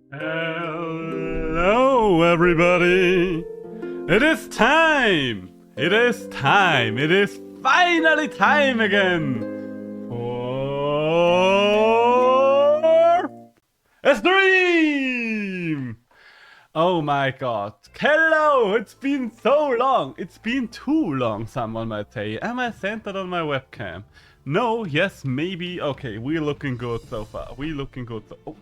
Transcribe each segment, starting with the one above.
Hello, everybody! It is time! It is time! It is finally time again for a stream! Oh my god. Hello! It's been so long! It's been too long, someone might say. Am I centered on my webcam? No, yes, maybe. Okay, we're looking good so far. We're looking good so... Oh.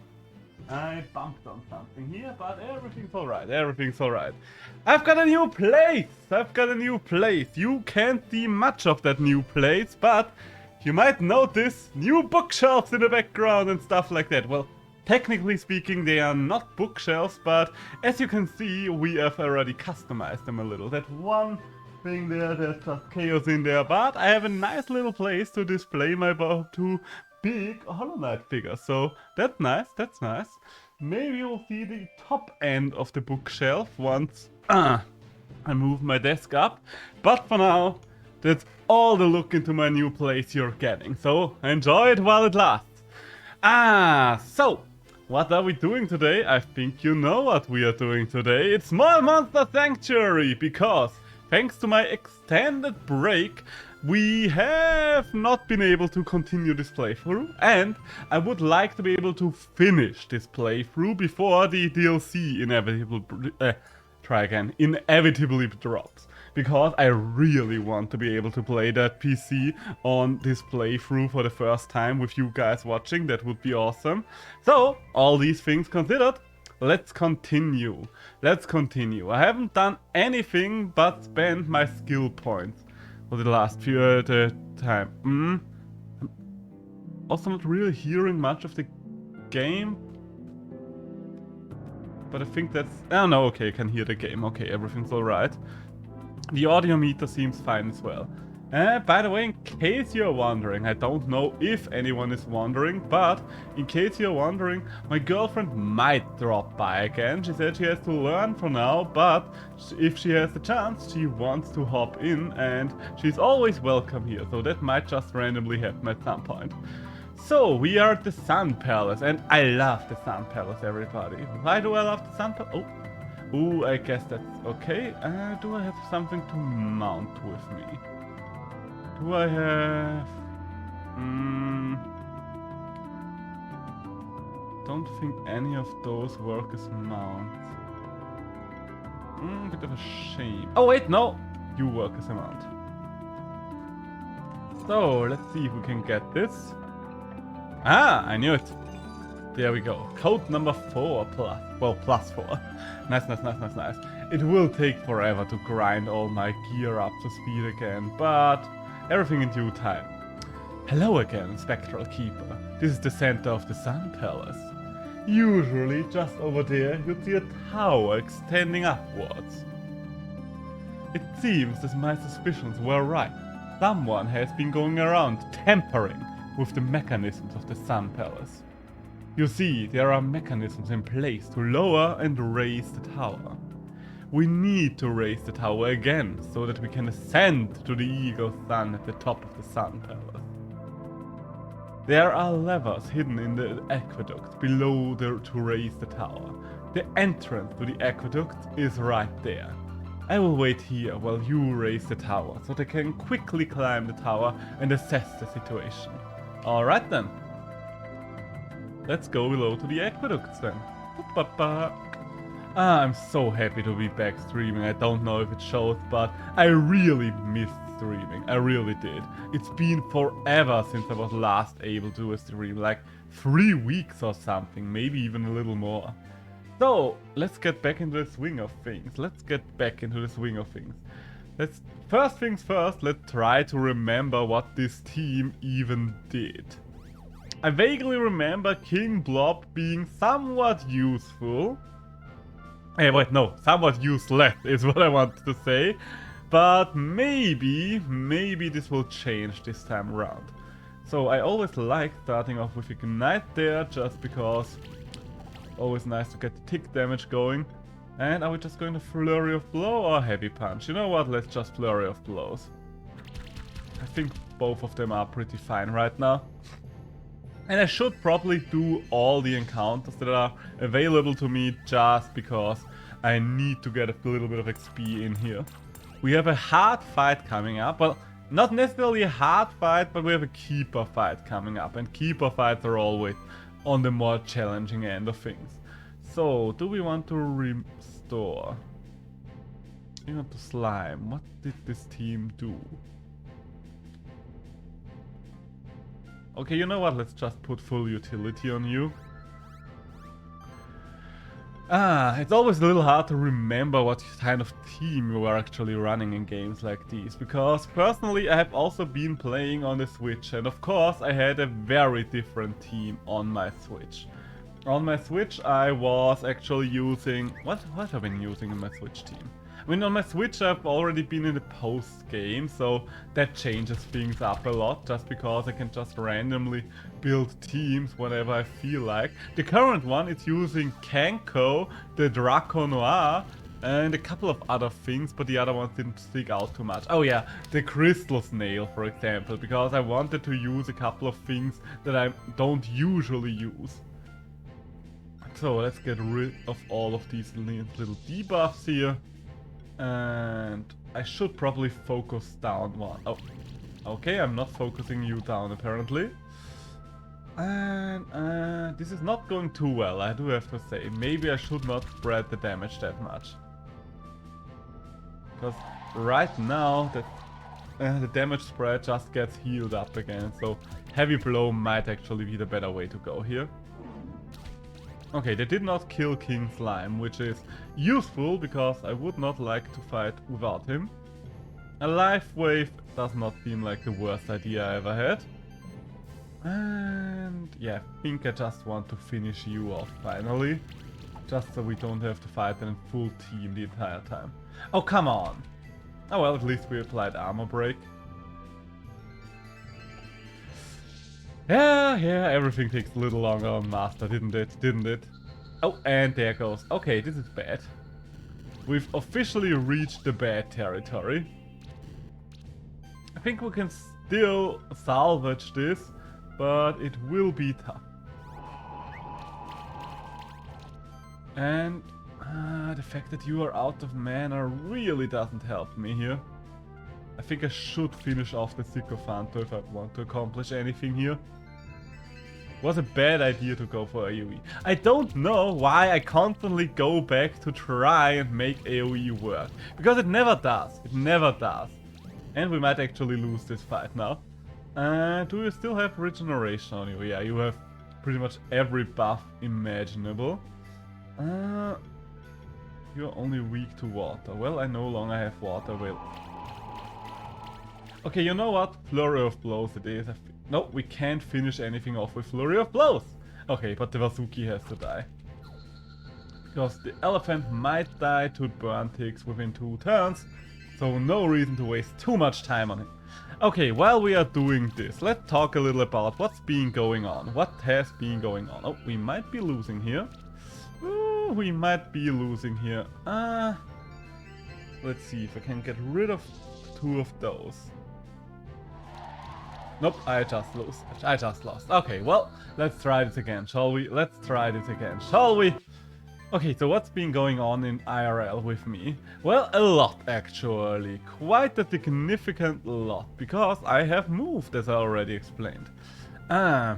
I bumped on something here, but everything's alright, everything's alright. I've got a new place! I've got a new place. You can't see much of that new place, but you might notice new bookshelves in the background and stuff like that. Well, technically speaking, they are not bookshelves, but as you can see, we have already customized them a little. That one thing there, there's just chaos in there, but I have a nice little place to display my two big Hollow Knight figures, so that's nice, that's nice. Maybe you'll see the top end of the bookshelf once I move my desk up, but for now, that's all the look into my new place you're getting, so enjoy it while it lasts. So, what are we doing today? I think you know what we are doing today. It's Small Monster Sanctuary, because thanks to my extended break, we have not been able to continue this playthrough, and I would like to be able to finish this playthrough before the DLC inevitably drops. Because I really want to be able to play that PC on this playthrough for the first time with you guys watching. That would be awesome. So, all these things considered, let's continue. Let's continue. I haven't done anything but spend my skill points for the last few time. I'm also not really hearing much of the game. But I think that's... Oh no, okay, I can hear the game. Okay, everything's alright. The audio meter seems fine as well. By the way, in case you're wondering, I don't know if anyone is wondering, but in case you're wondering, my girlfriend might drop by again. She said she has to learn for now, but if she has the chance, she wants to hop in, and she's always welcome here, so that might just randomly happen at some point. So, we are at the Sun Palace, and I love the Sun Palace, everybody. Why do I love the Sun Palace? Oh, ooh, I guess that's okay. Do I have something to mount with me? Do I have... Don't think any of those work as mounts. Bit of a shame. Oh wait, no! You work as a mount. So, let's see if we can get this. Ah, I knew it. There we go. Code number 4 plus. Well, plus 4. Nice, nice, nice, nice, nice. It will take forever to grind all my gear up to speed again, but... everything in due time. Hello again, Spectral Keeper. This is the center of the Sun Palace. Usually, just over there, you'd see a tower extending upwards. It seems that my suspicions were right. Someone has been going around tampering with the mechanisms of the Sun Palace. You see, there are mechanisms in place to lower and raise the tower. We need to raise the tower again, so that we can ascend to the Eagle Sun at the top of the Sun Palace. There are levers hidden in the aqueduct below to raise the tower. The entrance to the aqueduct is right there. I will wait here while you raise the tower, so that I can quickly climb the tower and assess the situation. Alright then. Let's go below to the aqueducts then. I'm so happy to be back streaming. I don't know if it shows, but I really missed streaming. I really did. It's been forever since I was last able to do a stream, like 3 weeks or something, maybe even a little more. So, let's get back into the swing of things. First things first, let's try to remember what this team even did. I vaguely remember King Blob being somewhat useful. Hey, wait, no, somewhat useless is what I wanted to say. But maybe this will change this time around. So I always like starting off with Ignite there, just because always nice to get the tick damage going. And are we just going to Flurry of Blow or Heavy Punch? You know what, let's just Flurry of Blows. I think both of them are pretty fine right now. And I should probably do all the encounters that are available to me just because I need to get a little bit of XP in here. We have a hard fight coming up. Well, not necessarily a hard fight, but we have a keeper fight coming up. And keeper fights are always on the more challenging end of things. So, do we want to restore? We want to slime. What did this team do? Okay, you know what? Let's just put full utility on you. It's always a little hard to remember what kind of team you are actually running in games like these, because personally I have also been playing on the Switch, and of course I had a very different team on my Switch. On my Switch I was actually using... What have I been using in my Switch team? I mean, on my Switch I've already been in the post game, so that changes things up a lot, just because I can just randomly build teams whenever I feel like. The current one is using Kenko, the Draco Noir, and a couple of other things, but the other ones didn't stick out too much. Oh yeah, the Crystal Snail, for example, because I wanted to use a couple of things that I don't usually use. So let's get rid of all of these little debuffs here. And I should probably focus down one. Oh, okay, I'm not focusing you down apparently. And this is not going too well, I do have to say. Maybe I should not spread the damage that much. Because right now the damage spread just gets healed up again. So heavy blow might actually be the better way to go here. Okay, they did not kill King Slime, which is useful because I would not like to fight without him. A life wave does not seem like the worst idea I ever had. And yeah, I think I just want to finish you off finally. Just so we don't have to fight in full team the entire time. Oh, come on! Oh well, at least we applied armor break. Yeah, everything takes a little longer on Master, didn't it? Oh, and there goes. Okay, this is bad. We've officially reached the bad territory. I think we can still salvage this, but it will be tough. And the fact that you are out of mana really doesn't help me here. I think I should finish off the Sycophanto if I want to accomplish anything here. Was a bad idea to go for AoE. I don't know why I constantly go back to try and make AoE work. Because it never does. It never does. And we might actually lose this fight now. Do you still have regeneration on you? Yeah, you have pretty much every buff imaginable. You're only weak to water. Well, I no longer have water. Well. Okay, you know what? Flurry of Blows it is. No, we can't finish anything off with Flurry of Blows. Okay, but the Vasuki has to die. Because the elephant might die to burn ticks within 2 turns. So no reason to waste too much time on it. Okay, while we are doing this, let's talk a little about what's been going on. What has been going on? Oh, we might be losing here. Ooh, we might be losing here. Let's see if I can get rid of 2 of those. Nope, I just lost. Okay, well, let's try this again, shall we? Okay, so what's been going on in IRL with me? Well, a lot actually. Quite a significant lot, because I have moved, as I already explained. I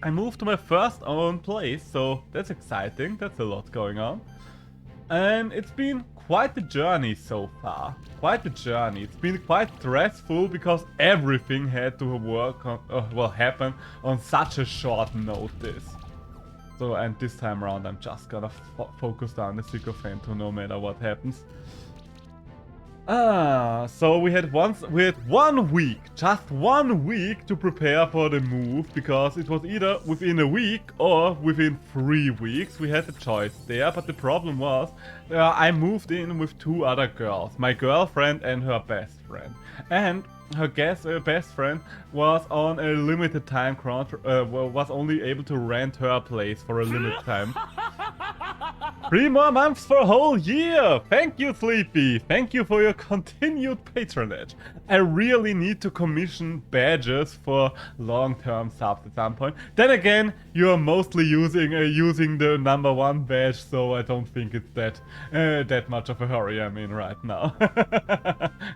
moved to my first own place, so that's exciting. That's a lot going on. And it's been quite a journey so far. It's been quite stressful because everything had to work on, happen on such a short notice. So, and this time around I'm just gonna focus on the Sycophanto no matter what happens. So we had 1 week, just 1 week to prepare for the move, because it was either within a week or within 3 weeks. We had a choice there, but the problem was I moved in with 2 other girls, my girlfriend and her best friend. And her best friend was on a limited time was only able to rent her place for a limited time. 3 more months for a whole year! Thank you, Sleepy! Thank you for your continued patronage. I really need to commission badges for long-term subs at some point. Then again, you are mostly using the #1 badge, so I don't think it's that much of a hurry I'm in right now.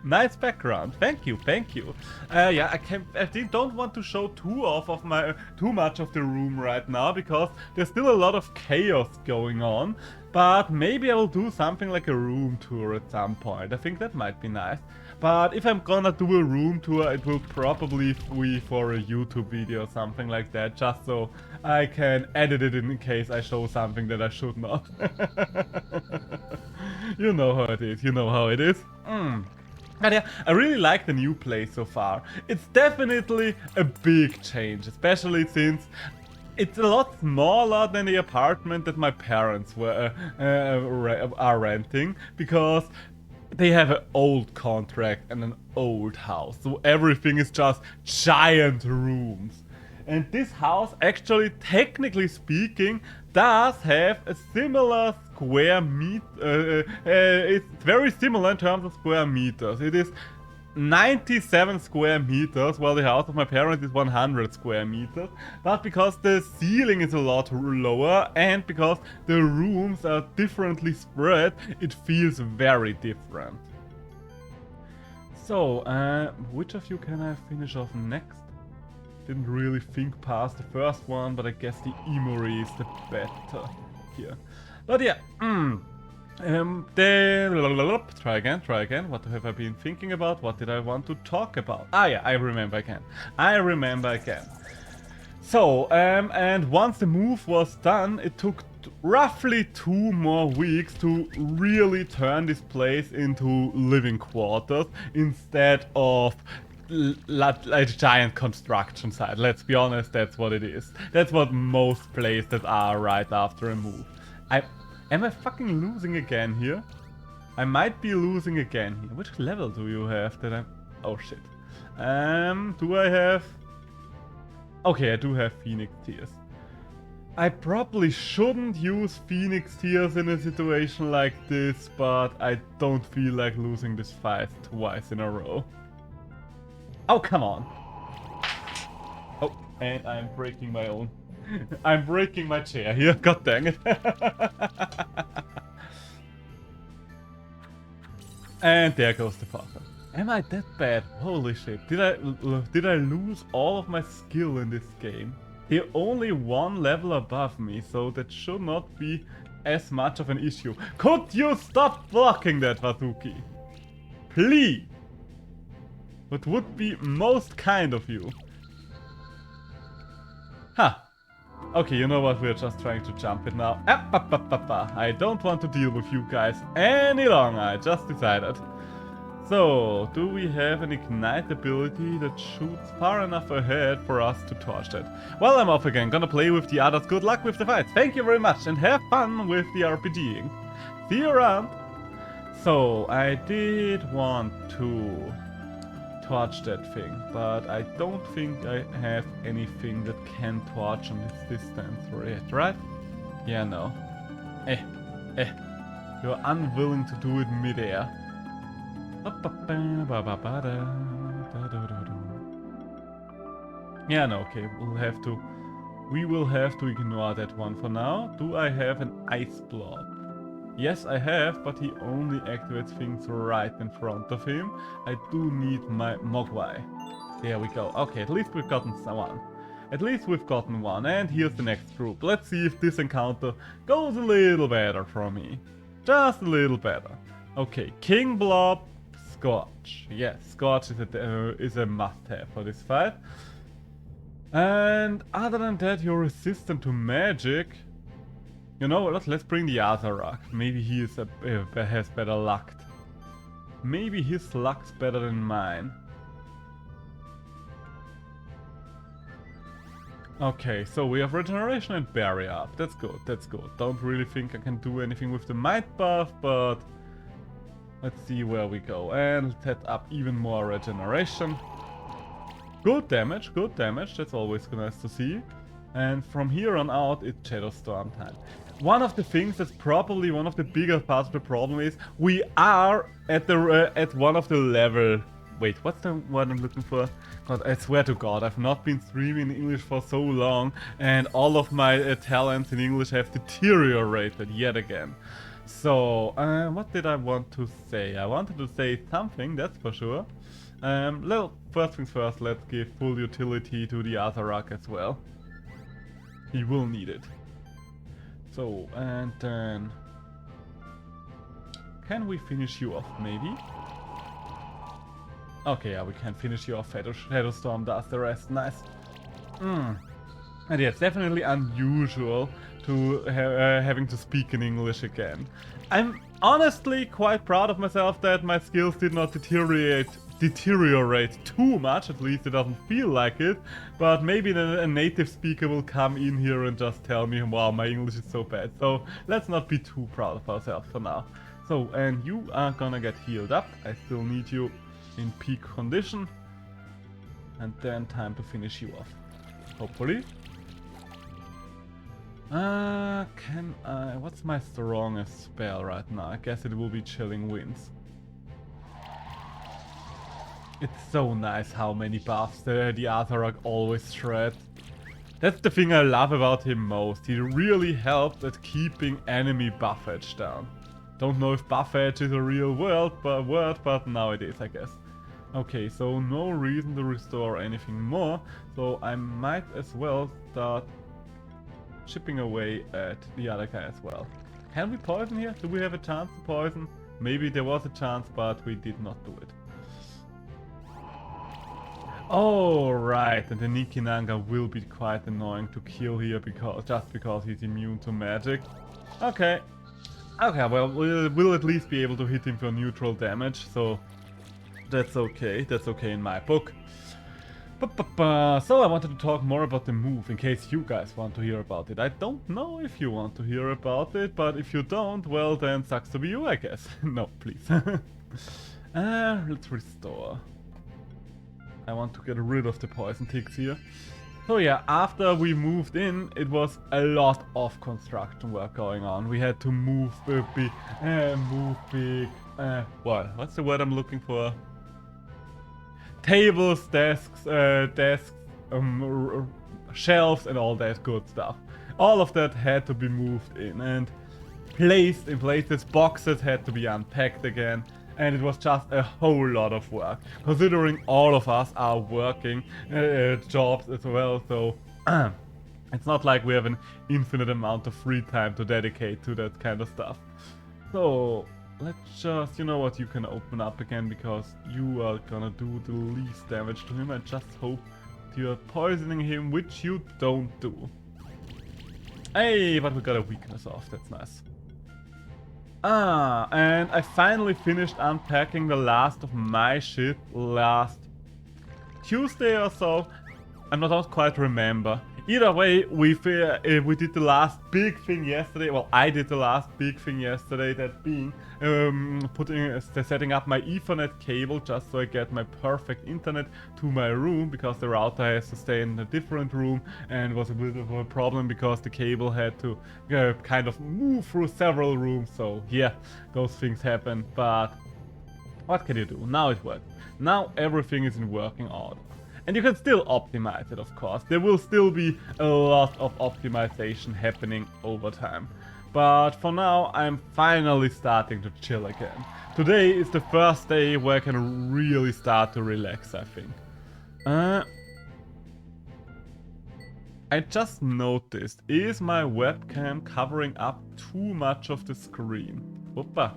Nice background. Thank you, thank you. Yeah, I don't want to show too much of the room right now because there's still a lot of chaos going on. But maybe I will do something like a room tour at some point. I think that might be nice. But if I'm gonna do a room tour, it will probably be for a YouTube video or something like that, just so I can edit it in case I show something that I should not. You know how it is, you know how it is. But yeah, I really like the new place so far. It's definitely a big change, especially since it's a lot smaller than the apartment that my parents are renting, because they have an old contract and an old house, so everything is just giant rooms. And this house, actually, technically speaking, does have a similar square meter. It's very similar in terms of square meters. It is 97 square meters, while the house of my parents is 100 square meters. But because the ceiling is a lot lower and because the rooms are differently spread, it feels very different. So, which of you can I finish off next? Didn't really think past the first one, but I guess the Emory is the better here. But yeah, try again. What have I been thinking about? What did I want to talk about? Ah yeah, I remember again. So, and once the move was done, it took roughly 2 more weeks to really turn this place into living quarters instead of a giant construction site. Let's be honest, that's what it is. That's what most places are right after a move. Am I fucking losing again here? I might be losing again here. Which level do you have that I'm... Oh shit. Do I have... Okay, I do have Phoenix Tears. I probably shouldn't use Phoenix Tears in a situation like this, but I don't feel like losing this fight twice in a row. Oh, come on. Oh, and I'm breaking my own. I'm breaking my chair here. God dang it. And there goes the father. Am I that bad? Holy shit. Did I lose all of my skill in this game? They're only 1 level above me, so that should not be as much of an issue. Could you stop blocking that, Vasuki? Please. What would be most kind of you? Huh. Okay, you know what? We're just trying to jump it now. I don't want to deal with you guys any longer. I just decided. So, do we have an Ignite ability that shoots far enough ahead for us to torch it? Well, I'm off again. Gonna play with the others. Good luck with the fights. Thank you very much and have fun with the RPGing. See you around. So, I did want to torch that thing, but I don't think I have anything that can torch on this distance yet, right? Yeah, no. You're unwilling to do it mid-air. Yeah, no, okay, we will have to ignore that one for now. Do I have an ice blob? Yes, I have, but he only activates things right in front of him. I do need my Mogwai. There we go. Okay, at least we've gotten one. At least we've gotten one. And here's the next group. Let's see if this encounter goes a little better for me. Just a little better. Okay, King Blob, Scorch. Yes, Scorch is a must-have for this fight. And other than that, you're resistant to magic. You know, let's bring the Azarak. Maybe he is has better luck. Maybe his luck's better than mine. Okay, so we have Regeneration and Barrier up. That's good, that's good. Don't really think I can do anything with the Might buff, but let's see where we go. And set up even more Regeneration. Good damage, that's always nice to see. And from here on out, it's Shadow Storm time. one of the things that's probably one of the bigger parts of the problem is we are at the at one of the level. Wait, what's the word I'm looking for? God, I swear to God, I've not been streaming in English for so long, and all of my talents in English have deteriorated yet again. So, what did I want to say? I wanted to say something, that's for sure. First things first, let's give full utility to the Azarac as well. He will need it. So, and then... Can we finish you off, maybe? Okay, yeah, we can finish you off. Shadowstorm does the rest. Nice. And yeah, it's definitely unusual to having to speak in English again. I'm honestly quite proud of myself that my skills did not deteriorate too much. At least it doesn't feel like it. But maybe a native speaker will come in here and just tell me, wow, my English is so bad. So let's not be too proud of ourselves for now. So, and you are gonna get healed up. I still need you in peak condition, and then time to finish you off, hopefully. Can I... What's my strongest spell right now? I guess it will be Chilling Winds. It's so nice how many buffs the Azarac always shreds. That's the thing I love about him most. He really helps at keeping enemy buff edge down. Don't know if buff edge is a real word, but now it is, I guess. Okay, so no reason to restore anything more, so I might as well start chipping away at the other guy as well. Can we poison here? Do we have a chance to poison? Maybe there was a chance, but we did not do it. Oh, right, and the Nikinanga will be quite annoying to kill here just because he's immune to magic. Okay. Okay, well, we'll at least be able to hit him for neutral damage, so that's okay. That's okay in my book. So I wanted to talk more about the move, in case you guys want to hear about it. I don't know if you want to hear about it, but if you don't, well then sucks to be you, I guess. No, please. Let's restore. I want to get rid of the poison ticks here. So yeah, after we moved in, it was a lot of construction work going on. We had to move big, well, what's the word I'm looking for? Tables, desks, shelves and all that good stuff. All of that had to be moved in and placed in places. Boxes had to be unpacked again. And it was just a whole lot of work, considering all of us are working jobs as well, so it's not like we have an infinite amount of free time to dedicate to that kind of stuff. So let's just, you know what, you can open up again because you are gonna do the least damage to him. I just hope you're poisoning him, which you don't do. Hey, but we got a weakness off, that's nice. And I finally finished unpacking the last of my shit last Tuesday or so. I don't quite remember. Either way, we did the last big thing yesterday. Well, I did the last big thing yesterday, that being setting up my Ethernet cable just so I get my perfect internet to my room, because the router has to stay in a different room, and it was a bit of a problem because the cable had to kind of move through several rooms. So yeah, those things happen, but what can you do? Now it works. Now everything is in working order. And you can still optimize it, of course. There will still be a lot of optimization happening over time. But for now, I'm finally starting to chill again. Today is the first day where I can really start to relax, I think. I just noticed, is my webcam covering up too much of the screen? Whoopa.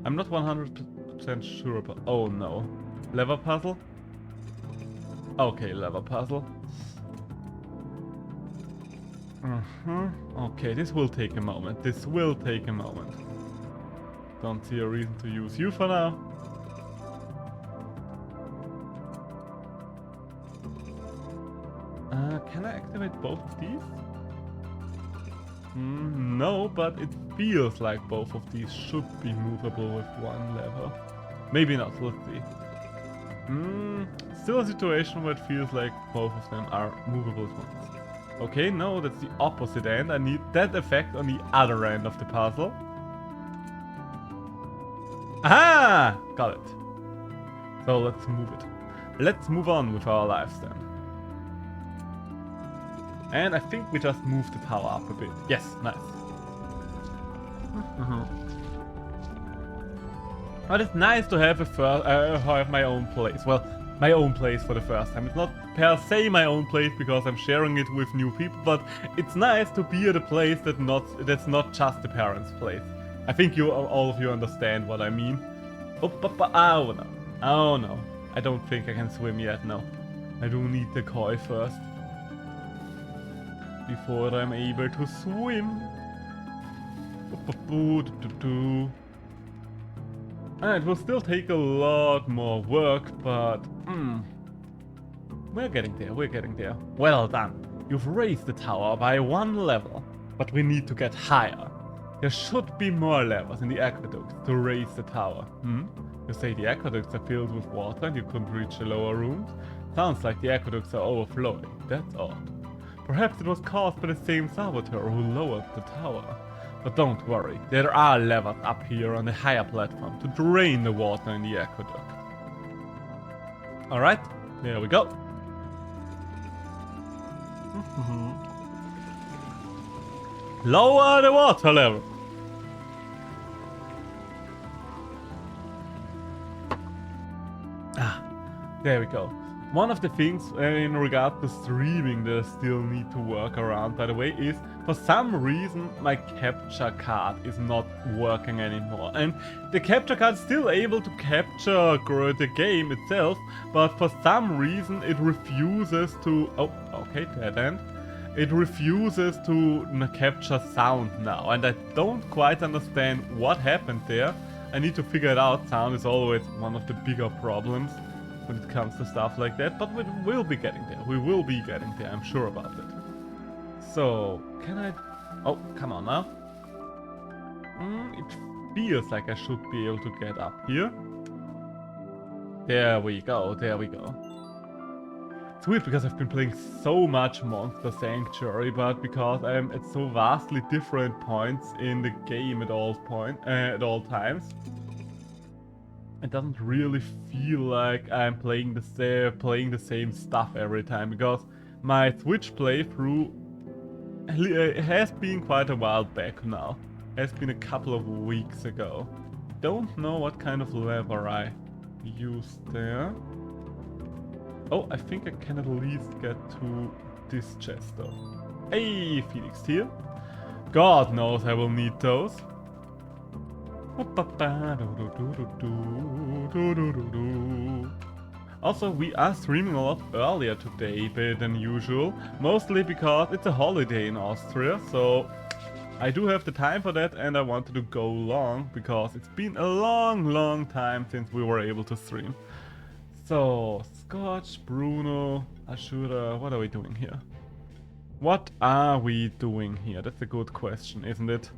I'm not 100% sure about... Oh no. Lever puzzle? Okay, lever puzzle. Okay, this will take a moment. This will take a moment. Don't see a reason to use you for now. Can I activate both of these? No, but it feels like both of these should be movable with one lever. Maybe not, let's see. Still a situation where it feels like both of them are movable at once. Okay, no, that's the opposite end. I need that effect on the other end of the puzzle. Aha! Got it. So let's move it. Let's move on with our lives then. And I think we just moved the tower up a bit. Yes, nice. But it's nice to have have my own place. Well, my own place for the first time. It's not per se my own place because I'm sharing it with new people, but it's nice to be at a place that's not just the parents' place. I think all of you understand what I mean. Oh no. Oh no. I don't think I can swim yet, no. I do need the koi first. Before I'm able to swim. It will still take a lot more work, but we're getting there, we're getting there. Well done. You've raised the tower by 1 level, but we need to get higher. There should be more levels in the aqueducts to raise the tower. You say the aqueducts are filled with water and you couldn't reach the lower rooms? Sounds like the aqueducts are overflowing. That's odd. Perhaps it was caused by the same saboteur who lowered the tower. But don't worry, there are levers up here on the higher platform to drain the water in the aqueduct. Alright, there we go. Lower the water level. There we go. One of the things in regard to streaming that I still need to work around, by the way, is for some reason my capture card is not working anymore. And the capture card is still able to capture the game itself, but for some reason it refuses to... Oh, okay, dead end. It refuses to capture sound now, and I don't quite understand what happened there. I need to figure it out. Sound is always one of the bigger problems when it comes to stuff like that, but we will be getting there. We will be getting there, I'm sure about it. So, can I... Oh, come on now. It feels like I should be able to get up here. There we go, there we go. It's weird because I've been playing so much Monster Sanctuary, but because I'm at so vastly different points in the game at all times, it doesn't really feel like I'm playing the same stuff every time, because my Switch playthrough has been quite a while back now. Has been a couple of weeks ago. Don't know what kind of lever I used there. Oh, I think I can at least get to this chest though. Hey, Phoenix Tear. God knows I will need those. Also, we are streaming a lot earlier today than usual, mostly because it's a holiday in Austria, so I do have the time for that, and I wanted to go long because it's been a long time since we were able to stream. So, Scotch, Bruno, Ashura, what are we doing here? What are we doing here? That's a good question, isn't it?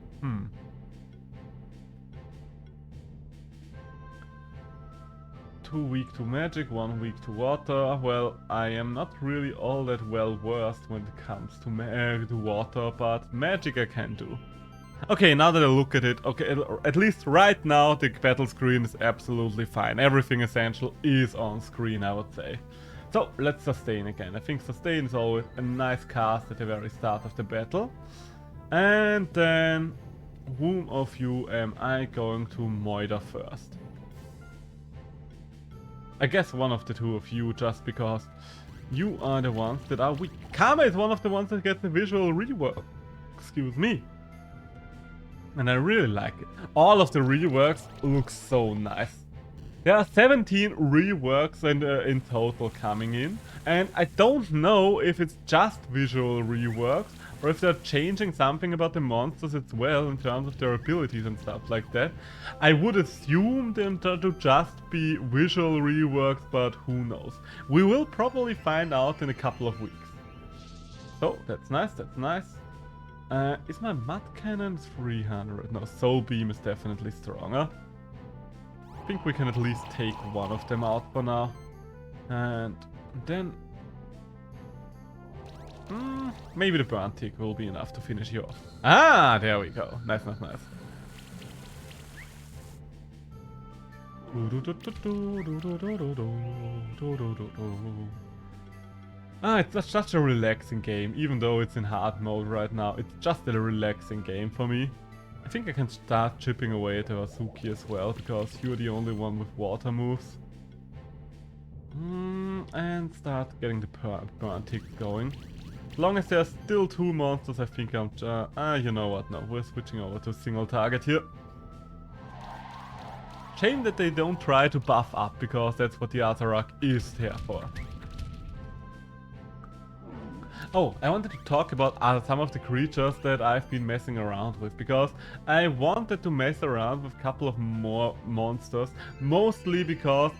2 weak to magic, 1 weak to water. Well, I am not really all that well versed when it comes to water, but magic I can do. Okay, now that I look at it, okay, at least right now the battle screen is absolutely fine. Everything essential is on screen, I would say. So, let's sustain again. I think sustain is always a nice cast at the very start of the battle. And then, whom of you am I going to moiter first? I guess one of the two of you, just because you are the ones that are weak. Karma is one of the ones that gets the visual rework. Excuse me. And I really like it. All of the reworks look so nice. There are 17 reworks in total coming in. And I don't know if it's just visual reworks or if they're changing something about the monsters as well in terms of their abilities and stuff like that. I would assume them to just be visual reworks, but who knows. We will probably find out in a couple of weeks. So, that's nice, that's nice. Is my mud cannon 300? No, Soul Beam is definitely stronger. I think we can at least take one of them out for now. And then... Maybe the burn tick will be enough to finish you off. Ah, there we go. Nice, nice, nice. It's such a relaxing game, even though it's in hard mode right now. It's just a relaxing game for me. I think I can start chipping away at Azuki as well, because you're the only one with water moves. And start getting the burn tick going. As long as there's still 2 monsters, I think I'm... you know what, no, we're switching over to single target here. Shame that they don't try to buff up, because that's what the Azarac is here for. Oh, I wanted to talk about some of the creatures that I've been messing around with, because I wanted to mess around with a couple of more monsters, mostly because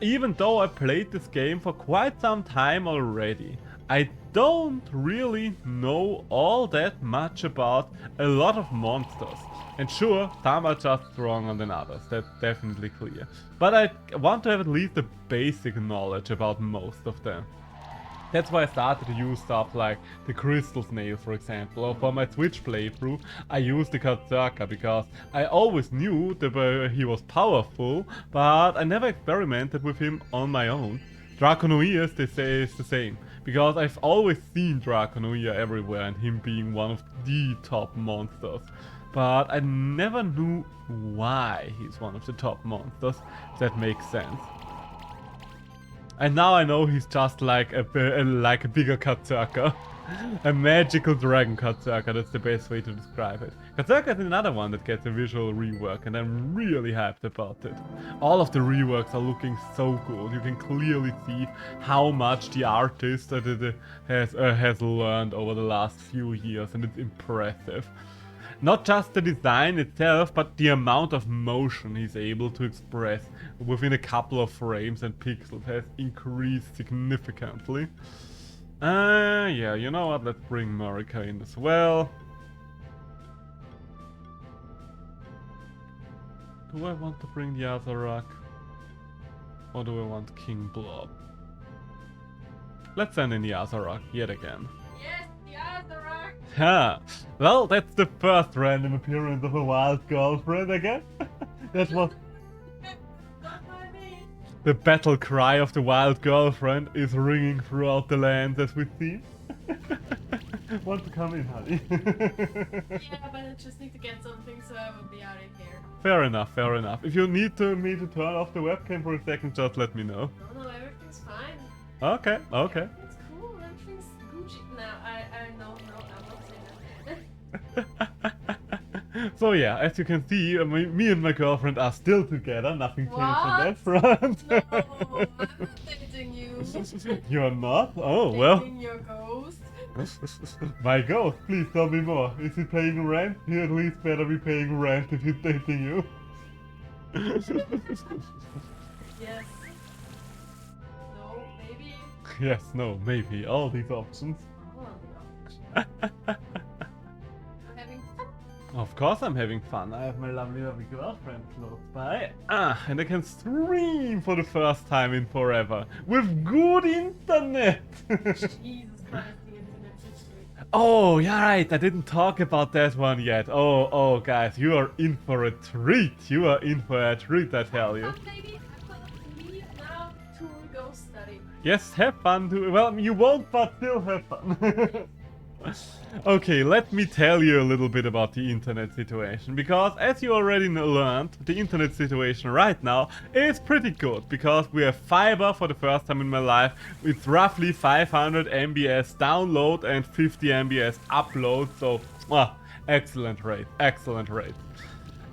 even though I played this game for quite some time already, I don't really know all that much about a lot of monsters. And sure, some are just stronger than others, that's definitely clear. But I want to have at least a basic knowledge about most of them. That's why I started to use stuff like the Crystal Snail, for example, or for my Switch playthrough, I used the Katzerka because I always knew that he was powerful, but I never experimented with him on my own. Draconoias, they say, is the same, because I've always seen Draconoia everywhere and him being one of the top monsters. But I never knew why he's one of the top monsters, if that makes sense. And now I know he's just like a bigger Katzerka. A magical dragon Katzerka, that's the best way to describe it. Katzerka is another one that gets a visual rework, and I'm really hyped about it. All of the reworks are looking so good. You can clearly see how much the artist has learned over the last few years, and it's impressive. Not just the design itself, but the amount of motion he's able to express within a couple of frames and pixels has increased significantly. Yeah, you know what, let's bring Marika in as well. Do I want to bring the Azarac? Or do I want King Blob? Let's send in the Azarac yet again. Yes, the Azarac! Ha! Well, that's the first random appearance of a wild girlfriend again. That was... The battle cry of the wild girlfriend is ringing throughout the lands as we see. Want to come in, honey? Yeah, but I just need to get something, so I will be out of here. Fair enough, fair enough. If you need me to turn off the webcam for a second, just let me know. No, everything's fine. Okay, okay. Everything's cool, everything's Gucci. No, no, I'm not saying that. So yeah, as you can see, me and my girlfriend are still together. Nothing changed on that What? front. No, I'm not dating you. You're not? Oh, well. Dating your ghost. My ghost, please tell me more. Is he paying rent? He at least better be paying rent if he's dating you. Yes. No, maybe. Yes, no, maybe. All these options. Oh, no. I'm having fun. Of course I'm having fun. I have my lovely girlfriend close by. And I can stream for the first time in forever. With good internet! Jesus Christ, the internet history. Oh, yeah, right. I didn't talk about that one yet. Oh, guys, you are in for a treat. You are in for a treat, I tell you. Maybe I will leave now to go study. Yes, have fun too. Well, you won't, but still have fun. Okay, let me tell you a little bit about the internet situation, because as you already learned, the internet situation right now is pretty good, because we have fiber for the first time in my life. It's roughly 500 MBs download and 50 MBs upload, so excellent rate, excellent rate.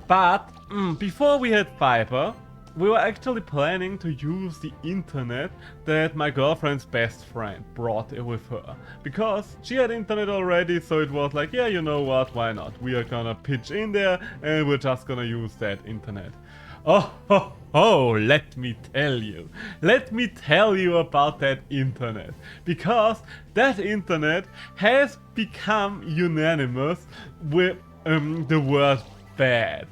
But before we had fiber, we were actually planning to use the internet that my girlfriend's best friend brought with her. Because she had internet already, so it was like, yeah, you know what, why not? We are gonna pitch in there and we're just gonna use that internet. Oh, let me tell you. Let me tell you about that internet. Because that internet has become unanimous with the word bad.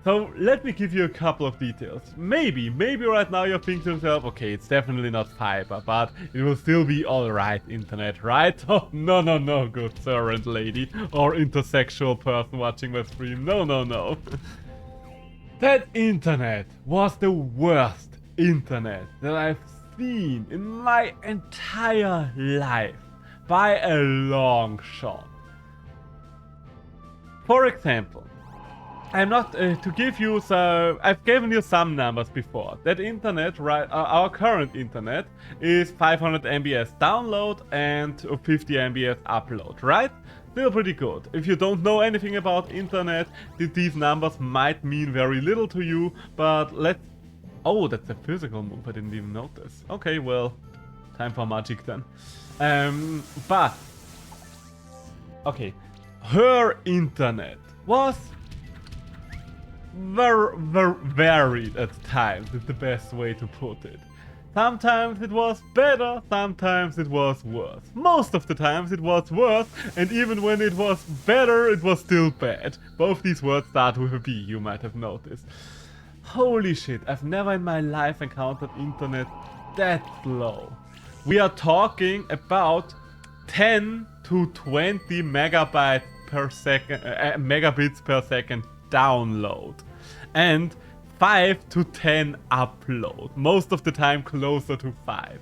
So let me give you a couple of details. Maybe right now you're thinking to yourself, okay, it's definitely not fiber, but it will still be alright internet, right? Oh, no, good sir and lady, or intersexual person watching my stream. No. That internet was the worst internet that I've seen in my entire life, by a long shot. For example, I'm not to give you I've given you some numbers before. That internet, right? Our current internet is 500 MBs download and 50 MBs upload, right? Still pretty good. If you don't know anything about internet, these numbers might mean very little to you, but let's... Oh, that's a physical move, I didn't even notice. Okay, well, time for magic then. But... Okay, her internet was very varied at times, is the best way to put it. Sometimes it was better, sometimes it was worse. Most of the times it was worse, and even when it was better, it was still bad. Both these words start with a B, you might have noticed. Holy shit, I've never in my life encountered internet that slow. We are talking about 10 to 20 megabytes per second, megabits per second download. And 5 to 10 upload, most of the time closer to 5.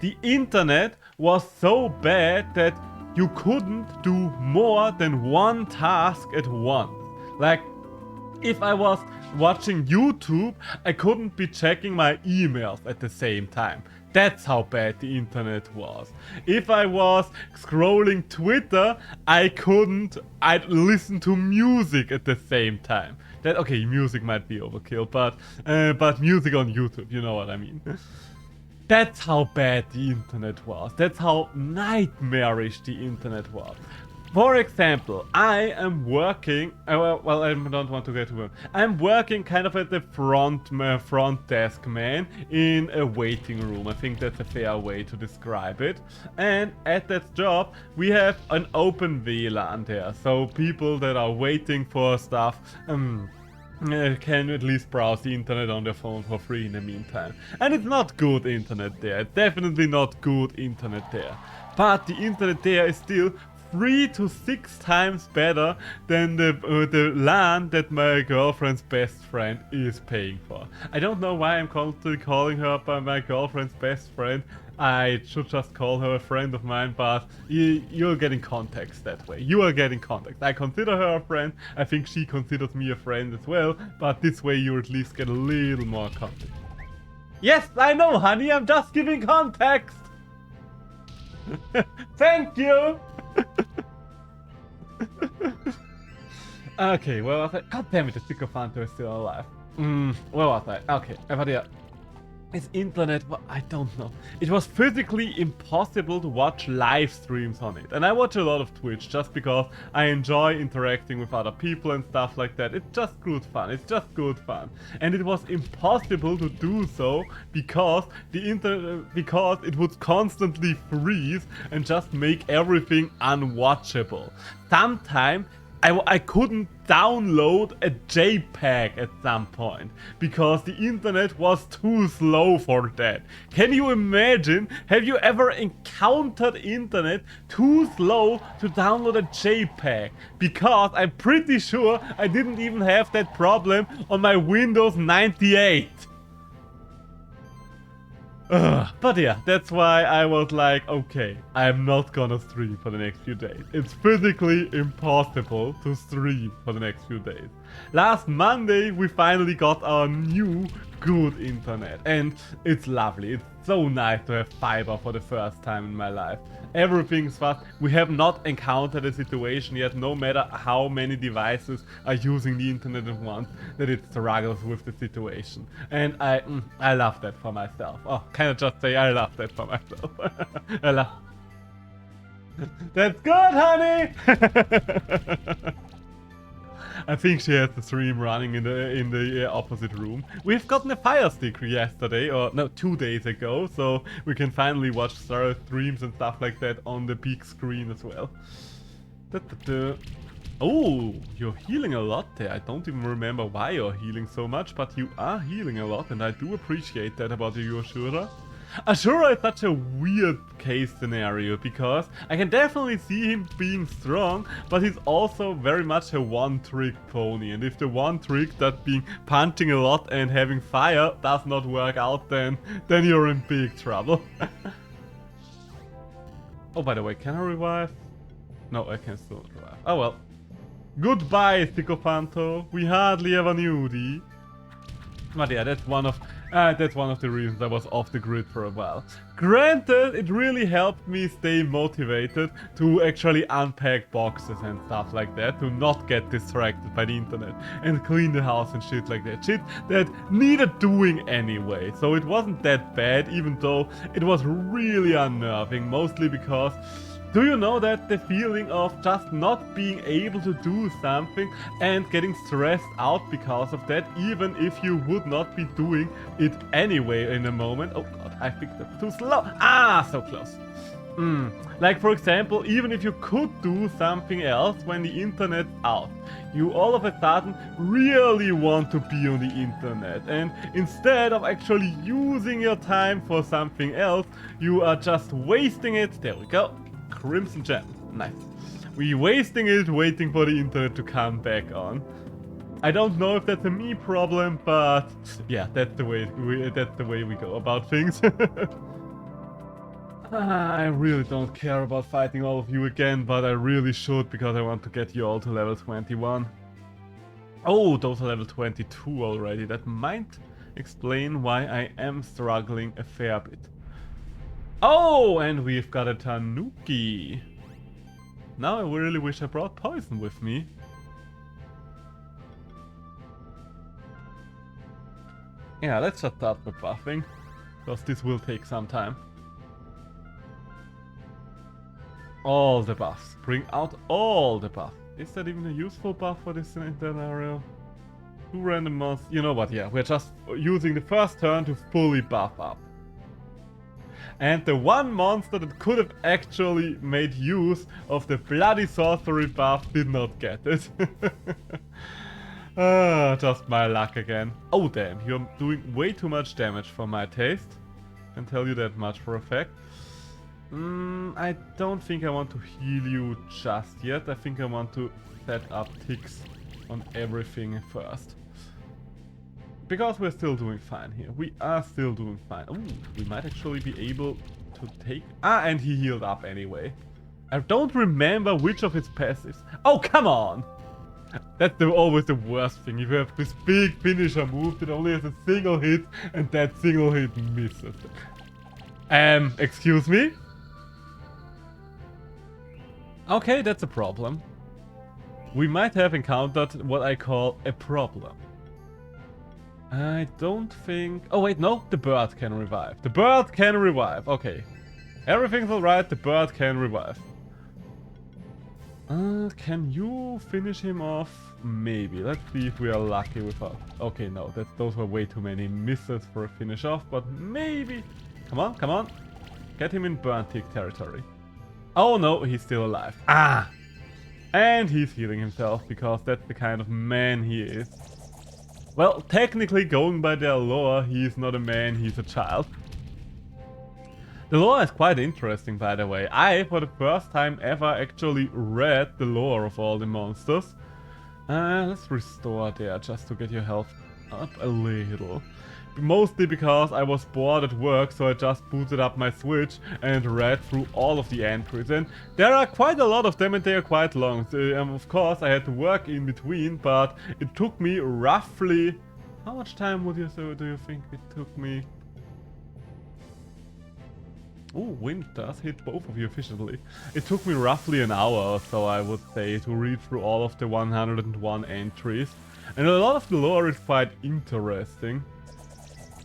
The internet was so bad that you couldn't do more than one task at once. Like, if I was watching YouTube, I couldn't be checking my emails at the same time. That's how bad the internet was. If I was scrolling Twitter, I'd listen to music at the same time. Okay, music might be overkill, but music on YouTube, you know what I mean. That's how bad the internet was. That's how nightmarish the internet was. For example, I am working, well, I don't want to get to work. I'm working kind of at the front desk man in a waiting room. I think that's a fair way to describe it. And at that job, we have an open VLAN there. So people that are waiting for stuff can at least browse the internet on their phone for free in the meantime. And it's not good internet there. It's definitely not good internet there. But the internet there is still 3 to 6 times better than the LAN that my girlfriend's best friend is paying for. I don't know why I'm calling her by my girlfriend's best friend. I should just call her a friend of mine, but you're getting context that way. You are getting context. I consider her a friend. I think she considers me a friend as well, but this way you at least get a little more context. Yes, I know, honey. I'm just giving context. Thank you. Okay, where was I? God damn it, the sycophanto is still alive. Where was I? Okay, it's internet, I don't know. It was physically impossible to watch live streams on it. And I watch a lot of Twitch just because I enjoy interacting with other people and stuff like that. It's just good fun. It's just good fun. And it was impossible to do so because because it would constantly freeze and just make everything unwatchable. Sometimes I couldn't download a JPEG at some point because the internet was too slow for that. Can you imagine? Have you ever encountered internet too slow to download a JPEG? Because I'm pretty sure I didn't even have that problem on my Windows 98. But yeah, that's why I was like, okay, I'm not gonna stream for the next few days. It's physically impossible to stream for the next few days. Last Monday, we finally got our new good internet, and it's lovely. It's so nice to have fiber for the first time in my life. Everything's fast. We have not encountered a situation yet, no matter how many devices are using the internet at once, that it struggles with the situation. And I love that for myself. Oh, can I just say I love that for myself? I love... That's good, honey! I think she has the stream running in the opposite room. We've gotten a Fire Stick yesterday, or no, 2 days ago, so we can finally watch streams and stuff like that on the big screen as well. Oh, you're healing a lot there. I don't even remember why you're healing so much, but you are healing a lot, and I do appreciate that about you, Ashura. Ashura is such a weird case scenario, because I can definitely see him being strong, but he's also very much a one-trick pony, and if the one trick, that being punching a lot and having fire, does not work out, then you're in big trouble. Oh, by the way, can I revive? No, I can still revive. Oh well. Goodbye, Sycophantho. We hardly ever knew thee. But yeah, that's one of the reasons I was off the grid for a while. Granted, it really helped me stay motivated to actually unpack boxes and stuff like that, to not get distracted by the internet and clean the house and shit like that. Shit that needed doing anyway. So it wasn't that bad, even though it was really unnerving, mostly because... Do you know that the feeling of just not being able to do something and getting stressed out because of that, even if you would not be doing it anyway in a moment? Oh god, I think that's too slow. Ah, so close. Like for example, even if you could do something else when the internet's out, you all of a sudden really want to be on the internet, and instead of actually using your time for something else, you are just wasting it. There we go. Crimson Gem. Nice. We wasting it waiting for the internet to come back on. I don't know if that's a me problem, but yeah, that's the way we go about things. I really don't care about fighting all of you again, but I really should, because I want to get you all to level 21. Oh, those are level 22 already. That might explain why I am struggling a fair bit. Oh, and we've got a Tanuki. Now I really wish I brought poison with me. Yeah, let's just start with buffing, because this will take some time. All the buffs. Bring out all the buffs. Is that even a useful buff for this scenario? 2 random monsters. You know what, yeah, we're just using the first turn to fully buff up. And the one monster that could have actually made use of the bloody sorcery buff did not get it. Just my luck again. Oh damn, you're doing way too much damage for my taste. Can tell you that much for a fact. I don't think I want to heal you just yet. I think I want to set up ticks on everything first. Because we're still doing fine here. We are still doing fine. Oh, we might actually be able to take... Ah, and he healed up anyway. I don't remember which of his passives. Oh, come on! That's always the worst thing. If you have this big finisher move that only has a single hit, and that single hit misses. Excuse me? Okay, that's a problem. We might have encountered what I call a problem. I don't think... Oh wait, no, the bird can revive. The bird can revive, okay. Everything's alright, the bird can revive. Can you finish him off? Maybe. Let's see if we are lucky with us. Okay, no, those were way too many misses for a finish off, but maybe... Come on, come on. Get him in burn tick territory. Oh no, he's still alive. Ah! And he's healing himself, because that's the kind of man he is. Well, technically, going by their lore, he's not a man, he's a child. The lore is quite interesting, by the way. I, for the first time ever, actually read the lore of all the monsters. Let's restore there, just to get your health up a little. Mostly because I was bored at work, so I just booted up my Switch and read through all of the entries. And there are quite a lot of them, and they are quite long. So, of course, I had to work in between, but it took me roughly... How much time do you think it took me? Oh, wind does hit both of you efficiently. It took me roughly an hour or so, I would say, to read through all of the 101 entries. And a lot of the lore is quite interesting.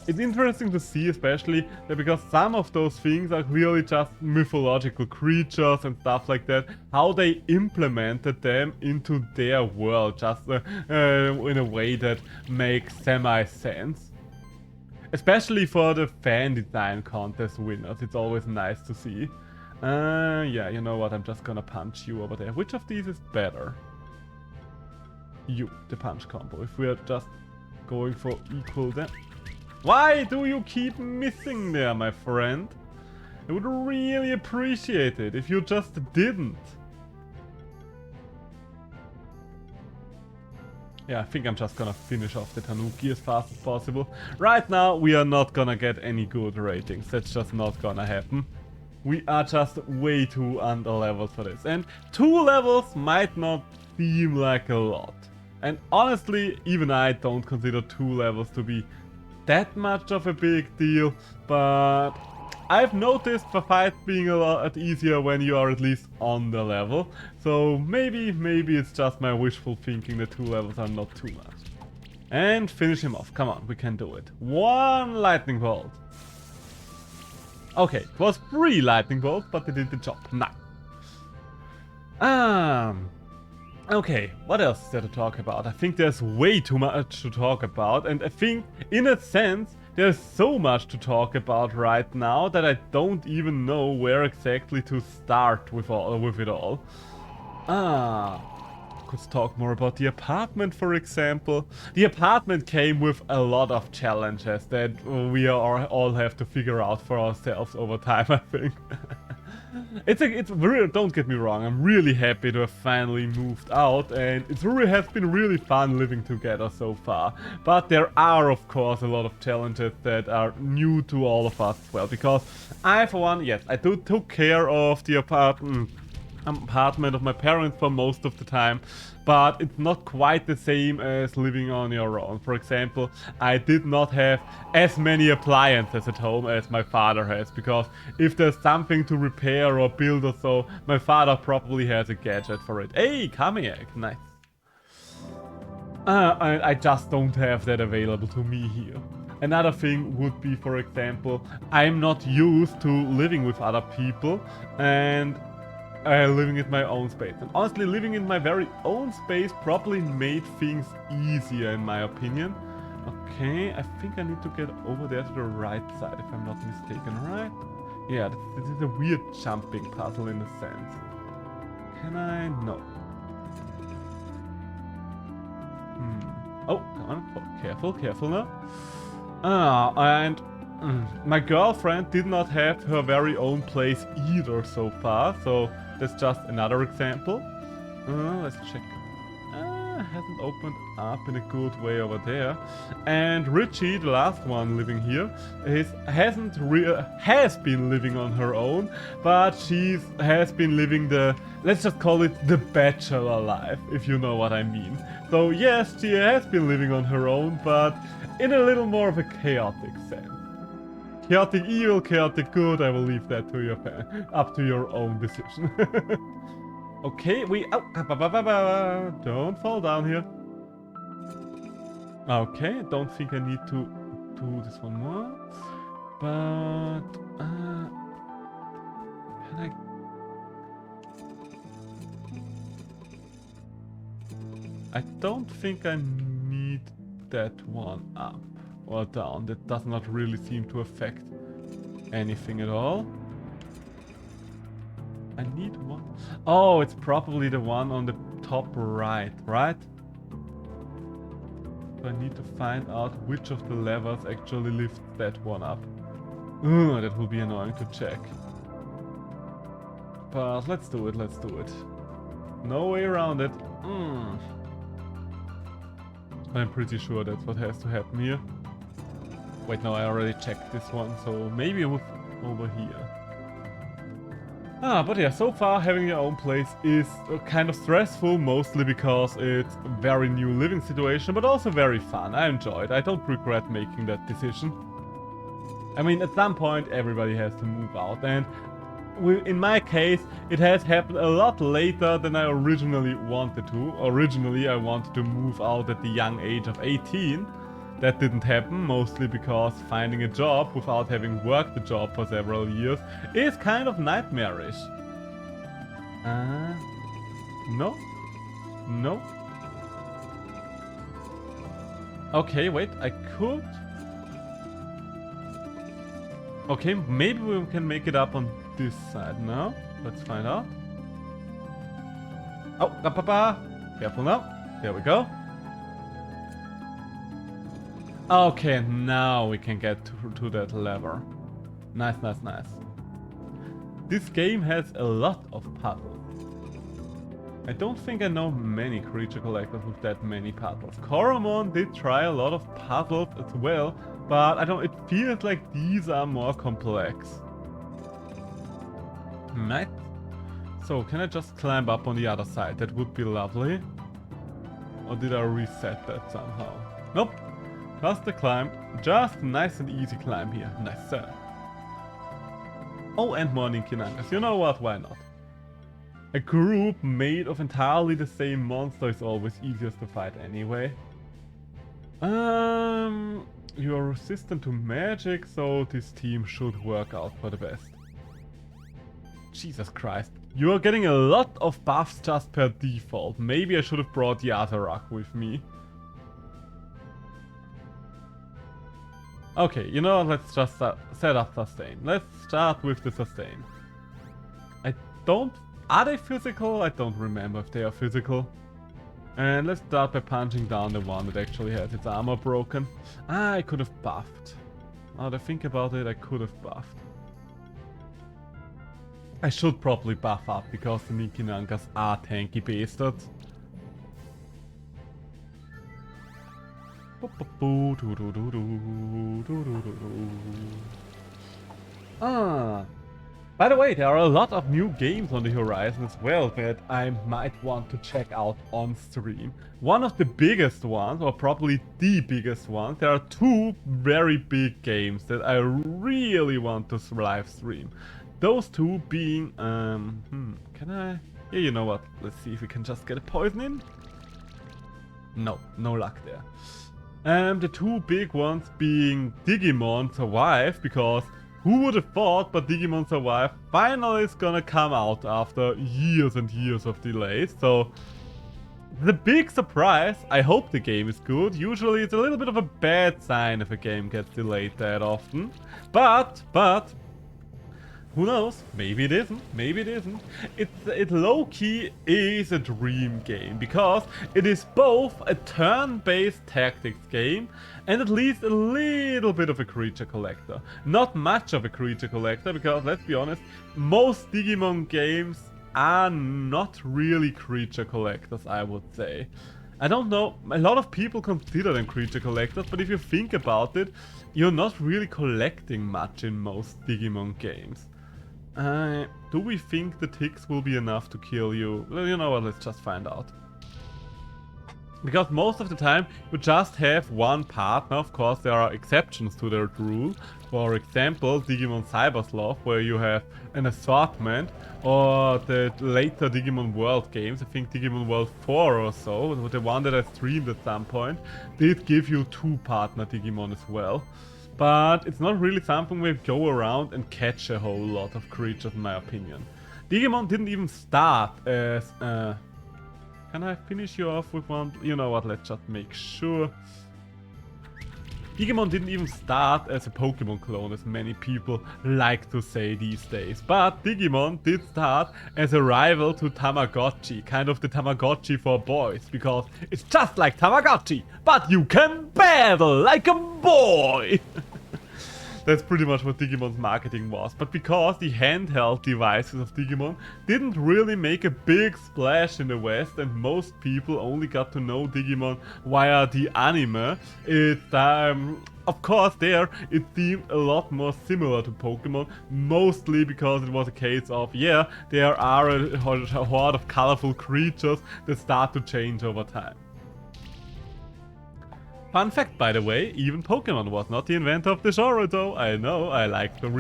It's interesting to see, especially, that because some of those things are clearly just mythological creatures and stuff like that, how they implemented them into their world, just in a way that makes semi-sense. Especially for the fan design contest winners, it's always nice to see. Yeah, you know what, I'm just gonna punch you over there. Which of these is better? you, the punch combo. If we are just going for equal then. Why do you keep missing there, my friend? I would really appreciate it if you just didn't. Yeah, I think I'm just gonna finish off the Tanuki as fast as possible. Right now, we are not gonna get any good ratings. That's just not gonna happen. We are just way too under leveled for this. And 2 levels might not seem like a lot. And honestly, even I don't consider 2 levels to be that much of a big deal. But I've noticed the fight being a lot easier when you are at least on the level. So maybe it's just my wishful thinking that 2 levels are not too much. And finish him off. Come on, we can do it. 1 lightning bolt. Okay, it was 3 lightning bolts, but they did the job. Nice. Okay, what else is there to talk about? I think there's way too much to talk about, and I think, in a sense, there's so much to talk about right now that I don't even know where exactly to start with it all. Could talk more about the apartment, for example. The apartment came with a lot of challenges that we all have to figure out for ourselves over time, I think. It's really, don't get me wrong, I'm really happy to have finally moved out, and it really has been really fun living together so far. But there are, of course, a lot of challenges that are new to all of us as well, because I, for one, yes, I took care of the apartment of my parents for most of the time, but it's not quite the same as living on your own. For example, I did not have as many appliances at home as my father has, because if there's something to repair or build or so, my father probably has a gadget for it. Hey, Kamiak, nice. I just don't have that available to me here. Another thing would be, for example, I'm not used to living with other people and living in my own space. And honestly, living in my very own space probably made things easier, in my opinion. Okay, I think I need to get over there to the right side, if I'm not mistaken, right? Yeah, this is a weird jumping puzzle in a sense. Can I? No. Oh, come on. Oh, careful now. And my girlfriend did not have her very own place either so far, so that's just another example. Let's check. Hasn't opened up in a good way over there. And Richie, the last one living here, has been living on her own, but she has been living the, let's just call it the bachelor life, if you know what I mean. So yes, she has been living on her own, but in a little more of a chaotic sense. Chaotic evil, chaotic good, I will leave that to your up to your own decision. Okay, don't fall down here. Okay, don't think I need to do this one more. But can I don't think I need that one up or down. That does not really seem to affect anything at all. I need one. Oh, it's probably the one on the top right, right? So I need to find out which of the levers actually lifts that one up. That will be annoying to check. But let's do it, let's do it. No way around it. I'm pretty sure that's what has to happen here. Wait, no, I already checked this one, so maybe over here. But yeah, so far having your own place is kind of stressful, mostly because it's a very new living situation, but also very fun. I enjoy it. I don't regret making that decision. I mean, at some point everybody has to move out, and in my case, it has happened a lot later than I originally wanted to. Originally, I wanted to move out at the young age of 18. That didn't happen, mostly because finding a job without having worked the job for several years is kind of nightmarish. No? No? Okay, wait, I could... Okay, maybe we can make it up on this side now. Let's find out. Oh, careful now. There we go. Okay, now we can get to that lever. Nice, nice, nice. This game has a lot of puzzles. I don't think I know many creature collectors with that many puzzles. Coromon did try a lot of puzzles as well, but I don't. It feels like these are more complex. Right. So can I just climb up on the other side? That would be lovely. Or did I reset that somehow? Nope. Just the climb. Just nice and easy climb here. Nice, sir. Oh, and more Ninkinangas. You know what? Why not? A group made of entirely the same monster is always easiest to fight anyway. You are resistant to magic, so this team should work out for the best. Jesus Christ. You are getting a lot of buffs just per default. Maybe I should have brought the Azarak with me. Okay, you know what, let's just set up sustain. Let's start with the sustain. Are they physical? I don't remember if they are physical. And let's start by punching down the one that actually has its armor broken. Ah, I could have buffed. Now that I think about it, I could have buffed. I should probably buff up because the Ninkinangas are tanky bastards. By the way, there are a lot of new games on the horizon as well that I might want to check out on stream. One of the biggest ones, or probably the biggest one, there are two very big games that I really want to live stream. Those two being, can I? Yeah, you know what? Let's see if we can just get a poison in. No, no luck there. The two big ones being Digimon Survive, because who would have thought, but Digimon Survive finally is gonna come out after years and years of delays. So the big surprise, I hope the game is good. Usually it's a little bit of a bad sign if a game gets delayed that often. But who knows? Maybe it isn't. Maybe it isn't. It low-key is a dream game because it is both a turn-based tactics game and at least a little bit of a creature collector. Not much of a creature collector because, let's be honest, most Digimon games are not really creature collectors, I would say. I don't know, a lot of people consider them creature collectors, but if you think about it, you're not really collecting much in most Digimon games. Do we think the ticks will be enough to kill you? Well, you know what, let's just find out. Because most of the time, you just have one partner. Of course, there are exceptions to that rule. For example, Digimon Cybersloth, where you have an assortment, or the later Digimon World games, I think Digimon World 4 or so, the one that I streamed at some point, did give you two partner Digimon as well. But it's not really something where you go around and catch a whole lot of creatures, in my opinion. Digimon didn't even start as... can I finish you off with one? You know what, let's just make sure. Digimon didn't even start as a Pokemon clone, as many people like to say these days. But Digimon did start as a rival to Tamagotchi, kind of the Tamagotchi for boys, because it's just like Tamagotchi, but you can battle like a boy! That's pretty much what Digimon's marketing was. But because the handheld devices of Digimon didn't really make a big splash in the West and most people only got to know Digimon via the anime, of course there it seemed a lot more similar to Pokemon, mostly because it was a case of, yeah, there are a horde of colorful creatures that start to change over time. Fun fact, by the way, even Pokemon was not the inventor of the genre though. I know, I like the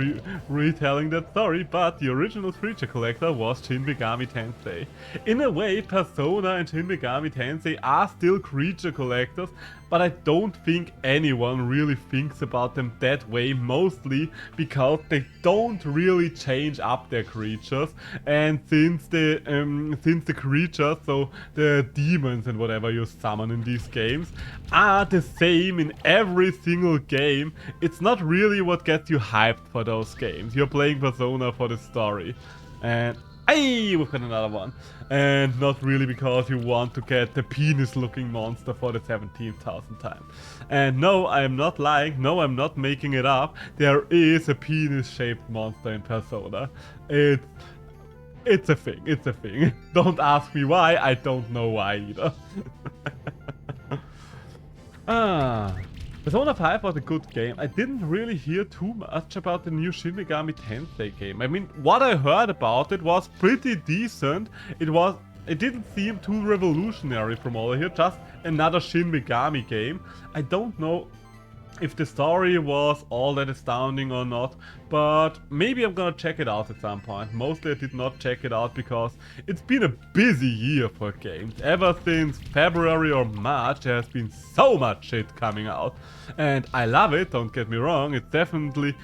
retelling that story, but the original creature collector was Shin Megami Tensei. In a way, Persona and Shin Megami Tensei are still creature collectors, but I don't think anyone really thinks about them that way, mostly because they don't really change up their creatures, and since the creatures, so the demons and whatever you summon in these games, are the same in every single game, it's not really what gets you hyped for those games. You're playing Persona for the story. And Hey, we've got another one. And not really because you want to get the penis-looking monster for the 17,000th time. And no, I am not lying. No, I'm not making it up. There is a penis-shaped monster in Persona. It's a thing. It's a thing. Don't ask me why. I don't know why either. Persona 5 was a good game. I didn't really hear too much about the new Shin Megami Tensei game. I mean, what I heard about it was pretty decent. It didn't seem too revolutionary from all I hear, just another Shin Megami game. I don't know if the story was all that astounding or not, but maybe I'm gonna check it out at some point. Mostly I did not check it out because it's been a busy year for games. Ever since February or March there has been so much shit coming out. And I love it, don't get me wrong, it's definitely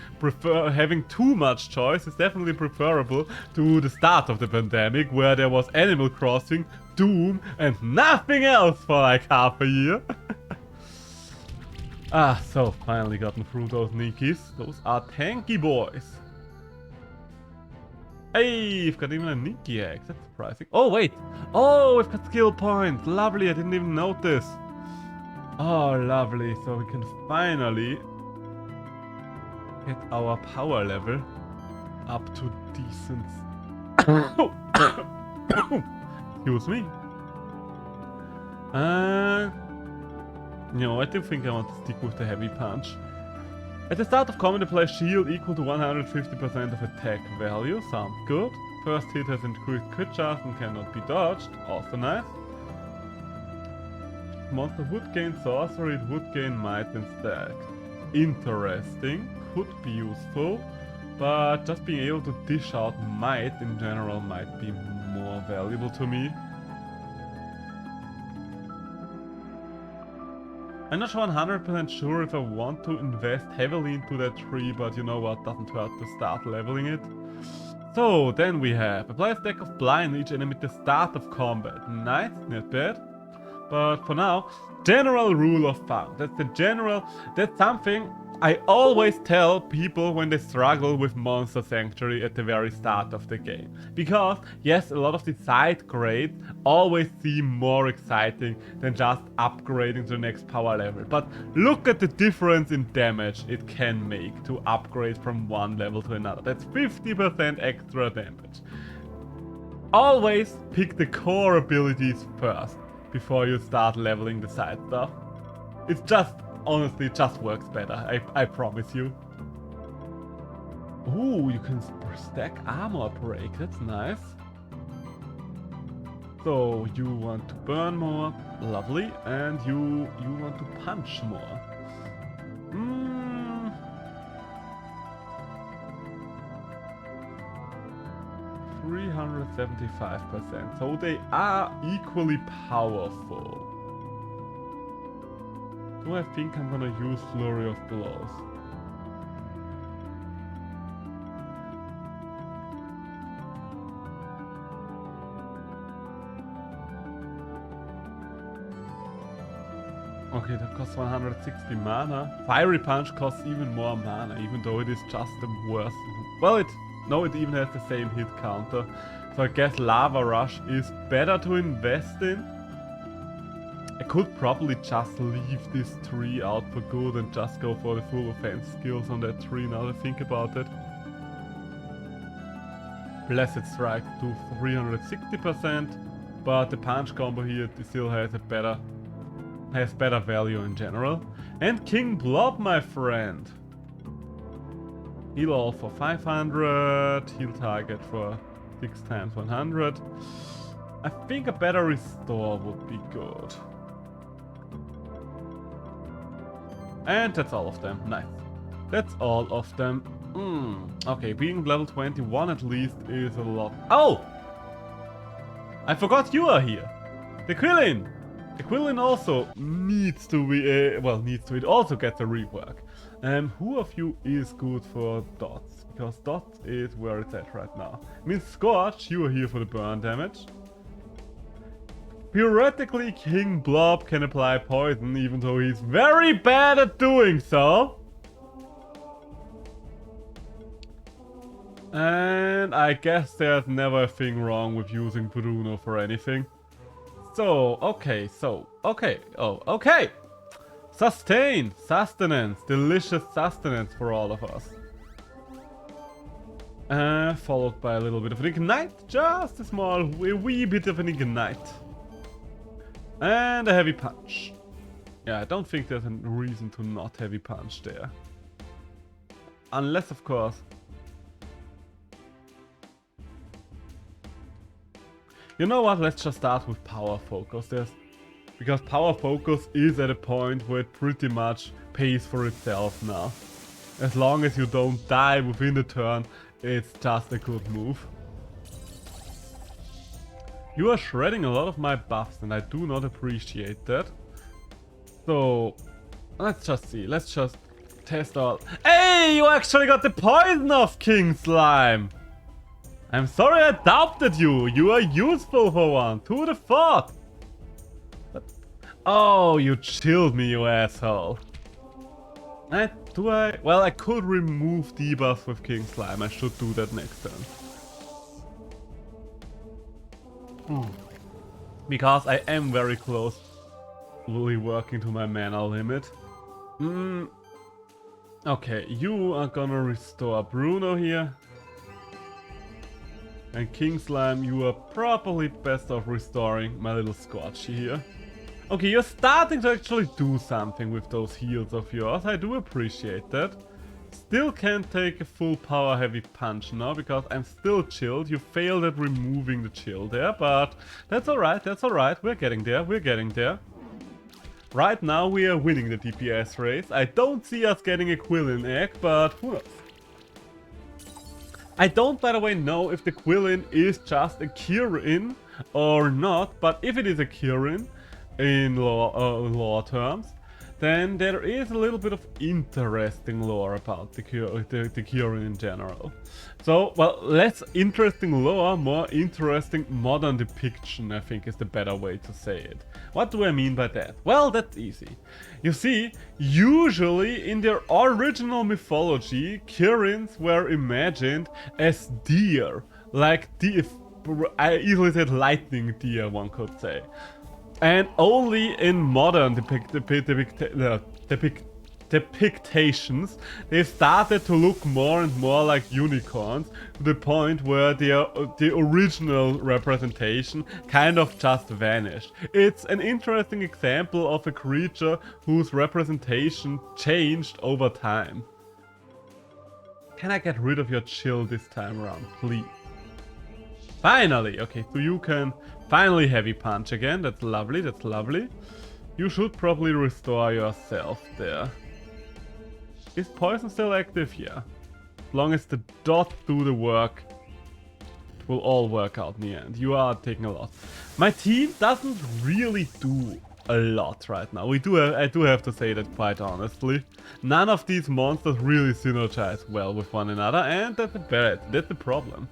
having too much choice is definitely preferable to the start of the pandemic where there was Animal Crossing, Doom and nothing else for like half a year. So finally gotten through those Nikis. Those are tanky boys. Hey, we've got even a Nikki X. That's surprising. Oh, wait. Oh, we've got skill points. Lovely, I didn't even notice. Oh, lovely. So we can finally get our power level up to decent. Excuse me. No, I do think I want to stick with the heavy punch. At the start of combat, apply shield equal to 150% of attack value. Sounds good. First hit has increased crit chance and cannot be dodged. Also nice. Monster would gain sorcery, it would gain might instead. Interesting. Could be useful. But just being able to dish out might in general might be more valuable to me. I'm not 100% sure if I want to invest heavily into that tree, but you know what, doesn't hurt to start leveling it. So, then we have apply a stack of blind on each enemy at the start of combat. Nice, not bad. But for now, general rule of thumb. That's something I always tell people when they struggle with Monster Sanctuary at the very start of the game. Because, yes, a lot of the side grades always seem more exciting than just upgrading to the next power level. But look at the difference in damage it can make to upgrade from one level to another. That's 50% extra damage. Always pick the core abilities first before you start leveling the side stuff. It's just, honestly, it just works better, I promise you. Ooh, you can stack armor break, that's nice. So, you want to burn more, lovely, and you want to punch more. 375%, so they are equally powerful. Do I think I'm gonna use Flurry of Blows? Okay, that costs 160 mana. Fiery Punch costs even more mana, even though it is just the worst. Well, it even has the same hit counter. So I guess Lava Rush is better to invest in. I could probably just leave this tree out for good and just go for the full offense skills on that tree now that I think about it. Blessed Strike to 360%, but the punch combo here still has better value in general. And King Blob, my friend. Heal all for 500, heal target for 6 times 100. I think a better restore would be good. And that's all of them. Nice. That's all of them. Okay, being level 21 at least is a lot. Oh! I forgot you are here. The Quillin! The Quillin also needs to be, it also gets a rework. Who of you is good for dots? Because dots is where it's at right now. I mean, Scorch, you are here for the burn damage. Theoretically, King Blob can apply poison, even though he's very bad at doing so. And I guess there's never a thing wrong with using Bruno for anything. So, okay, oh, okay. Sustain, sustenance, delicious sustenance for all of us. Followed by a little bit of an ignite, just a small, wee bit of an ignite. And a heavy punch. Yeah, I don't think there's a reason to not heavy punch there. Unless, of course... You know what, let's just start with power focus. Because power focus is at a point where it pretty much pays for itself now. As long as you don't die within the turn, it's just a good move. You are shredding a lot of my buffs and I do not appreciate that. So, let's just see. Let's just test out. Hey, you actually got the poison of King Slime! I'm sorry I doubted you. You are useful for one. To the fort. But, oh, you chilled me, you asshole. Well, I could remove debuffs with King Slime. I should do that next turn. Because I am very close to working to my mana limit. Okay, you are gonna restore Bruno here. And King Slime, you are probably best off restoring my little Scorchy here. Okay, you're starting to actually do something with those heals of yours. I do appreciate that. Still can't take a full power heavy punch now because I'm still chilled. You failed at removing the chill there, but that's alright, that's alright. We're getting there, we're getting there. Right now we are winning the DPS race. I don't see us getting a Quillin egg, but who knows? I don't, by the way, know if the Quillin is just a Kirin or not, but if it is a Kirin in lore terms, then there is a little bit of interesting lore about the Kirin in general. So, well, less interesting lore, more interesting modern depiction, I think is the better way to say it. What do I mean by that? Well, that's easy. You see, usually in their original mythology, Kirins were imagined as deer. Like, I easily said lightning deer, one could say. And only in modern depictations, they started to look more and more like unicorns, to the point where the original representation kind of just vanished. It's an interesting example of a creature whose representation changed over time. Can I get rid of your chill this time around, please? Finally! Okay, so you can finally heavy punch again. That's lovely, that's lovely. You should probably restore yourself there. Is poison still active? Yeah. As long as the dot do the work, it will all work out in the end. You are taking a lot. My team doesn't really do a lot right now. I do have to say that quite honestly. None of these monsters really synergize well with one another, and that's the problem.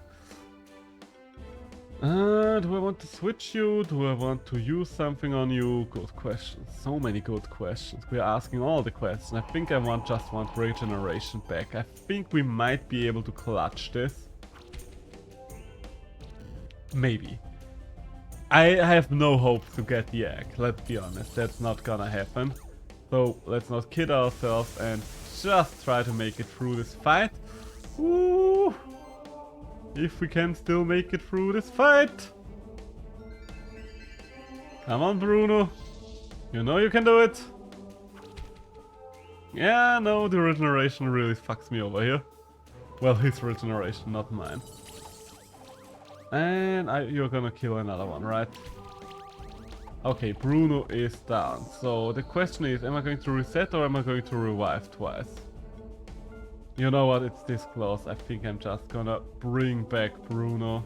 Do I want to switch you? Do I want to use something on you? Good questions. So many good questions. We're asking all the questions. I think I just want regeneration back. I think we might be able to clutch this. Maybe. I have no hope to get the egg. Let's be honest. That's not gonna happen. So let's not kid ourselves and just try to make it through this fight. Ooh. If we can still make it through this fight. Come on, Bruno. You know you can do it. Yeah, no, the regeneration really fucks me over here. Well, his regeneration, not mine. And you're gonna kill another one, right? Okay, Bruno is down. So the question is, am I going to reset or am I going to revive twice? You know what, it's this close. I think I'm just gonna bring back Bruno.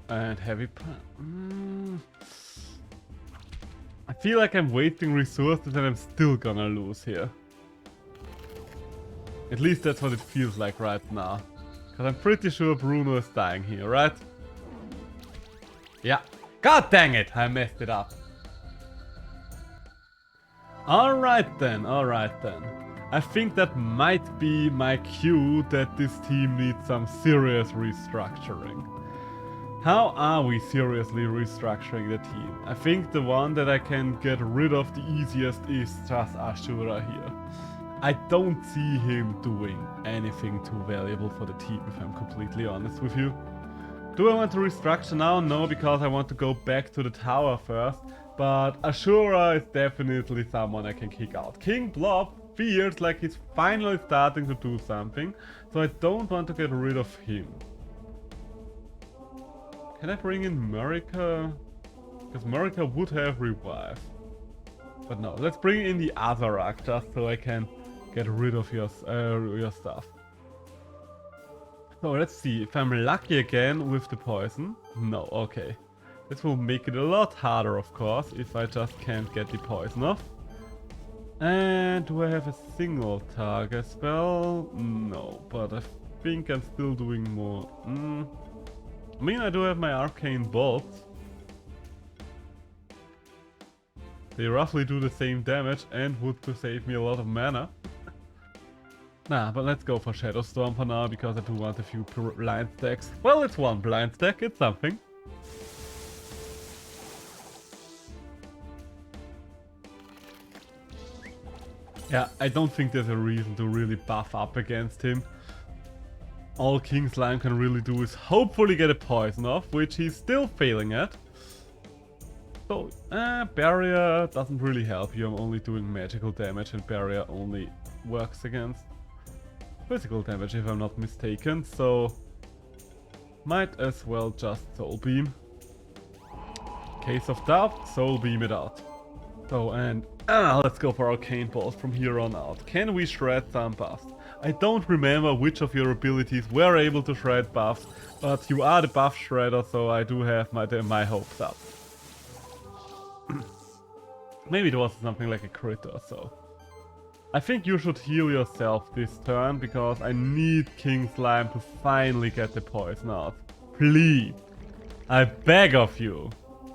And heavy punch. I feel like I'm wasting resources and I'm still gonna lose here. At least that's what it feels like right now. Because I'm pretty sure Bruno is dying here, right? Yeah. God dang it, I messed it up. Alright then, alright then. I think that might be my cue that this team needs some serious restructuring. How are we seriously restructuring the team? I think the one that I can get rid of the easiest is just Ashura here. I don't see him doing anything too valuable for the team, if I'm completely honest with you. Do I want to restructure now? No, because I want to go back to the tower first. But Ashura is definitely someone I can kick out. King Blob feels like he's finally starting to do something, so I don't want to get rid of him. Can I bring in Marika? Because Marika would have revive. But no, let's bring in the Azarak just so I can get rid of your stuff. So let's see, if I'm lucky again with the poison. No, okay. This will make it a lot harder, of course, if I just can't get the poison off. And do I have a single target spell? No, but I think I'm still doing more. I mean, I do have my arcane bolts. They roughly do the same damage and would save me a lot of mana. Nah, but let's go for Shadow Storm for now, because I do want a few blind stacks. Well, it's one blind stack, it's something. Yeah, I don't think there's a reason to really buff up against him. All King Slime can really do is hopefully get a poison off, which he's still failing at. So, barrier doesn't really help you. I'm only doing magical damage, and barrier only works against physical damage if I'm not mistaken. So, might as well just Soul Beam. Case of doubt, Soul Beam it out. So, and let's go for Arcane Balls from here on out. Can we shred some buffs? I don't remember which of your abilities were able to shred buffs, but you are the buff shredder, so I do have my hopes up. Maybe it was something like a crit or so. I think you should heal yourself this turn, because I need King Slime to finally get the poison out. Please. I beg of you.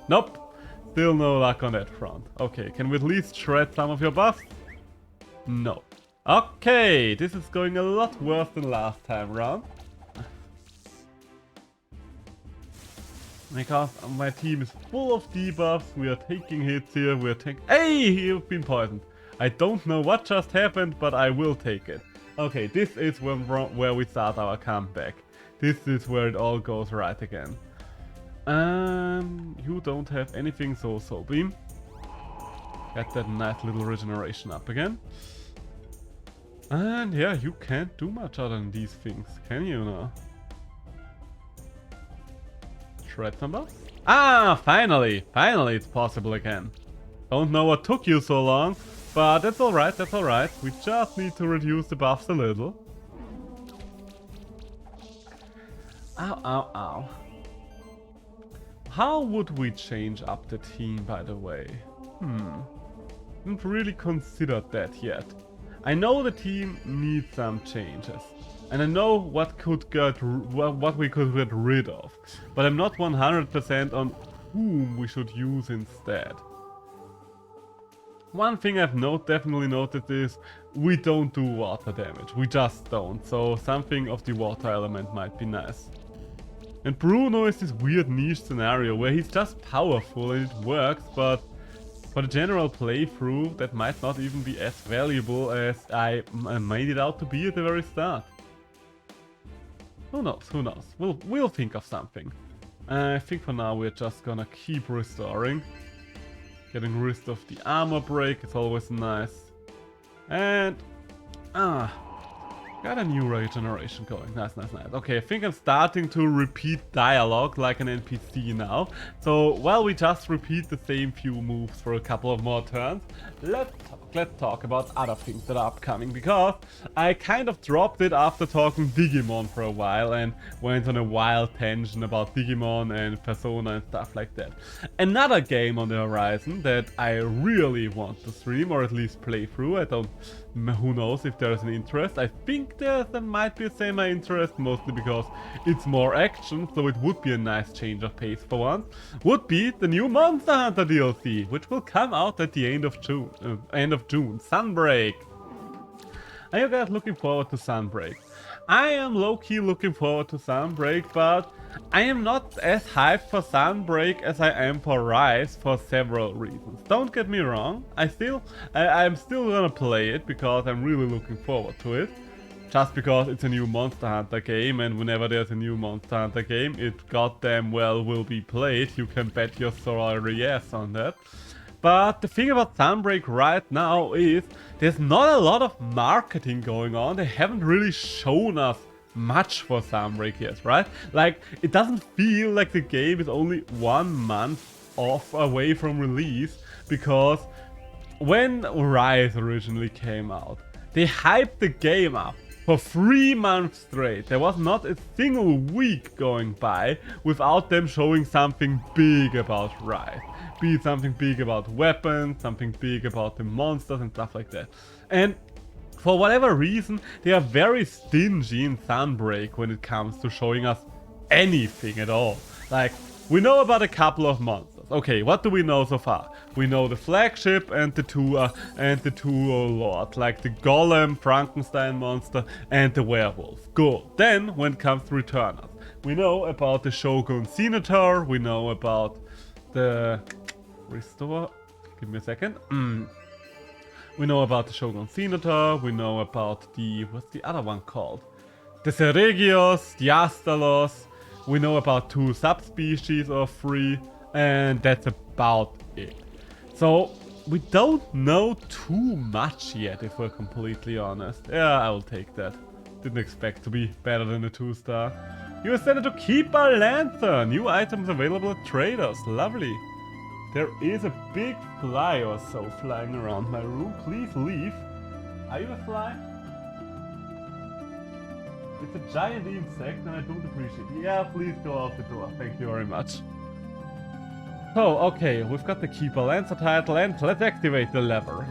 Nope. Still no luck on that front. Okay, can we at least shred some of your buffs? No. Okay, this is going a lot worse than last time round. Because my team is full of debuffs, we are taking hits here, we are taking... Hey, you've been poisoned. I don't know what just happened, but I will take it. Okay, this is where we start our comeback. This is where it all goes right again. You don't have anything, so Soul Beam. Get that nice little regeneration up again. And yeah, you can't do much other than these things, can you now? Shred some buffs? Ah, finally! Finally it's possible again. Don't know what took you so long, but that's alright, that's alright. We just need to reduce the buffs a little. Ow, ow, ow. How would we change up the team, by the way? Haven't really considered that yet. I know the team needs some changes, and I know what we could get rid of, but I'm not 100% on whom we should use instead. One thing I've definitely noticed is we don't do water damage. We just don't, so something of the water element might be nice. And Bruno is this weird niche scenario where he's just powerful and it works, but for the general playthrough that might not even be as valuable as I made it out to be at the very start. Who knows, who knows. We'll think of something. I think for now we're just gonna keep restoring. Getting rid of the armor break is always nice. And got a new regeneration going. Nice, nice, nice. Okay, I think I'm starting to repeat dialogue like an NPC now. So while we just repeat the same few moves for a couple of more turns, let's talk about other things that are upcoming, because I kind of dropped it after talking Digimon for a while and went on a wild tangent about Digimon and Persona and stuff like that. Another game on the horizon that I really want to stream, or at least play through, I don't Who knows if there's an interest. I think there might be a semi-interest, mostly because it's more action, so it would be a nice change of pace for once. Would be the new Monster Hunter DLC, which will come out at the end of June. Sunbreak. Are you guys looking forward to Sunbreak? I am low-key looking forward to Sunbreak, but I am not as hyped for Sunbreak as I am for Rise for several reasons. Don't get me wrong, I'm still gonna play it because I'm really looking forward to it. Just because it's a new Monster Hunter game, and whenever there's a new Monster Hunter game, it goddamn well will be played. You can bet your sorry ass on that. But the thing about Sunbreak right now is there's not a lot of marketing going on. They haven't really shown us much for Sunbreak yet, right? Like, it doesn't feel like the game is only 1 month away from release, because when Rise originally came out, they hyped the game up for 3 months straight. There was not a single week going by without them showing something big about Rise. Be it something big about weapons, something big about the monsters and stuff like that. And for whatever reason, they are very stingy in Sunbreak when it comes to showing us anything at all. Like, we know about a couple of monsters. Okay, what do we know so far? We know the flagship and the two lords, like the Golem, Frankenstein monster, and the werewolf. Good. Then, when it comes to returners, we know about the Shogun Senator, we know about the Restore. Give me a second. We know about the Shogun Senator, we know about the... what's the other one called? The Seregios, the Astalos, we know about 2 subspecies or 3, and that's about it. So, we don't know too much yet, if we're completely honest. Yeah, I will take that. Didn't expect to be better than a 2-star. You ascended to Keeper Lancer! New items available at traders. Lovely. There is a big fly or so flying around my room. Please leave. Are you a fly? It's a giant insect and I don't appreciate it. Yeah, please go out the door. Thank you very much. So, okay, we've got the Keeper Lancer title and let's activate the lever.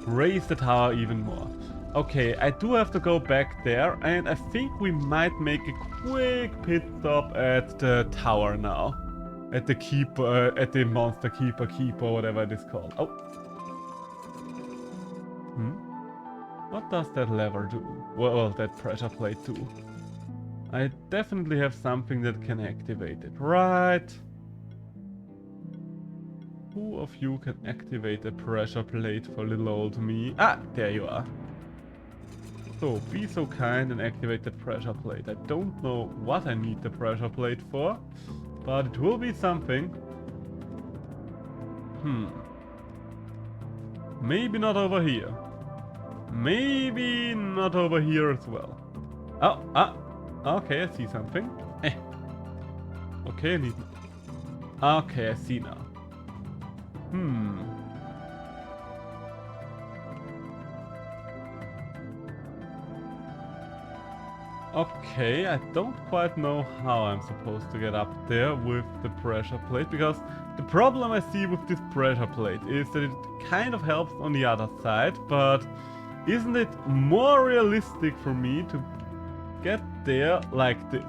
Raise the tower even more. Okay, I do have to go back there, and I think we might make a quick pit stop at the tower now. At the keeper, at the monster keeper, whatever it is called. Oh. What does that lever do? Well, that pressure plate do. I definitely have something that can activate it, right? Who of you can activate a pressure plate for little old me? Ah, there you are. So, be so kind and activate the pressure plate. I don't know what I need the pressure plate for, but it will be something. Maybe not over here. Maybe not over here as well. Okay, I see something. Okay, I need... Okay, I see now. Okay, I don't quite know how I'm supposed to get up there with the pressure plate, because the problem I see with this pressure plate is that it kind of helps on the other side, but isn't it more realistic for me to get there like this?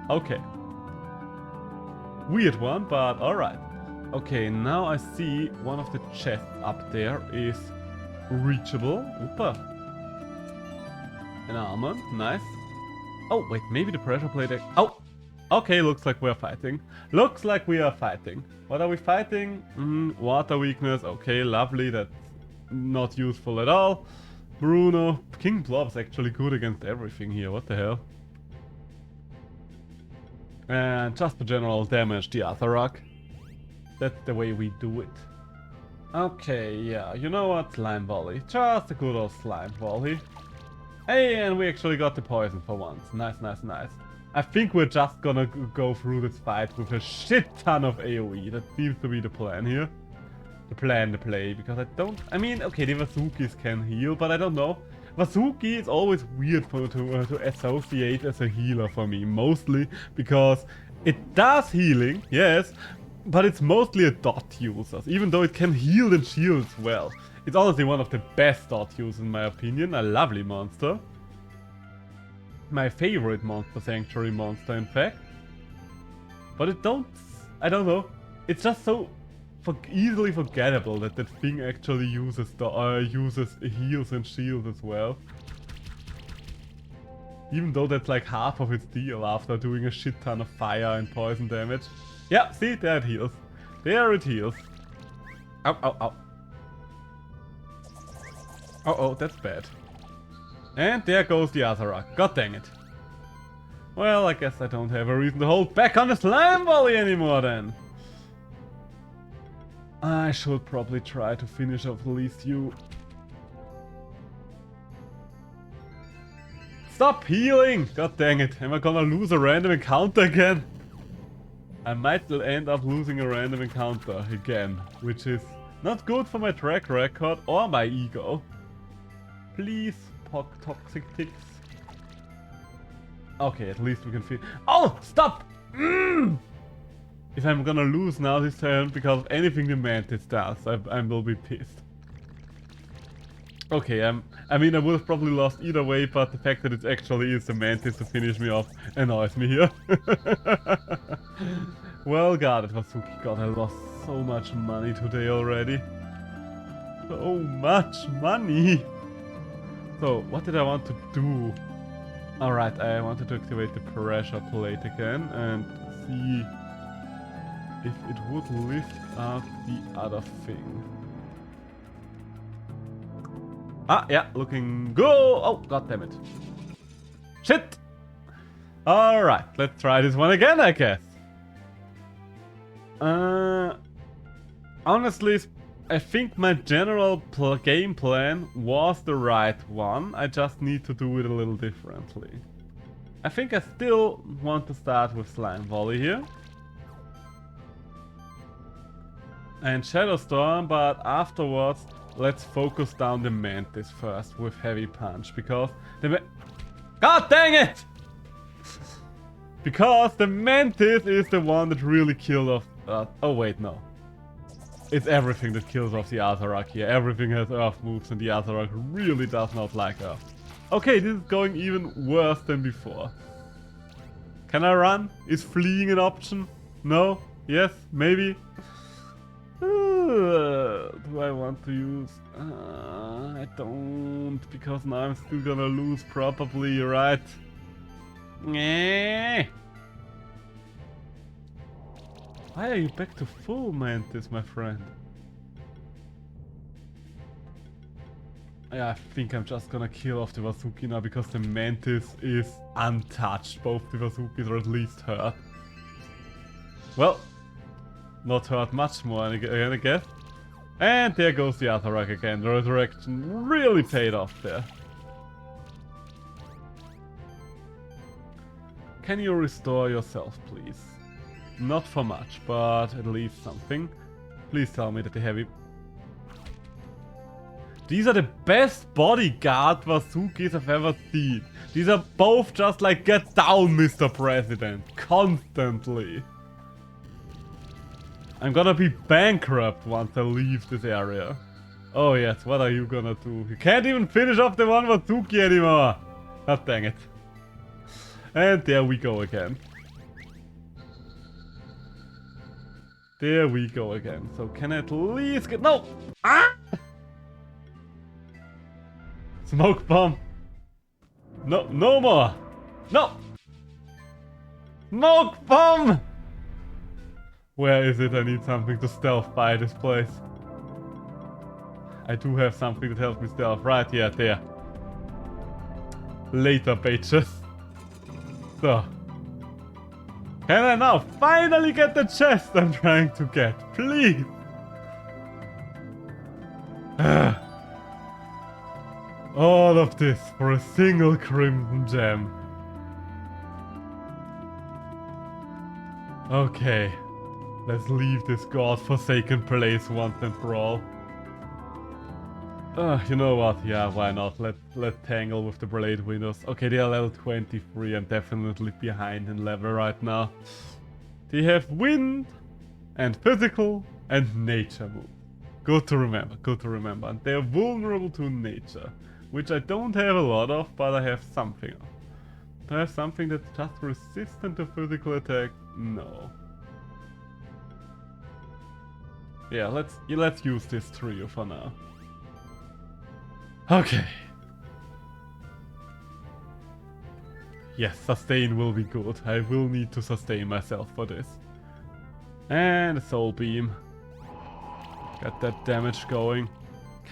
Okay. Weird one, but alright. Okay, now I see one of the chests up there is reachable. Oopa. An almond, nice. Oh, wait, maybe the pressure plate... Oh! Okay, looks like we're fighting. Looks like we are fighting. What are we fighting? Water weakness. Okay, lovely. That's not useful at all. Bruno. King Blob's actually good against everything here. What the hell? And just the general damage, the Atharak. That's the way we do it. Okay, yeah. You know what? Slime volley. Just a good old slime volley. Hey, and we actually got the poison for once. Nice, nice, nice. I think we're just gonna go through this fight with a shit ton of AoE. That seems to be the plan here. The plan, the play, because I mean, okay, the Vazukis can heal, but I don't know. Vazuki is always weird to associate as a healer for me, mostly because it does healing, yes, But it's mostly a dot user, even though it can heal and shield as well. It's honestly one of the best dot users in my opinion, a lovely monster. My favorite monster sanctuary monster in fact. But I don't know, it's just so easily forgettable that that thing actually uses heals and shields as well. Even though that's like half of its deal after doing a shit ton of fire and poison damage. Yeah, see, there it heals. There it heals. Ow, ow, ow. Oh, oh, that's bad. And there goes the Azarac. God dang it. Well, I guess I don't have a reason to hold back on the slime volley anymore then. I should probably try to finish off at least you. Stop healing! God dang it. Am I gonna lose a random encounter again? I might end up losing a random encounter again, which is not good for my track record or my ego. Please, toxic ticks. Okay, at least we can feel. Oh, stop! If I'm gonna lose now this turn because of anything the Mantis does, I will be pissed. Okay, I mean, I would have probably lost either way, but the fact that it actually is the Mantis to finish me off annoys me here. Well, God, it was Vasuki. God, I lost so much money today already. So much money! So, what did I want to do? Alright, I wanted to activate the pressure plate again and see if it would lift up the other thing. Ah, yeah, looking good. Oh, god damn it. Shit! Alright, let's try this one again, I guess. Honestly, I think my general game plan was the right one. I just need to do it a little differently. I think I still want to start with Slime Volley here. And Shadow Storm, but afterwards let's focus down the Mantis first with Heavy Punch, because the God dang it! Because the Mantis is the one that really killed off... oh wait, no. It's everything that kills off the Azarac here. Everything has Earth moves and the Azarac really does not like Earth. Okay, this is going even worse than before. Can I run? Is fleeing an option? No? Yes? Maybe? Do I want to use... I don't, because now I'm still gonna lose probably, right? Why are you back to full Mantis, my friend? Yeah, I think I'm just gonna kill off the Vasuki now, because the Mantis is untouched. Both the Vasukis are at least hurt. Well, not hurt much more, I guess. And there goes the Azarac again. The resurrection really paid off there. Can you restore yourself, please? Not for much, but at least something. Please tell me that the heavy... These are the best bodyguard Vasukis I've ever seen. These are both just like, get down, Mr. President. Constantly. I'm gonna be bankrupt once I leave this area. Oh yes, what are you gonna do? You can't even finish off the one Vasuki anymore. God dang it. And there we go again. There we go again. So can I at least get... No! Ah! Smoke bomb. No, no more. No! Smoke bomb! Where is it? I need something to stealth by this place. I do have something that helps me stealth. Right, yeah, there. Later, bitches. So. Can I now finally get the chest I'm trying to get? Please! All of this for a single crimson gem. Okay. Let's leave this godforsaken place once and for all. You know what? Yeah, why not? Let's tangle with the Blade Winners. Okay, they are level 23. I'm definitely behind in level right now. They have wind and physical and nature move. Good to remember, good to remember. And they're vulnerable to nature, which I don't have a lot of, but I have something. Do I have something that's just resistant to physical attack? No. Yeah, let's use this trio for now. Okay. Yes, sustain will be good. I will need to sustain myself for this. And a soul beam. Got that damage going.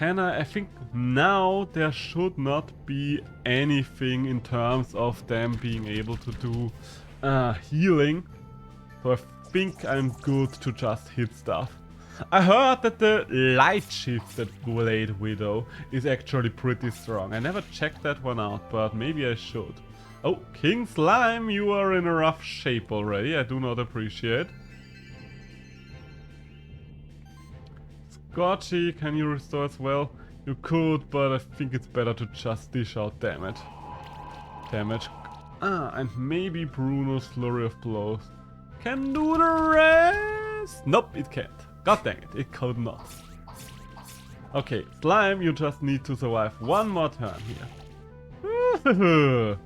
I think now there should not be anything in terms of them being able to do healing. So I think I'm good to just hit stuff. I heard that the light shifted Blade Widow is actually pretty strong. I never checked that one out, but maybe I should. Oh, King Slime, you are in a rough shape already. I do not appreciate. Scorchy, can you restore as well? You could, but I think it's better to just dish out damage. And maybe Bruno's Flurry of Blows can do the rest. Nope, it can't. God dang it, it could not. Okay, Slime, you just need to survive one more turn here.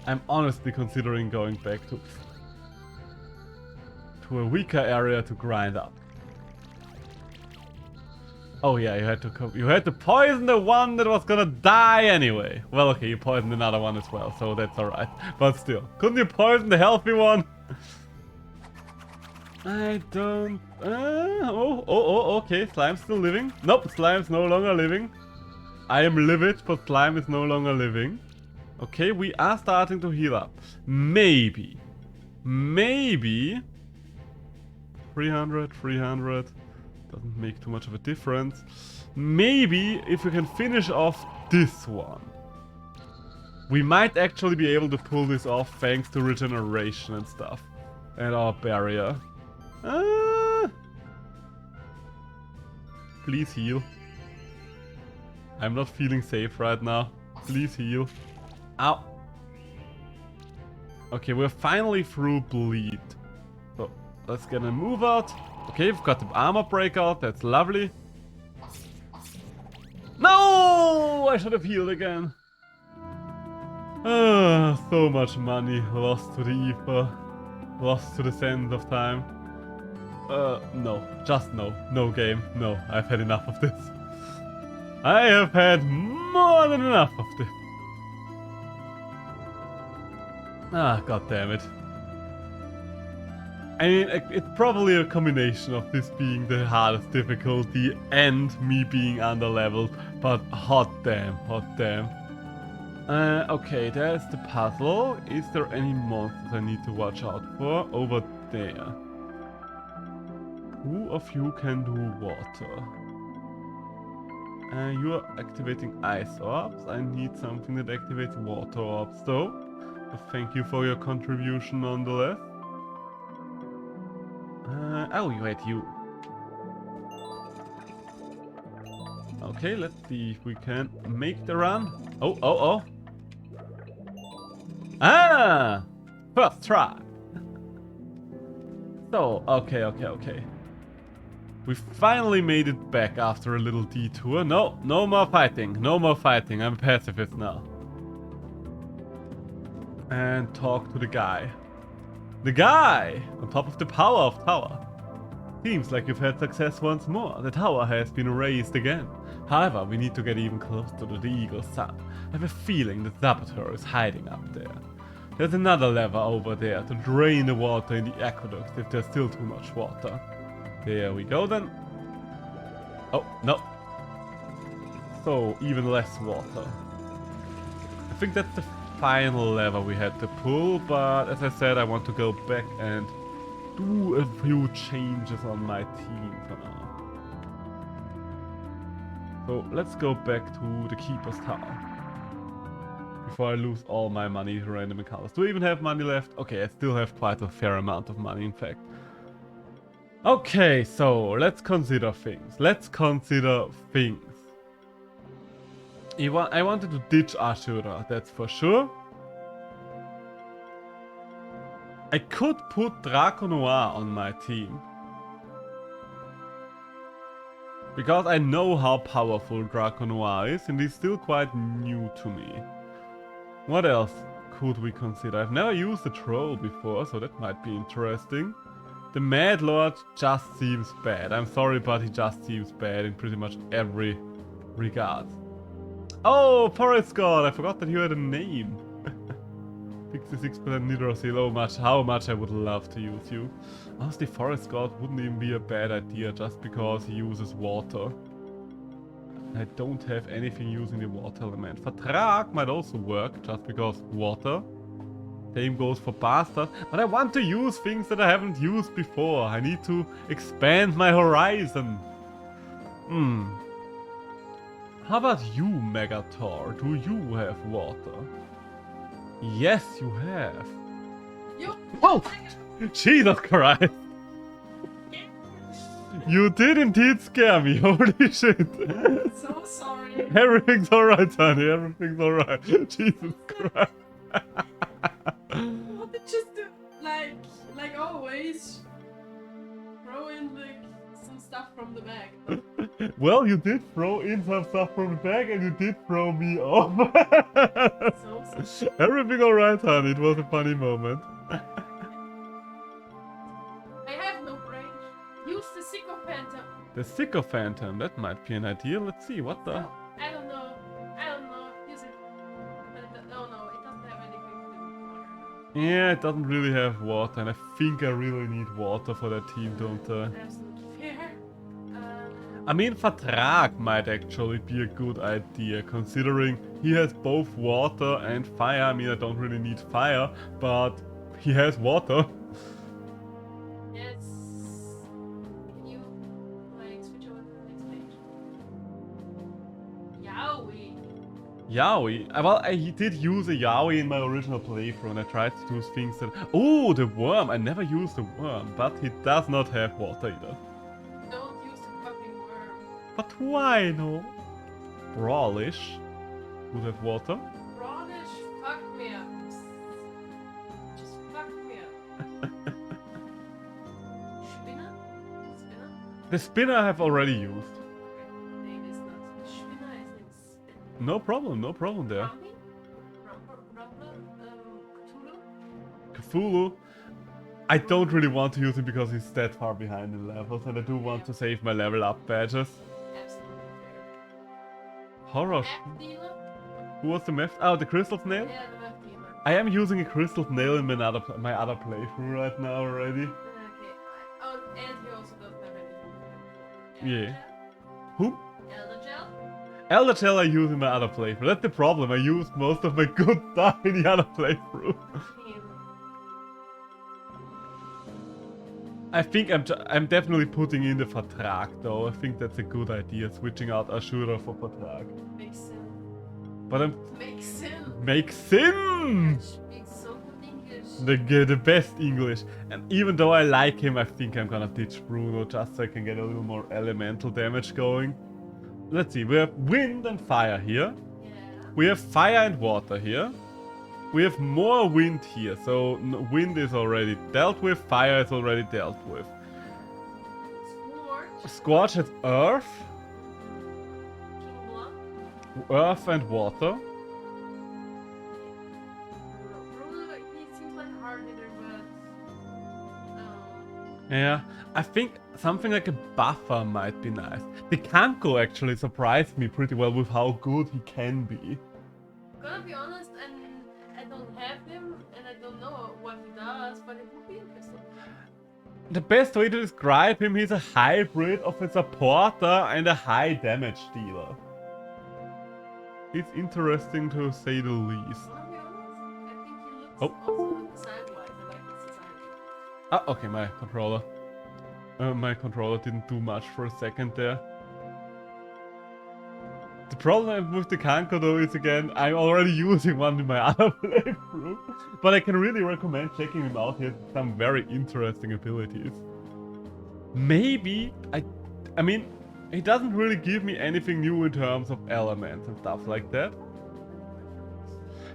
I'm honestly considering going back to a weaker area to grind up. Oh yeah, you had to poison the one that was gonna die anyway. Well, okay, you poisoned another one as well, so that's alright. But still, couldn't you poison the healthy one? I don't... okay, Slime's still living. Nope, Slime's no longer living. I am livid, but Slime is no longer living. Okay, we are starting to heal up. Maybe 300, 300. Doesn't make too much of a difference. Maybe if we can finish off this one, we might actually be able to pull this off thanks to regeneration and stuff. And our barrier. Please heal. I'm not feeling safe right now. Please heal. Ow. Okay, we're finally through bleed. So let's get a move out. Okay, we've got the armor breakout. That's lovely. No! I should have healed again. So much money lost to the ether. Lost to the sands of time. No. Just no. No game. No, I've had enough of this. I have had more than enough of this. God damn it. I mean, it's probably a combination of this being the hardest difficulty and me being underleveled, but hot damn. Okay, there's the puzzle. Is there any monsters I need to watch out for? Over there. Who of you can do water? You are activating ice orbs. I need something that activates water orbs though. Thank you for your contribution nonetheless. Oh, wait, you. Okay, let's see if we can make the run. Oh. Ah! First try. So, okay. We finally made it back after a little detour. No more fighting. I'm a pacifist now. And talk to the guy. The guy! On top of the power of tower. Seems like you've had success once more. The tower has been raised again. However, we need to get even closer to the Eagle's Sun. I have a feeling the Saboteur is hiding up there. There's another lever over there to drain the water in the aqueduct if there's still too much water. There we go then. Oh, no. So, even less water. I think that's the final lever we had to pull, but as I said, I want to go back and do a few changes on my team for now. So let's go back to the Keeper's Tower before I lose all my money to random encounters. Do I even have money left? Okay, I still have quite a fair amount of money in fact. Okay, so let's consider things. I wanted to ditch Ashura, that's for sure. I could put Draco Noir on my team. Because I know how powerful Draco Noir is, and he's still quite new to me. What else could we consider? I've never used a troll before, so that might be interesting. The Mad Lord just seems bad. I'm sorry, but he just seems bad in pretty much every regard. Oh, Forest God! I forgot that you had a name. 66% Nidorazil. Oh, how much I would love to use you. Honestly, Forest God wouldn't even be a bad idea just because he uses water. I don't have anything using the water element. Fatrak might also work just because water. Same goes for Bastard. But I want to use things that I haven't used before. I need to expand my horizon. How about you, Megator? Do you have water? Yes, you have. You. Oh! Jesus Christ! You did indeed scare me, holy shit! So sorry. Everything's alright, honey, everything's alright. Jesus Christ. What did just do? Like always, throw in like some stuff from the bag. Well, you did throw in some stuff from the bag and you did throw me off. So Everything alright, honey, it was a funny moment. I have no brain. Use the Sycophantom. The Sycophantom, that might be an idea. Let's see, what the... I don't know. Use it. But it doesn't have anything to do with water. Yeah, it doesn't really have water, and I think I really need water for that team, don't I? Absolutely fair. I mean, Fatrak might actually be a good idea, considering he has both water and fire. I mean, I don't really need fire, but he has water. Yes. Can you like switch over to the next page? Yowie. Yaoi. Well, I did use a Yaoi in my original playthrough, and I tried to do things that... Oh, the worm! I never used the worm, but he does not have water either. Don't use the fucking worm. But why no? Brawlish would have water. Brownish, fuck me up. Just fuck me up. Spinner? Spinner? The spinner I have already used. Name is not Spinner, his name is Spinner. No problem there. Rummy? Rumbler? Cthulhu? Cthulhu. I don't really want to use him because he's that far behind in levels, and I do want to save my level up badges. Absolutely fair. Horror. Map dealer? Who was the meth? Oh, the crystal snail? Yeah, the map dealer. I am using a crystal snail in my other playthrough right now already. Okay. Oh, and he also doesn't have anything. Yeah. Who? Elder Gel? Elder Gel I use in my other playthrough. That's the problem. I used most of my good stuff in the other playthrough. I think I'm definitely putting in the Fatrak though. I think that's a good idea, switching out Ashura for Fatrak. Makes sense. But I'm... Makes sense. Makes sense! Speaks so good English. The best English. And even though I like him, I think I'm gonna ditch Bruno just so I can get a little more elemental damage going. Let's see, we have wind and fire here. Yeah. We have fire and water here. We have more wind here, so wind is already dealt with, fire is already dealt with. Scorch. Scorch has earth, King Blanc. earth and water. Bruno, he seems like a hard hitter, but... Yeah, I think something like a buffer might be nice. The Kanko actually surprised me pretty well with how good he can be. Gonna be honest, and I don't have him, and I don't know what he does, but it would be interesting. The best way to describe him, he's a hybrid of a supporter and a high damage dealer. It's interesting to say the least. Gonna be honest, I think he looks Oh. also design-wise, I like his design. Ah, okay, my controller. My controller didn't do much for a second there. The problem with the Kanko though is again, I'm already using one in my other playthrough. But I can really recommend checking him out. He has some very interesting abilities. Maybe, I mean, he doesn't really give me anything new in terms of elements and stuff like that.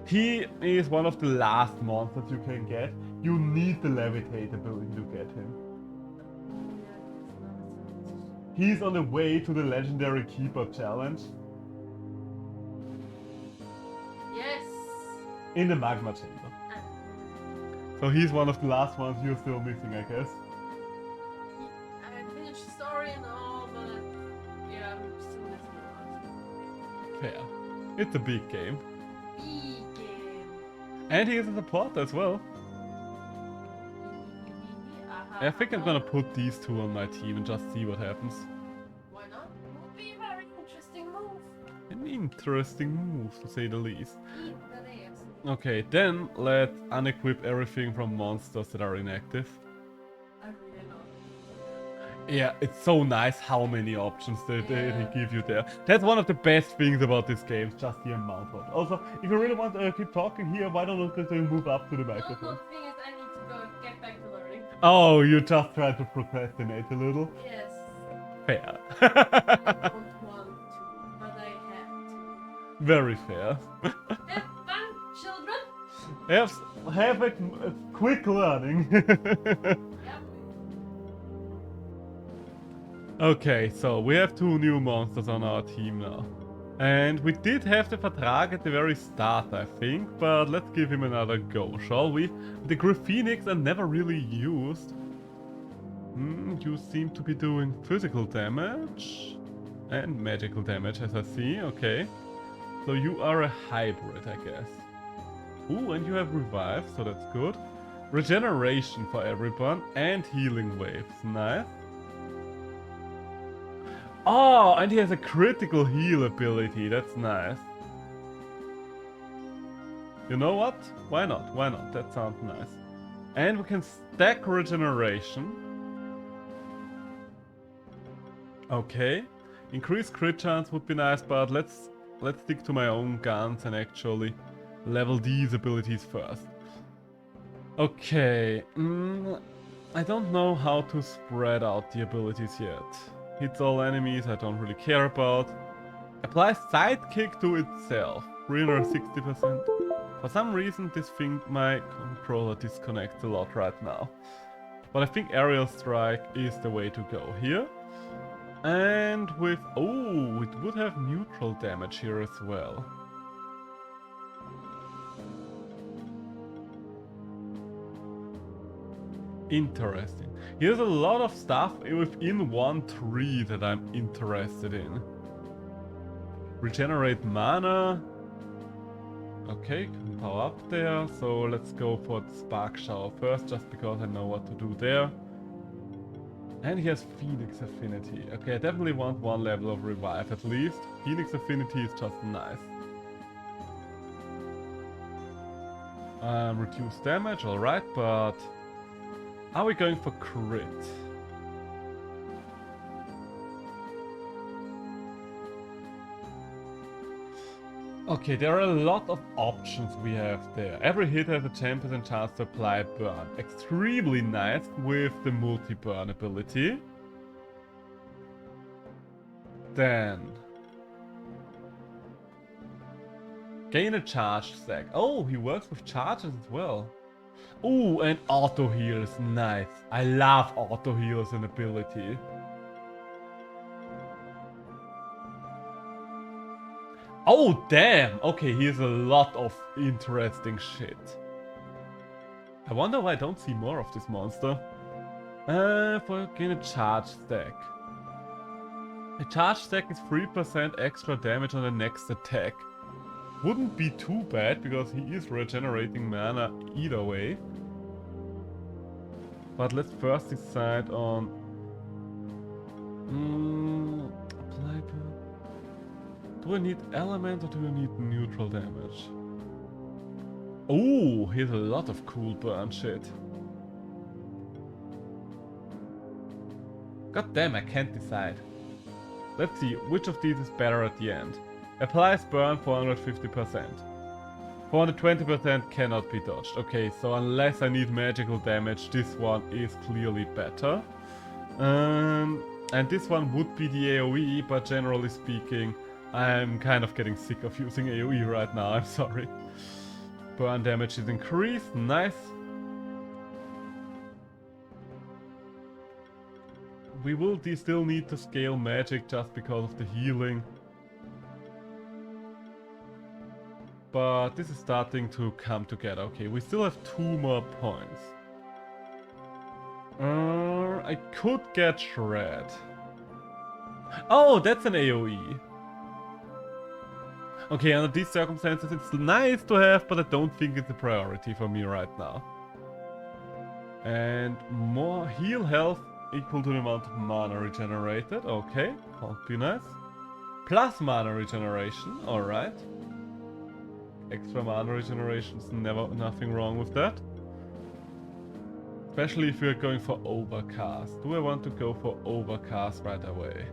He is one of the last monsters you can get. You need the levitate ability to get him. He's on the way to the legendary keeper challenge Yes. in the magma chamber. So he's one of the last ones you're still missing, I guess. I finished the story and all, but yeah, I'm still missing a lot. Fair. It's a big game. Big game. And he is a supporter as well. I think I'm gonna put these two on my team and just see what happens. Why not? Would be a very interesting move. An interesting move, to say the least. That is. Okay, then let's unequip everything from monsters that are inactive. I really love Yeah, it's so nice how many options they give you there. That's one of the best things about this game, just the amount of it. Also, if you really want to keep talking here, why don't you move up to the it. microphone? The thing is, I need to go get back to learning. Oh, you just try to procrastinate a little? Yes. Fair. I don't want to, but I have to. Very fair. Have fun, children. Have a quick learning. Yep. Okay, so we have two new monsters on our team now. And we did have the Vertrag at the very start, I think, but let's give him another go, shall we? The Gryphoenix are never really used. You seem to be doing physical damage and magical damage, as I see, okay. So you are a hybrid, I guess. Ooh, and you have revive, so that's good. Regeneration for everyone and healing waves, nice. Oh, and he has a critical heal ability. That's nice. You know what? Why not? Why not? That sounds nice. And we can stack regeneration. Okay. Increased crit chance would be nice, but let's stick to my own guns and actually level these abilities first. Okay. I don't know how to spread out the abilities yet. Hits all enemies, I don't really care about. Apply sidekick to itself, 360%. For some reason this thing, my controller disconnects a lot right now. But I think aerial strike is the way to go here. And with, oh, it would have neutral damage here as well. Interesting. Here's a lot of stuff within one tree that I'm interested in. Regenerate mana. Okay, can power up there. So let's go for the Spark Shower first, just because I know what to do there. And he has Phoenix Affinity. Okay, I definitely want one level of Revive at least. Phoenix Affinity is just nice. Reduce damage, alright, but... are we going for crit? Okay, there are a lot of options we have there. Every hit has a 10% chance to apply burn. Extremely nice with the multi-burn ability. Then... gain a charge stack. Oh, he works with charges as well. Ooh, and auto heals, nice. I love auto heals and ability. Oh, damn! Okay, he has a lot of interesting shit. I wonder why I don't see more of this monster. For gain a charge stack. A charge stack is 3% extra damage on the next attack. Wouldn't be too bad, because he is regenerating mana either way. But let's first decide on... apply burn. Do I need element or do I need neutral damage? Oh, here's a lot of cool burn shit. God damn, I can't decide. Let's see, which of these is better at the end. Applies burn 450%. 420% cannot be dodged. Okay, so unless I need magical damage, this one is clearly better. And this one would be the AoE, but generally speaking, I'm kind of getting sick of using AoE right now, I'm sorry. Burn damage is increased, nice. we will still need to scale magic just because of the healing. But this is starting to come together. Okay, we still have 2 more points. I could get Shred. Oh, that's an AoE. Okay, under these circumstances it's nice to have, but I don't think it's a priority for me right now. And more heal health equal to the amount of mana regenerated. Okay, can't be nice. Plus mana regeneration, alright. Extra mana regeneration is nothing wrong with that. Especially if we're going for Overcast. Do I want to go for Overcast right away?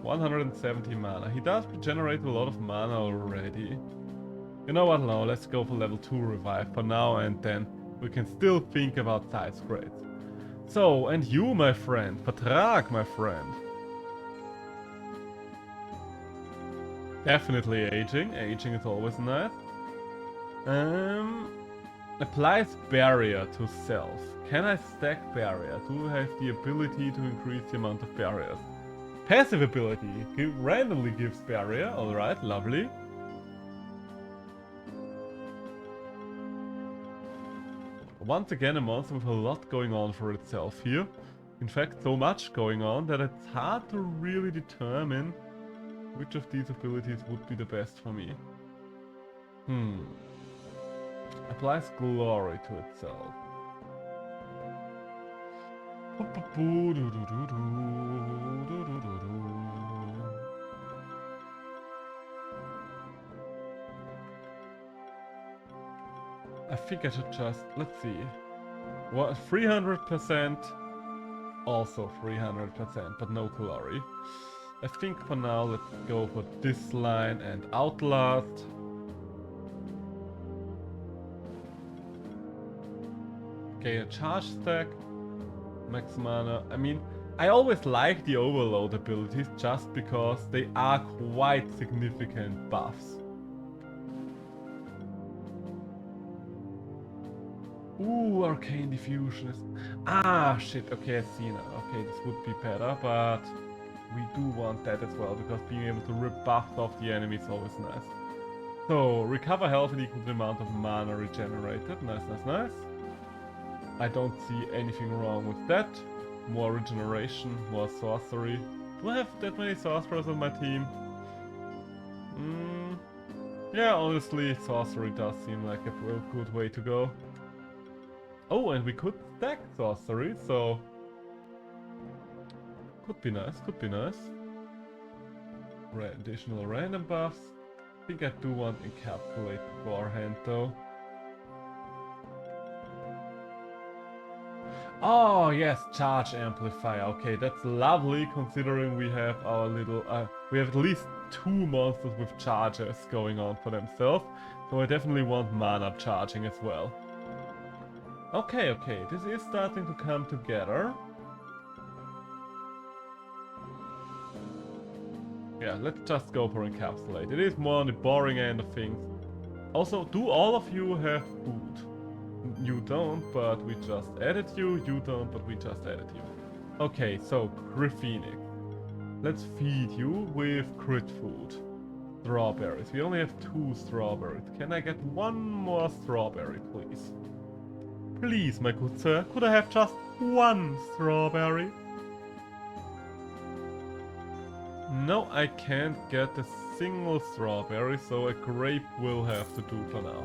170 mana. He does generate a lot of mana already. You know what, no, let's go for level 2 revive for now, and then we can still think about side grades. So, and you, my friend, Patrak, my friend. Definitely aging. Aging is always nice. Applies barrier to self. Can I stack barrier? Do I have the ability to increase the amount of barriers? Passive ability. Randomly gives barrier. Alright, lovely. Once again, a monster with a lot going on for itself here. In fact, so much going on that it's hard to really determine which of these abilities would be the best for me. Applies glory to itself. I think I should just, let's see. What, 300%? Also 300%, but no glory. I think for now let's go for this line and Outlast. Okay, a charge stack. Max mana. I mean, I always like the overload abilities just because they are quite significant buffs. Ooh, Arcane Diffusion is... Ah, shit, okay, I see now. Okay, this would be better, but we do want that as well, because being able to rip buffs off the enemy is always nice. So, recover health and equal to the amount of mana regenerated. Nice, nice, nice. I don't see anything wrong with that. More regeneration, more sorcery. Do I have that many sorcerers on my team? Yeah, honestly, sorcery does seem like a real good way to go. Oh, and we could stack sorcery, so... Could be nice, could be nice. Additional random buffs. I think I do want Encapsulate beforehand, though. Oh, yes, Charge Amplifier. Okay, that's lovely, considering we have our little... we have at least 2 monsters with charges going on for themselves. So I definitely want mana charging as well. Okay, okay, this is starting to come together. Yeah, let's just go for Encapsulate. It is more on the boring end of things. Also, do all of you have food? You don't, but we just added you. You don't, but we just added you. Okay, so, Phoenix. Let's feed you with crit food. Strawberries. We only have 2 strawberries. Can I get 1 more strawberry, please? Please, my good sir, could I have just 1 strawberry? No, I can't get a single strawberry, so a grape will have to do for now.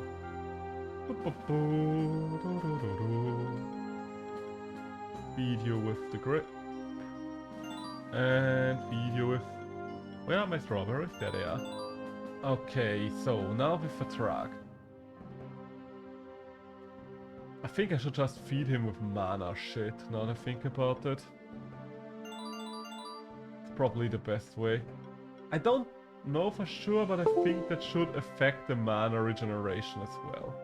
Feed you with the grape. And feed you with... Where are my strawberries? There they are. Okay, so now with Patrak. I think I should just feed him with mana shit, now that I think about it. It's probably the best way. I don't know for sure, but I think that should affect the mana regeneration as well.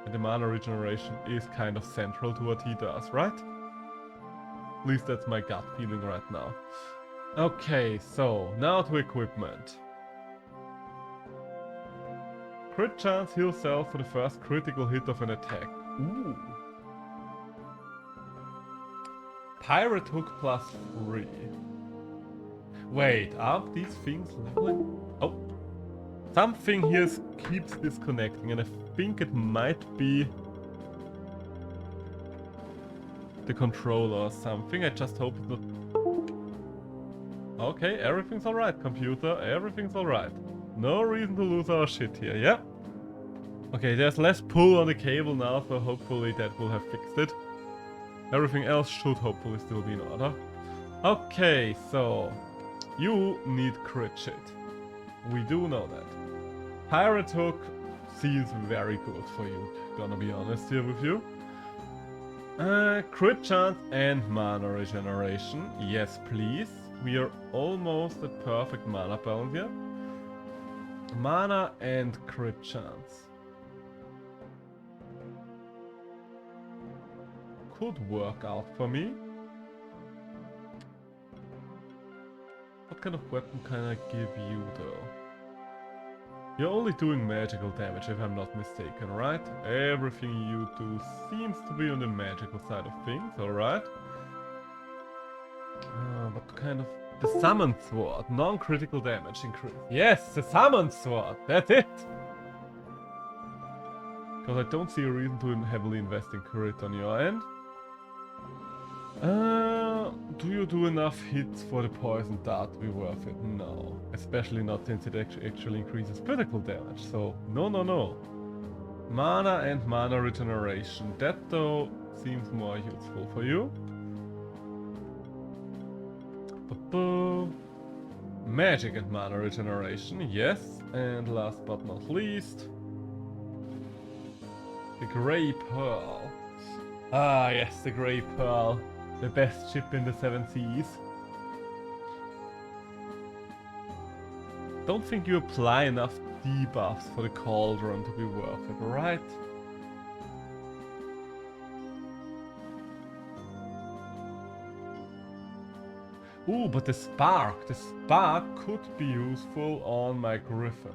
And the mana regeneration is kind of central to what he does, right? At least that's my gut feeling right now. Okay, so now to equipment. Crit chance heal self for the first critical hit of an attack. Ooh. Pirate Hook +3. Wait, aren't these things leveling? Oh. Something here keeps disconnecting, and I think it might be the controller or something. I just hope it's not... Okay, everything's alright, computer. Everything's alright. No reason to lose our shit here, yeah? Okay, there's less pull on the cable now, so hopefully that will have fixed it. Everything else should hopefully still be in order. Okay, so... You need crit shit. We do know that. Pirate Hook seems very good for you, gonna be honest here with you. Crit chance and mana regeneration. Yes, please. We are almost at perfect mana balance here. Mana and crit chance. Could work out for me. What kind of weapon can I give you though? You're only doing magical damage if I'm not mistaken, right? Everything you do seems to be on the magical side of things, alright? What kind of... The Summoned Sword, non-critical damage increase. Yes, the Summoned Sword, that's it! Because I don't see a reason to heavily invest in crit on your end. Do you do enough hits for the poison dart to be worth it? No. Especially not since it actually increases critical damage, so no, no, no. Mana and mana regeneration. That though seems more useful for you. Magic and mana regeneration, yes. And last but not least, the Grey Pearl. Ah yes, the Grey Pearl. The best ship in the Seven Seas. Don't think you apply enough debuffs for the Cauldron to be worth it, right? Ooh, but the Spark could be useful on my Griffin.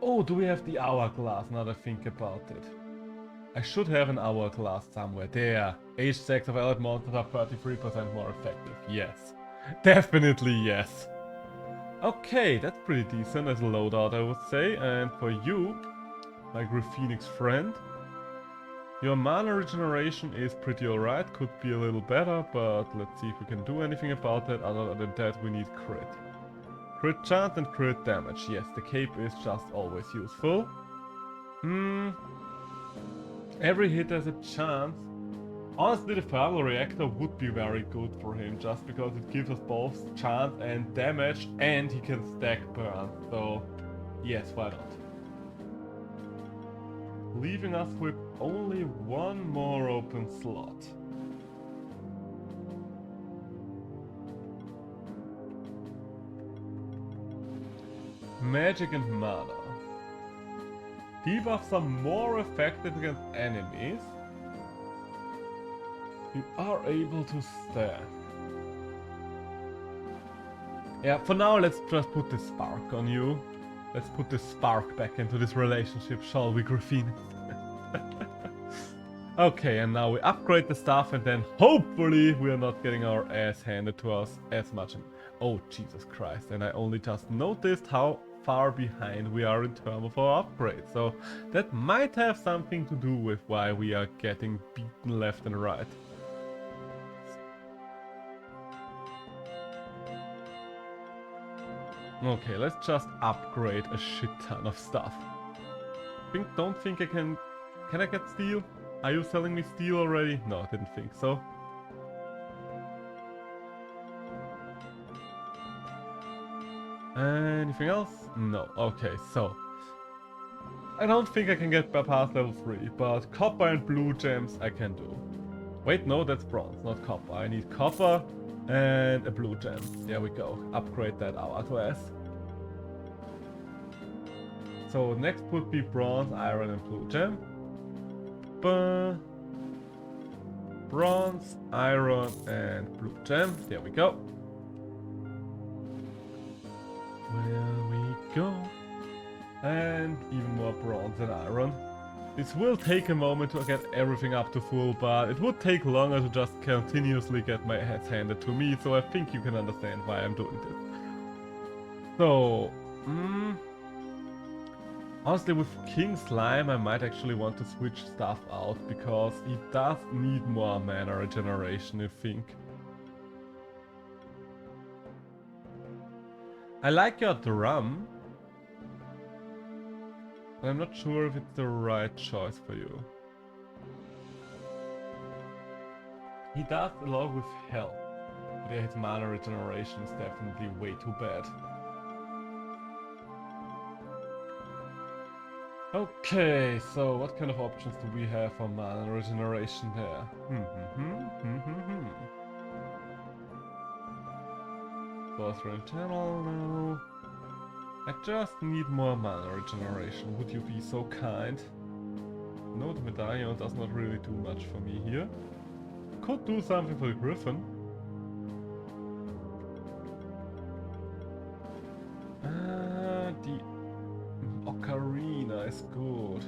Oh, do we have the Hourglass now that I think about it? I should have an Hourglass somewhere. There. H6 of allied monsters are 33% more effective. Yes. Definitely yes. Okay, that's pretty decent as a loadout, I would say. And for you, my Griffenix friend, your mana regeneration is pretty alright. Could be a little better, but let's see if we can do anything about that. Other than that, we need crit. Crit chance and crit damage. Yes, the cape is just always useful. Every hit has a chance. Honestly, the Thermal Reactor would be very good for him, just because it gives us both chance and damage, and he can stack burn. So, yes, why not? Leaving us with only one more open slot. Magic and mana. Debuffs are more effective against enemies. You are able to stack. Yeah, for now let's just put the Spark on you. Let's put the Spark back into this relationship, shall we, Griffin? Okay, and now we upgrade the stuff, and then hopefully we are not getting our ass handed to us as much. Oh, Jesus Christ, and I only just noticed how far behind we are in terms of our upgrade. So that might have something to do with why we are getting beaten left and right. Okay, let's just upgrade a shit ton of stuff. Don't think I can... Can I get steel? Are you selling me steel already? No, I didn't think so. Anything else? No. Okay, so... I don't think I can get past level 3, but copper and blue gems I can do. Wait, no, that's bronze, not copper. I need copper and a blue gem. There we go. Upgrade that Hourglass. So next would be bronze, iron and blue gem. Bronze, iron and blue gem. There we go. Where we go. And even more bronze and iron. This will take a moment to get everything up to full, but it would take longer to just continuously get my heads handed to me, so I think you can understand why I'm doing this. So, honestly, with King Slime, I might actually want to switch stuff out, because he does need more mana regeneration, I think. I like your drum, but I'm not sure if it's the right choice for you. He does a lot with health, but his mana regeneration is definitely way too bad. Okay, so what kind of options do we have for mana regeneration there? Sorcerer Internal, no. I just need more mana regeneration, would you be so kind? No, the medallion does not really do much for me here. Could do something for the Griffin. The Ocarina is good.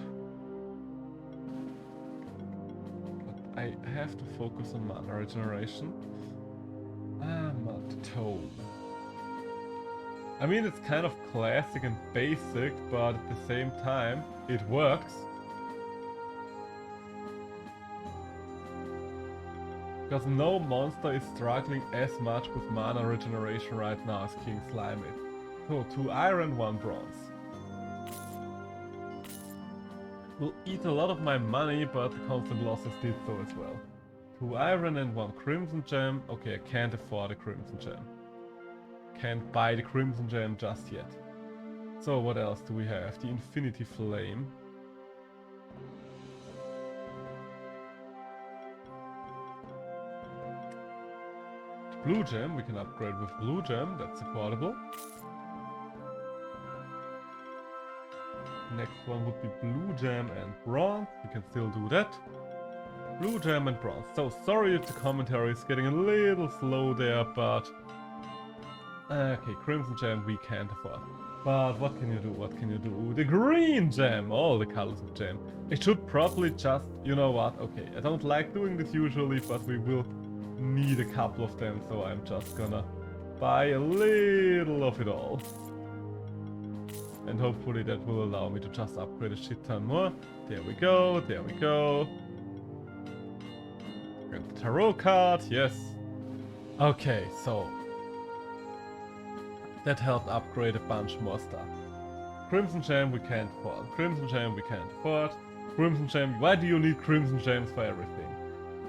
But I have to focus on mana regeneration. Mud Toe. I mean, it's kind of classic and basic, but at the same time, it works. Because no monster is struggling as much with mana regeneration right now as King Slime is. So, 2 iron, 1 bronze. Will eat a lot of my money, but the constant losses did so as well. 2 iron and 1 crimson gem. Okay, I can't afford a crimson gem. Can't buy the crimson gem just yet. So what else do we have? The infinity flame. The blue gem we can upgrade with blue gem, that's affordable. Next one would be blue gem and bronze, we can still do that. Blue gem and bronze. So sorry if the commentary is getting a little slow there, but okay, crimson gem we can't afford. But what can you do? What can you do? The green gem! All the colors of gem. I should probably just... You know what? Okay, I don't like doing this usually, but we will need a couple of them, so I'm just gonna buy a little of it all. And hopefully that will allow me to just upgrade a shit ton more. There we go, there we go. And the tarot card, yes. Okay, so that helped upgrade a bunch more stuff. Crimson Gem we can't afford. Crimson Gem we can't afford. Crimson Gem, why do you need Crimson Gems for everything?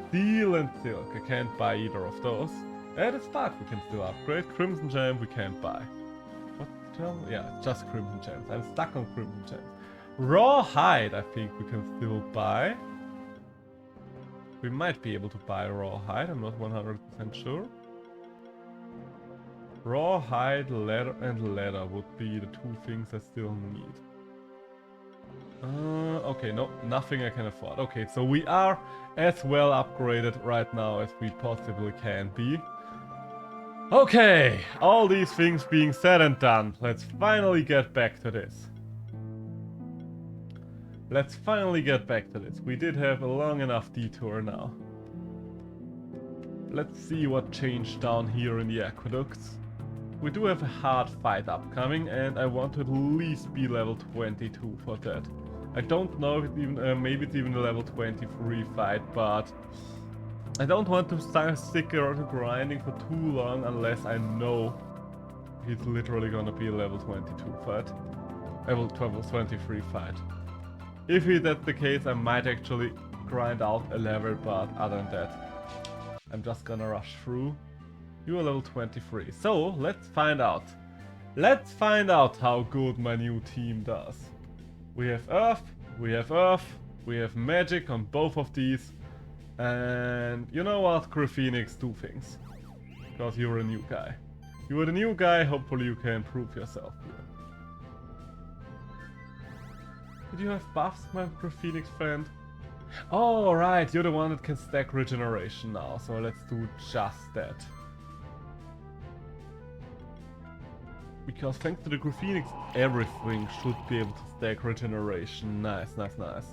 Steel and Silk, I can't buy either of those. And it's Spark we can still upgrade. Crimson Gem we can't buy. What the hell? Yeah, just Crimson Gems. I'm stuck on Crimson Gems. Raw Hide I think we can still buy. We might be able to buy Raw Hide, I'm not 100% sure. Raw hide, leather, and leather would be the 2 things I still need. Okay, no, nothing I can afford. Okay, so we are as well upgraded right now as we possibly can be. Okay, all these things being said and done, let's finally get back to this. Let's finally get back to this. We did have a long enough detour now. Let's see what changed down here in the aqueducts. We do have a hard fight upcoming, and I want to at least be level 22 for that. I don't know if it even, maybe it's even a level 23 fight, but I don't want to stick around grinding for too long unless I know he's literally gonna be a level 22 fight. Level 23 fight. If that's the case, I might actually grind out a level, but other than that, I'm just gonna rush through. You are level 23. So, let's find out. Let's find out how good my new team does. We have Earth, we have Magic on both of these. And you know what? Graphenix, do things. Because you're a new guy. You are the new guy, hopefully you can prove yourself here. Did you have buffs, my Graphenix friend? Oh, right, you're the one that can stack regeneration now. So let's do just that. Because thanks to the Graphenix, everything should be able to stack regeneration. Nice, nice, nice.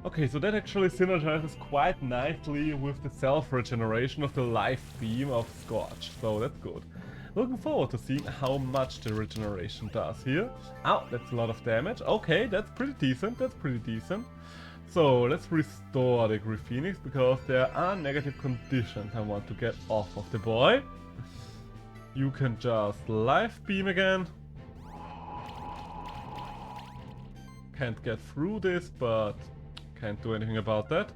Okay, so that actually synergizes quite nicely with the self-regeneration of the life beam of Scorch, so that's good. Looking forward to seeing how much the regeneration does here. Oh, that's a lot of damage. Okay, that's pretty decent, that's pretty decent. So, let's restore the Phoenix because there are negative conditions I want to get off of the boy. You can just life beam again. Can't get through this, but can't do anything about that.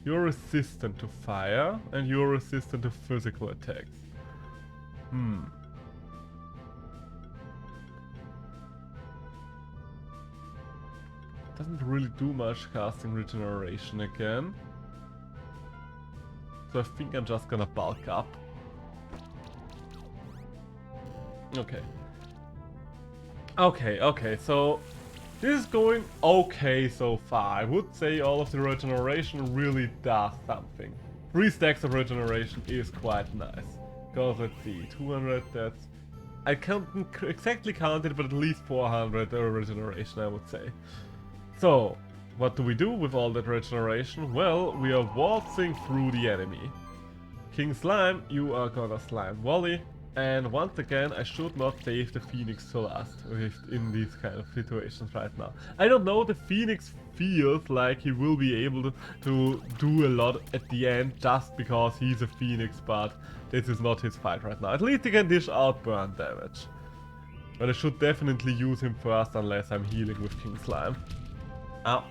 You're resistant to fire, and you're resistant to physical attacks. Doesn't really do much casting regeneration again. So I think I'm just gonna bulk up. Okay. Okay, so this is going okay so far. I would say all of the regeneration really does something. 3 stacks of regeneration is quite nice. Because let's see, 200, that's... I can't exactly count it, but at least 400 regeneration I would say. So, what do we do with all that regeneration? Well, we are waltzing through the enemy. King Slime, you are gonna slime volley. And once again, I should not save the Phoenix to last in these kind of situations right now. I don't know, the Phoenix feels like he will be able to do a lot at the end just because he's a Phoenix, but this is not his fight right now. At least he can dish out burn damage. But I should definitely use him first unless I'm healing with King Slime. Ow.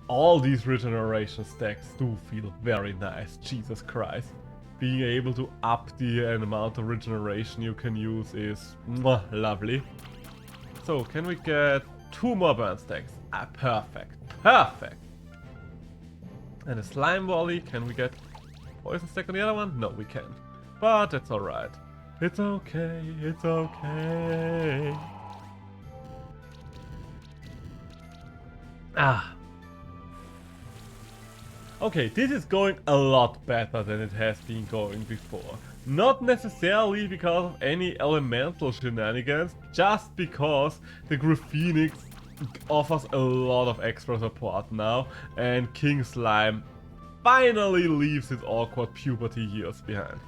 All these regeneration stacks do feel very nice, Jesus Christ. Being able to up the amount of regeneration you can use is lovely. So, can we get 2 more burn stacks? Ah, perfect. Perfect! And a slime volley, can we get poison stack on the other one? No, we can't. But that's alright. It's okay, it's okay. Ah. Okay, this is going a lot better than it has been going before. Not necessarily because of any elemental shenanigans, just because the Phoenix offers a lot of extra support now, and King Slime finally leaves his awkward puberty years behind.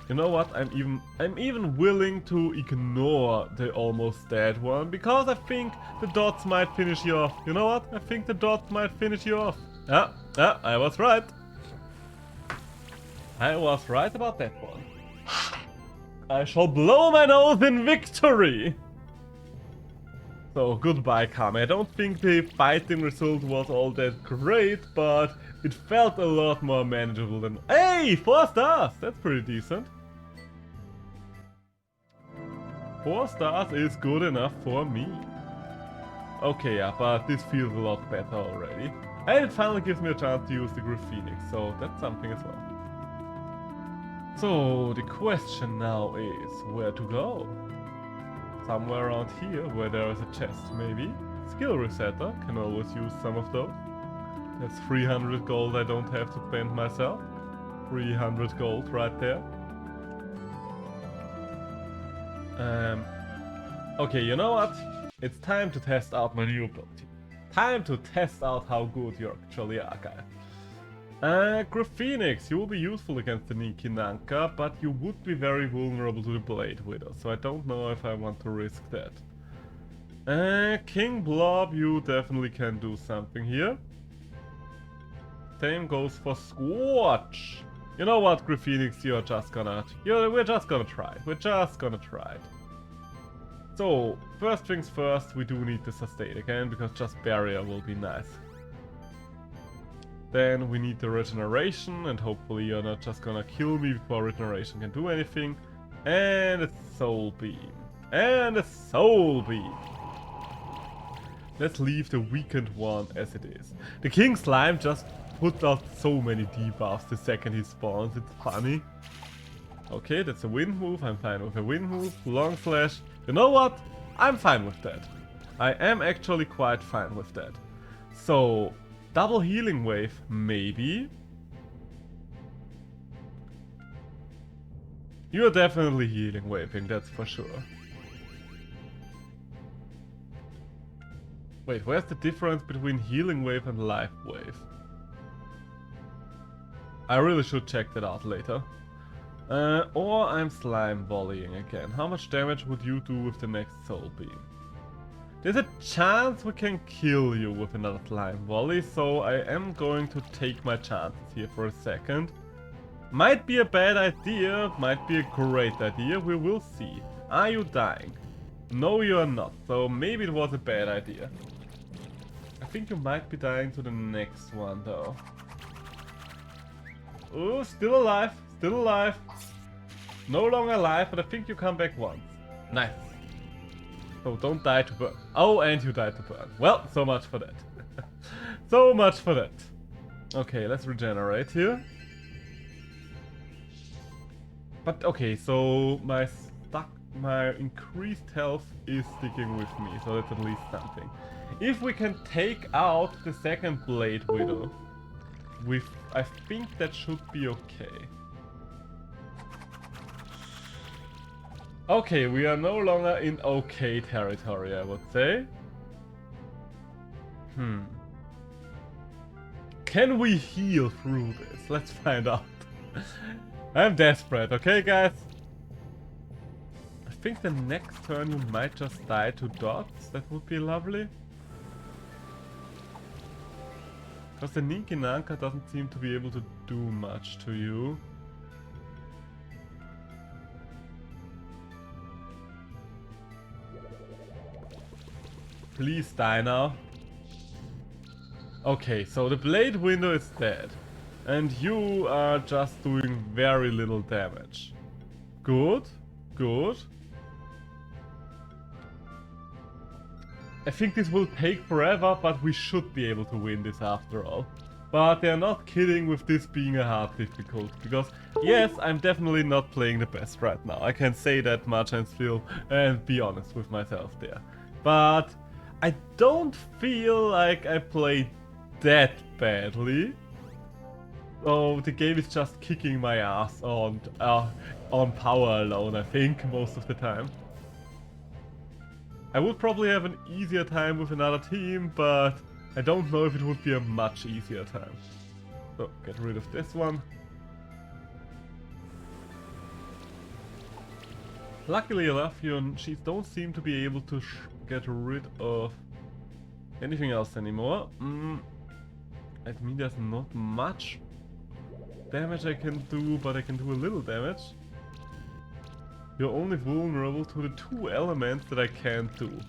You know what, I'm even willing to ignore the almost dead one, because I think the dots might finish you off. You know what, I think the dots might finish you off. Yeah, I was right. I was right about that one. I shall blow my nose in victory! So, goodbye, Kami. I don't think the fighting result was all that great, but it felt a lot more manageable than... Hey! 4 stars! That's pretty decent. 4 stars is good enough for me. Okay, yeah, but this feels a lot better already. And it finally gives me a chance to use the Phoenix, so that's something as well. So, the question now is, where to go? Somewhere around here, where there is a chest, maybe? Skill resetter, can always use some of those. That's 300 gold I don't have to spend myself. 300 gold right there. Okay, you know what? It's time to test out my new ability. Time to test out how good you actually are, guy. Phoenix, you will be useful against the Ninkinanka, but you would be very vulnerable to the Blade Widow, so I don't know if I want to risk that. King Blob, you definitely can do something here. Same goes for Scorch. You know what, Phoenix, we're just gonna try it. We're just gonna try it. So, first things first, we do need the sustain again, because just barrier will be nice. Then we need the regeneration, and hopefully you're not just gonna kill me before regeneration can do anything. And a soul beam. And a soul beam. Let's leave the weakened one as it is. The King Slime just put out so many debuffs the second he spawns, it's funny. Okay, that's a wind move, I'm fine with a wind move. Long slash. You know what? I'm fine with that. I am actually quite fine with that. So, double healing wave, maybe? You're definitely healing waving, that's for sure. Wait, where's the difference between healing wave and life wave? I really should check that out later. Or I'm slime volleying again. How much damage would you do with the next soul beam? There's a chance we can kill you with another slime volley, so I am going to take my chances here for a second. Might be a bad idea, might be a great idea, we will see. Are you dying? No, you are not, so maybe it was a bad idea. I think you might be dying to the next one though. Oh, still alive, still alive. No longer alive, but I think you come back once. Nice. So don't die to burn. Oh, and you died to burn. Well, so much for that. So much for that. Okay, let's regenerate here. But okay, so my increased health is sticking with me, so that's at least something. If we can take out the second Blade Widow, I think that should be okay. Okay, we are no longer in okay territory, I would say. Can we heal through this? Let's find out. I'm desperate, okay guys? I think the next turn you might just die to dots. That would be lovely. Because the Ninki Nanka doesn't seem to be able to do much to you. Please die now. Okay, so the blade window is dead. And you are just doing very little damage. Good, good. I think this will take forever, but we should be able to win this after all. But they're not kidding with this being a hard difficulty, because yes, I'm definitely not playing the best right now. I can say that much and still be honest with myself there. But I don't feel like I played that badly. So the game is just kicking my ass on power alone, I think, most of the time. I would probably have an easier time with another team, but I don't know if it would be a much easier time. So, get rid of this one. Luckily enough, she don't seem to be able to get rid of anything else anymore. I mean, there's not much damage I can do, but I can do a little damage. You're only vulnerable to the two elements that I can't do.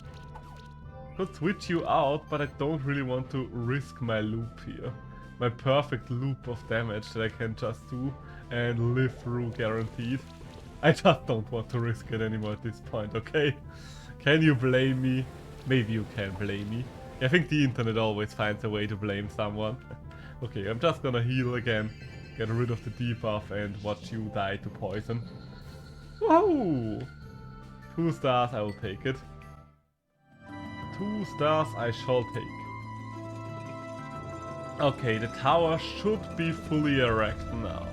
Could switch you out, but I don't really want to risk my loop here. My perfect loop of damage that I can just do and live through guaranteed. I just don't want to risk it anymore at this point, okay? Can you blame me? Maybe you can blame me. I think the internet always finds a way to blame someone. Okay, I'm just gonna heal again. Get rid of the debuff and watch you die to poison. Whoa! 2 stars, I will take it. 2 stars I shall take. Okay, the tower should be fully erect now.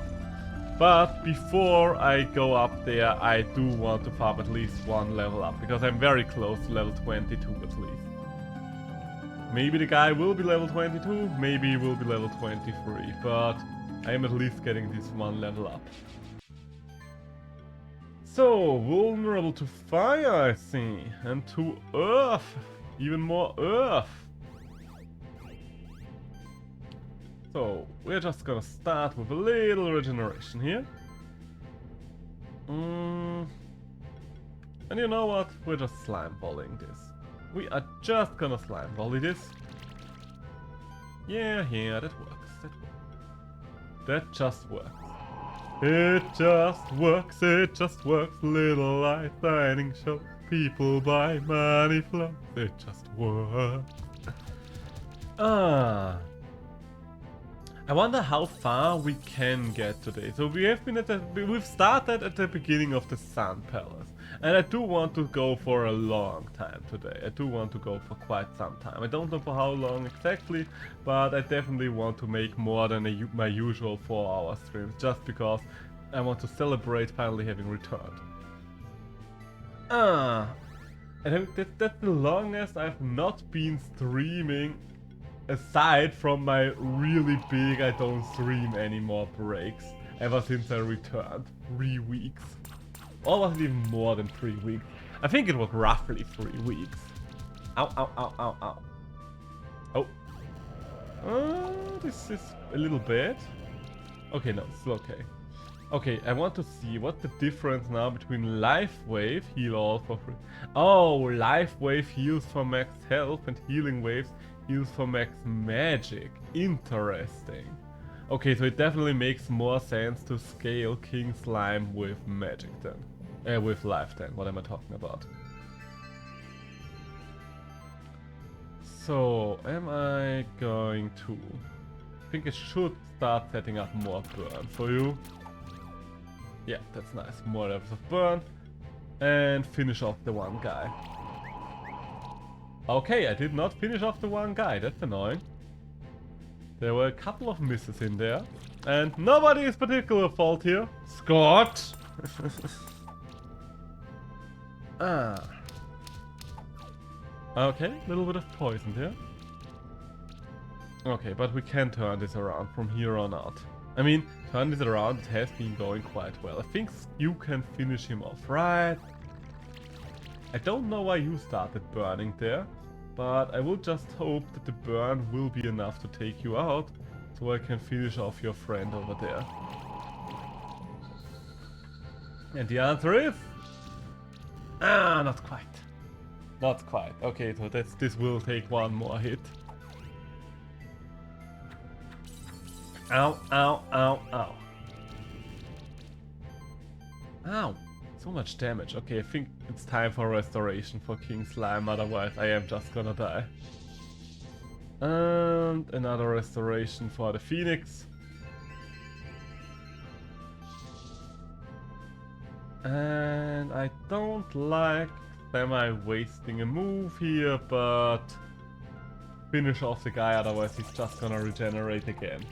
But before I go up there, I do want to farm at least 1 level up, because I'm very close to level 22 at least. Maybe the guy will be level 22, maybe he will be level 23, but I am at least getting this 1 level up. So, vulnerable to fire, I see, and to earth, even more earth. So, we're just gonna start with a little regeneration here. And you know what? We're just slime volleying this. We are just gonna slime volley this. Yeah, that works, that just works. It just works, little light shining show. People buy money flow, it just works. I wonder how far we can get today. So we've started at the beginning of the Sun Palace. And I do want to go for a long time today. I do want to go for quite some time. I don't know for how long exactly, but I definitely want to make more than my usual 4-hour streams, just because I want to celebrate finally having returned. I And that's the longest I've not been streaming, aside from my really big I don't stream anymore breaks, ever since I returned. 3 weeks. Or was it even more than 3 weeks? I think it was roughly 3 weeks. Ow, ow, ow, ow, ow. Oh. This is a little bad. Okay, no, still okay. Okay, I want to see what's the difference now between Life Wave, heal all for free. Oh, Life Wave heals for max health and Healing Waves heals for max magic. Interesting. Okay, so it definitely makes more sense to scale King Slime with magic then. With life then, what am I talking about? So, am I going to... I think I should start setting up more burn for you. Yeah, that's nice. More levels of burn. And finish off the one guy. Okay, I did not finish off the one guy. That's annoying. There were a couple of misses in there. And nobody is particular fault here. Scott! Ah. Okay, a little bit of poison here. Okay, but we can turn this around from here on out. I mean, turn this around, it has been going quite well. I think you can finish him off, right? I don't know why you started burning there, but I will just hope that the burn will be enough to take you out, so I can finish off your friend over there. And the answer is... Ah, not quite. Not quite. Okay, so this will take one more hit. Ow, ow, ow, ow. Ow. So much damage. Okay, I think it's time for restoration for King Slime, otherwise I am just gonna die. And another restoration for the Phoenix. And I don't like semi-wasting a move here, but finish off the guy, otherwise he's just gonna regenerate again.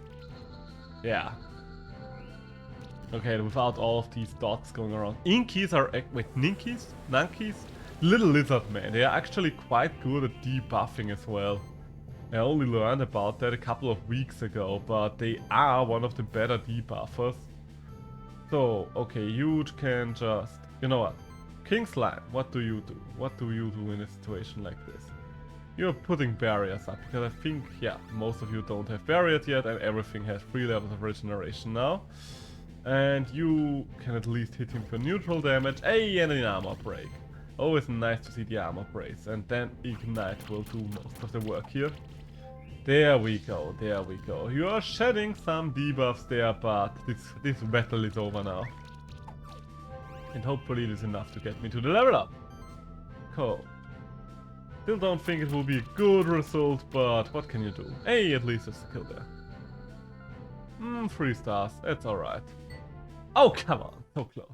Yeah. Okay, without all of these dots going around. Inkies are... Wait, Ninkies? Nankies? Little Lizard Man. They are actually quite good at debuffing as well. I only learned about that a couple of weeks ago, but they are one of the better debuffers. So, okay, you can just... You know what? King Slime, what do you do? What do you do in a situation like this? You're putting barriers up, because I think, yeah, most of you don't have barriers yet, and everything has 3 levels of regeneration now. And you can at least hit him for neutral damage. Hey, and an armor break. Always nice to see the armor breaks, and then Ignite will do most of the work here. There we go, there we go. You are shedding some debuffs there, but this battle is over now. And hopefully it is enough to get me to the level up. Cool. Still don't think it will be a good result, but what can you do? Hey, at least there's a kill there. 3 stars, that's alright. Oh, come on, so close.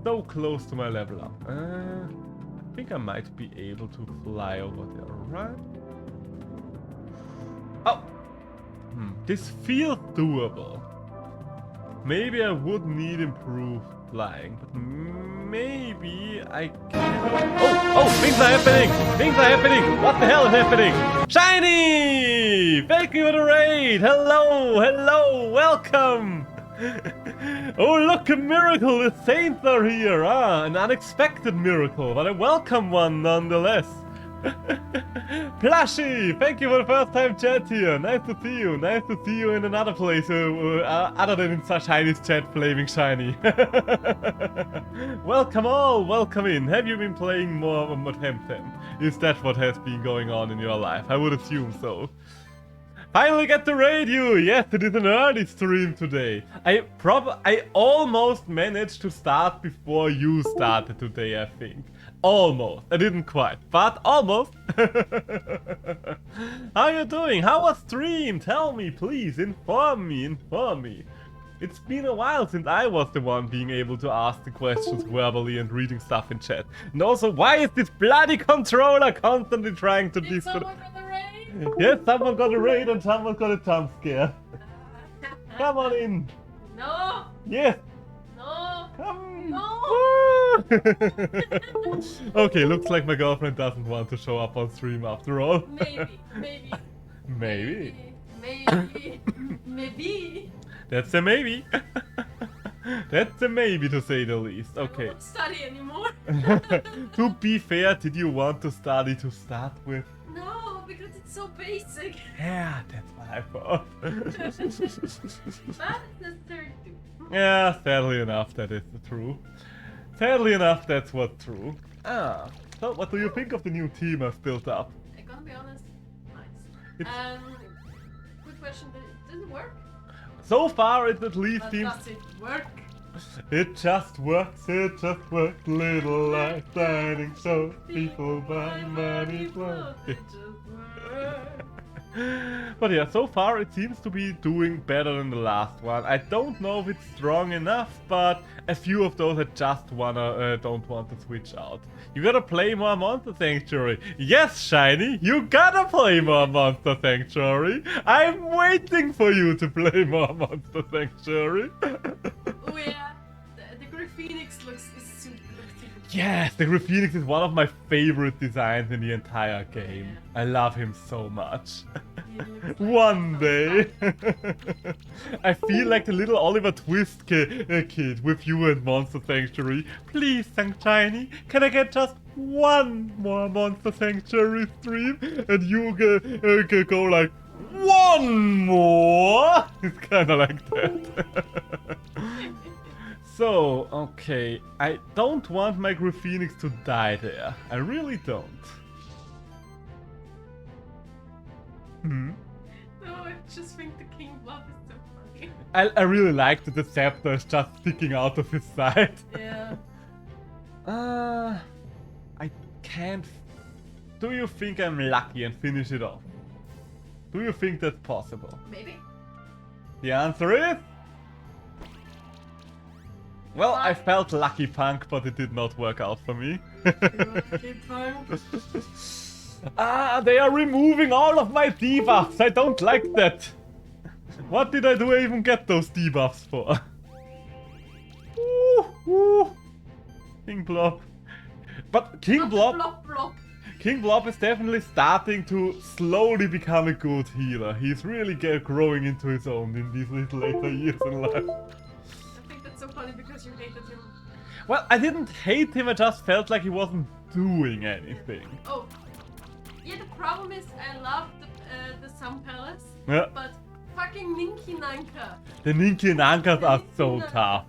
So close to my level up. I think I might be able to fly over there, right? Oh! This feels doable. Maybe I would need improved flying, but maybe I can... Oh, things are happening! Things are happening! What the hell is happening? Shiny! Thank you for the raid! Hello, hello, welcome! Oh, look, a miracle! The saints are here! Ah, an unexpected miracle, but a welcome one nonetheless. Plushy! Thank you for the first time chat here. Nice to see you. Nice to see you in another place other than in such Shiny's chat flaming shiny. Welcome all. Welcome in. Have you been playing more of Temtem? Is that what has been going on in your life? I would assume so. Finally get to raid you! Yes, it is an early stream today. I almost managed to start before you started today, I think. Almost. I didn't quite, but almost. How you doing? How was stream? Tell me, please. Inform me, inform me. It's been a while since I was the one being able to ask the questions verbally and reading stuff in chat. And also, why is this bloody controller constantly trying to Did someone got a raid? Yes, someone got a raid and someone got a jump scare. Come on in. No. Yes. No. Come. No. Woo! Okay, looks like my girlfriend doesn't want to show up on stream after all. Maybe. Maybe. Maybe. That's a maybe. That's a maybe to say the least. I Okay. won't study anymore. To be fair, did you want to study to start with? No, because it's so basic. Yeah, that's what I thought. But it's necessary to do. Yeah, sadly enough, that is true. Sadly enough, that's what's true. So what do you think of the new team I've built up? I'm gonna be honest. Nice. It's- Quick question. Does it work? So far, it at least But seems does it work? it just works. Little light shining, so people buy money for It just works. But yeah, so far it seems to be doing better than the last one. I don't know if it's strong enough, but a few of those I just don't want to switch out. You gotta play more Monster Sanctuary. Yes, Shiny, you gotta play more Monster Sanctuary. I'm waiting for you to play more Monster Sanctuary. Oh yeah, the Grey Phoenix looks super. Yes, the Grey Phoenix is one of my favorite designs in the entire game. I love him so much. He looks like One some day. fun. I feel like the little Oliver Twist kid with you and Monster Sanctuary. Please, Shiny, can I get just one more Monster Sanctuary stream? And you go like, one more? It's kinda like that. So, okay, I don't want my Grey Phoenix to die there. I really don't. Hmm? No, I just think the King Blood is so funny. I really like that the scepter is just sticking out of his side. Yeah. I can't. Do you think I'm lucky and finish it off? Do you think that's possible? Maybe. The answer is. Well, I felt lucky, Punk, but it did not work out for me. Keep going. They are removing all of my debuffs. I don't like that. What did I do even get those debuffs for? Ooh. King Blob. But King Blob... Blop. King Blob is definitely starting to slowly become a good healer. He's really growing into his own in these little later years in life. I think that's so funny because you hated him. Well, I didn't hate him, I just felt like he wasn't doing anything. Oh. Yeah, the problem is I love the Sun Palace, Yeah. but fucking Ninky Nanka. The Ninky Nankas are so tough.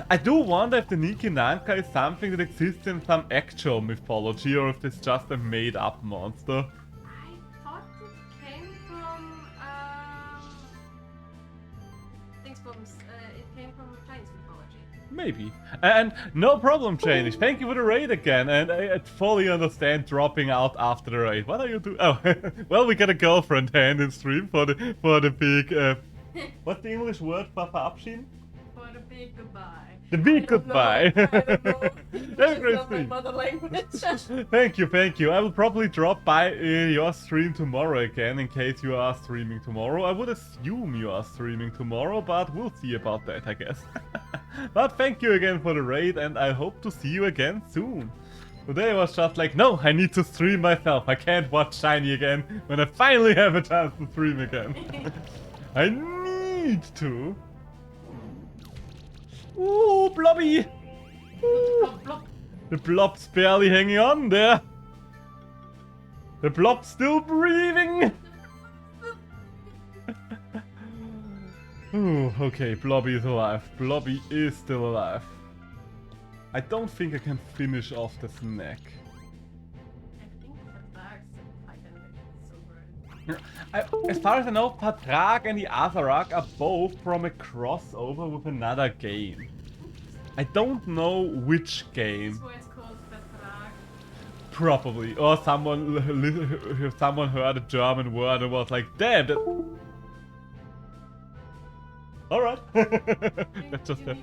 I do wonder if the Ninky Nanka is something that exists in some actual mythology or if it's just a made-up monster. I thought it came from it came from Chinese mythology. Maybe. And no problem, Janish. Thank you for the raid again. And I fully understand dropping out after the raid. What are you doing? Oh, well, we got a girlfriend hand in stream for the big. What's the English word for Verabschieden? For the big goodbye. The big goodbye. I don't know. That's a great not my thing. mother language. Thank you. I will probably drop by your stream tomorrow again in case you are streaming tomorrow. I would assume you are streaming tomorrow, but we'll see about that, I guess. But thank you again for the raid, and I hope to see you again soon. Today I was just like, no, I need to stream myself. I can't watch Shiny again when I finally have a chance to stream again. I need to. Ooh, Blobby! Ooh. Blop, blop. The Blob's barely hanging on there. The Blob's still breathing. Ooh, okay, Blobby is alive. Blobby is still alive. I don't think I can finish off the snack. I think Patrag I can make it so good. As far as I know, Patrag and the Azarak are both from a crossover with another game. I don't know which game. That's why it's called Patrag. Probably. Or someone heard a German word and was like, damn, that... Alright. That's just that.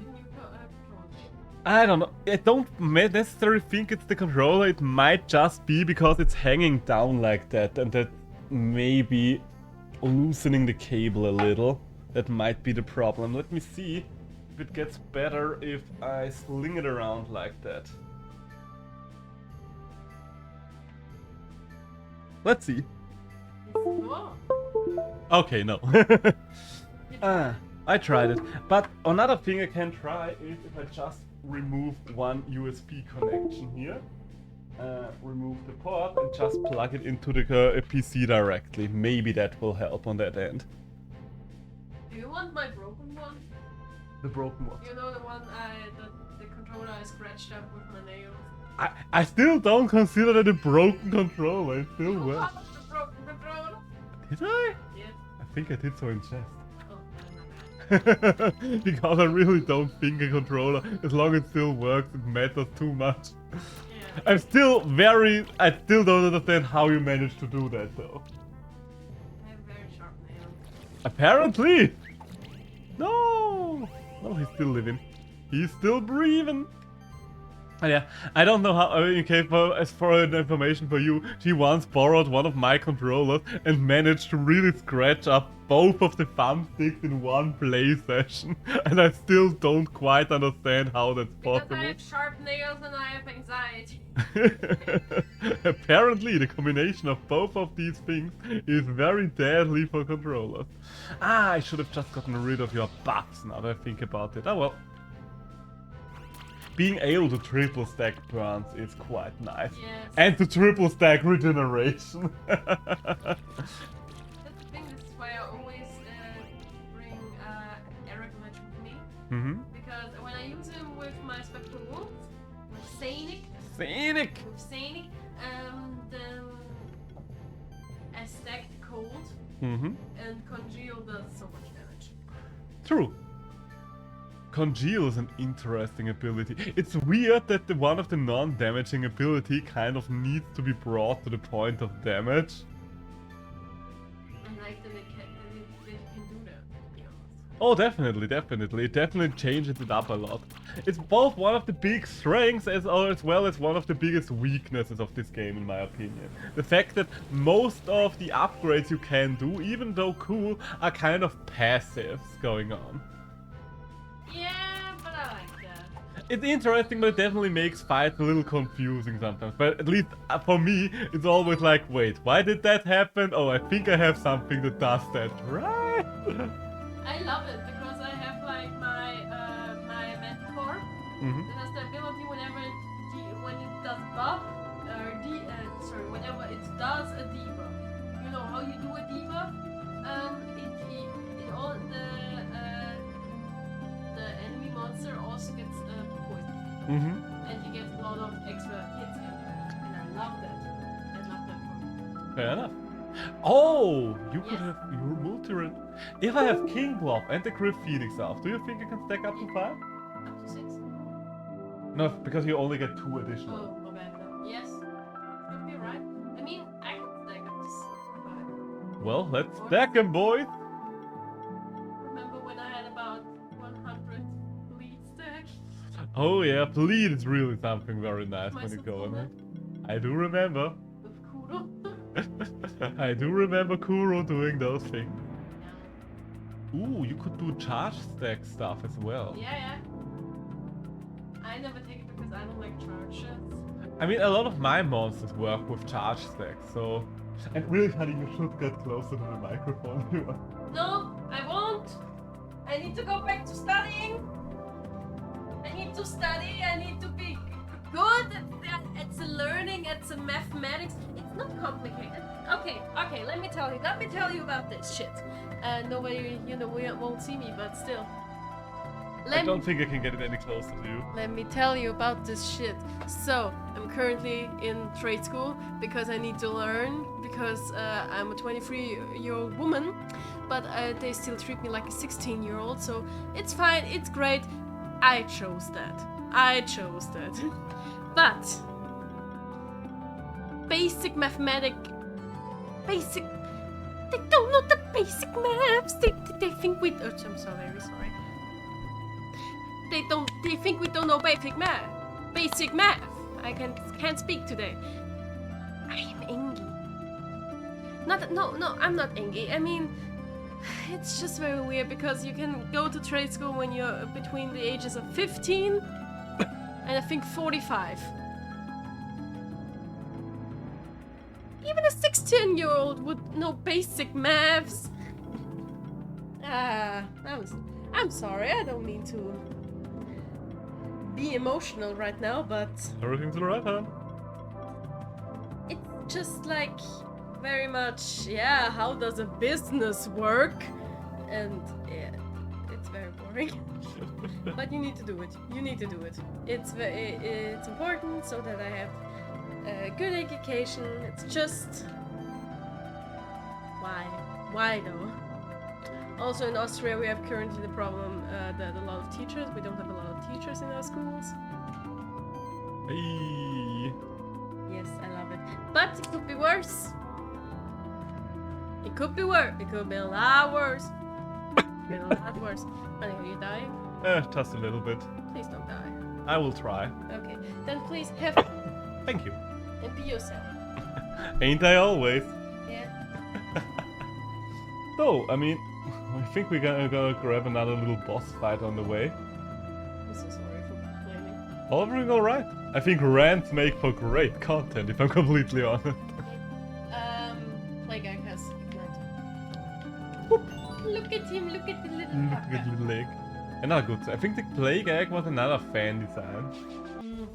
I don't know. I don't necessarily think it's the controller. It might just be because it's hanging down like that and that maybe loosening the cable a little. That might be the problem. Let me see. if it gets better if I sling it around like that. Let's see. Oh, Okay, no. you tried. I tried it. But another thing I can try is if I just remove one USB connection here. Remove the port and just plug it into the PC directly. Maybe that will help on that end. Do you want my broken one? The broken one. You know the one the controller I scratched up with my nails. I still don't consider that a broken controller. It still You works. have the broken controller? Did I? Yes. I think I did so in jest. Oh, Because I really don't think a controller, as long as it still works, it matters too much. yeah. I still don't understand how you managed to do that though. I have very sharp nails. Apparently! No! No, he's still living. He's still breathing. And yeah, I don't know how, okay, as for information for you, she once borrowed one of my controllers and managed to really scratch up both of the thumbsticks in one play session. And I still don't quite understand how that's Because possible. I have sharp nails and I have anxiety. Apparently, the combination of both of these things is very deadly for controllers. Ah, I should have just gotten rid of your butts now that I think about it. Oh well. Being able to triple stack burns is quite nice. Yes. And to triple stack regeneration. That's the thing, this is why I always bring Eric Match with me. Mm-hmm. Because when I use him with my Spectral Wolf, with Sainik, Scenic! then I stack the cold, Mm-hmm. and Congeal does so much damage. True. Congeal is an interesting ability. It's weird that one of the non-damaging ability kind of needs to be brought to the point of damage. I like that it can do that, to be honest. Oh, definitely. It definitely changes it up a lot. It's both one of the big strengths as well as one of the biggest weaknesses of this game, in my opinion. The fact that most of the upgrades you can do, even though cool, are kind of passives going on. Yeah, but I like that. It's interesting, but it definitely makes fights a little confusing sometimes. But at least for me, it's always like, wait, why did that happen? Oh, I think I have something that does that, right? I love it because I have like my Manticore. Mm-hmm. It has the ability whenever when it does buff whenever it does a debuff. You know how you do a debuff? It all the enemy monster also gets poisoned, Mm-hmm. and he gets a lot of extra hits, and I love that. I love that for me. Fair enough. Oh, you could Yes. have your multi. If I have King Blob and the Crypt Phoenix Elf, do you think I can stack up to 5? Up to 6. No, because you only get 2 additional. Oh, my bad. No. Yes, could be right. I mean, I can stack up to 5. Well, let's stack them, boys. Remember when I had about 100 bleed stack? Oh yeah, bleed is really something very nice when you Myself go on on it. I do remember. With Kuro. I do remember Kuro doing those things. Ooh, you could do charge stack stuff as well. Yeah. I never take it because I don't like charges. I mean, a lot of my monsters work with charge stacks, so... And really, honey, you should get closer to the microphone. No, I won't. I need to go back to studying. I need to study. I need to be good at the learning, at the mathematics. It's not complicated. Okay. Let me tell you about this shit. Nobody, won't see me, but still. I don't think I can get it any closer to you. Let me tell you about this shit. So, I'm currently in trade school because I need to learn because I'm a 23-year-old woman, but they still treat me like a 16-year-old, so it's fine, it's great. I chose that. But basic, they don't know the basic maths. They think we I'm so very sorry. They think we don't know basic math. I can't speak today. I am angry. No, I'm not angry. I mean, It's just very weird because you can go to trade school when you're between the ages of 15 and I think 45. Even a 16-year-old would know basic maths. I'm sorry, I don't mean to be emotional right now, but Everything's alright, huh? it's just like very much, yeah, how does a business work? And yeah, it's very boring. But you need to do it. You need to do it. It's important so that I have a good education. It's just why though? Also in Austria we have currently the problem that a lot of teachers, we don't have a lot of teachers in our schools. Hey. Yes, I love it. But it could be worse. It could be worse. It could be a lot worse. Be a lot worse. Anyway, are you dying? Just a little bit. Please don't die. I will try. Okay, then please have fun Thank you. and be yourself. Ain't I always? Yeah. So, I mean, I think we're gonna grab another little boss fight on the way. I'm so sorry for complaining. Everything alright? I think rants make for great content, if I'm completely honest. Plague Egg has ignite. Look at him, look at the little Look at fucker. little egg. Another good. I think the Plague Egg was another fan design.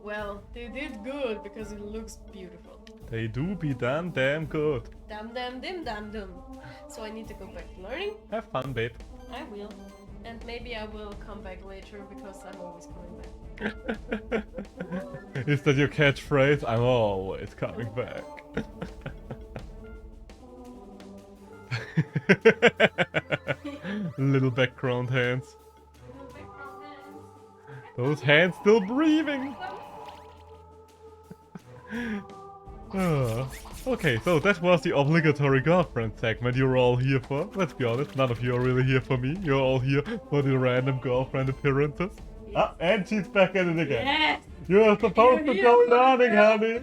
Well, they did good because it looks beautiful. They do be damn good. Dum dum dim dum dum. So I need to go back to learning. Have fun, babe. I will. And maybe I will come back later because I'm always coming back. Is that your catchphrase? I'm always coming back. Little background hands. Those hands still breathing. Okay, so that was the obligatory girlfriend segment you were all here for. Let's be honest, none of you are really here for me. You're all here for the random girlfriend appearances. Ah, and she's back at it again. Yes! You're supposed to go learning, honey.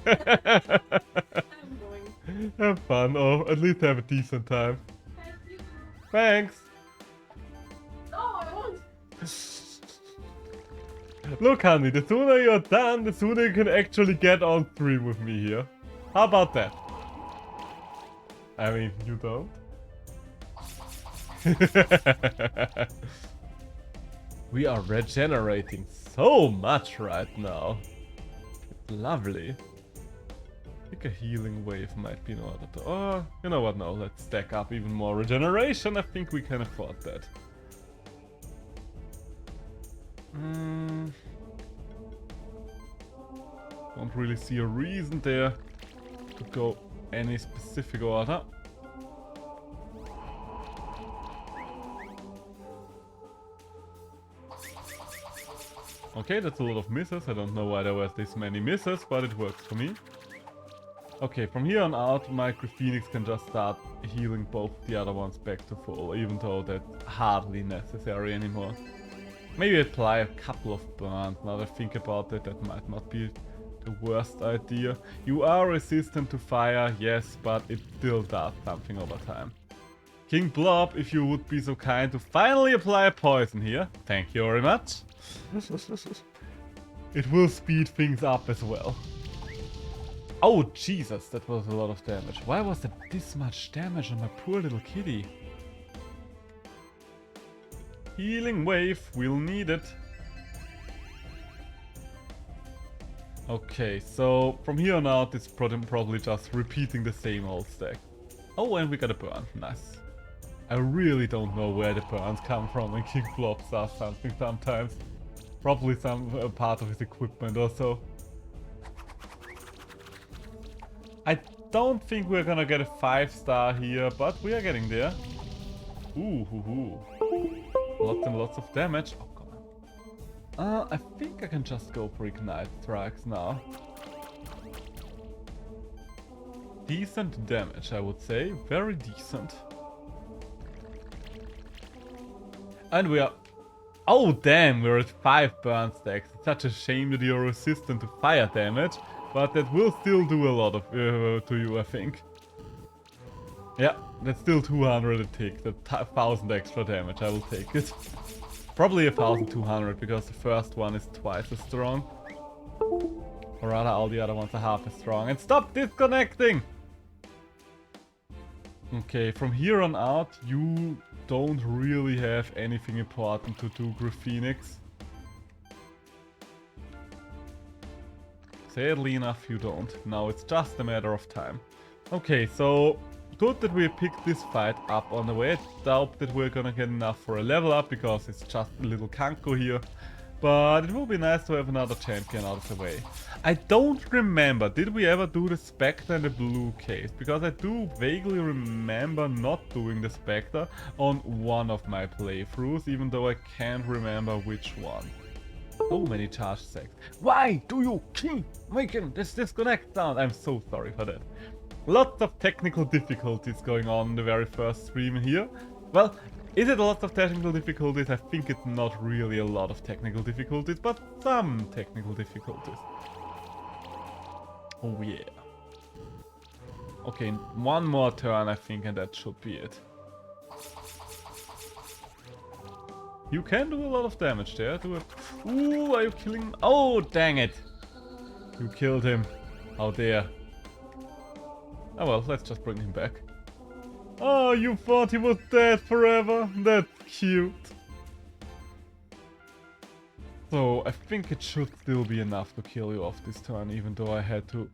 I'm going. Have fun, or at least have a decent time. Thanks. No, I won't. Look, honey, the sooner you're done, the sooner you can actually get on stream with me here. How about that? I mean, you don't? We are regenerating so much right now. It's lovely. I think a healing wave might be in order to... Oh, you know what, no, let's stack up even more regeneration. I think we can afford that. Don't really see a reason there to go any specific order. Okay, that's a lot of misses. I don't know why there was this many misses, but it works for me. Okay, from here on out, Micro Phoenix can just start healing both the other ones back to full, even though that's hardly necessary anymore. Maybe apply a couple of burns. Now that I think about it, that might not be the worst idea. You are resistant to fire, yes, but it still does something over time. King Blob, if you would be so kind to finally apply a poison here. Thank you very much. It will speed things up as well. Oh, Jesus, that was a lot of damage. Why was there this much damage on my poor little kitty? Healing wave, we'll need it. Okay, so from here on out, it's probably just repeating the same old stack. Oh, and we got a burn. Nice. I really don't know where the burns come from when King Blob does something sometimes. Probably some part of his equipment or so. I don't think we're gonna get a 5-star here, but we are getting there. Ooh, hoo, hoo. Lots and lots of damage. Oh, come on. I think I can just go for Ignite Strikes now. Decent damage, I would say. Very decent. And we are... Oh, damn, we're at 5 burn stacks. It's such a shame that you're resistant to fire damage, but that will still do a lot of to you, I think. Yeah, that's still 200 a tick. That's 1000 extra damage. I will take it. Probably 1200 because the first one is twice as strong. Or rather, all the other ones are half as strong. And stop disconnecting! Okay, from here on out, you don't really have anything important to do, Graphenix. Sadly enough, you don't. Now it's just a matter of time. Okay, so good that we picked this fight up on the way. I doubt that we're gonna get enough for a level up because it's just a little Kanko here. But it will be nice to have another champion out of the way. I don't remember, did we ever do the Spectre and the blue case? Because I do vaguely remember not doing the Spectre on one of my playthroughs, even though I can't remember which one. So many charge sacks. Why do you keep making this disconnect sound? I'm so sorry for that. Lots of technical difficulties going on in the very first stream here. Well, is it a lot of technical difficulties? I think it's not really a lot of technical difficulties, but some technical difficulties. Oh yeah. Okay, one more turn I think and that should be it. You can do a lot of damage there. Do it. Ooh, are you killing him? Oh, dang it. You killed him. How dare. Oh well, let's just bring him back. Oh, you thought he was dead forever? That's cute. So, I think it should still be enough to kill you off this turn, even though I had to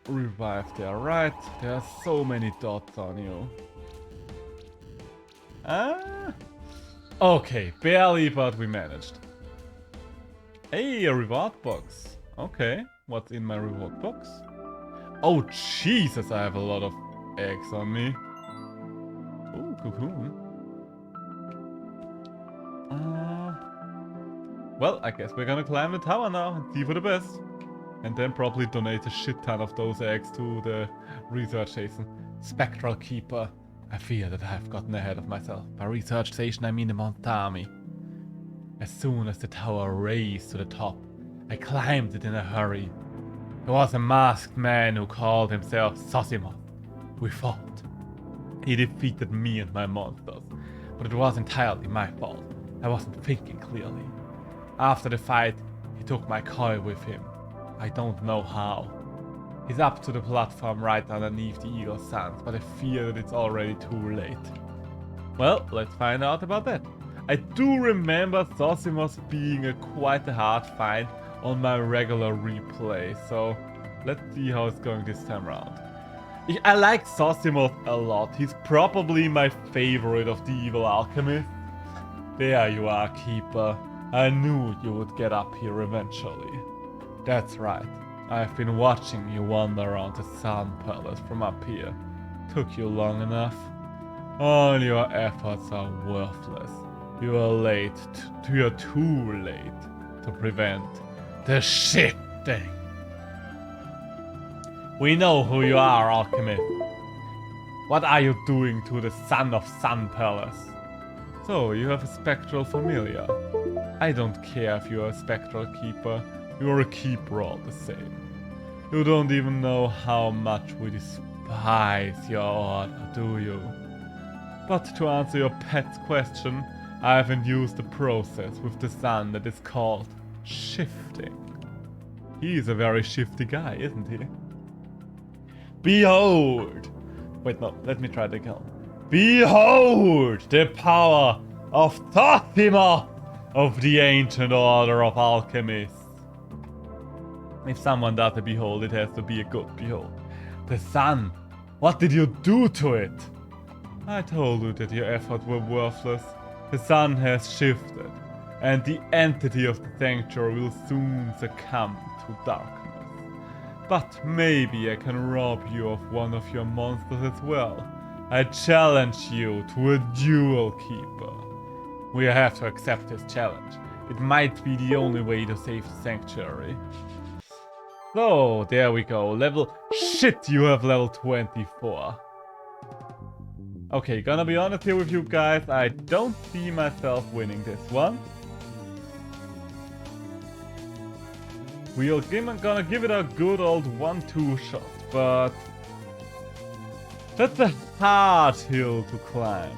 revive there. Right, there are so many dots on you. Ah. Okay, barely, but we managed. Hey, a reward box. Okay, what's in my reward box? Oh, Jesus, I have a lot of eggs on me. Ooh, cocoon. Well, I guess we're gonna climb the tower now and see for the best. And then probably donate a shit ton of those eggs to the research station. Spectral Keeper. I fear that I have gotten ahead of myself. By research station, I mean the Monster Army. As soon as the tower raised to the top, I climbed it in a hurry. There was a masked man who called himself Zosimoth. We fought. He defeated me and my monsters, but it was entirely my fault. I wasn't thinking clearly. After the fight, he took my koi with him. I don't know how. He's up to the platform right underneath the Eagle Sands, but I fear that it's already too late. Well, let's find out about that. I do remember Zosimoth being quite a hard fight on my regular replay, so let's see how it's going this time around. I like Zosimoth a lot. He's probably my favorite of the evil alchemists. There you are, Keeper. I knew you would get up here eventually. That's right. I've been watching you wander around the Sun Palace from up here. Took you long enough? All your efforts are worthless. You are late. You're too late to prevent the shit thing. We know who you are, Alchemist. What are you doing to the Son of Sun Palace? So, you have a spectral familiar. I don't care if you are a spectral keeper. You're a keeper all the same. You don't even know how much we despise your order, do you? But to answer your pet's question, I have induced a process with the sun that is called shifting. He's a very shifty guy, isn't he? Behold! Wait, no, let me try it again. Behold the power of Zosimoth of the ancient order of alchemists. If someone does a behold, it has to be a good behold. The sun, what did you do to it? I told you that your efforts were worthless. The sun has shifted, and the entity of the sanctuary will soon succumb to darkness. But maybe I can rob you of one of your monsters as well. I challenge you to a duel, Keeper. We have to accept this challenge. It might be the only way to save the sanctuary. So, there we go. Level... Shit, you have level 24. Okay, gonna be honest here with you guys. I don't see myself winning this one. We are gonna give it a good old 1-2 shot, but... That's a hard hill to climb.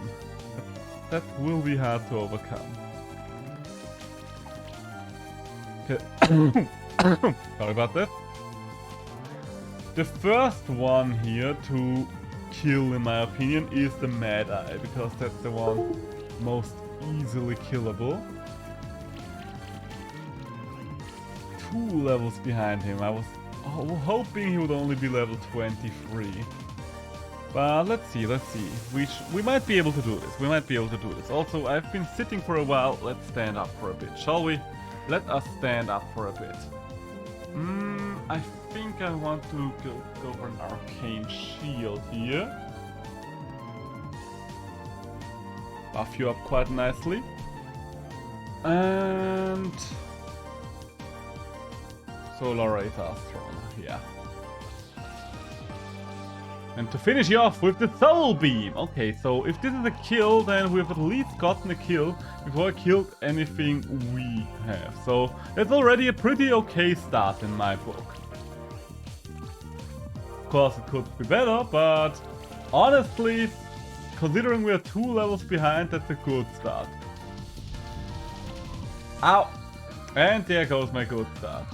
That will be hard to overcome. Okay. Sorry about that. The first one here to kill, in my opinion, is the Mad Eye, because that's the one most easily killable. 2 levels behind him. I was hoping he would only be level 23. But let's see. We might be able to do this. Also, I've been sitting for a while. Let's stand up for a bit, shall we? Let us stand up for a bit. I think I want to go for an Arcane Shield here. Buff you up quite nicely. And... Solar Ray Astron, yeah. And to finish you off with the Soul Beam! Okay, so if this is a kill, then we've at least gotten a kill before I killed anything we have. So that's already a pretty okay start in my book. Of course it could be better, but honestly, considering we're 2 levels behind, that's a good start. Ow! And there goes my good start.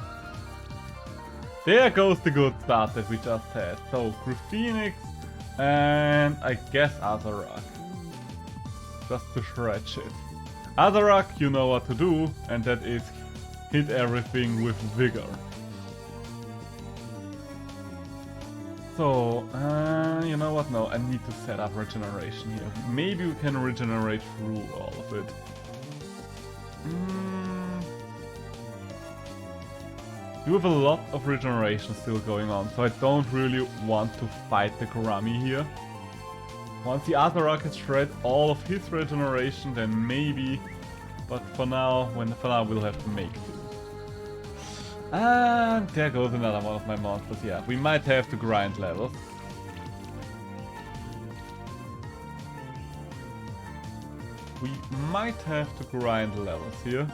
There goes the good start that we just had. So, Phoenix and I guess Azarak. Just to stretch it. Azarak, you know what to do, and that is hit everything with vigor. So, you know what? No, I need to set up regeneration here. Maybe we can regenerate through all of it. You have a lot of regeneration still going on, so I don't really want to fight the Kurami here. Once the Azarak has shred all of his regeneration, then maybe. But for now, we'll have to make do. And there goes another one of my monsters. Yeah, we might have to grind levels. We might have to grind levels here.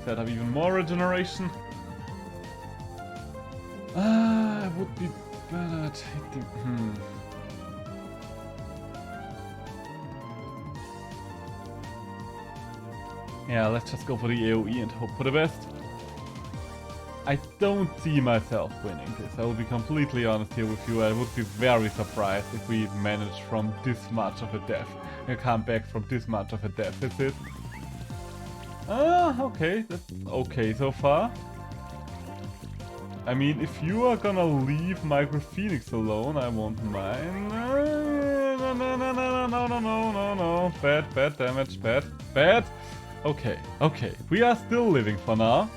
Set up even more regeneration. I would be better at hitting. Yeah, let's just go for the AoE and hope for the best. I don't see myself winning this. I will be completely honest here with you. I would be very surprised if we managed from this much of a death. And come back from this much of a deficit. Okay, that's okay so far. I mean, if you are gonna leave Micro Phoenix alone, I won't mind. No. Bad damage, bad. Okay. We are still living for now.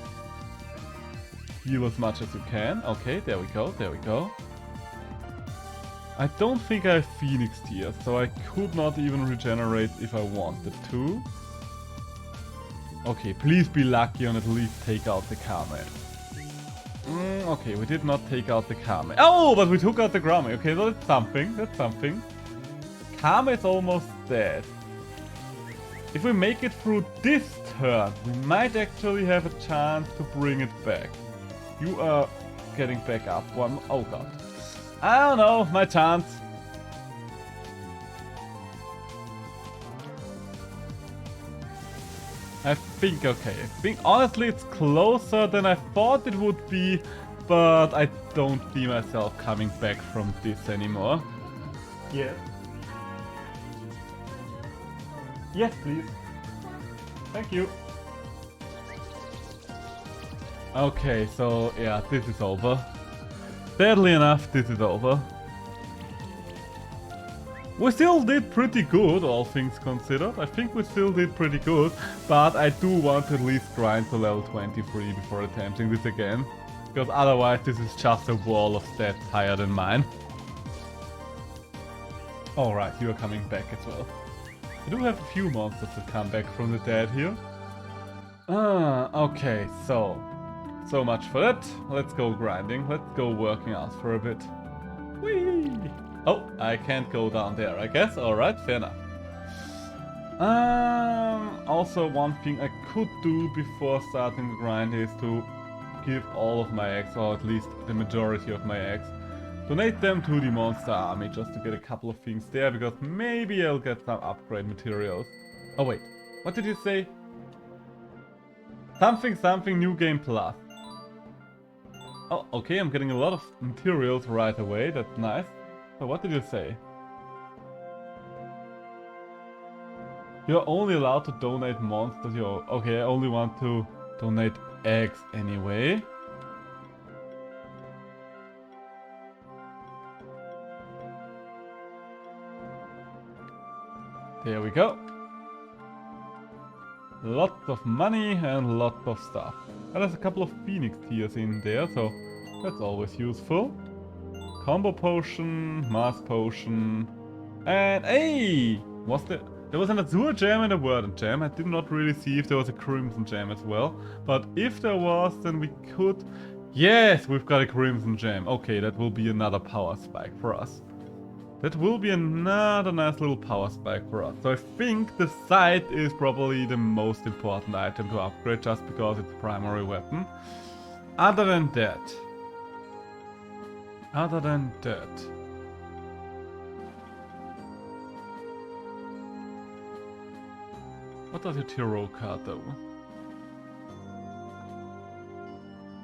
Heal as much as you can. Okay, there we go. I don't think I have Phoenix Tears, so I could not even regenerate if I wanted to. Okay, please be lucky and at least take out the Kame. Okay, we did not take out the Kame. Oh, but we took out the Grami. Okay, so that's something. Kame is almost dead. If we make it through this turn, we might actually have a chance to bring it back. You are getting back up. Oh god. I don't know, my chance. I think okay. Honestly, it's closer than I thought it would be, but I don't see myself coming back from this anymore. Yeah. Yes, please. Thank you. Okay, so yeah, this is over. Sadly enough, this is over. We still did pretty good, all things considered. I think we still did pretty good, but I do want to at least grind to level 23 before attempting this again. Because otherwise this is just a wall of stats higher than mine. Alright, you are coming back as well. I do have a few monsters that come back from the dead here. Okay, so much for that. Let's go grinding. Let's go working out for a bit. Whee! Oh, I can't go down there, I guess. Alright, fair enough. Also, one thing I could do before starting the grind is to give all of my eggs, or at least the majority of my eggs. Donate them to the monster army just to get a couple of things there, because maybe I'll get some upgrade materials. Oh wait, what did you say? Something new game plus. Oh, okay, I'm getting a lot of materials right away, that's nice. So what did you say? You're only allowed to donate monsters. Okay, I only want to donate eggs anyway. There we go. Lots of money and lots of stuff. And there's a couple of phoenix tears in there, so that's always useful. Combo potion, mass potion, and hey! There was an Azure gem and a Verdant gem. I did not really see if there was a Crimson gem as well. But if there was, then we could... Yes, we've got a Crimson gem. Okay, that will be another power spike for us. That will be another nice little power spike for us. So I think the Scythe is probably the most important item to upgrade just because it's a primary weapon. Other than that... What does your Tiro card do?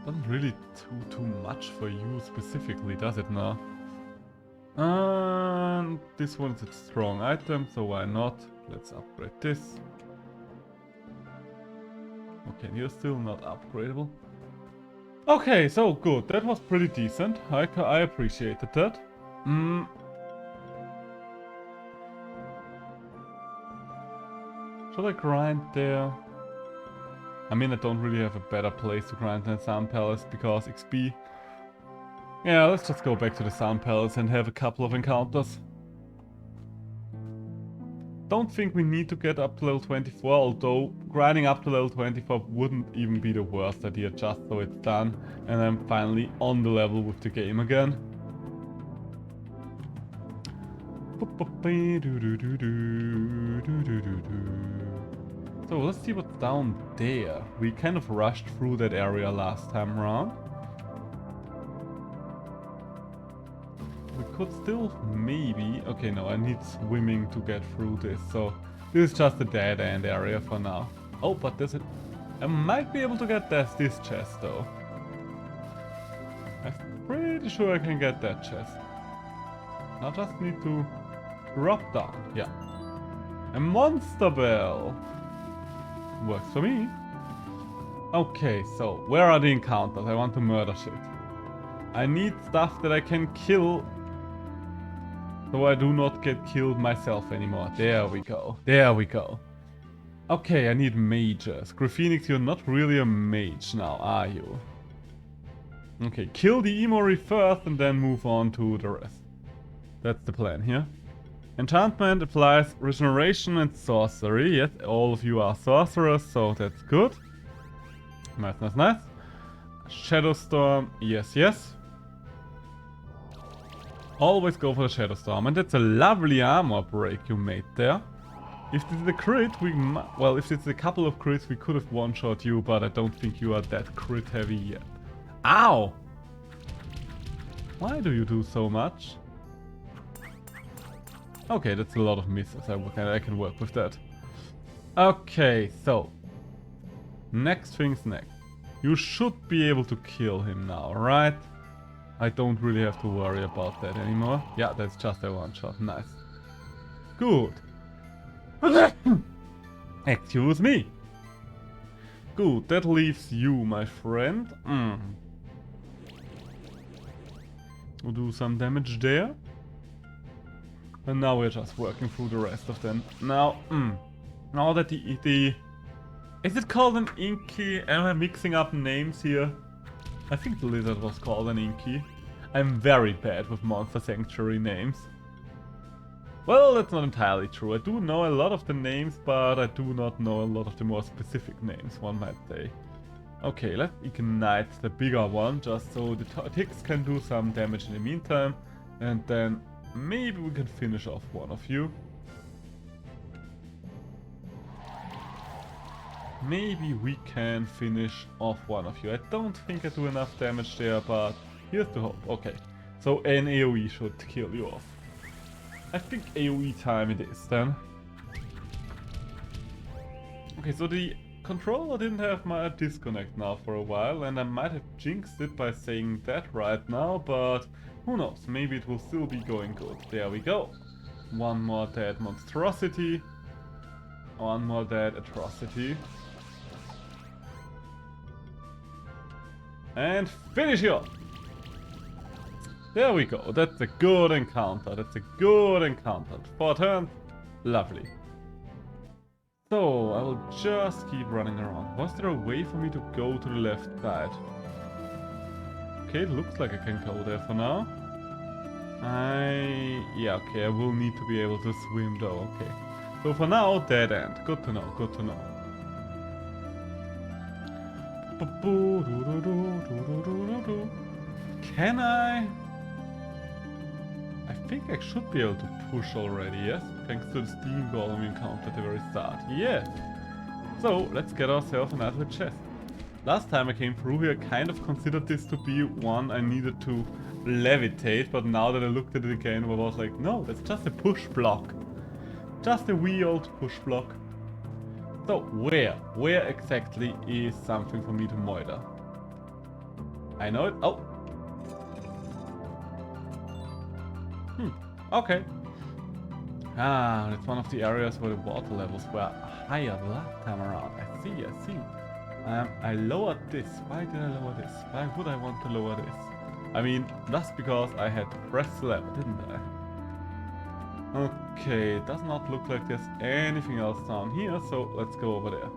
Doesn't really do too much for you specifically, does it now? And this one's a strong item, so why not? Let's upgrade this. Okay, you're still not upgradable. Okay, so good. That was pretty decent. I appreciated that. Should I grind there? I mean, I don't really have a better place to grind than Sun Palace because XP. Yeah, let's just go back to the Sun Palace and have a couple of encounters. Don't think we need to get up to level 24, although grinding up to level 24 wouldn't even be the worst idea, just so it's done and I'm finally on the level with the game again. So let's see what's down there. We kind of rushed through that area last time around. We could still maybe... Okay, no, I need swimming to get through this, so this is just a dead end area for now. Oh, but there's a... I might be able to get this chest though. I'm pretty sure I can get that chest. I just need to drop down. Yeah. A monster bell. Works for me. Okay, so where are the encounters? I want to murder shit. I need stuff that I can kill so I do not get killed myself anymore. There we go. There we go. Okay, I need mages. Graphenix, you're not really a mage now, are you? Okay, kill the Emori first and then move on to the rest. That's the plan here. Enchantment applies regeneration and sorcery. Yes, all of you are sorcerers, so that's good. Nice, nice, nice. Shadow Storm, yes, yes. Always go for the Shadow Storm, and that's a lovely armor break you made there. If this is a crit, well, if it's a couple of crits, we could have one-shot you, but I don't think you are that crit heavy yet. Ow! Why do you do so much? Okay, that's a lot of misses. I can work with that. Okay, so next thing's next. You should be able to kill him now, right? I don't really have to worry about that anymore. Yeah, that's just a one-shot. Nice. Good. Excuse me. Good, that leaves you, my friend. We'll do some damage there. And now we're just working through the rest of them. Now that the... Is it called an Inky? Am I mixing up names here? I think the lizard was called an Inky. I'm very bad with Monster Sanctuary names. Well, that's not entirely true. I do know a lot of the names, but I do not know a lot of the more specific names, one might say. Okay, let's ignite the bigger one, just so the ticks can do some damage in the meantime. And then maybe we can finish off one of you. maybe we can finish off one of you. I don't think I do enough damage there, but here's the hope. Okay, so an AoE should kill you off. I think AoE time it is then. Okay, so the controller didn't have my disconnect now for a while, and I might have jinxed it by saying that right now, but who knows, maybe it will still be going good. There we go. One more dead monstrosity. One more dead atrocity. And finish you off. There we go. That's a good encounter. That's a good encounter. 4 turns. Lovely. So, I will just keep running around. Was there a way for me to go to the left side? Okay, it looks like I can go there for now. Yeah, okay, I will need to be able to swim though, okay. So for now, dead end. Good to know, good to know. Can I? I think I should be able to push already, yes? Thanks to the steam golem we encountered at the very start. Yes! So, let's get ourselves another chest. Last time I came through here, I kind of considered this to be one I needed to levitate, but now that I looked at it again, I was like, no, that's just a push block. Just a wee old push block. So, where exactly is something for me to moiter? I know it. Oh! Okay. Ah, it's one of the areas where the water levels were higher last time around. I see, I see. I lowered this. Why did I lower this? Why would I want to lower this? I mean, that's because I had to press the lever, didn't I? Okay, it does not look like there's anything else down here, so let's go over there.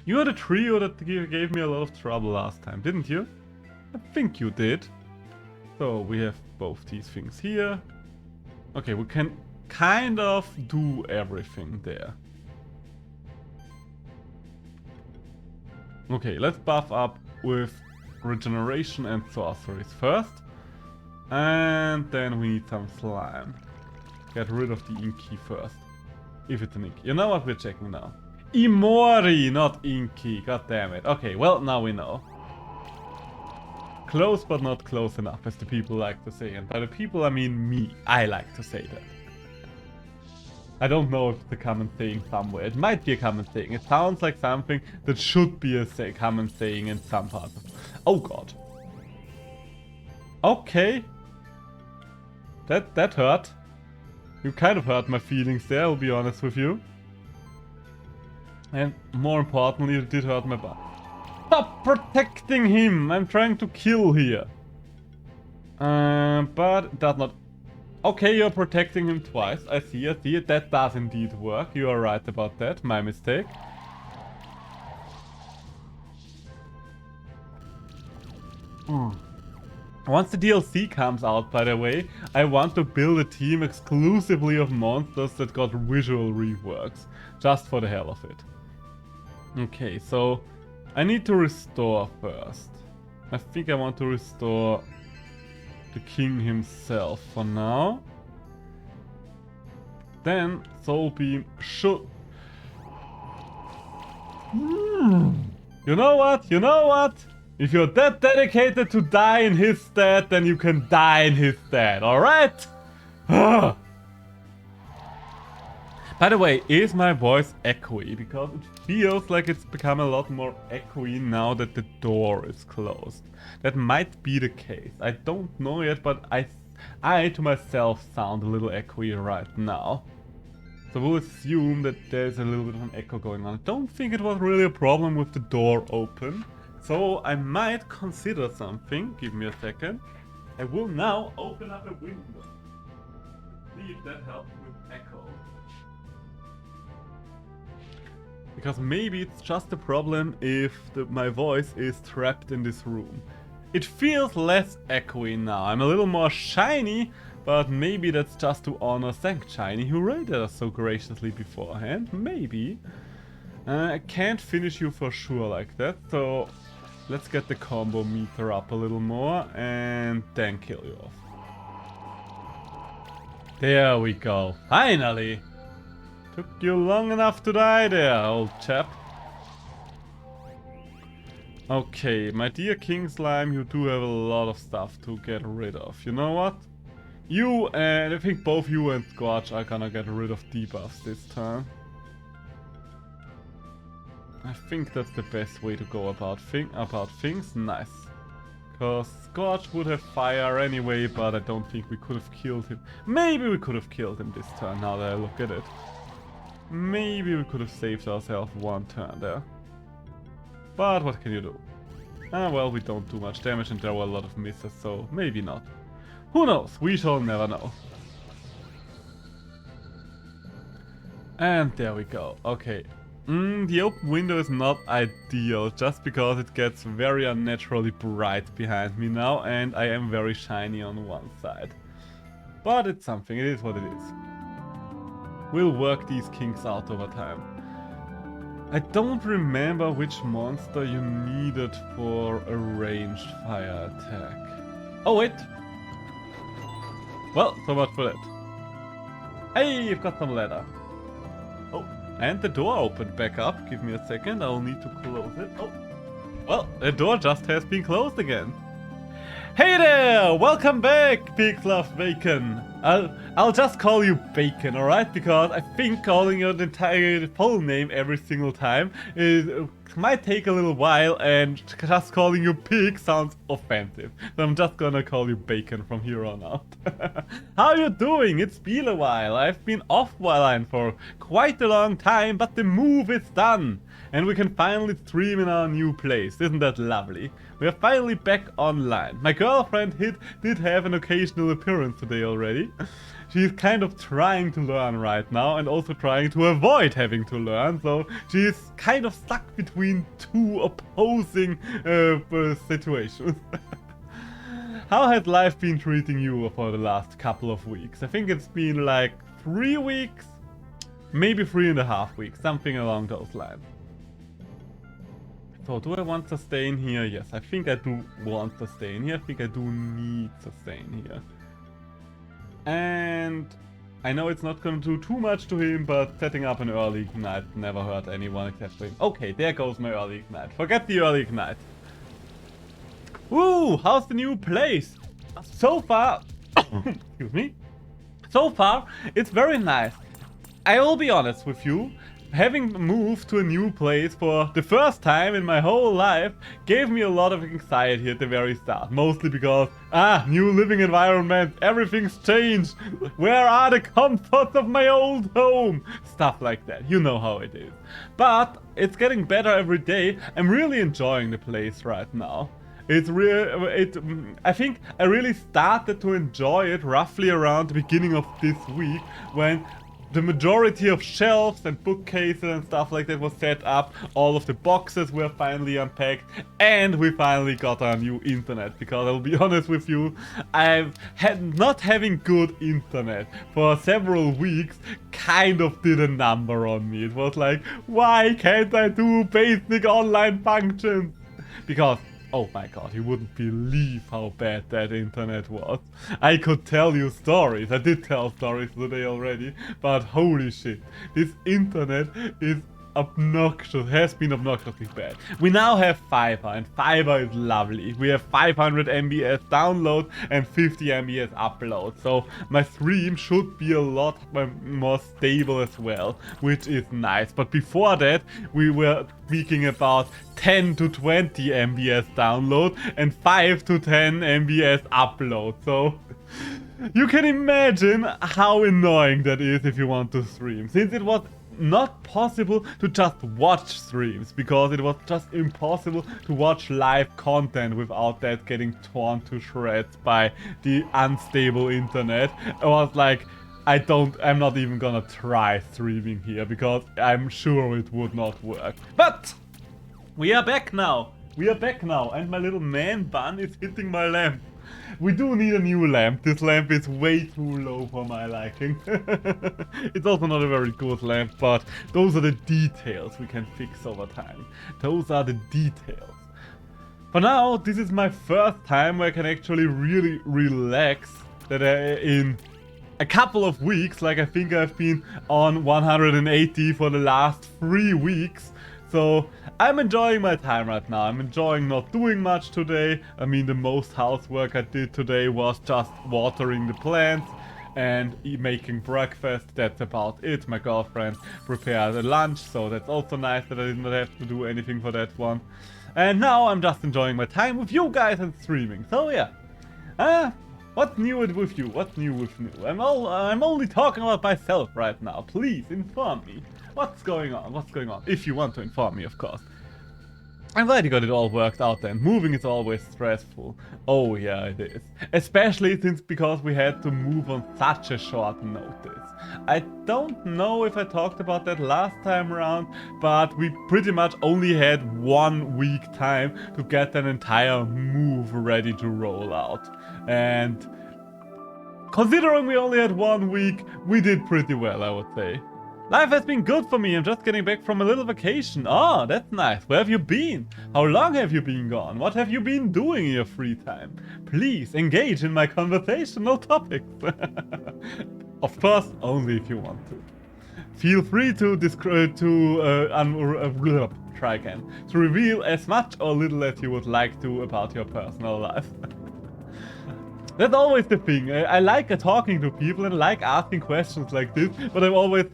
You are the trio that gave me a lot of trouble last time, didn't you? I think you did. So we have both these things here. Okay, we can kind of do everything there. Okay, let's buff up with regeneration and sorceries first. And then we need some slime. Get rid of the inky first. If it's an inky. You know what we're checking now? Imori, not inky. God damn it. Okay, well, now we know. Close but not close enough, as the people like to say. And by the people, I mean me. I like to say that. I don't know if it's a common saying somewhere. It might be a common saying. It sounds like something that should be a common saying in some parts. Oh god. Okay. That hurt. You kind of hurt my feelings there, I'll be honest with you. And more importantly, it did hurt my butt. Stop protecting him! I'm trying to kill here. But it does not... Okay, you're protecting him twice. I see, I see. That does indeed work. You are right about that. My mistake. Once the DLC comes out, by the way, I want to build a team exclusively of monsters that got visual reworks. Just for the hell of it. Okay, so I need to restore first. I think I want to restore the king himself for now. Then Soul Beam should... You know what? You know what? If you're that dedicated to die in his stead, then you can die in his stead, alright? By the way, is my voice echoey? Because it feels like it's become a lot more echoey now that the door is closed. That might be the case. I don't know yet, but I to myself sound a little echoey right now. So we'll assume that there's a little bit of an echo going on. I don't think it was really a problem with the door open. So I might consider something. Give me a second. I will now open up a window. See if that helps with echo. Because maybe it's just a problem if my voice is trapped in this room. It feels less echoey now. I'm a little more shiny, but maybe that's just to honor Thank Shiny, who rated us so graciously beforehand. Maybe. I can't finish you for sure like that, so let's get the combo meter up a little more and then kill you off. There we go. Finally! Took you long enough to die there, old chap. Okay, my dear King Slime, you do have a lot of stuff to get rid of. You know what? You and I think both you and Scorch are gonna get rid of debuffs this turn. I think that's the best way to go about things. Nice. Because Scorch would have fire anyway, but I don't think we could have killed him. Maybe we could have killed him this turn, now that I look at it. Maybe we could have saved ourselves one turn there. But what can you do? Ah, well, we don't do much damage and there were a lot of misses, so maybe not. Who knows? We shall never know. And there we go. Okay. The open window is not ideal, just because it gets very unnaturally bright behind me now, and I am very shiny on one side. But it's something, it is what it is. We'll work these kinks out over time. I don't remember which monster you needed for a ranged fire attack. Oh wait! Well, so much for that. Hey, you've got some leather. Oh. And the door opened back up. Give me a second, I'll need to close it. Oh, well, the door just has been closed again. Hey there! Welcome back, Pigs Love Bacon. I'll just call you Bacon, alright? Because I think calling your entire full name every single time might take a little while, and just calling you Pig sounds offensive. So I'm just gonna call you Bacon from here on out. How you doing? It's been a while. I've been offline for quite a long time, but the move is done. And we can finally stream in our new place. Isn't that lovely? We are finally back online. My girlfriend did have an occasional appearance today already. She's kind of trying to learn right now and also trying to avoid having to learn. So she's kind of stuck between two opposing situations. How has life been treating you for the last couple of weeks? I think it's been like 3 weeks, maybe 3.5 weeks, something along those lines. So, do I want to stay in here? Yes, I think I do want to stay in here. I think I do need to stay in here. And I know it's not going to do too much to him, but setting up an early ignite never hurt anyone except for him. Okay, there goes my early ignite. Forget the early ignite. Woo! How's the new place? So far... excuse me. So far, it's very nice. I will be honest with you. Having moved to a new place for the first time in my whole life gave me a lot of anxiety at the very start. Mostly because, new living environment, everything's changed. Where are the comforts of my old home? Stuff like that. You know how it is. But it's getting better every day. I'm really enjoying the place right now. It's I think I really started to enjoy it roughly around the beginning of this week, when the majority of shelves and bookcases and stuff like that was set up, all of the boxes were finally unpacked, and we finally got our new internet. Because I'll be honest with you, I've had not having good internet for several weeks kind of did a number on me. It was like, why can't I do basic online functions? Because oh my god, you wouldn't believe how bad that internet was. I could tell you stories. I did tell stories today already, but holy shit. This internet is obnoxious, has been obnoxiously bad. We now have fiber, and fiber is lovely. We have 500 MBs download and 50 MBs upload. So my stream should be a lot more stable as well, which is nice. But before that, we were speaking about 10 to 20 MBs download and 5 to 10 MBs upload. So you can imagine how annoying that is if you want to stream. Since it was not possible to just watch streams, because it was just impossible to watch live content without that getting torn to shreds by the unstable internet. I was like, I'm not even gonna try streaming here, because I'm sure it would not work. But we are back now. And my little man bun is hitting my lamp. We do need a new lamp. This lamp is way too low for my liking. It's also not a very good lamp, but those are the details we can fix over time. Those are the details. For now, this is my first time where I can actually really relax in a couple of weeks. Like, I think I've been on 180 for the last 3 weeks. So I'm enjoying my time right now. I'm enjoying not doing much today. I mean, the most housework I did today was just watering the plants and making breakfast. That's about it. My girlfriend prepared a lunch, so that's also nice that I did not have to do anything for that one. And now I'm just enjoying my time with you guys and streaming. So yeah. What's new with you? What's new with me? I'm only talking about myself right now. Please inform me. What's going on? What's going on? If you want to inform me, of course. I'm glad you got it all worked out then. Moving is always stressful. Oh yeah, it is. Especially because we had to move on such a short notice. I don't know if I talked about that last time around, but we pretty much only had 1 week time to get an entire move ready to roll out. And considering we only had 1 week, we did pretty well, I would say. Life has been good for me. I'm just getting back from a little vacation. Oh, that's nice. Where have you been? How long have you been gone? What have you been doing in your free time? Please engage in my conversational topics. Of course, only if you want to. Feel free to try again. To reveal as much or little as you would like to about your personal life. That's always the thing. I like talking to people and like asking questions like this, but I'm always,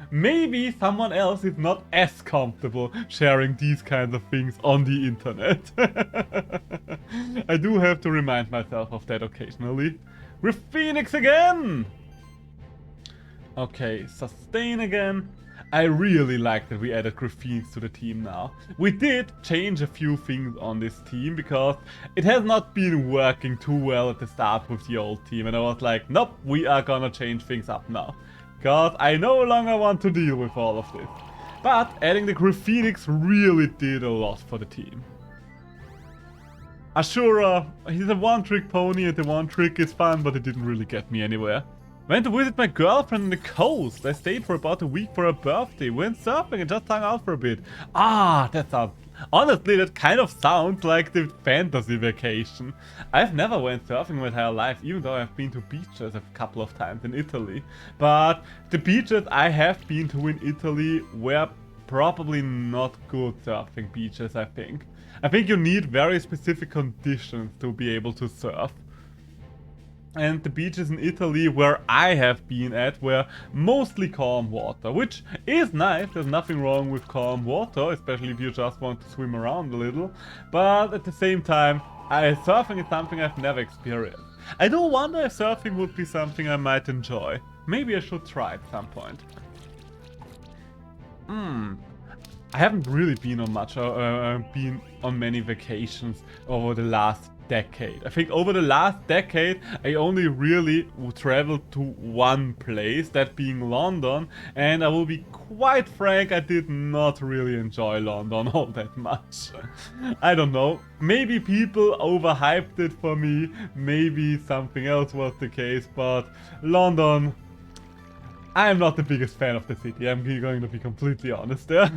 maybe someone else is not as comfortable sharing these kinds of things on the internet. I do have to remind myself of that occasionally. With Phoenix again! Okay, sustain again. I really like that we added Phoenix to the team now. We did change a few things on this team because it has not been working too well at the start with the old team, and I was like, nope, we are gonna change things up now. Because I no longer want to deal with all of this. But adding the Phoenix really did a lot for the team. Ashura, he's a one-trick pony and the one trick is fun, but it didn't really get me anywhere. Went to visit my girlfriend on the coast. I stayed for about a week for her birthday. Went surfing and just hung out for a bit. Ah, that sounds... Honestly, that kind of sounds like the fantasy vacation. I've never went surfing my entire life, even though I've been to beaches a couple of times in Italy. But the beaches I have been to in Italy were probably not good surfing beaches, I think. I think you need very specific conditions to be able to surf. And the beaches in Italy where I have been at were mostly calm water, which is nice. There's nothing wrong with calm water, especially if you just want to swim around a little. But at the same time, surfing is something I've never experienced. I do wonder if surfing would be something I might enjoy. Maybe I should try at some point. I haven't really been on much, been on many vacations over the last decade. I think over the last decade I only really traveled to one place, that being London, and I will be quite frank, I did not really enjoy London all that much. I don't know, maybe people overhyped it for me, maybe something else was the case, but London, I am not the biggest fan of the city, I'm going to be completely honest there.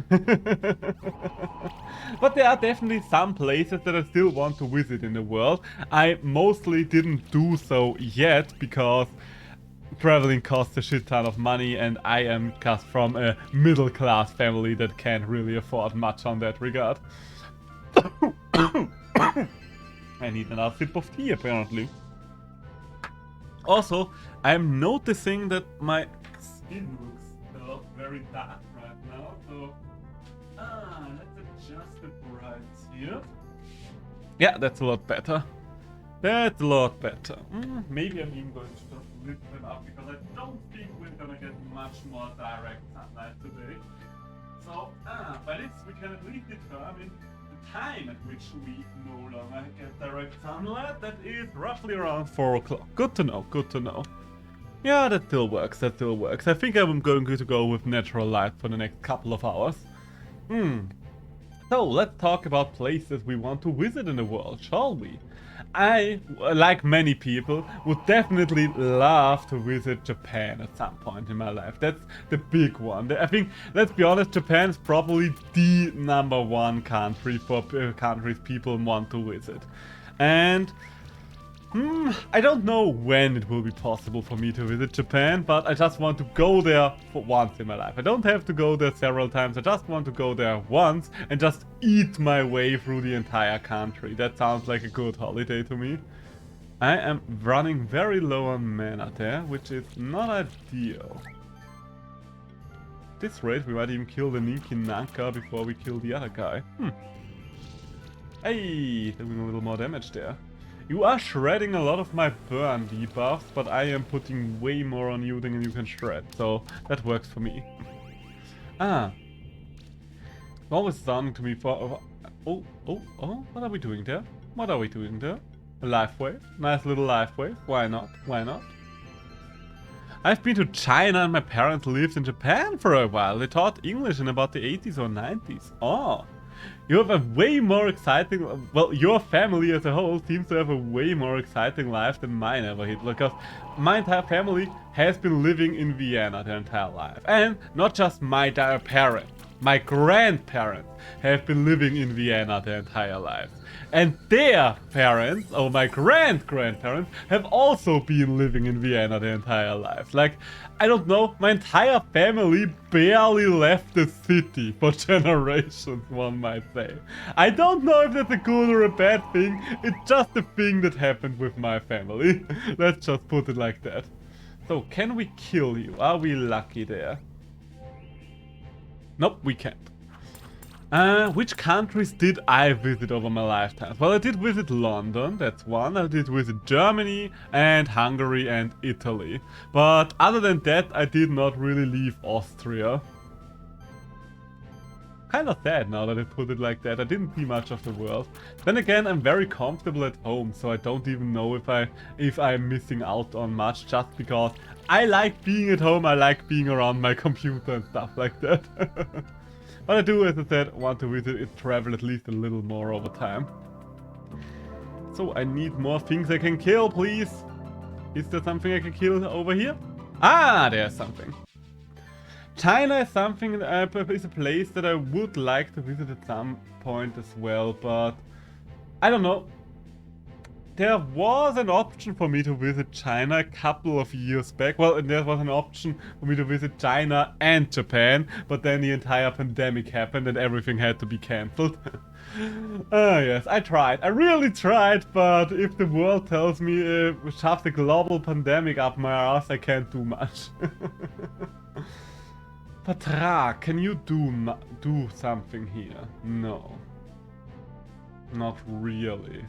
But there are definitely some places that I still want to visit in the world. I mostly didn't do so yet because traveling costs a shit ton of money and I am just from a middle class family that can't really afford much on that regard. I need another sip of tea apparently. Also, I'm noticing that my skin looks very dark right now, so let's adjust the brights here. Yeah, that's a lot better. That's a lot better. Maybe I'm even going to just lift them up because I don't think we're gonna get much more direct sunlight today. So, by this we can at least determine the time at which we no longer get direct sunlight. That is roughly around 4 o'clock. Good to know, good to know. Yeah, that still works, that still works. I think I'm going to go with natural light for the next couple of hours. So, let's talk about places we want to visit in the world, shall we? I, like many people, would definitely love to visit Japan at some point in my life. That's the big one. I think, let's be honest, Japan is probably the #1 country for countries people want to visit. And I don't know when it will be possible for me to visit Japan, but I just want to go there for once in my life. I don't have to go there several times, I just want to go there once and just eat my way through the entire country. That sounds like a good holiday to me. I am running very low on mana there, which is not ideal. At this rate, we might even kill the Ninki Nanka before we kill the other guy. Hey, doing a little more damage there. You are shredding a lot of my burn debuffs, but I am putting way more on you than you can shred, so that works for me. Always sounding to me for... Oh, what are we doing there? What are we doing there? A life wave? Nice little life wave. Why not? Why not? I've been to China and my parents lived in Japan for a while. They taught English in about the 80s or 90s. Oh. You have a way more exciting... Well, your family as a whole seems to have a way more exciting life than mine ever hit. Because my entire family has been living in Vienna their entire life. And not just my entire parents. My grandparents have been living in Vienna their entire lives. And their parents, or my grandparents, have also been living in Vienna their entire lives. Like, I don't know, my entire family barely left the city for generations, one might say. I don't know if that's a good or a bad thing, it's just a thing that happened with my family. Let's just put it like that. So, can we kill you? Are we lucky there? Nope, we can't. Which countries did I visit over my lifetime? Well, I did visit London, that's one. I did visit Germany and Hungary and Italy. But other than that, I did not really leave Austria. Kind of sad now that I put it like that. I didn't see much of the world. Then again, I'm very comfortable at home, so I don't even know if I'm missing out on much, just because I like being at home, I like being around my computer and stuff like that. But I do, as I said, want to visit it, travel at least a little more over time. So I need more things I can kill, please. Is there something I can kill over here? Ah, there's something. China is something that is a place that I would like to visit at some point as well, but I don't know. There was an option for me to visit China a couple of years back. Well, there was an option for me to visit China and Japan, but then the entire pandemic happened and everything had to be cancelled. Yes, I tried. I really tried, but if the world tells me shove the global pandemic up my ass, I can't do much. Patra, can you do something here? No. Not really.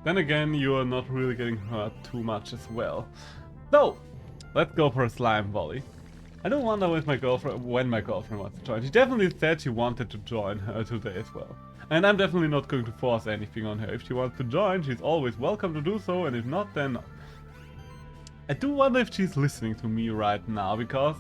Then again, you are not really getting hurt too much as well. So, let's go for a slime volley. I don't wonder when my girlfriend wants to join. She definitely said she wanted to join her today as well. And I'm definitely not going to force anything on her. If she wants to join, she's always welcome to do so, and if not, then no. I do wonder if she's listening to me right now, because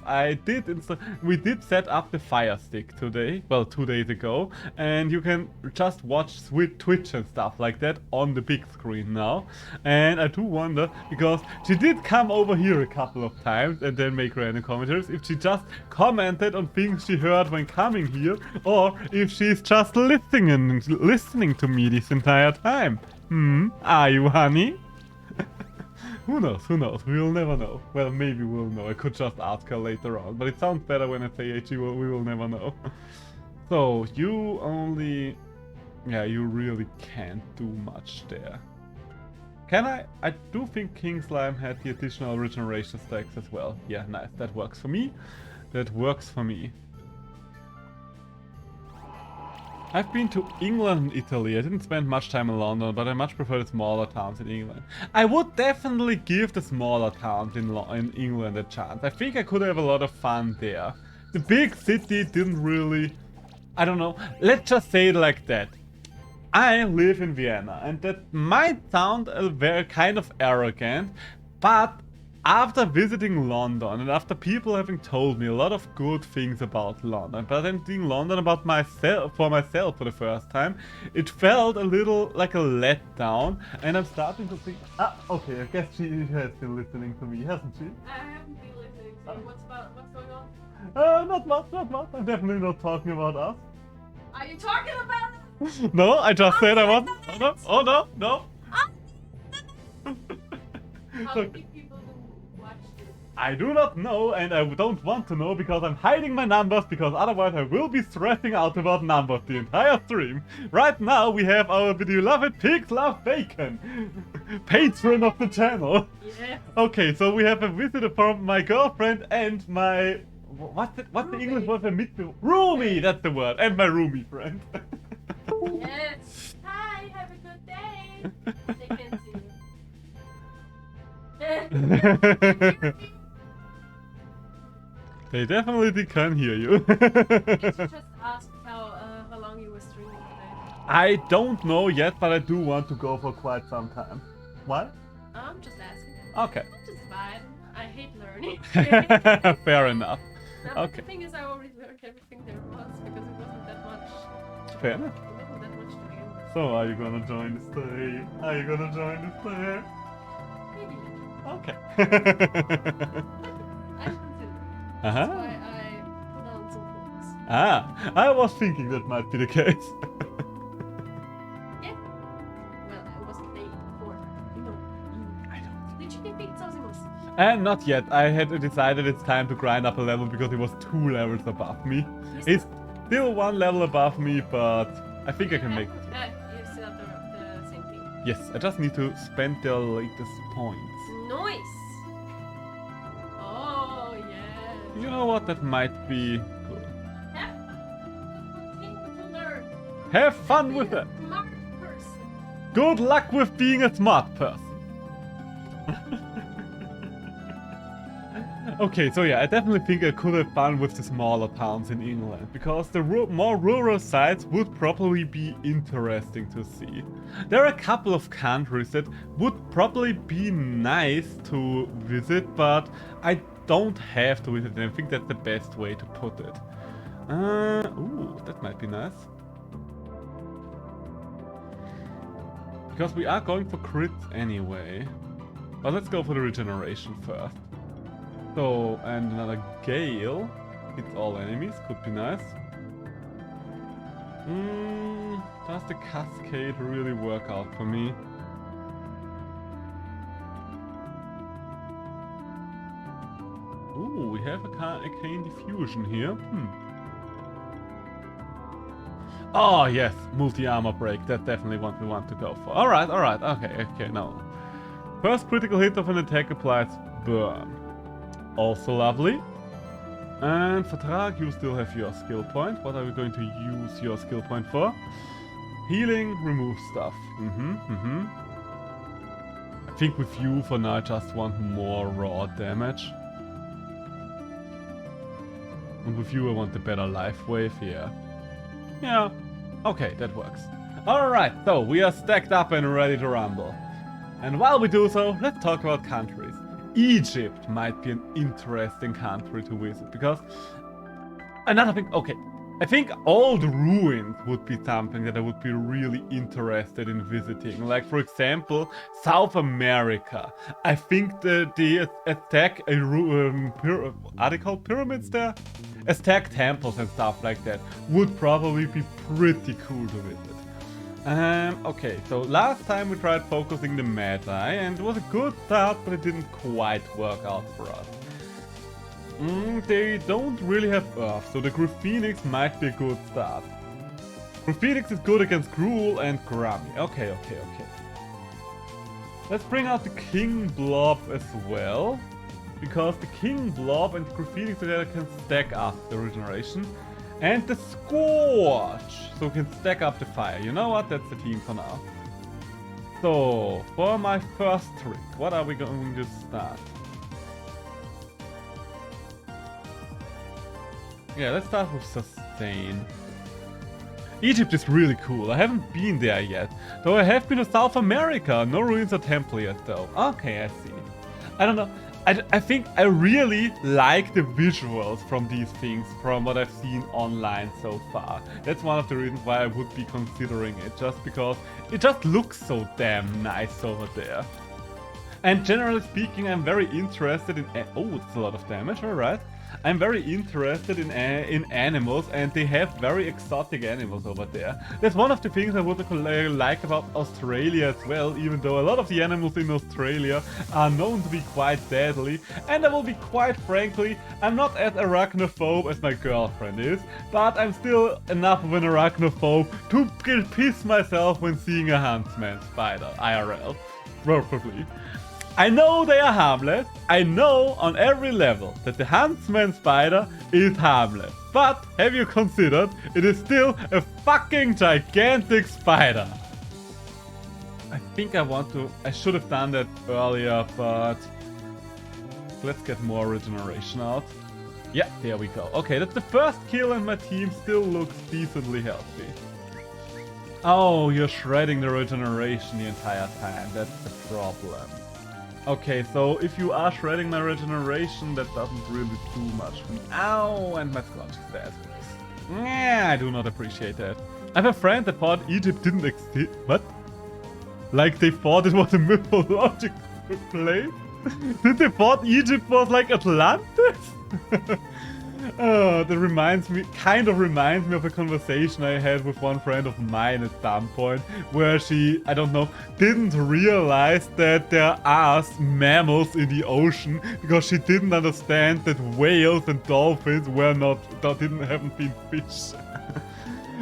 we did set up the Fire Stick today, well, 2 days ago, and you can just watch Twitch and stuff like that on the big screen now. And I do wonder, because she did come over here a couple of times and then make random commentaries, if she just commented on things she heard when coming here, or if she's just listening to me this entire time. Are you, honey? Who knows, we'll never know. Well, maybe we'll know, I could just ask her later on, but it sounds better when I say we will never know. So, you only... Yeah, you really can't do much there. Can I? I do think King Slime had the additional regeneration stacks as well. Yeah, nice, that works for me. That works for me. I've been to England and Italy. I didn't spend much time in London, but I much prefer the smaller towns in England. I would definitely give the smaller towns in England a chance. I think I could have a lot of fun there. The big city didn't really... I don't know. Let's just say it like that. I live in Vienna, and that might sound very kind of arrogant, but after visiting London and after people having told me a lot of good things about London, but then seeing London about myself for the first time, it felt a little like a letdown, and I'm starting to think, okay, I guess she has been listening to me, hasn't she? I haven't been listening. So what's going on? Not much. I'm definitely not talking about us. Are you talking about us? No, I just said I wasn't. Oh no, oh no, no. How So- many people do watch this? I do not know, and I don't want to know because I'm hiding my numbers, because otherwise I will be stressing out about numbers the entire stream. Right now we have our beloved Pigs Love Bacon, patron of the channel. Yeah. Okay, so we have a visitor from my girlfriend and my... What's the English word for roomie, that's the word, and my roomie friend. Yes. Hi, have a good day. They can't see you. They definitely can hear you. Did you just ask how long you were streaming today? I don't know yet, but I do want to go for quite some time. What? I'm just asking. Okay. Which is fine. I hate learning. Fair enough. No, but Okay. the thing is, I already learned everything there was because it wasn't that much. Fair enough. It wasn't that much to begin with. So, are you gonna join the stream? Are you gonna join the stream? Maybe. Okay. I consider. That's Uh-huh. why I learned some books. Ah, I was thinking that might be the case. Yeah. Well, I was playing before. You know. I don't. Did you defeat Zosimus? And not yet. I had decided it's time to grind up a level because he was 2 levels above me. He's still 1 level above me, but I think I can make it. You still have the same thing. Yes, I just need to spend the latest points. Nice. Oh yeah. You know what? That might be good. Have continue to learn. Have fun Be with a it. smart person. Good luck with being a smart person. Okay, so yeah, I definitely think I could have fun with the smaller towns in England, because the more rural sites would probably be interesting to see. There are a couple of countries that would probably be nice to visit, but I don't have to visit them. I think that's the best way to put it. Ooh, that might be nice. Because we are going for crits anyway. But let's go for the regeneration first. So, and another gale. Hits all enemies, could be nice. Does the cascade really work out for me? Ooh, we have a arcane diffusion here. Oh yes, multi-armor break. That's definitely what we want to go for. Alright, okay, no. First critical hit of an attack applies burn. Also lovely. And for Thrag, you still have your skill point. What are we going to use your skill point for? Healing, remove stuff. I think with you for now I just want more raw damage. And with you I want the better life wave, yeah. Yeah, okay, that works. Alright, so we are stacked up and ready to rumble. And while we do so, let's talk about countries. Egypt might be an interesting country to visit, because another thing, okay, I think all the ruins would be something that I would be really interested in visiting. Like, for example, South America. I think the Aztec, are they called pyramids there? Aztec temples and stuff like that would probably be pretty cool to visit. Okay, so last time we tried focusing the Magi, and it was a good start, but it didn't quite work out for us. They don't really have Earth, so the Gru Phoenix might be a good start. Gru Phoenix is good against Gruul and Grummy. Okay. Let's bring out the King Blob as well, because the King Blob and Gru Phoenix together can stack up the regeneration. And the Scorch! So we can stack up the fire. You know what? That's the team for now. So, for my first trick, what are we going to start? Yeah, let's start with Sustain. Egypt is really cool. I haven't been there yet. Though I have been to South America. No ruins or temple yet though. Okay, I see. I don't know. I think I really like the visuals from these things, from what I've seen online so far. That's one of the reasons why I would be considering it, just because it just looks so damn nice over there. And generally speaking, I'm very interested in... Oh, it's a lot of damage, alright. I'm very interested in animals, and they have very exotic animals over there. That's one of the things I would like about Australia as well, even though a lot of the animals in Australia are known to be quite deadly. And I will be quite frankly, I'm not as arachnophobe as my girlfriend is, but I'm still enough of an arachnophobe to piss myself when seeing a huntsman spider, IRL, probably. I know they are harmless. I know on every level that the huntsman spider is harmless. But have you considered it is still a fucking gigantic spider? I think I should have done that earlier, but let's get more regeneration out. Yeah, there we go. Okay, that's the first kill and my team still looks decently healthy. Oh, you're shredding the regeneration the entire time. That's the problem. Okay, so if you are shredding my regeneration, that doesn't really do much for me. Ow, and my Scorch is dead. Yeah, I do not appreciate that. I have a friend that thought Egypt didn't exist. What? Like they thought it was a mythological place? Did they thought Egypt was like Atlantis? That kind of reminds me of a conversation I had with one friend of mine at some point, where she, I don't know, didn't realize that there are mammals in the ocean because she didn't understand that whales and dolphins haven't been fish.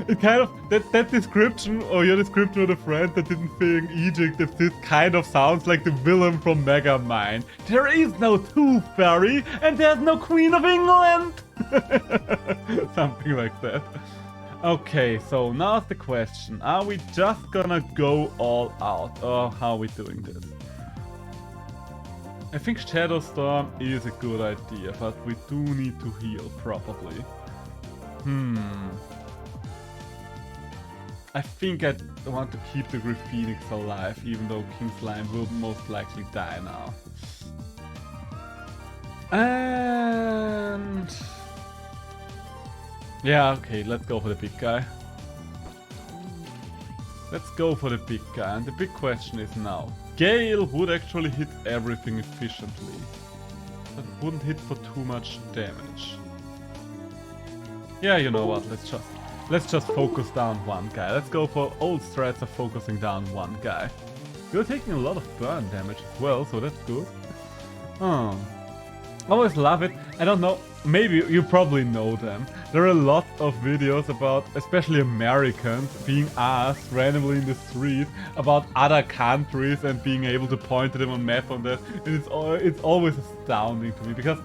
It kind of, that description, or your description of a friend that didn't think Egypt exists, kind of sounds like the villain from Megamind. There is no Tooth Fairy, and there's no Queen of England! Something like that. Okay, so now's the question. Are we just gonna go all out, or how are we doing this? I think Shadow Storm is a good idea, but we do need to heal, probably. I think I want to keep the Gryphoenix alive, even though King Slime will most likely die now. And... yeah, okay, let's go for the big guy. Let's go for the big guy, and the big question is now. Gale would actually hit everything efficiently, but it wouldn't hit for too much damage. Yeah, you know what, let's just focus down one guy. Let's go for old strats of focusing down one guy. You're taking a lot of burn damage as well, so that's good. Always love it. I don't know, maybe you probably know them. There are a lot of videos about, especially Americans, being asked randomly in the street about other countries and being able to point to them on map on that. And it's always astounding to me, because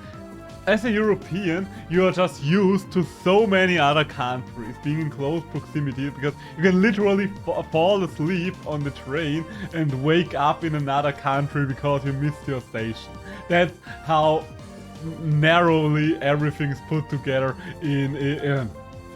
as a European, you are just used to so many other countries being in close proximity, because you can literally fall asleep on the train and wake up in another country because you missed your station. That's how narrowly everything is put together in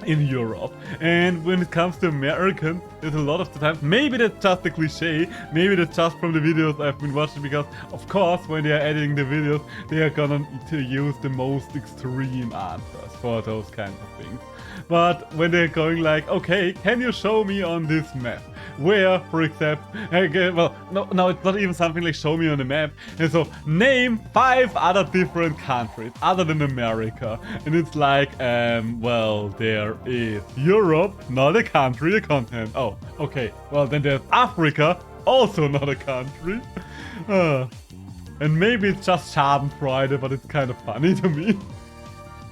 Europe. And when it comes to Americans, there's a lot of the time, maybe that's just a cliche, maybe that's just from the videos I've been watching, because of course when they are editing the videos, they are gonna use the most extreme answers for those kinds of things. But when they're going like, okay, can you show me on this map where, for example, well, no, it's not even something like show me on the map. And so, name 5 other different countries other than America. And it's like, well, there is Europe, not a country, a continent. Oh, okay. Well, then there's Africa, also not a country. And maybe it's just Schadenfreude, but it's kind of funny to me.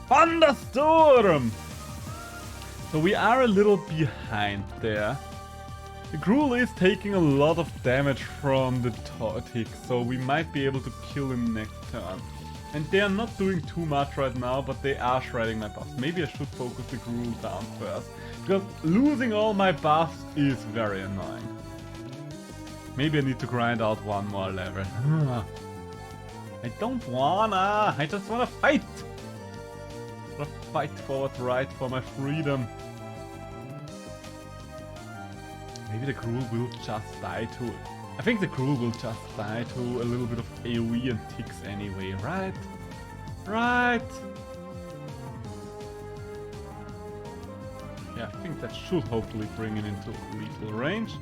Thunderstorm! So we are a little behind there. The Gruul is taking a lot of damage from the tick, so we might be able to kill him next turn. And they are not doing too much right now, but they are shredding my buffs. Maybe I should focus the Gruul down first, because losing all my buffs is very annoying. Maybe I need to grind out one more level. I don't wanna, I just wanna fight! I wanna fight for what's right, for my freedom. Maybe the Gruul will just die to it. I think the Gruul will just die to a little bit of AoE and ticks anyway, right? Right! Yeah, I think that should hopefully bring it into lethal range.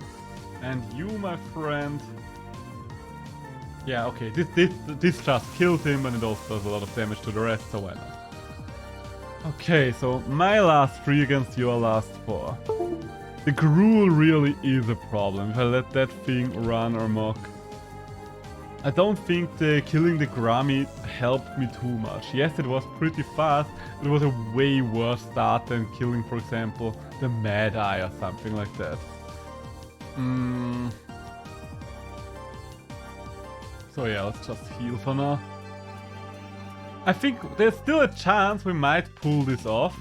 And you, my friend... yeah, okay, this just killed him, and it also does a lot of damage to the rest, so why not? Okay, so my last 3 against your last 4. The Gruul really is a problem if I let that thing run amok. I don't think killing the Grami helped me too much. Yes, it was pretty fast. It was a way worse start than killing, for example, the Mad Eye or something like that. So yeah, let's just heal for now. I think there's still a chance we might pull this off,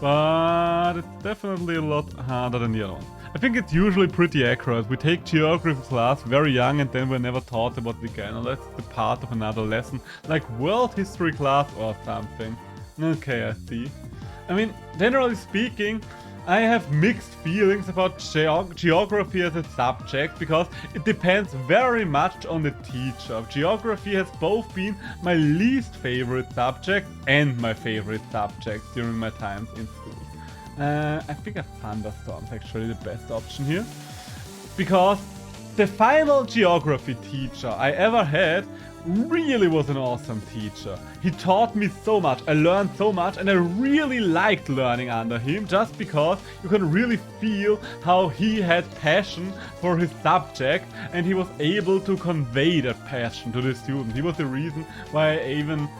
but it's definitely a lot harder than the other one. I think it's usually pretty accurate. We take geography class very young and then we're never taught about it again. And that's the part of another lesson, like world history class or something. Okay, I see. I mean, generally speaking, I have mixed feelings about geography as a subject because it depends very much on the teacher. Geography has both been my least favorite subject and my favorite subject during my times in school. I think a thunderstorm is actually the best option here, because the final geography teacher I ever had really was an awesome teacher. He taught me so much, I learned so much, and I really liked learning under him just because you can really feel how he had passion for his subject and he was able to convey that passion to the student. He was the reason why I even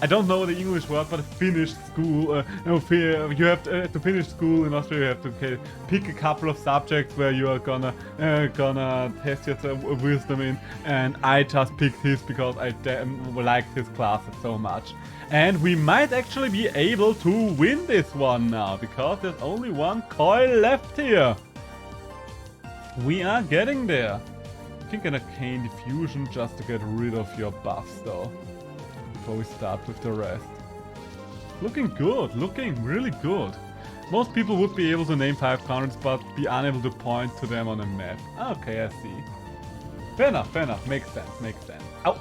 I don't know the English word, but finished school. You have to finish school in Austria. You have to pick a couple of subjects where you are gonna test your wisdom in, and I just picked his because I liked his classes so much. And we might actually be able to win this one now because there's only one coil left here. We are getting there. I think an arcane diffusion just to get rid of your buffs though. Before we start with the rest. Looking good, looking really good. Most people would be able to name 5 counters but be unable to point to them on a map. Okay, I see. Fair enough, makes sense. Ow!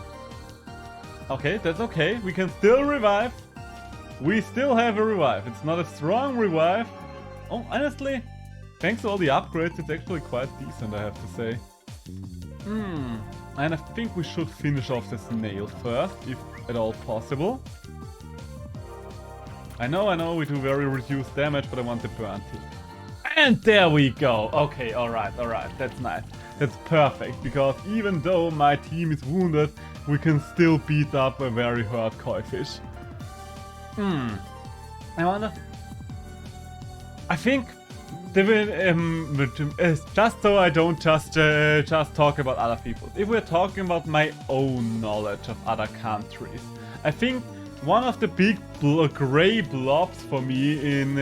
Okay, that's okay, we can still revive. We still have a revive, it's not a strong revive. Oh, honestly, thanks to all the upgrades, it's actually quite decent, I have to say. And I think we should finish off the snail first, if at all possible. I know we do very reduced damage, but I want the burn tip. And there we go! Okay, alright, that's nice. That's perfect, because even though my team is wounded, we can still beat up a very hurt koi fish. I wonder... I think... just so I don't just talk about other people. If we're talking about my own knowledge of other countries, I think one of the big gray blobs for me in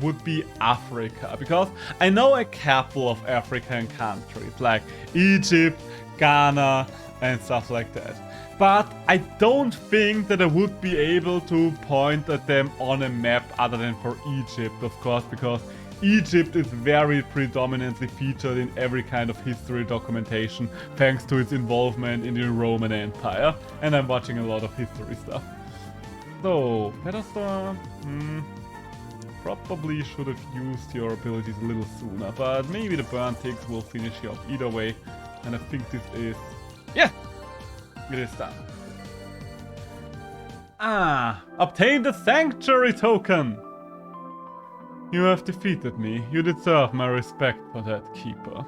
would be Africa, because I know a couple of African countries like Egypt, Ghana, and stuff like that. But I don't think that I would be able to point at them on a map other than for Egypt, of course, because Egypt is very predominantly featured in every kind of history documentation thanks to its involvement in the Roman Empire, and I'm watching a lot of history stuff. So, Featherstorm, probably should have used your abilities a little sooner, but maybe the Burn Ticks will finish you off either way, and I think this is... yeah! It is done. Obtain the Sanctuary Token! You have defeated me. You deserve my respect for that, Keeper.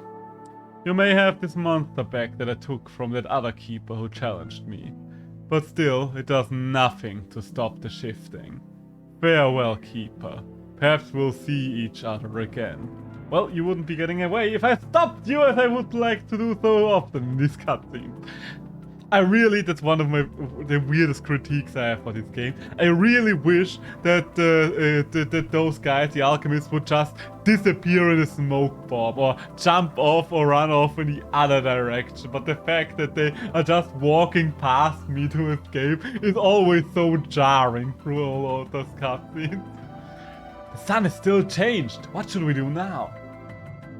You may have this monster back that I took from that other Keeper who challenged me. But still, it does nothing to stop the shifting. Farewell, Keeper. Perhaps we'll see each other again. Well, you wouldn't be getting away if I stopped you as I would like to do so often in this cutscene. That's one of the weirdest critiques I have for this game. I really wish that those guys, the alchemists, would just disappear in a smoke bomb or jump off or run off in the other direction. But the fact that they are just walking past me to escape is always so jarring through all of those cutscenes. The sun is still changed. What should we do now?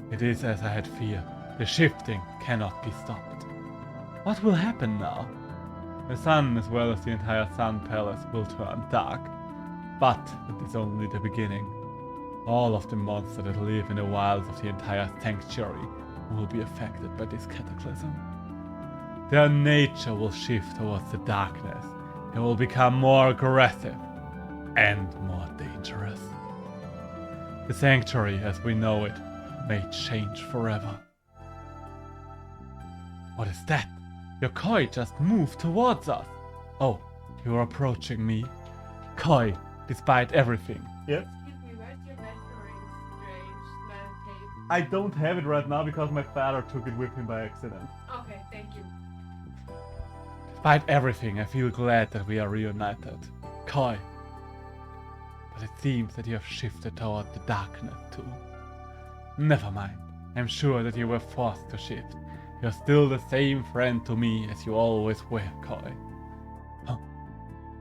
It is as I had feared. The shifting cannot be stopped. What will happen now? The sun, as well as the entire Sun Palace, will turn dark. But it is only the beginning. All of the monsters that live in the wilds of the entire sanctuary will be affected by this cataclysm. Their nature will shift towards the darkness, it will become more aggressive and more dangerous. The sanctuary as we know it may change forever. What is that? Your koi just moved towards us. Oh, you are approaching me. Koi, despite everything. Yes? Excuse me, where's your measuring strange man tape? I don't have it right now because my father took it with him by accident. Okay, thank you. Despite everything, I feel glad that we are reunited. Koi. But it seems that you have shifted toward the darkness too. Never mind. I'm sure that you were forced to shift. You're still the same friend to me as you always were, Koi. Huh?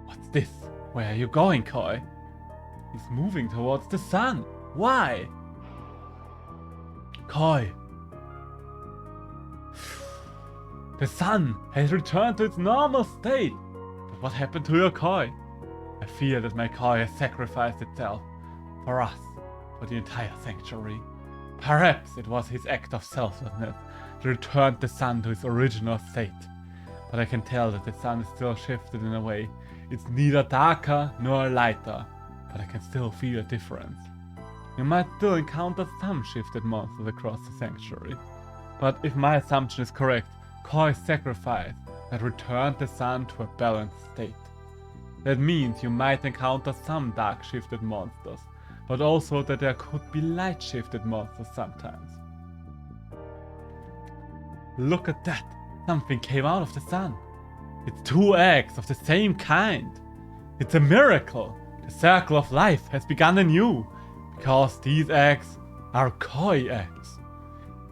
What's this? Where are you going, Koi? He's moving towards the sun. Why? Koi. The sun has returned to its normal state. But what happened to your koi? I fear that my koi has sacrificed itself. For us. For the entire sanctuary. Perhaps it was his act of selflessness that returned the sun to its original state. But I can tell that the sun is still shifted in a way. It's neither darker nor lighter. But I can still feel a difference. You might still encounter some shifted monsters across the sanctuary. But if my assumption is correct, Koi's sacrifice had returned the sun to a balanced state. That means you might encounter some dark shifted monsters, but also that there could be light shifted monsters sometimes. Look at that! Something came out of the sun. It's 2 eggs of the same kind. It's a miracle! The circle of life has begun anew, because these eggs are koi eggs.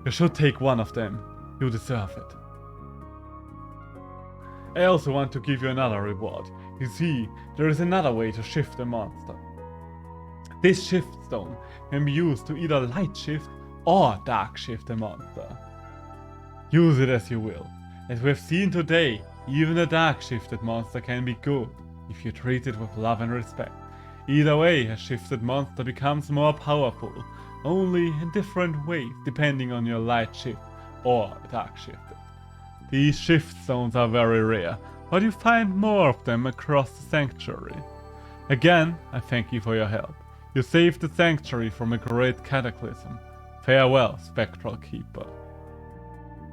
You should take one of them. You deserve it. I also want to give you another reward. You see, there is another way to shift a monster. This shift stone can be used to either light shift or dark shift a monster. Use it as you will. As we have seen today, even a dark shifted monster can be good if you treat it with love and respect. Either way, a shifted monster becomes more powerful, only in different ways depending on your light shift or dark shifted. These shift stones are very rare, but you find more of them across the sanctuary. Again, I thank you for your help. You saved the sanctuary from a great cataclysm. Farewell, Spectral Keeper.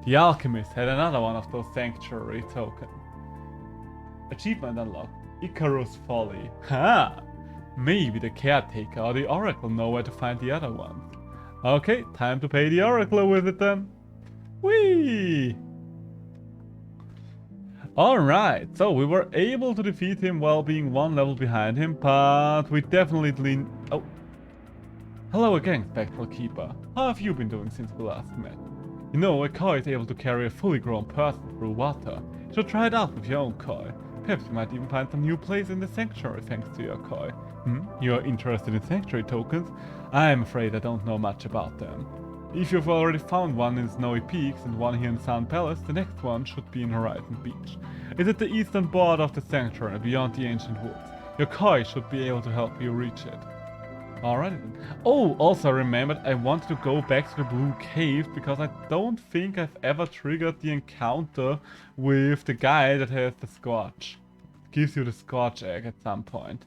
The alchemist had another one of those sanctuary tokens. Achievement unlocked. Icarus Folly. Ha! Maybe the caretaker or the oracle know where to find the other ones. Okay, time to pay the oracle a visit then. Whee! Alright, so we were able to defeat him while being 1 level behind him, but we definitely... Oh. Hello again, Spectral Keeper. How have you been doing since we last met? You know, a koi is able to carry a fully grown person through water. You should try it out with your own koi. Perhaps you might even find some new place in the sanctuary thanks to your koi. You are interested in sanctuary tokens? I'm afraid I don't know much about them. If you've already found one in Snowy Peaks and one here in Sun Palace, the next one should be in Horizon Beach. It's at the eastern border of the sanctuary, beyond the ancient woods. Your koi should be able to help you reach it. Alright then. Oh, also remembered I wanted to go back to the Blue Cave because I don't think I've ever triggered the encounter with the guy that has the Scorch. It gives you the Scorch egg at some point.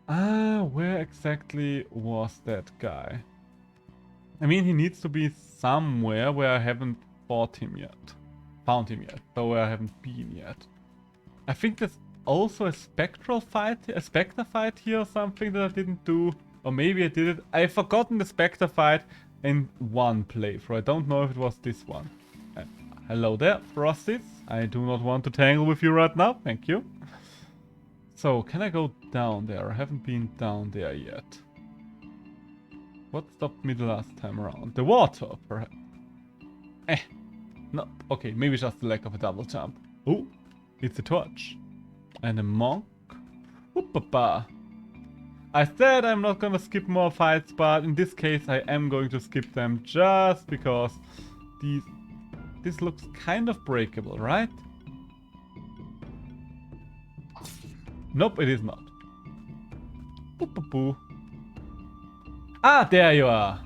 Where exactly was that guy? I mean, he needs to be somewhere where I haven't found him yet, but where I haven't been yet. I think there's also a spectral fight, a spectre fight here or something that I didn't do. Or maybe I did it. I've forgotten the spectre fight in one playthrough. I don't know if it was this one. Hello there, Frosties. I do not want to tangle with you right now. Thank you. So, can I go down there? I haven't been down there yet. What stopped me the last time around? The water, perhaps. No, okay, maybe just the lack of a double jump. Oh, it's a torch. And a monk. Oop-a-pa. I said I'm not gonna skip more fights, but in this case I am going to skip them just because this looks kind of breakable, right? Nope, it is not. Boop-a-boo. Ah, there you are.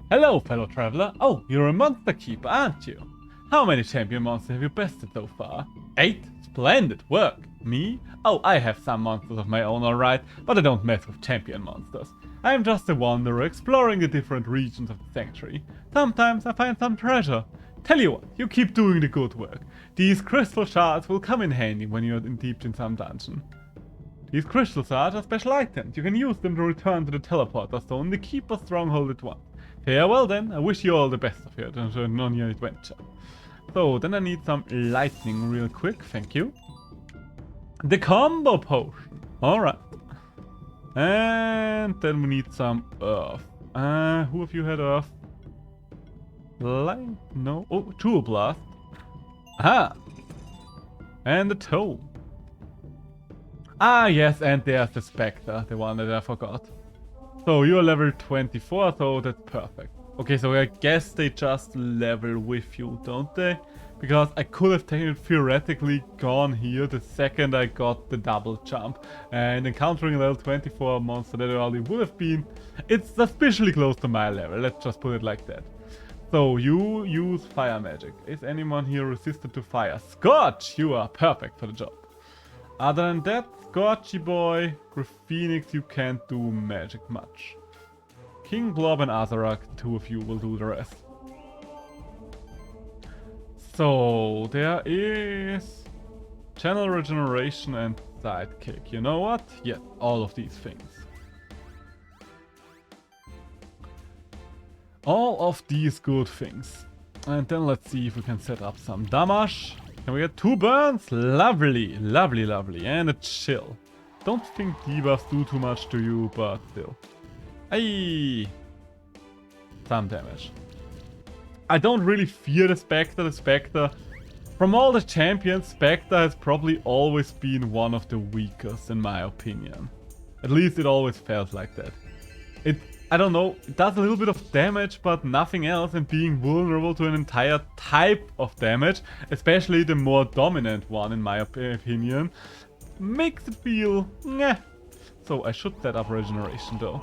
Hello, fellow traveler. Oh, you're a monster keeper, aren't you? How many champion monsters have you bested so far? 8? Splendid work. Me? Oh, I have some monsters of my own, alright, but I don't mess with champion monsters. I am just a wanderer exploring the different regions of the sanctuary. Sometimes I find some treasure. Tell you what, you keep doing the good work. These crystal shards will come in handy when you're deep in some dungeon. These crystal shards are special items. You can use them to return to the teleporter stone, the Keeper stronghold at once. Farewell then, I wish you all the best of it on your adventure. So, then I need some lightning real quick, thank you. The combo potion, alright. And then we need some earth. Who of you had earth? Light? No. Oh, Jewel Blast. Aha! And the toe. Ah, yes, and there's the Spectre, the one that I forgot. So you're level 24, so that's perfect. Okay, so I guess they just level with you, don't they? Because I could have theoretically gone here the second I got the double jump. And encountering a level 24 monster that already would have been... It's suspiciously close to my level, let's just put it like that. So you use fire magic. Is anyone here resistant to fire? Scorch! You are perfect for the job. Other than that, Scorchy boy, Phoenix, you can't do magic much. King Blob and Azarak, the two of you will do the rest. So, there is channel regeneration and sidekick. You know what? Yeah, all of these things. All of these good things. And then let's see if we can set up some damage. Can we get 2 burns? Lovely, lovely, lovely. And a chill. Don't think debuffs do too much to you, but still. Hey, some damage. I don't really fear the Spectre. The Spectre, from all the champions, Spectre has probably always been one of the weakest in my opinion. At least it always felt like that. I don't know, it does a little bit of damage, but nothing else, and being vulnerable to an entire type of damage, especially the more dominant one in my opinion, makes it feel meh. So I should set up regeneration though.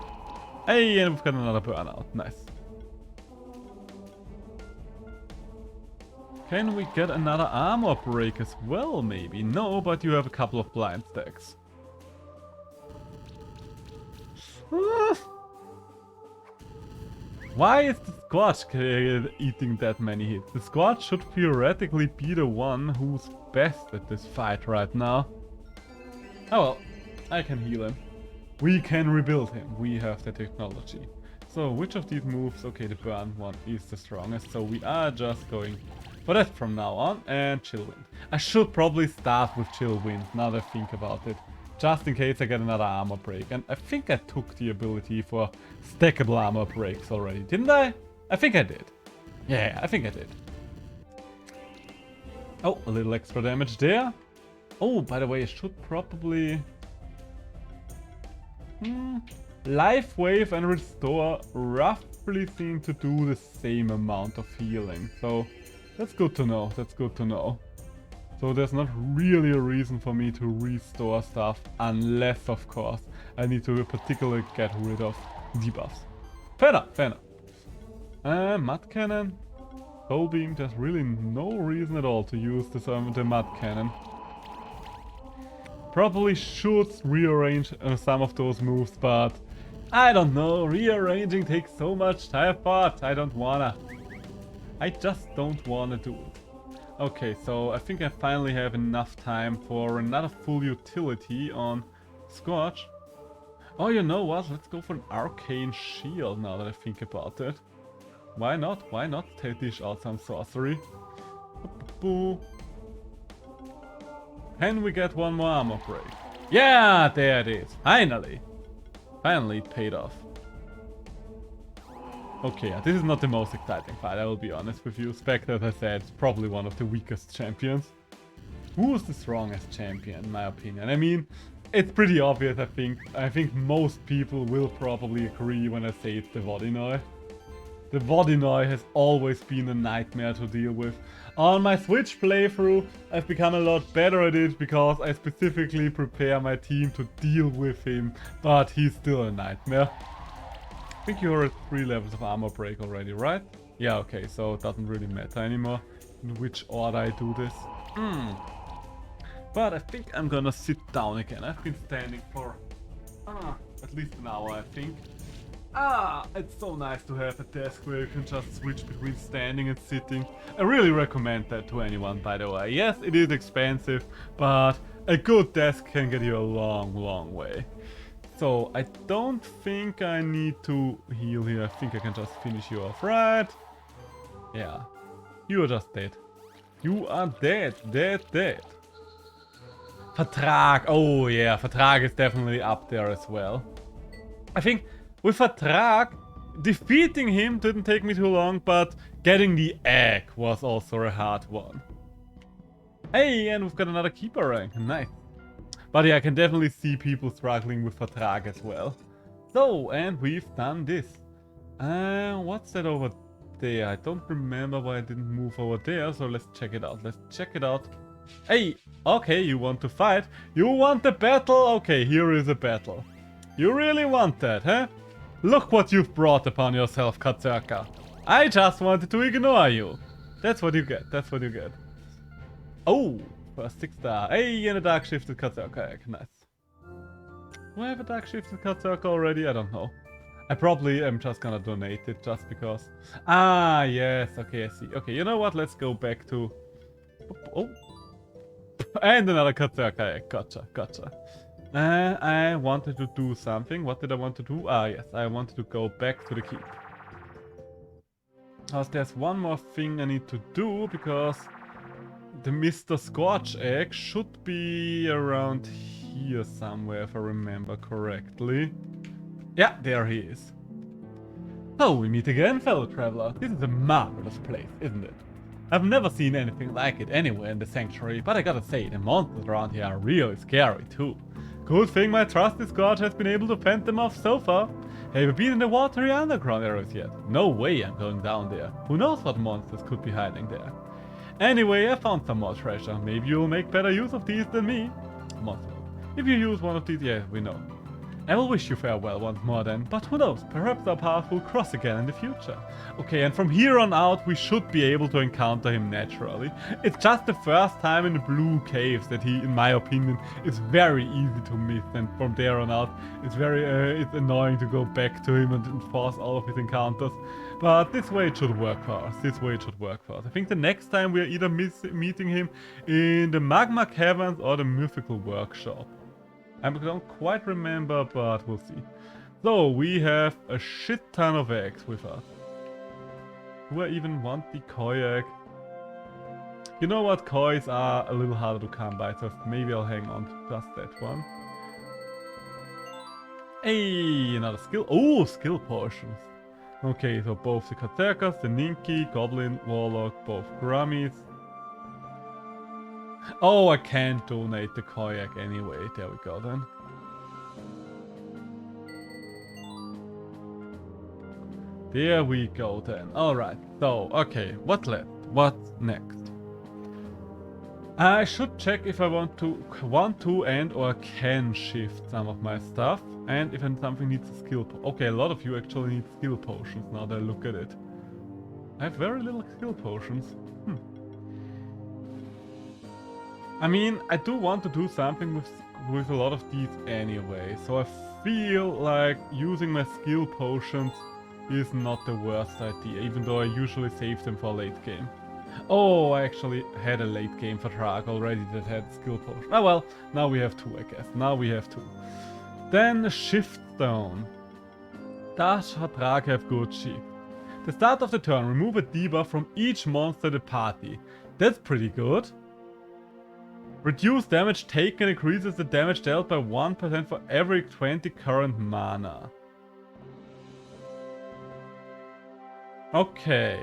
Hey, and we've got another burnout, nice. Can we get another armor break as well maybe? No, but you have a couple of blind stacks. Why is the Scorch eating that many hits? The Scorch should theoretically be the one who's best at this fight right now. Oh well, I can heal him. We can rebuild him. We have the technology. So which of these moves? Okay, the burn one is the strongest. So we are just going for that from now on. And Chill Wind. I should probably start with Chill Wind now that I think about it. Just in case I get another armor break. And I think I took the ability for stackable armor breaks already, didn't I? I think I did. Yeah, I think I did. Oh, a little extra damage there. Oh, by the way, I should probably... Life Wave and Restore roughly seem to do the same amount of healing. So that's good to know, that's good to know. So there's not really a reason for me to restore stuff, unless, of course, I need to particularly get rid of debuffs. Fair enough, fair enough. Mud Cannon. Soul Beam, there's really no reason at all to use this, the Mud Cannon. Probably should rearrange some of those moves, but I don't know, rearranging takes so much time, but I don't wanna. I just don't wanna do it. Okay, so I think I finally have enough time for another full utility on Scorch. Oh, you know what? Let's go for an Arcane Shield now that I think about it. Why not? Why not dish out some sorcery? Can we get one more armor break? Yeah, there it is. Finally. Finally it paid off. Okay, yeah, this is not the most exciting fight, I will be honest with you. Spectre, as I said, is probably one of the weakest champions. Who is the strongest champion, in my opinion? I mean, it's pretty obvious, I think. I think most people will probably agree when I say it's the Vodinoi. The Vodinoi has always been a nightmare to deal with. On my Switch playthrough, I've become a lot better at it because I specifically prepare my team to deal with him, but he's still a nightmare. I think you're at 3 levels of armor break already, right? Yeah, okay, so it doesn't really matter anymore in which order I do this. But I think I'm gonna sit down again. I've been standing for at least an hour, I think. It's so nice to have a desk where you can just switch between standing and sitting. I really recommend that to anyone, by the way. Yes, it is expensive, but a good desk can get you a long, long way. So I don't think I need to heal here. I think I can just finish you off, right? Yeah. You are just dead. You are dead, dead. Vertrag. Oh yeah, Vertrag is definitely up there as well. I think with Vertrag, defeating him didn't take me too long, but getting the egg was also a hard one. Hey, and we've got another keeper rank. Nice. But yeah, I can definitely see people struggling with Vertrag as well. So, and we've done this. What's that over there? I don't remember why I didn't move over there, so let's check it out. Hey, okay, you want to fight? You want a battle? Okay, here is a battle. You really want that, huh? Look what you've brought upon yourself, Katzerka. I just wanted to ignore you. That's what you get, Oh, first 6-star. Hey, and a Dark Shifted Katzerka egg. Nice. Do I have a Dark Shifted Katzerka already? I don't know. I probably am just gonna donate it just because. Yes. Okay, I see. Okay, you know what? Let's go back to... Oh. And another Katzerka egg. Gotcha. I wanted to do something. What did I want to do? Yes. I wanted to go back to the keep. Because there's one more thing I need to do, because the Mr. Scorch egg should be around here somewhere, if I remember correctly. Yeah, there he is. So, we meet again, fellow traveler. This is a marvelous place, isn't it? I've never seen anything like it anywhere in the sanctuary, but I gotta say, the monsters around here are really scary too. Good thing my trusty Scorch has been able to fend them off so far. Have you been in the watery underground areas yet? No way I'm going down there. Who knows what monsters could be hiding there. Anyway, I found some more treasure. Maybe you'll make better use of these than me. Monster. If you use one of these, yeah, we know. I will wish you farewell once more then, but who knows, perhaps our paths will cross again in the future. Okay, and from here on out we should be able to encounter him naturally. It's just the first time in the Blue Caves that he, in my opinion, is very easy to miss, and from there on out it's it's annoying to go back to him and enforce all of his encounters. But this way it should work for us, I think the next time we are either meeting him in the Magma Caverns or the Mythical Workshop. I don't quite remember, but we'll see. So, we have a shit ton of eggs with us. Do I even want the koi egg? You know what, kois are a little harder to come by, so maybe I'll hang on to just that one. Hey, another skill. Oh, skill potions. Okay, so both the Katzerkas, the Ninki, Goblin, Warlock, both Grummies. Oh, I can't donate the koi egg anyway. There we go then. There we go then. Alright, so, okay, what left? What's next? I should check if I want to and or can shift some of my stuff. And if something needs a skill okay, a lot of you actually need skill potions now that I look at it. I have very little skill potions. I mean, I do want to do something with a lot of these anyway, so I feel like using my skill potions is not the worst idea, even though I usually save them for late game. Oh, I actually had a late game Vertrag already that had skill potions. Oh well, now we have 2, I guess. Now we have 2. Then Shift Stone. Does Vertrag have good shift? The start of the turn, remove a debuff from each monster in the party. That's pretty good. Reduce damage taken, increases the damage dealt by 1% for every 20 current mana. Okay.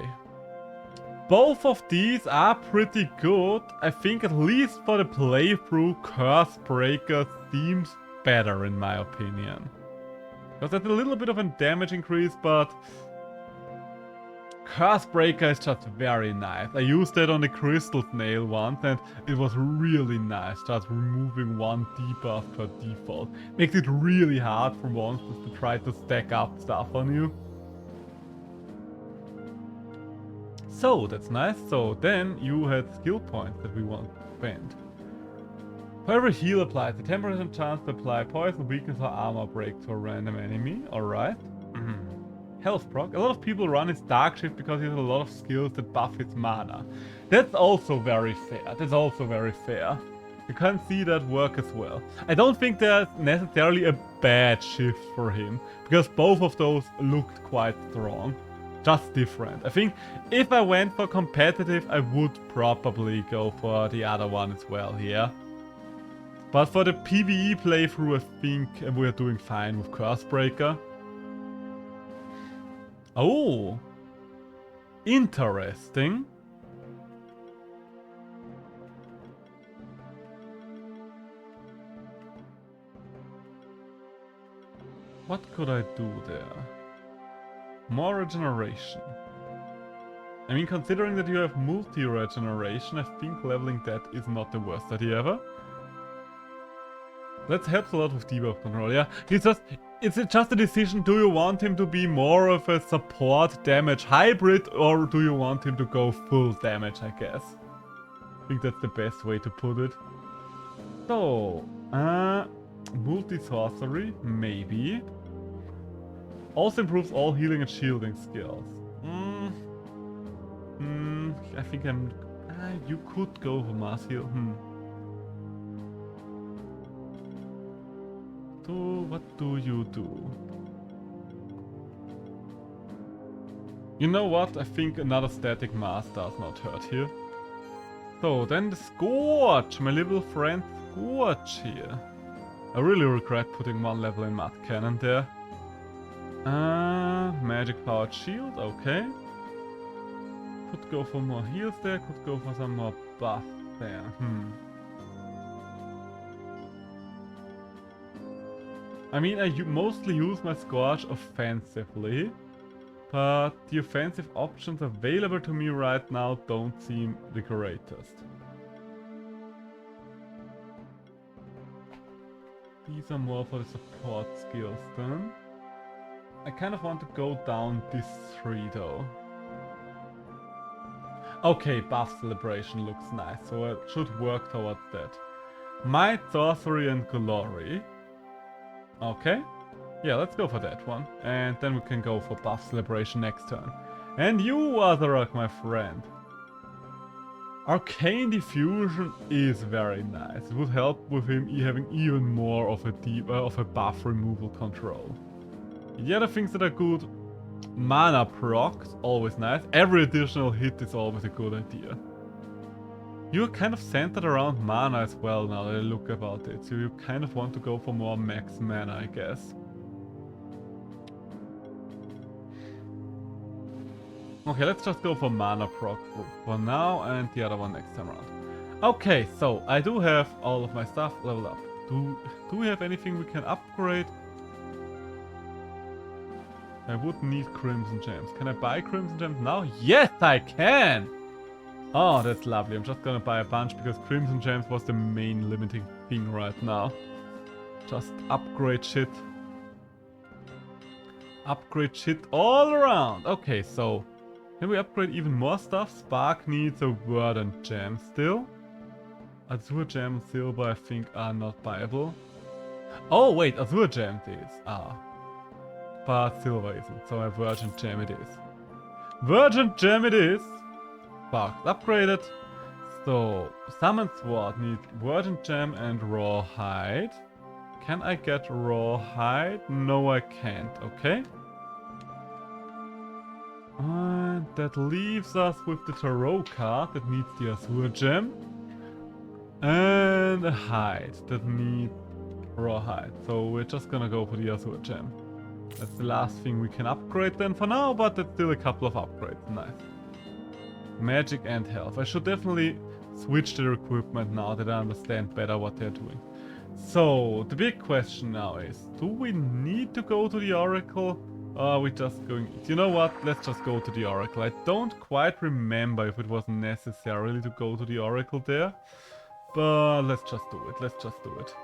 Both of these are pretty good. I think at least for the playthrough, Curse Breaker seems better in my opinion. Because that's a little bit of a damage increase, but Curse Breaker is just very nice. I used that on the Crystal Snail once and it was really nice, just removing 1 debuff per default. Makes it really hard for monsters to try to stack up stuff on you. So, that's nice. So, then you had skill points that we want to spend. For every heal applied, the 10% chance to apply poison, weakness, or armor break to a random enemy. Alright. Health proc. A lot of people run his Dark Shift because he has a lot of skills that buff his mana. That's also very fair. That's also very fair. You can see that work as well. I don't think there's necessarily a bad shift for him, because both of those looked quite strong. Just different. I think if I went for competitive, I would probably go for the other one as well here. But for the PvE playthrough, I think we're doing fine with Cursebreaker. Oh! Interesting. What could I do there? More regeneration. I mean, considering that you have multi-regeneration, I think leveling that is not the worst idea ever. That helps a lot with debuff control, yeah. It's just a decision, do you want him to be more of a support damage hybrid, or do you want him to go full damage, I guess. I think that's the best way to put it. So, multi-sorcery, maybe. Also improves all healing and shielding skills. I think you could go for mass heal. What do you do? You know what? I think another static mass does not hurt here. So then the Scorch, my little friend Scorch here. I really regret putting one level in Mud Cannon there. Magic powered shield, okay. Could go for more heals there, could go for some more buff there. I mean, I mostly use my Scorch offensively, but the offensive options available to me right now don't seem the greatest. These are more for the support skills then. I kind of want to go down this 3 though. Okay, buff celebration looks nice, so I should work towards that. Might, sorcery and glory. Okay. Yeah, let's go for that one. And then we can go for buff celebration next turn. And you, Azarok, my friend. Arcane diffusion is very nice. It would help with him having even more of a buff removal control. The other things that are good, mana procs, always nice. Every additional hit is always a good idea. You're kind of centered around mana as well now that I look about it, so you kind of want to go for more max mana, I guess. Okay, let's just go for mana proc for now and the other one next time around. Okay, so I do have all of my stuff leveled up. Do we have anything we can upgrade? I would need Crimson Gems. Can I buy Crimson Gems now? Yes, I can! Oh, that's lovely. I'm just gonna buy a bunch because Crimson Gems was the main limiting thing right now. Just upgrade shit. Upgrade shit all around. Okay, so can we upgrade even more stuff? Spark needs a Verdant Gem still. Azure Gem and Silver I think are not buyable. Oh wait, Azure Gem is. But Silver isn't, so a Virgin Gem it is. Virgin Gem it is! Spark upgraded. So, Summon Sword needs Virgin Gem and Rawhide. Can I get Rawhide? No, I can't. Okay. And that leaves us with the Tarot card that needs the Azure Gem. And a Hide that needs Rawhide. So we're just gonna go for the Azure Gem. That's the last thing we can upgrade then for now, but that's still a couple of upgrades. Nice. Magic and health. I should definitely switch their equipment now that I understand better what they're doing. So, the big question now is, do we need to go to the Oracle? Or are we just going... You know what? Let's just go to the Oracle. I don't quite remember if it was necessarily to go to the Oracle there. But let's just do it. Let's just do it.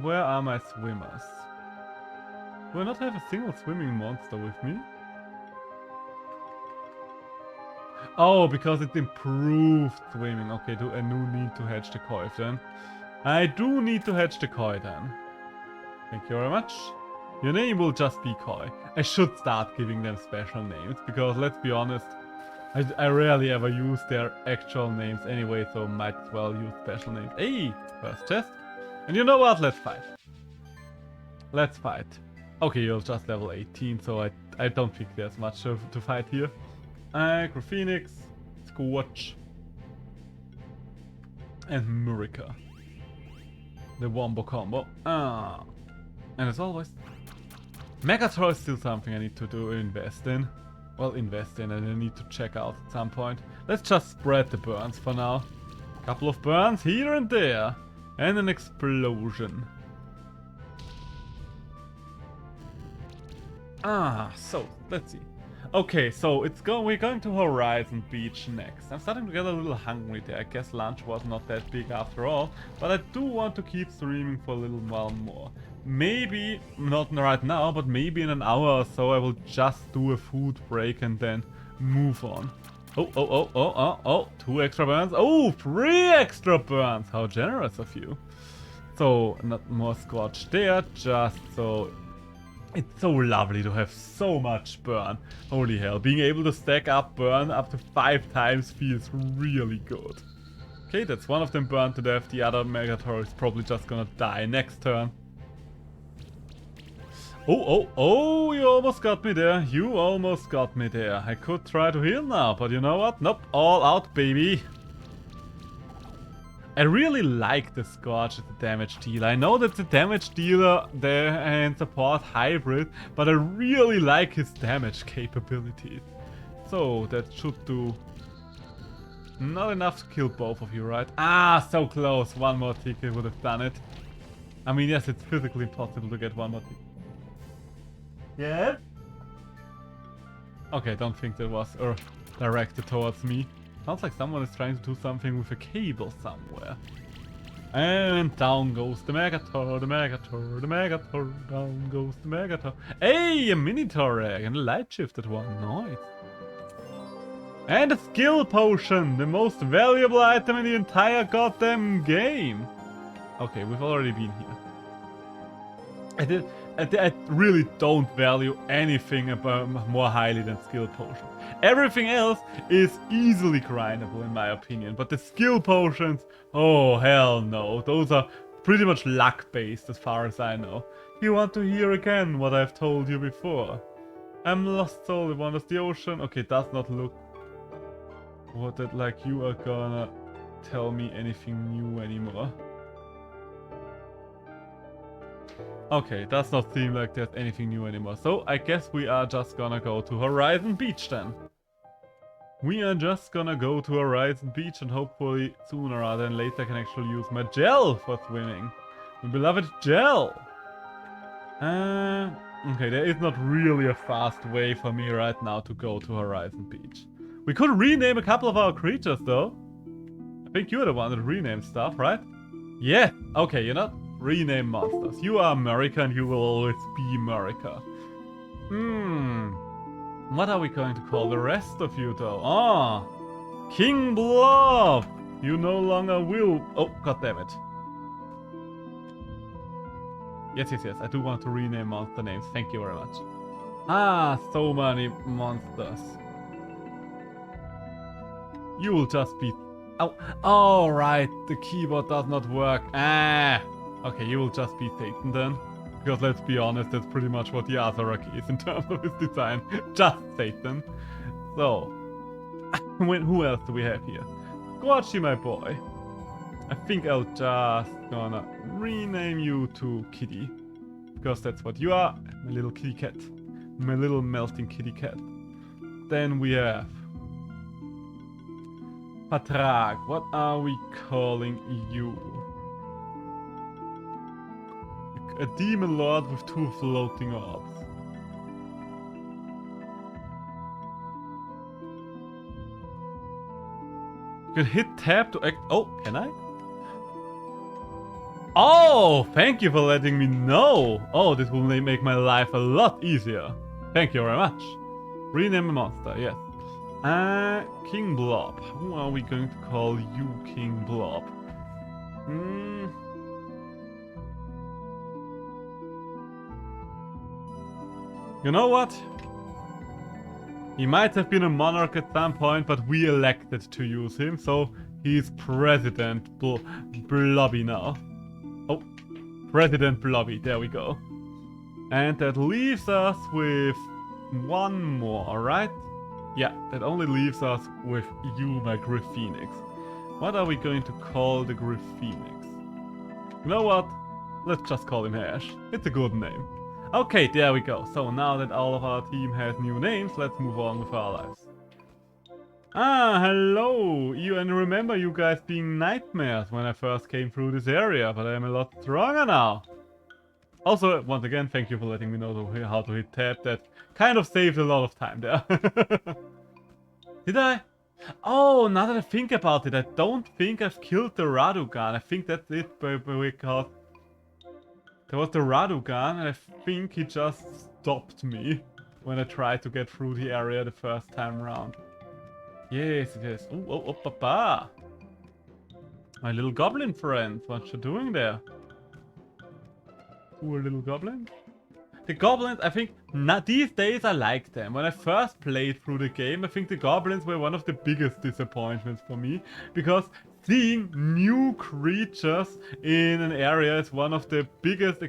Where are my swimmers? Do I not have a single swimming monster with me? Oh, because it improved swimming. Okay, I do need to hatch the koi then. I do need to hatch the koi then. Thank you very much. Your name will just be Koi. I should start giving them special names, because let's be honest, I rarely ever use their actual names anyway, so might as well use special names. Hey, first chest. And you know what? Let's fight. Let's fight. Okay, you're just level 18, so I don't think there's much to fight here. Phoenix, Scorch, and Murica. The Wombo combo. And as always, Megator is still something I need to invest in. Well, invest in and I need to check out at some point. Let's just spread the burns for now. Couple of burns here and there. And an explosion. So, let's see. Okay, so we're going to Horizon Beach next. I'm starting to get a little hungry there. I guess lunch was not that big after all. But I do want to keep streaming for a little while more. Maybe, not right now, but maybe in an hour or so I will just do a food break and then move on. Oh, 2 extra burns. Oh, 3 extra burns. How generous of you. So, not more Scorch there, just so... It's so lovely to have so much burn. Holy hell, being able to stack up burn up to 5 times feels really good. Okay, that's one of them burned to death. The other Megator is probably just gonna die next turn. Oh, you almost got me there. You almost got me there. I could try to heal now, but you know what? Nope, all out, baby. I really like the Scorch as a damage dealer. I know that's a damage dealer there and support hybrid, but I really like his damage capabilities. So that should do not enough to kill both of you, right? So close. One more ticket would have done it. I mean, yes, it's physically impossible to get one more ticket. Yes? Okay, don't think that was directed towards me. Sounds like someone is trying to do something with a cable somewhere. And down goes the Megator, the Megator, the Megator, down goes the Megator. Hey, a Minotaur egg and a light shifted one, nice. And a skill potion, the most valuable item in the entire goddamn game. Okay, we've already been here. I really don't value anything about more highly than skill potions. Everything else is easily grindable in my opinion, but the skill potions, oh hell no. Those are pretty much luck based as far as I know. You want to hear again what I've told you before? I'm lost soul that wanders the ocean. Okay, does not look what that like you are gonna tell me anything new anymore. Okay, does not seem like there's anything new anymore. So I guess we are just gonna go to Horizon Beach then. We are just gonna go to Horizon Beach and hopefully sooner rather than later I can actually use my gel for swimming. My beloved gel! Okay, there is not really a fast way for me right now to go to Horizon Beach. We could rename a couple of our creatures though. I think you're the one that renames stuff, right? Yeah, okay, you know, rename monsters. You are America and you will always be America. What are we going to call the rest of you though? King Blob! You no longer will... Oh, goddammit. Yes, I do want to rename monster names. Thank you very much. So many monsters. You will just be... Oh, right. The keyboard does not work. Okay, you will just be Satan then. Because let's be honest, that's pretty much what the Azaraki is in terms of his design. Just Satan. So, who else do we have here? Scorchy, my boy. I think I'll just gonna rename you to Kitty. Because that's what you are. My little kitty cat. My little melting kitty cat. Then we have... Patrak. What are we calling you? A demon lord with 2 floating orbs. You can hit tab to act... Oh, can I? Oh, thank you for letting me know. Oh, this will make my life a lot easier. Thank you very much. Rename a monster, yes. King Blob. Who are we going to call you King Blob? You know what? He might have been a monarch at some point, but we elected to use him, so he's President Blobby now. Oh, President Blobby, there we go. And that leaves us with one more, right? Yeah, that only leaves us with you, my Gryphoenix. What are we going to call the Gryphoenix? You know what? Let's just call him Ash. It's a good name. Okay, there we go. So now that all of our team has new names, let's move on with our lives. Ah, hello! And remember you guys being nightmares when I first came through this area, but I am a lot stronger now. Also, once again, thank you for letting me know how to hit tab. That kind of saved a lot of time there. Did I? Oh, now that I think about it, I don't think I've killed the Radugan. I think that's it because there was the Radugan, and I think he just stopped me when I tried to get through the area the first time around. Yes, it is. Oh, papa! My little goblin friend, what you doing there? Poor little goblin. The goblins, I think, these days I like them. When I first played through the game, I think the goblins were one of the biggest disappointments for me. Because seeing new creatures in an area is one of the biggest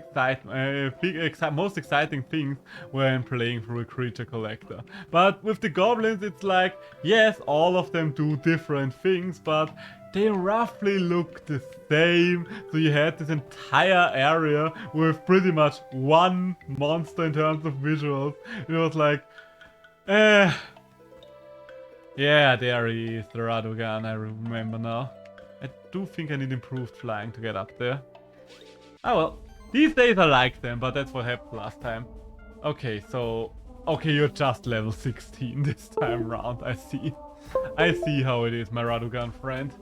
most exciting things when playing through a creature collector. But with the goblins, it's like, yes, all of them do different things, but they roughly look the same. So you had this entire area with pretty much one monster in terms of visuals. It was like, yeah, there he is, the Radugan, I remember now. I do think I need improved flying to get up there. Oh well, these days I like them, but that's what happened last time. Okay, so, okay, you're just level 16 this time round, I see. I see how it is, my Radugan friend.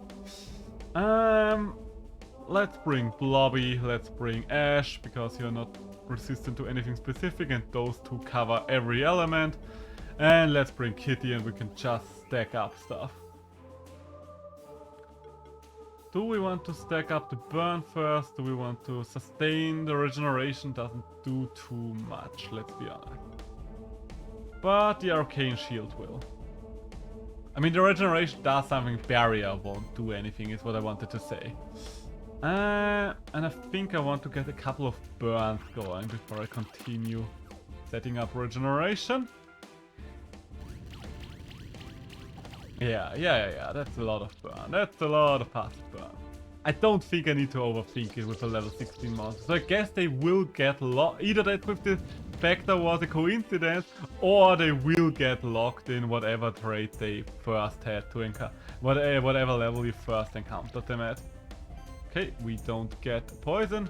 Let's bring Blobby, let's bring Ash, because you're not resistant to anything specific, and those two cover every element. And let's bring Kitty, and we can just stack up stuff. Do we want to stack up the burn first? Do we want to sustain? The regeneration doesn't do too much, let's be honest. But the arcane shield will. I mean, the regeneration does something, barrier won't do anything, is what I wanted to say. And I think I want to get a couple of burns going before I continue setting up regeneration. Yeah, that's a lot of burn. That's a lot of passive burn. I don't think I need to overthink it with a level 16 monster. So I guess they will get locked. Either that with this Spectre was a coincidence, or they will get locked in whatever trait they first had to encounter. Whatever level you first encountered them at. Okay, we don't get poison.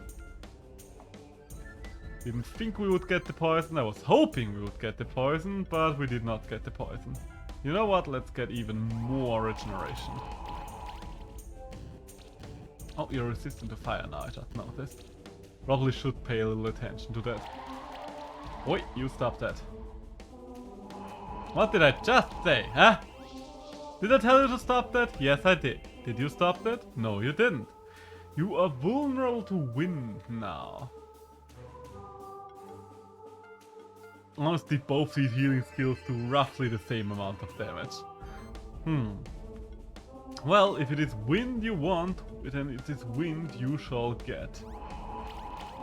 Didn't think we would get the poison. I was hoping we would get the poison, but we did not get the poison. You know what? Let's get even more regeneration. Oh, you're resistant to fire now, I just noticed. Probably should pay a little attention to that. Oi, you stop that. What did I just say, huh? Did I tell you to stop that? Yes, I did. Did you stop that? No, you didn't. You are vulnerable to wind now. Honestly, both these healing skills do roughly the same amount of damage. Well, if it is wind you want, then it is wind you shall get.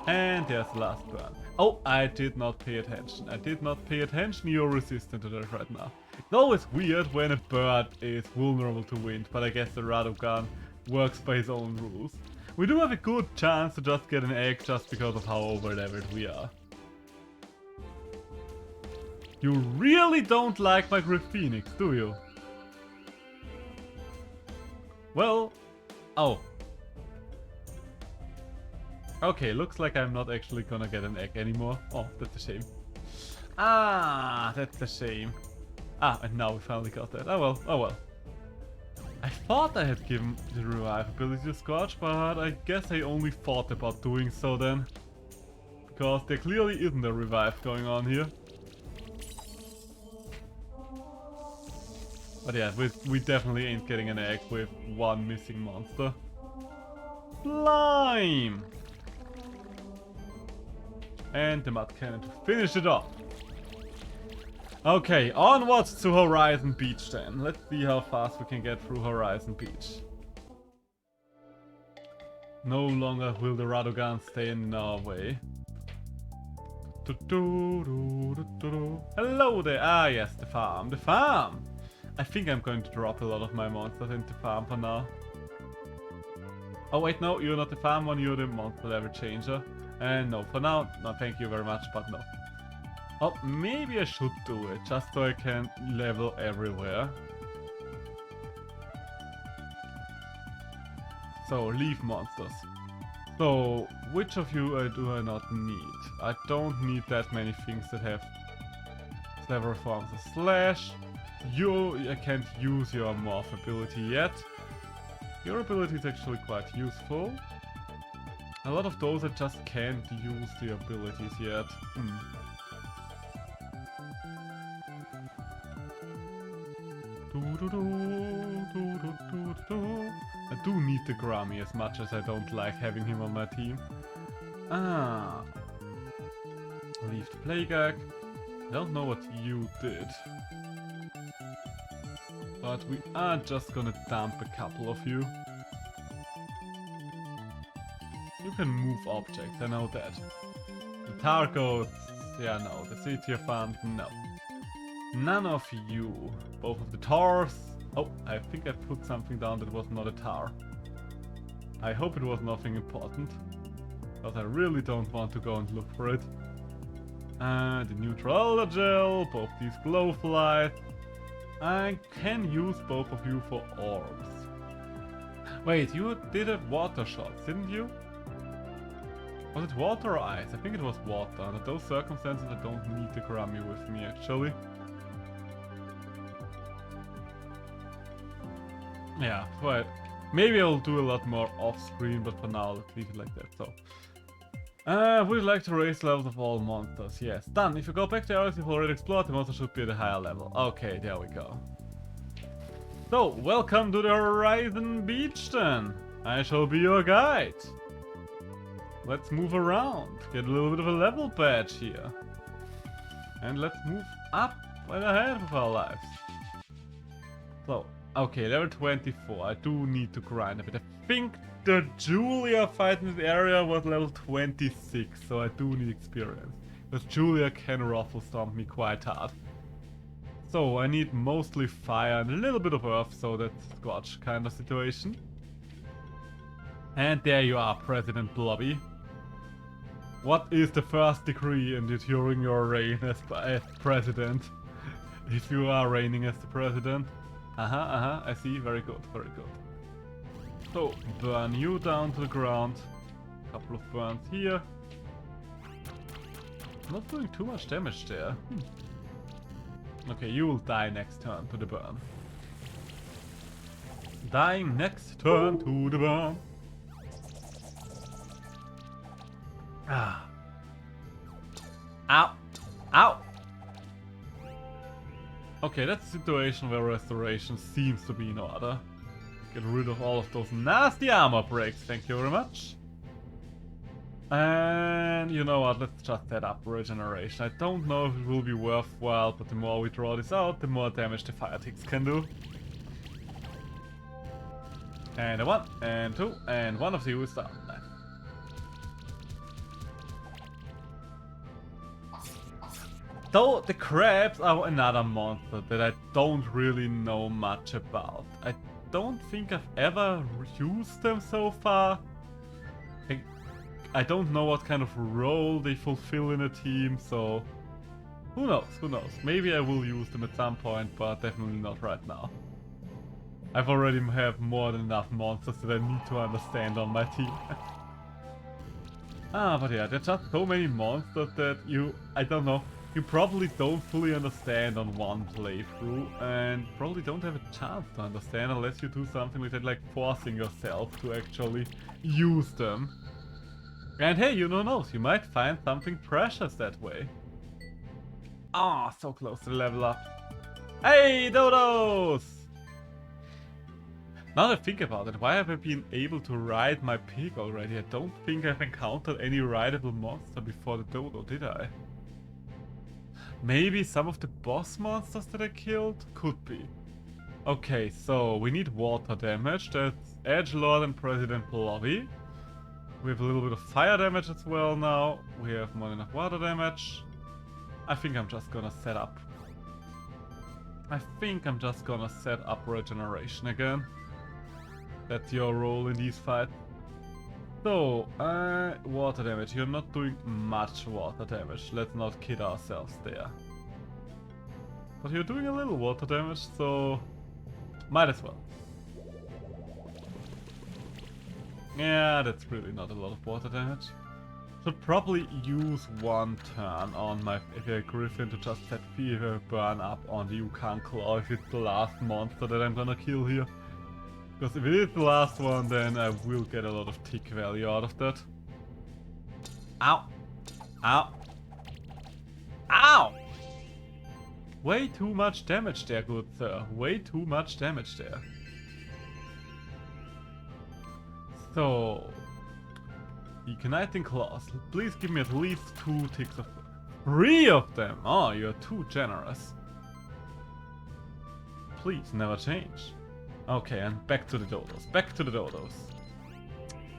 And there's the last burn. Oh, I did not pay attention. I did not pay attention. You're resistant to that right now. It's always weird when a bird is vulnerable to wind, but I guess the Radugan works by his own rules. We do have a good chance to just get an egg just because of how over-leveled we are. You really don't like my Gryphoenix, do you? Well, oh. Okay, looks like I'm not actually gonna get an egg anymore. Oh, that's a shame. Ah, that's a shame. Ah, and now we finally got that. Oh well, oh well. I thought I had given the revive ability to Scorch, but I guess I only thought about doing so then. Because there clearly isn't a revive going on here. But yeah, we definitely ain't getting an egg with one missing monster. Slime! And the mud cannon to finish it off. Okay, onwards to Horizon Beach then. Let's see how fast we can get through Horizon Beach. No longer will the Radogan stay in our way. Hello there! Ah yes, the farm. The farm! I think I'm going to drop a lot of my monsters into farm for now. Oh wait, no, you're not the farm one, you're the monster level changer. And no, for now, no thank you very much, but no. Oh, maybe I should do it, just so I can level everywhere. So, leave monsters. So, which of you do I not need? I don't need that many things that have several forms of slash. I can't use your morph ability yet. Your ability is actually quite useful. A lot of those I just can't use the abilities yet. I do need the Grummy as much as I don't like having him on my team. Ah. Leave the Plagueag. I don't know what you did. But we are just gonna dump a couple of you. You can move objects, I know that. The Targoats, yeah, no. The City of Fund, no. None of you. Both of the Tars. Oh, I think I put something down that was not a Tar. I hope it was nothing important. Because I really don't want to go and look for it. The Neutral Gel, both these Glowflies. I can use both of you for orbs. Wait, you did a water shot, didn't you? Was it water or ice? I think it was water. Under those circumstances I don't need the Grummy with me actually. Yeah, right. Maybe I'll do a lot more off-screen, but for now let's leave it like that. So, would you like to raise levels of all monsters? Yes. Done. If you go back to areas you've already explored, the monster should be at a higher level. Okay, there we go. So, welcome to the Horizon Beach then. I shall be your guide. Let's move around. Get a little bit of a level badge here. And let's move up and ahead with our lives. So, okay, level 24. I do need to grind a bit. I think the Julia fight in this area was level 26, so I do need experience. Because Julia can ruffle stomp me quite hard. So I need mostly fire and a little bit of earth, so that's Scorch kind of situation. And there you are, President Blobby. What is the first decree during your reign as president? If you are reigning as the president. I see. Very good, very good. So, burn you down to the ground. Couple of burns here. Not doing too much damage there. Okay, you will die next turn to the burn. Dying next turn to the burn. Ah. Ow. Ow. Okay, that's a situation where restoration seems to be in order. Get rid of all of those nasty armor breaks, thank you very much. And you know what, let's just set up regeneration. I don't know if it will be worthwhile, but the more we draw this out, the more damage the fire ticks can do. And a 1, and 2, and one of you is down. Nice. Though the crabs are another monster that I don't really know much about. I don't think I've ever used them so far. I don't know what kind of role they fulfill in a team, so who knows, who knows. Maybe I will use them at some point, but definitely not right now. I've already have more than enough monsters that I need to understand on my team. But yeah, there's just so many monsters that I don't know, you probably don't fully understand on one playthrough, and probably don't have a chance to understand unless you do something like that, like forcing yourself to actually use them. And hey, you don't know, you might find something precious that way. Ah, so close to level up. Hey, Dodos! Now that I think about it, why have I been able to ride my pig already? I don't think I've encountered any rideable monster before the dodo, did I? Maybe some of the boss monsters that I killed? Could be. Okay, so we need water damage. That's Edgelord and President Bloody. We have a little bit of fire damage as well now. We have more than enough water damage. I think I'm just gonna set up. Regeneration again. That's your role in these fights. So, water damage. You're not doing much water damage. Let's not kid ourselves there. But you're doing a little water damage, so might as well. Yeah, that's really not a lot of water damage. Should probably use one turn on my Griffin to just set Fever Burn up on the Yukon Claw if it's the last monster that I'm gonna kill here. Because if it is the last one, then I will get a lot of tick value out of that. Ow! Ow! Ow! Way too much damage there, good sir. Way too much damage there. So... Igniting Claws. Please give me at least 2 ticks of... 3 of them! Oh, you're too generous. Please, never change. Okay, and back to the dodos.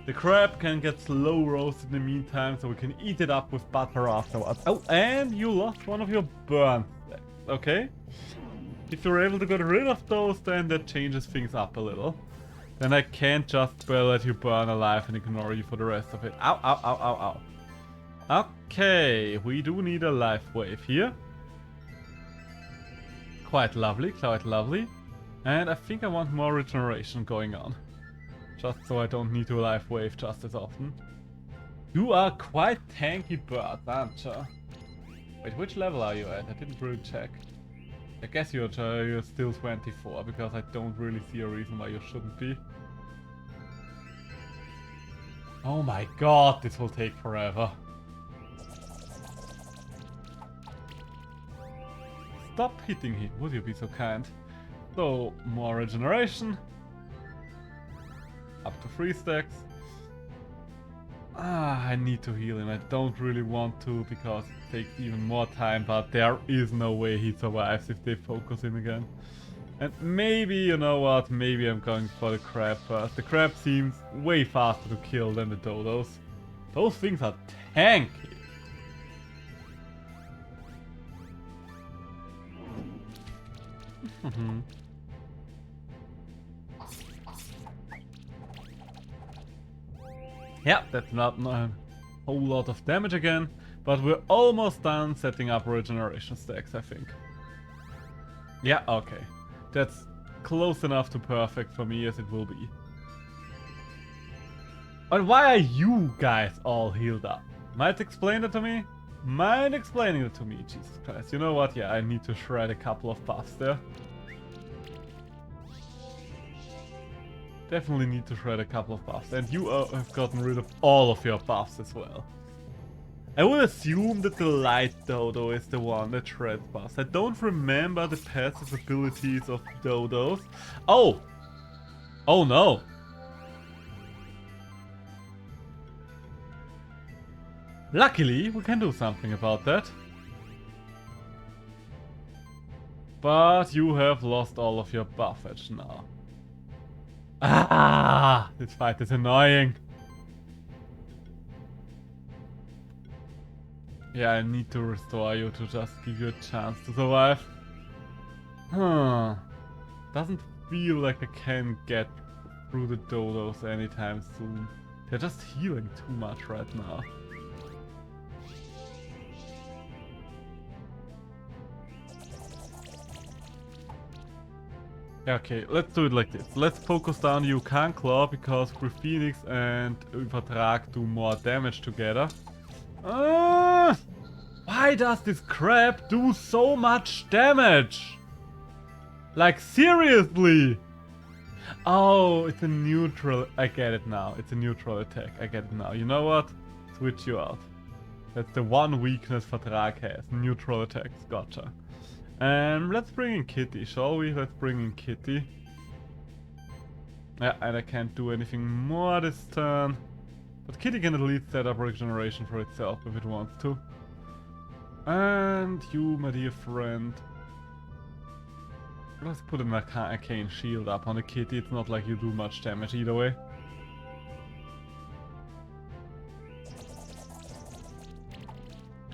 The crab can get slow roasted in the meantime, so we can eat it up with butter afterwards. Oh, and you lost one of your burn stacks, okay? If you're able to get rid of those, then that changes things up a little. Then I can't just let you burn alive and ignore you for the rest of it. Ow, ow, ow, ow, ow. Okay, we do need a life wave here. Quite lovely, quite lovely. And I think I want more regeneration going on. Just so I don't need to life wave just as often. You are quite tanky bird, aren't you? Wait, which level are you at? I didn't really check. I guess you're still 24, because I don't really see a reason why you shouldn't be. Oh my god, this will take forever. Stop hitting him, would you be so kind? So, more regeneration. Up to 3 stacks. I need to heal him. I don't really want to because it takes even more time, but there is no way he survives if they focus him again. And maybe, you know what, maybe I'm going for the crab first. The crab seems way faster to kill than the dodos. Those things are tanky. Yeah, that's not a whole lot of damage again, but we're almost done setting up regeneration stacks, I think. Yeah, okay. That's close enough to perfect for me as it will be. But why are you guys all healed up? Might explain it to me? Mind explaining it to me, Jesus Christ. You know what? Yeah, I need to shred a couple of buffs there. Definitely need to shred a couple of buffs. And you have gotten rid of all of your buffs as well. I would assume that the light dodo is the one that shreds buffs. I don't remember the passive abilities of dodos. Oh! Oh no! Luckily, we can do something about that. But you have lost all of your buffage now. Ah! This fight is annoying. Yeah, I need to restore you to just give you a chance to survive. Huh. Doesn't feel like I can get through the dodos anytime soon. They're just healing too much right now. Okay, let's do it like this. Let's focus down Yukon Claw because Phoenix and Vertrag do more damage together. Why does this crab do so much damage? Like, seriously? Oh, it's a neutral. I get it now. It's a neutral attack. I get it now. You know what? Switch you out. That's the one weakness Vertrag has. Neutral attacks. Gotcha. Let's bring in Kitty, shall we? Let's bring in Kitty. Yeah, and I can't do anything more this turn. But Kitty can at least set up regeneration for itself if it wants to. And you, my dear friend. Let's put an arcane shield up on the Kitty. It's not like you do much damage either way.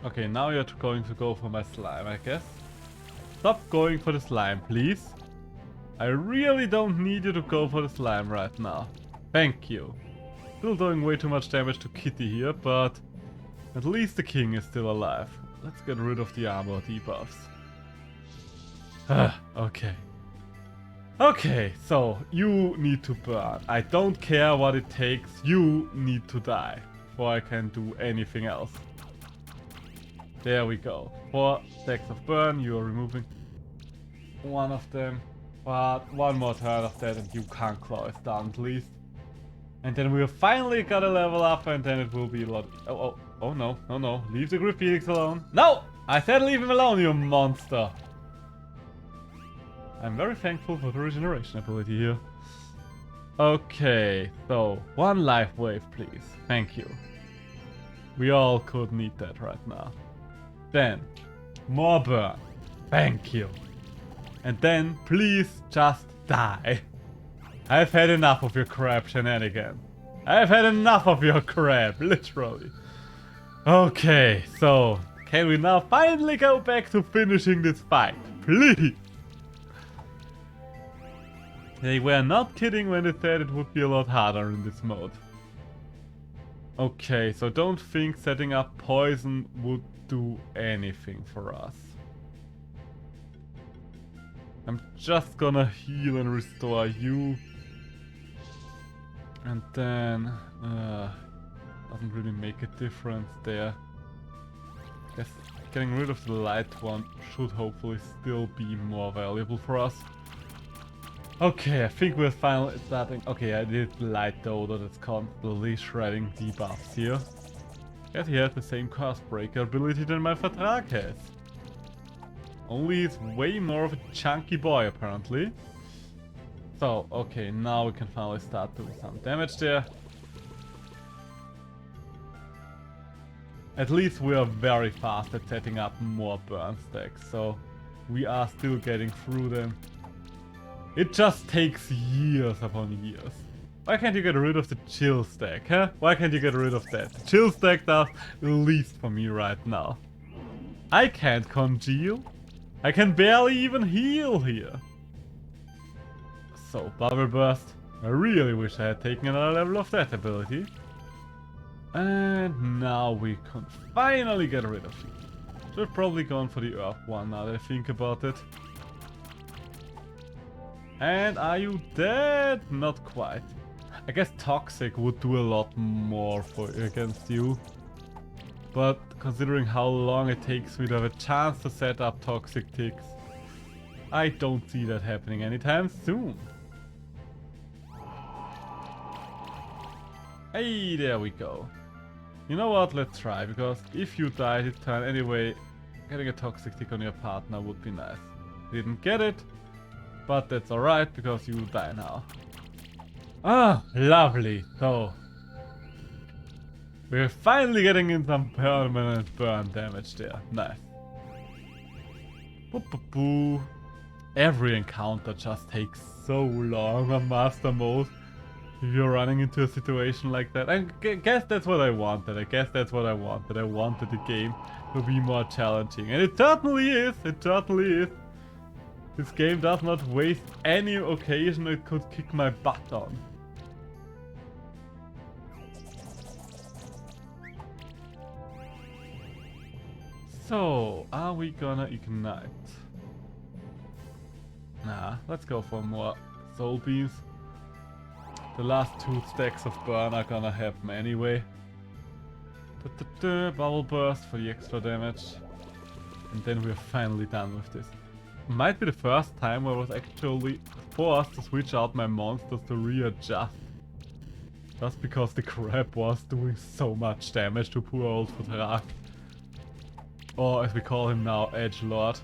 Okay, now you're going to go for my slime, I guess. Stop going for the slime, please. I really don't need you to go for the slime right now. Thank you. Still doing way too much damage to Kitty here, but at least the king is still alive. Let's get rid of the armor debuffs. Okay. Okay, so you need to burn. I don't care what it takes, you need to die before I can do anything else. There we go. 4 stacks of burn, you are removing one of them. But one more turn of that and you can't claw us down at least. And then we're finally gonna level up and then it will be a lot... Oh no, no, no. Leave the Grid Phoenix alone. No! I said leave him alone, you monster! I'm very thankful for the regeneration ability here. Okay, so 1 life wave please. Thank you. We all could need that right now. Then, more burn. Thank you. And then, please just die. I've had enough of your crap shenanigans. I've had enough of your crap, literally. Okay, so can we now finally go back to finishing this fight? Please! They were not kidding when they said it would be a lot harder in this mode. Okay, so don't think setting up poison would do anything for us. I'm just gonna heal and restore you. And then... doesn't really make a difference there. Guess getting rid of the light one should hopefully still be more valuable for us. Okay, I think we're finally starting... Okay, I did light though, that it's constantly shredding debuffs here. Guess he has the same Curse Breaker ability than my Fatrak has. Only it's way more of a chunky boy, apparently. So, okay, now we can finally start doing some damage there. At least we are very fast at setting up more burn stacks, so we are still getting through them. It just takes years upon years. Why can't you get rid of the chill stack, huh? Why can't you get rid of that? The chill stack does the least for me right now. I can't congeal. I can barely even heal here. So, Bubble Burst. I really wish I had taken another level of that ability. And now we can finally get rid of you. Should have probably gone for the Earth one now that I think about it. And are you dead? Not quite. I guess Toxic would do a lot more against you. But considering how long it takes me to have a chance to set up Toxic Ticks, I don't see that happening anytime soon. Hey, there we go. You know what, let's try, because if you die this turn anyway, getting a Toxic Tick on your partner would be nice. Didn't get it, but that's alright, because you die now. Ah, lovely. So, we're finally getting in some permanent burn damage there. Nice. Boo -boo -boo. Every encounter just takes so long on Master Mode. If you're running into a situation like that. I guess that's what I wanted. I wanted the game to be more challenging. And it certainly is. It certainly is. This game does not waste any occasion it could kick my butt on. So, are we gonna ignite? Nah, let's go for more soul beams. The last 2 stacks of burn are gonna happen anyway. Bubble Burst for the extra damage. And then we're finally done with this. Might be the first time I was actually forced to switch out my monsters to readjust. Just because the crab was doing so much damage to poor old Futrak. Or as we call him now, Edgelord.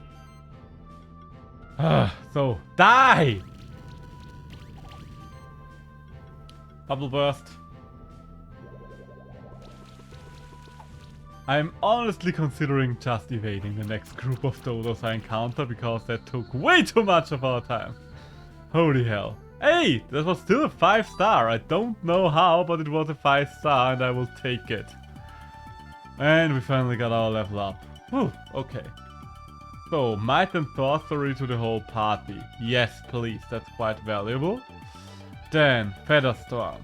So, die! Bubble Burst. I'm honestly considering just evading the next group of dodos I encounter because that took way too much of our time. Holy hell. Hey, that was still a 5-star. I don't know how, but it was a 5-star and I will take it. And we finally got our level up. Whew, okay. So, might and sorcery to the whole party. Yes, please, that's quite valuable. Then, Featherstorm.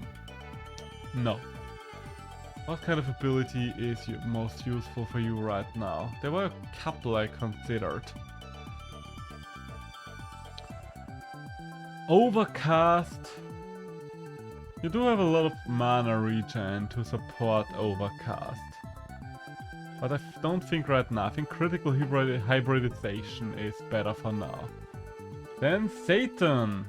No. What kind of ability is most useful for you right now? There were a couple I considered. Overcast. You do have a lot of mana regen to support Overcast. But I don't think right now. I think critical hybridization is better for now. Then Satan.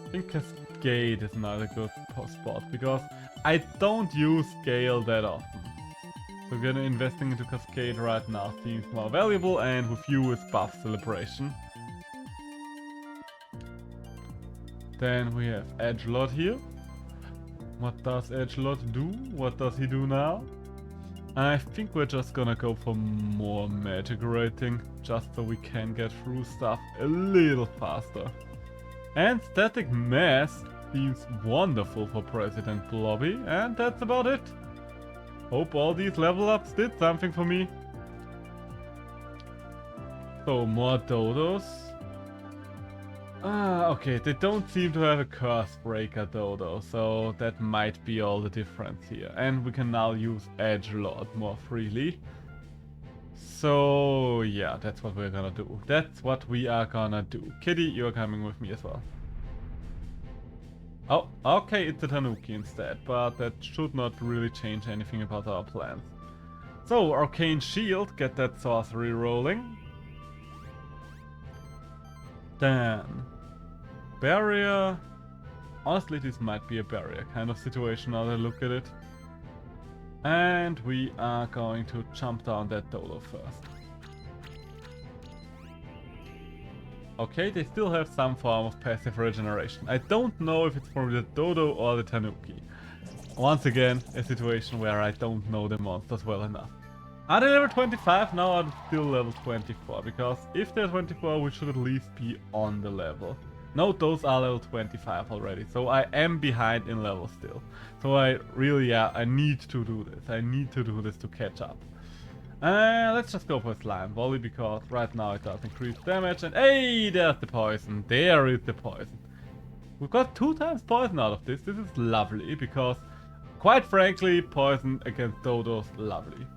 I think Cascade is not a good spot because I don't use Gale that often. So we're gonna investing into Cascade right now seems more valuable, and with you is Buff Celebration. Then we have Edgelord here. What does Edgelord do? What does he do now? I think we're just gonna go for more magic rating, just so we can get through stuff a little faster. And Static Mass seems wonderful for President Blobby, and that's about it. Hope all these level ups did something for me. So, more dodos. Okay, they don't seem to have a Curse Breaker dodo, so that might be all the difference here. And we can now use Edgelord more freely. So, yeah, that's what we're gonna do. That's what we are gonna do. Kitty, you're coming with me as well. Oh, okay, it's a Tanuki instead, but that should not really change anything about our plans. So, Arcane Shield, get that sorcery rolling. Then, Barrier. Honestly, this might be a barrier kind of situation now that I look at it. And we are going to jump down that dodo first. Okay, they still have some form of passive regeneration. I don't know if it's from the dodo or the tanuki. Once again, a situation where I don't know the monsters well enough. Are they level 25? No, I'm still level 24, because if they're 24, we should at least be on the level. No, those are level 25 already, so I am behind in level still. So I really, I need to do this. I need to do this to catch up. Let's just go for Slime Volley, because right now it does increase damage, and hey, there's the poison. There is the poison. We've got 2 times poison out of this. This is lovely, because quite frankly, poison against dodos, lovely.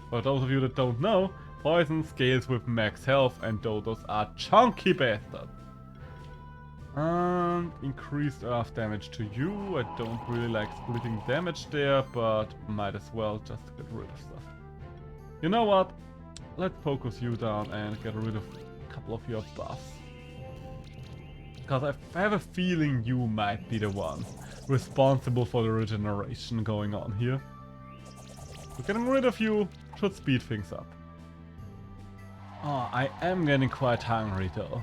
For those of you that don't know, poison scales with max health, and dodos are chunky bastards. And increased earth damage to you. I don't really like splitting damage there, but might as well just to get rid of stuff. You know what? Let's focus you down and get rid of a couple of your buffs. Because I have a feeling you might be the one responsible for the regeneration going on here. So getting rid of you should speed things up. Oh, I am getting quite hungry though.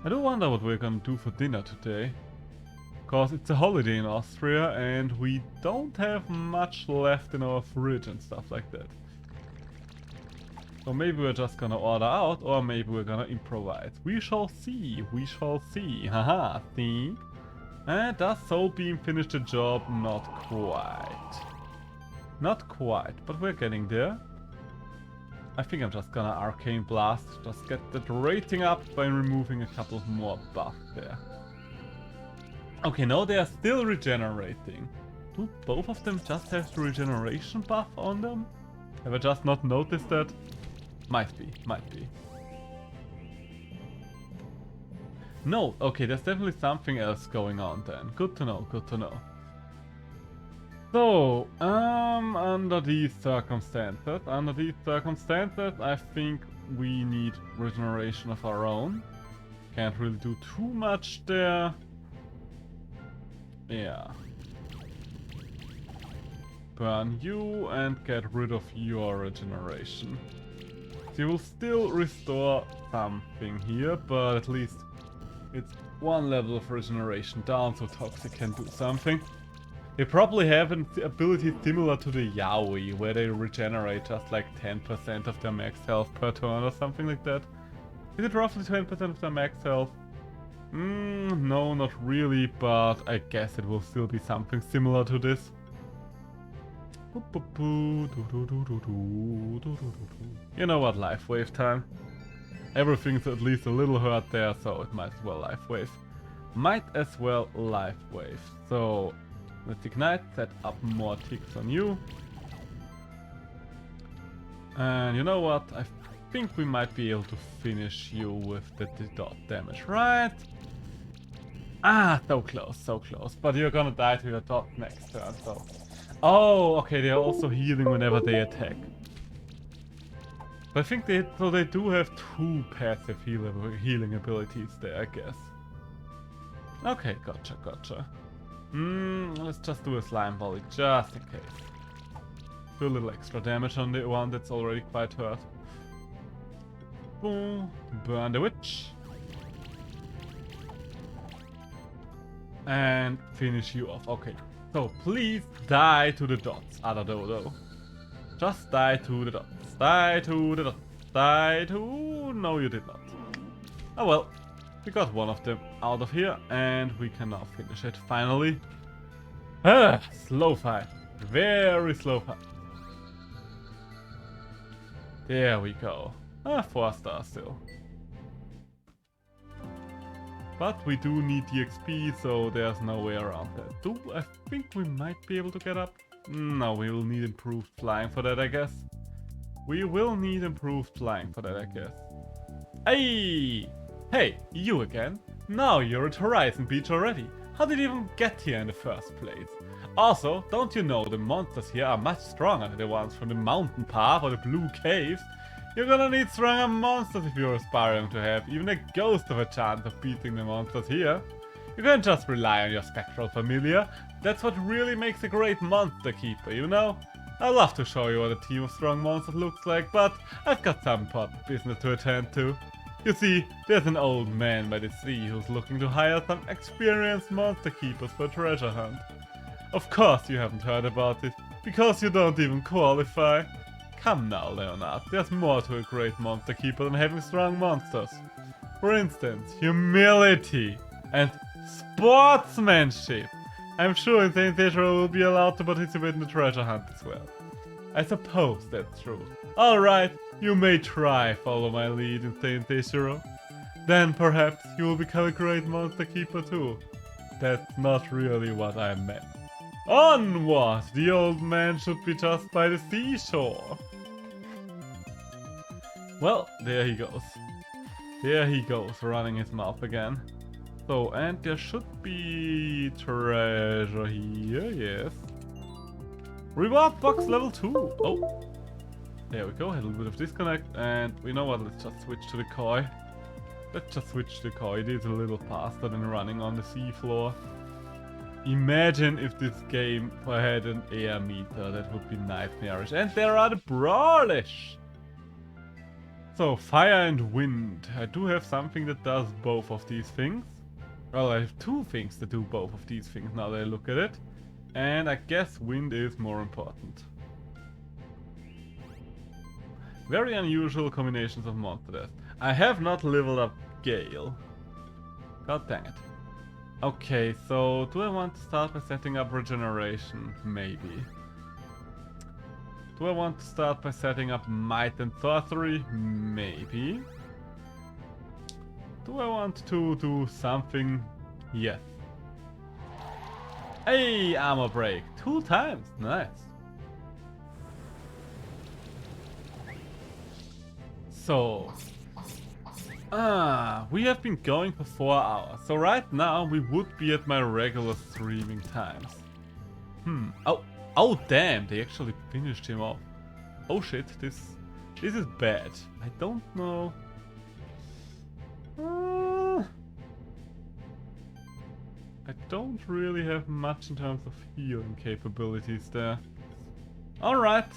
I do wonder what we're gonna do for dinner today. Because it's a holiday in Austria and we don't have much left in our fridge and stuff like that. So maybe we're just gonna order out, or maybe we're gonna improvise. We shall see, we shall see. Haha, see? And does Soul Beam finish the job? Not quite. Not quite, but we're getting there. I think I'm just gonna Arcane Blast, just get that rating up by removing a couple more buffs there. Okay, no, they are still regenerating. Do both of them just have the regeneration buff on them? Have I just not noticed that? Might be, might be. No, okay, there's definitely something else going on then. Good to know, good to know. So, under these circumstances, I think we need regeneration of our own. Can't really do too much there. Yeah. Burn you and get rid of your regeneration. So you will still restore something here, but at least It's one level of regeneration down, so Toxic can do something. They probably have an ability similar to the Yaoi, where they regenerate just like 10% of their max health per turn or something like that. Is it roughly 20% of their max health? No, not really, but I guess it will still be something similar to this. You know what, Life Wave time. Everything's at least a little hurt there, so it might as well Life Wave. Might as well Life Wave. So, let's ignite, set up more ticks on you. And you know what, I think we might be able to finish you with the dot damage, right? Ah, so close, but you're gonna die to your dot next turn, so... Oh, okay, they're also healing whenever they attack. But I think they do have 2 passive healing abilities there, I guess. Okay, gotcha. Let's just do a slime volley, just in case. Do a little extra damage on the one that's already quite hurt. Boom, burn the witch. And finish you off, okay. So please die to the dots, other dodo. Just die to the dots. Die to the dots. Die to... No, you did not. Oh well. We got one of them out of here, and we can now finish it, finally. Ah, slow fight. Very slow fight. There we go. 4 stars still. But we do need the XP, so there's no way around that. I think we might be able to get up? No, we will need improved flying for that, I guess. We will need improved flying for that, I guess. Hey! Hey, you again? Now you're at Horizon Beach already. How did you even get here in the first place? Also, don't you know the monsters here are much stronger than the ones from the mountain path or the blue caves? You're gonna need stronger monsters if you're aspiring to have even a ghost of a chance of beating the monsters here. You can't just rely on your spectral familiar. That's what really makes a great monster keeper, you know? I'd love to show you what a team of strong monsters looks like, but I've got some important business to attend to. You see, there's an old man by the sea who's looking to hire some experienced monster keepers for a treasure hunt. Of course you haven't heard about it, because you don't even qualify. Come now, Leonard, there's more to a great monster keeper than having strong monsters. For instance, humility and sportsmanship. I'm sure Insane Seishiro will be allowed to participate in the treasure hunt as well. I suppose that's true. Alright, you may try follow my lead, Insane Seishiro. Then perhaps you will become a great monster keeper too. That's not really what I meant. Onward! The old man should be just by the seashore. Well, there he goes. There he goes, running his mouth again. So, and there should be treasure here, yes. Reward box level 2. Oh, there we go, had a little bit of disconnect. And you know what, let's just switch to the koi. Let's just switch to the koi. It is a little faster than running on the seafloor. Imagine if this game had an air meter, that would be nightmarish. And there are the Brawlish! So, fire and wind. I do have something that does both of these things. Well, I have 2 things that do both of these things now that I look at it. And I guess wind is more important. Very unusual combinations of monster death. I have not leveled up Gale. God dang it. Okay, so do I want to start by setting up regeneration? Maybe. Do I want to start by setting up might and sorcery? Maybe. Do I want to do something? Yes. Hey, armor break. 2 times. Nice. So. We have been going for 4 hours. So right now we would be at my regular streaming times. Oh damn, they actually finished him off. Oh shit, this is bad. I don't know. I don't really have much in terms of healing capabilities there. Alright.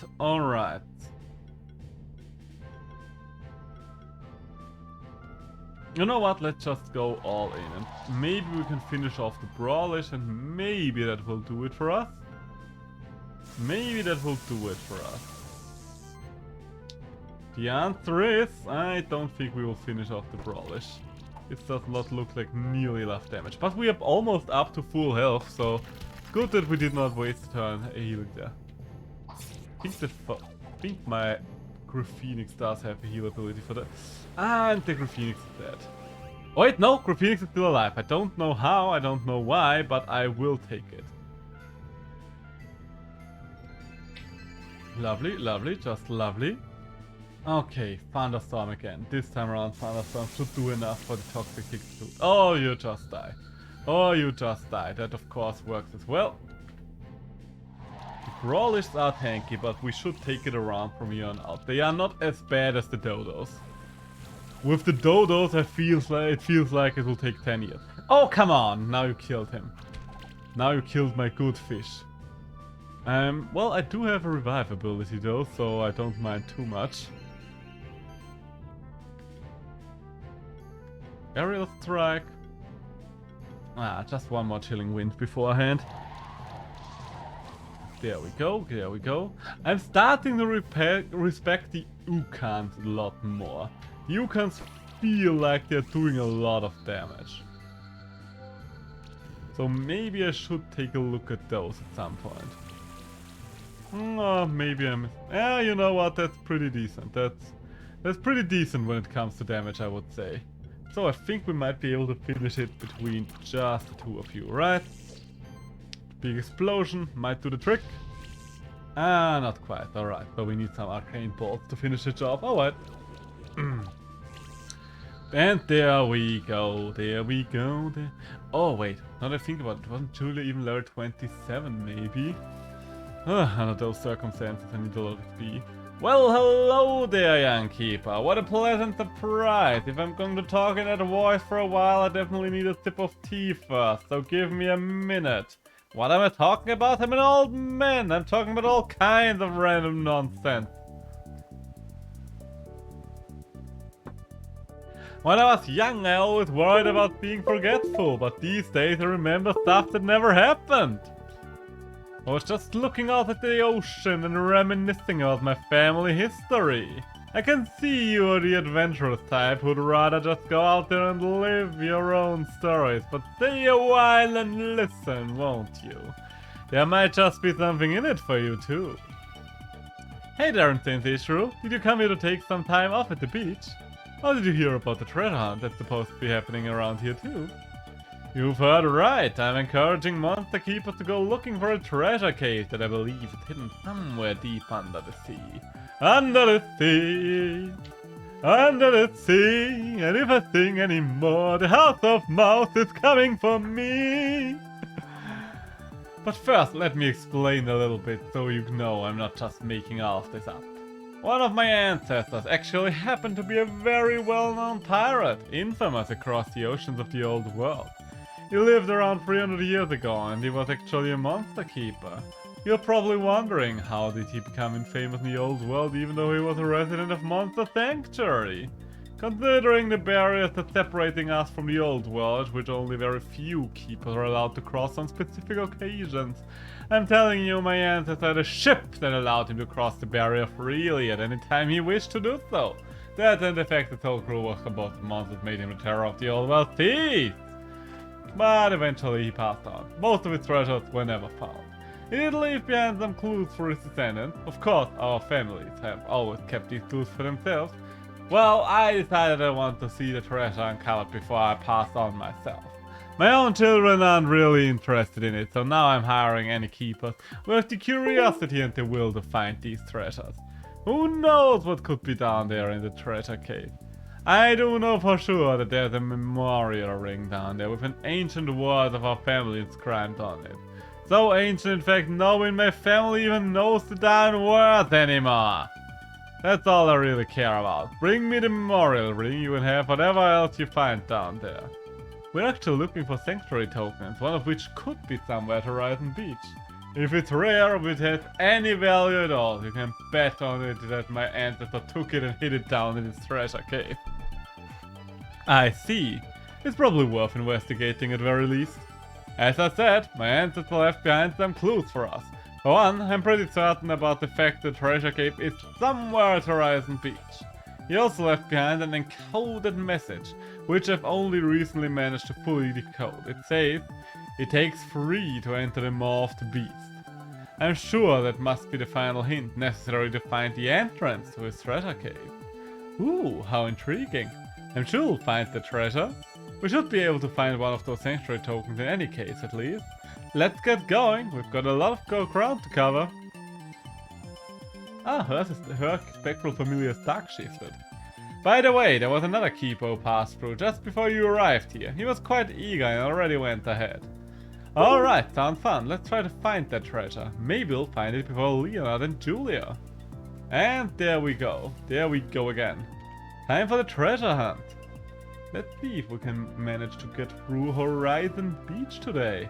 You know what, let's just go all in and maybe we can finish off the Brawlish and maybe that will do it for us. Maybe that will do it for us. The answer is, I don't think we will finish off the Brawlish. It does not look like nearly enough damage. But we are almost up to full health, so good that we did not waste a turn healing there. I think my Graphenix does have a heal ability for that. And the Graphenix is dead. Oh wait, no, Graphenix is still alive. I don't know how, I don't know why, but I will take it. Lovely, lovely, just lovely. Okay, Thunderstorm again. This time around, Thunderstorm should do enough for the Toxic Execute. Oh, you just die. Oh, you just die. That of course works as well. The Brawlists are tanky, but we should take it around from here on out. They are not as bad as the Dodos. With the Dodos, it feels like it will take 10 years. Oh, come on! Now you killed him. Now you killed my good fish. Well, I do have a revive ability though, so I don't mind too much. Aerial strike. Ah, just one more chilling wind beforehand. There we go, there we go. I'm starting to respect the Ukans a lot more. The Ukans feel like they're doing a lot of damage. So maybe I should take a look at those at some point. Oh, maybe I'm... Yeah, you know what, that's pretty decent. That's pretty decent when it comes to damage, I would say. So I think we might be able to finish it between just the two of you, right? Big explosion might do the trick. Ah, not quite, alright. But we need some arcane bolts to finish the job, alright. And there we go, there we go. There. Oh wait, now that I think about it, wasn't Julia even level 27 maybe? Under those circumstances I need a lot of XP. Well, hello there, young keeper. What a pleasant surprise. If I'm going to talk in that voice for a while, I definitely need a sip of tea first, so give me a minute. What am I talking about? I'm an old man. I'm talking about all kinds of random nonsense. When I was young, I always worried about being forgetful, but these days I remember stuff that never happened. I was just looking out at the ocean and reminiscing about my family history. I can see you are the adventurous type who'd rather just go out there and live your own stories, but stay a while and listen, won't you? There might just be something in it for you too. Hey there, Insane Shrew. Did you come here to take some time off at the beach? Or did you hear about the treasure hunt that's supposed to be happening around here too? You've heard right. I'm encouraging monster keepers to go looking for a treasure cave that I believe is hidden somewhere deep under the sea. Under the sea! Under the sea! And if I sing anymore, the House of Mouse is coming for me! But first, let me explain a little bit so you know I'm not just making all of this up. One of my ancestors actually happened to be a very well-known pirate, infamous across the oceans of the old world. He lived around 300 years ago and he was actually a monster keeper. You're probably wondering, how did he become infamous in the old world even though he was a resident of Monster Sanctuary? Considering the barriers that separating us from the old world, which only very few keepers are allowed to cross on specific occasions, I'm telling you my ancestor had a ship that allowed him to cross the barrier freely at any time he wished to do so. That and the fact that whole crew was composed of monsters made him the terror of the old world seas. But eventually he passed on. Most of his treasures were never found. He did leave behind some clues for his descendants. Of course, our families have always kept these clues for themselves. Well, I decided I wanted to see the treasure uncovered before I passed on myself. My own children aren't really interested in it, so now I'm hiring any keepers with the curiosity and the will to find these treasures. Who knows what could be down there in the treasure cave? I do know for sure that there's a memorial ring down there with an ancient word of our family inscribed on it. So ancient, in fact, no one in my family even knows the darn words anymore. That's all I really care about. Bring me the memorial ring, you can have whatever else you find down there. We're actually looking for sanctuary tokens, one of which could be somewhere at Horizon Beach. If it's rare or it has any value at all, you can bet on it that my ancestor took it and hid it down in his treasure cave. I see. It's probably worth investigating at very least. As I said, my ancestor left behind some clues for us. For one, I'm pretty certain about the fact the treasure cave is somewhere at Horizon Beach. He also left behind an encoded message, which I've only recently managed to fully decode. It says, it takes 3 to enter the morphed beast. I'm sure that must be the final hint necessary to find the entrance to his treasure cave. Ooh, how intriguing. I'm sure we'll find the treasure. We should be able to find one of those sanctuary tokens in any case, at least. Let's get going. We've got a lot of ground to cover. Ah, her spectral familiar dark shifted. By the way, there was another Kipo passed through just before you arrived here. He was quite eager and already went ahead. Alright, sounds fun. Let's try to find that treasure. Maybe we'll find it before Leonard and Julia. And there we go. There we go again. Time for the treasure hunt. Let's see if we can manage to get through Horizon Beach today.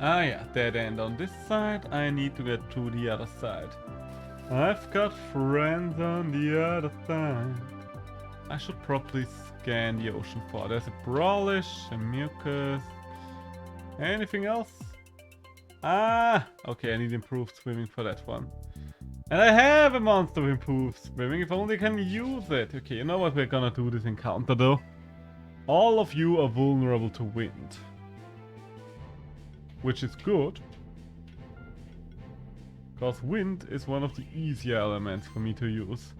Ah yeah, dead end on this side. I need to get to the other side. I've got friends on the other side. I should probably scan the ocean floor. There's a Brawlish, a Mucus. Anything else? Ah, okay, I need improved swimming for that one. And I have a monster with improved swimming, if only I can use it. Okay, you know what we're gonna do this encounter though? All of you are vulnerable to wind. Which is good. Because wind is one of the easier elements for me to use.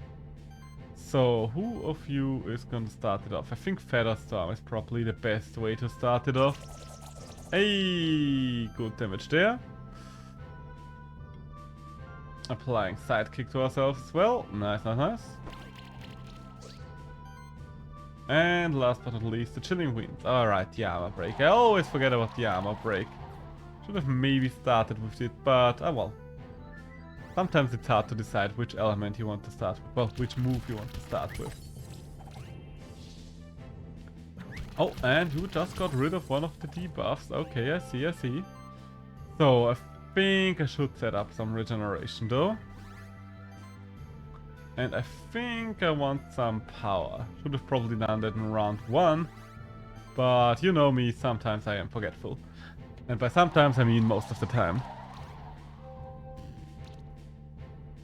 So, who of you is gonna start it off? I think Featherstorm is probably the best way to start it off. Hey, good damage there. Applying sidekick to ourselves as well. Nice, nice, nice. And last but not least, the Chilling Winds. Alright, the armor break. I always forget about the armor break. Should have maybe started with it, but oh well. Sometimes it's hard to decide which element you want to start with. Well, which move you want to start with. Oh, and you just got rid of one of the debuffs. Okay, I see, I see. So, I think I should set up some regeneration though. And I think I want some power. Should have probably done that in round 1. But you know me, sometimes I am forgetful. And by sometimes I mean most of the time.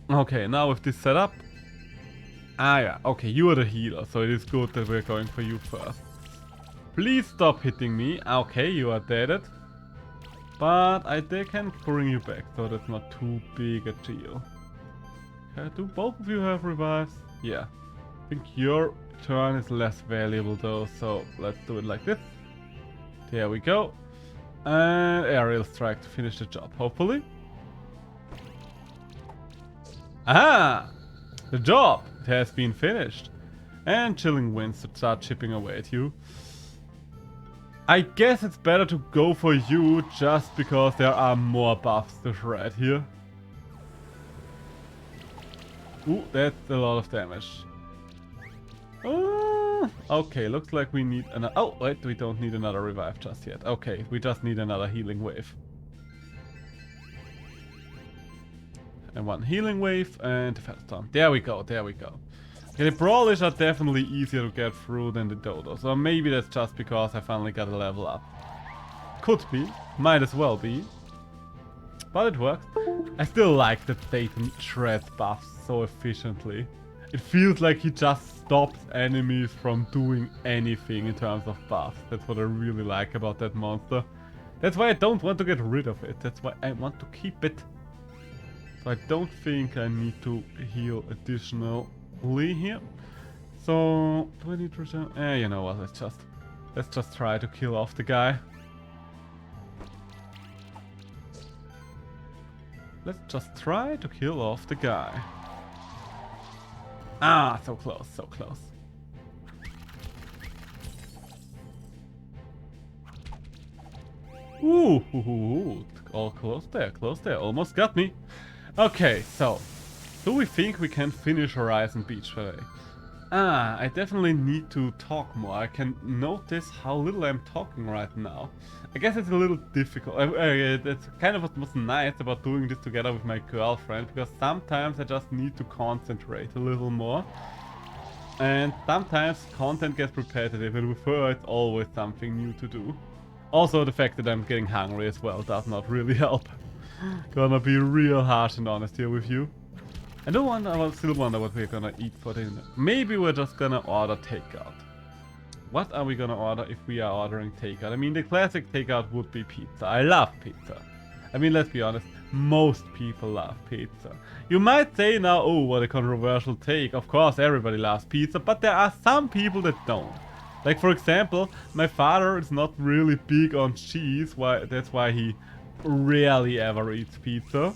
Okay, now with this setup. Ah yeah, okay, you are the healer, so it is good that we're going for you first. Please stop hitting me. Okay, you are dead. But they can bring you back, so that's not too big a deal. Okay, do both of you have revives? Yeah. I think your turn is less valuable though, so let's do it like this. There we go. And aerial strike to finish the job, hopefully. Aha! The job! It has been finished. And Chilling Winds to start chipping away at you. I guess it's better to go for you just because there are more buffs to shred here. Ooh, that's a lot of damage. Okay, looks like we need another... Oh, wait, we don't need another revive just yet. Okay, we just need another healing wave. And one healing wave and the Featherstorm. There we go, there we go. Okay, the Brawlish are definitely easier to get through than the Dodos. Or maybe that's just because I finally got a level up. Could be, might as well be. But it works. I still like that Dayton shreds buffs so efficiently. It feels like he just stops enemies from doing anything in terms of buffs. That's what I really like about that monster. That's why I don't want to get rid of it. That's why I want to keep it. So I don't think I need to heal additionally here. So, do I need to return? You know what, let's just try to kill off the guy. Let's just try to kill off the guy. Ah, so close, so close. Ooh, all close there, almost got me. Okay, so, do we think we can finish Horizon Beach today? Ah, I definitely need to talk more. I can notice how little I'm talking right now. I guess it's a little difficult. That's kind of what was nice about doing this together with my girlfriend, because sometimes I just need to concentrate a little more. And sometimes content gets repetitive and with her it's always something new to do. Also the fact that I'm getting hungry as well does not really help. Gonna be real harsh and honest here with you. I still wonder what we're gonna eat for dinner. Maybe we're just gonna order takeout. What are we gonna order if we are ordering takeout? I mean, the classic takeout would be pizza. I love pizza. I mean, let's be honest, most people love pizza. You might say now, oh, what a controversial take. Of course, everybody loves pizza, but there are some people that don't. Like, for example, my father is not really big on cheese, that's why he rarely ever eats pizza.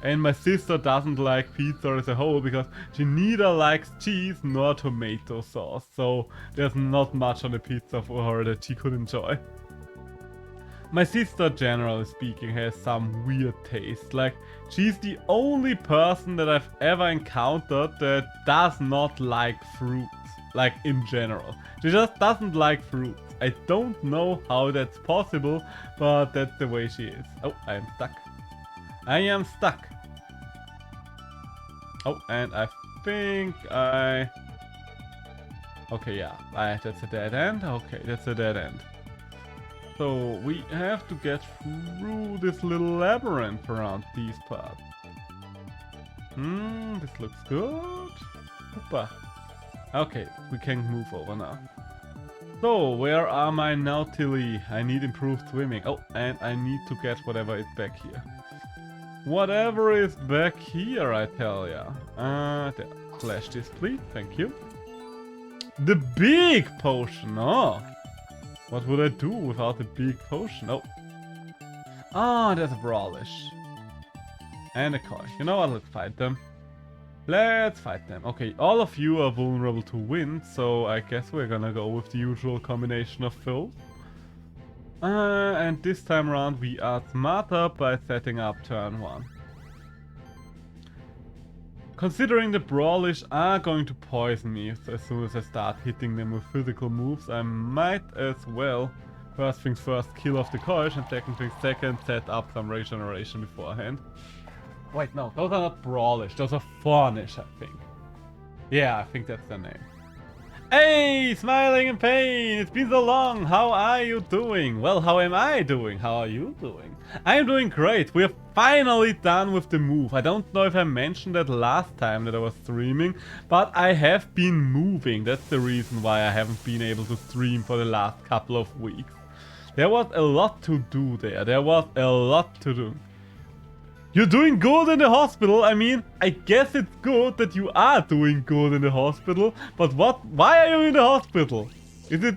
And my sister doesn't like pizza as a whole because she neither likes cheese nor tomato sauce. So there's not much on the pizza for her that she could enjoy. My sister, generally speaking, has some weird taste. Like, she's the only person that I've ever encountered that does not like fruits. Like, in general. She just doesn't like fruits. I don't know how that's possible, but that's the way she is. Oh, I am stuck. I am stuck. Oh, and I think I... Okay, yeah. That's a dead end. Okay, that's a dead end. So we have to get through this little labyrinth around these parts. This looks good. Hoppa. Okay, we can move over now. So, where are my Nautili? I need improved swimming. Oh, and I need to get whatever is back here. Whatever is back here, I tell ya. There. Flash this, please. Thank you. The big potion. Oh. What would I do without the big potion? Oh. Ah, there's a Brawlish. And a Koi. You know what? Let's fight them. Let's fight them. Okay, all of you are vulnerable to wind, so I guess we're gonna go with the usual combination of fills. And this time around we are smarter by setting up turn 1. Considering the Brawlish are going to poison me as soon as I start hitting them with physical moves, I might as well, first things first, kill off the Koish, and second things second, set up some regeneration beforehand. Wait, no, those are not Brawlish, those are Fawnish, I think. Yeah, I think that's their name. Hey, Smiling in Pain! It's been so long! How are you doing? Well, how am I doing? How are you doing? I'm doing great! We're finally done with the move. I don't know if I mentioned that last time that I was streaming, but I have been moving. That's the reason why I haven't been able to stream for the last couple of weeks. There was a lot to do there. There was a lot to do. You're doing good in the hospital. I mean, I guess it's good that you are doing good in the hospital, but why are you in the hospital? Is it...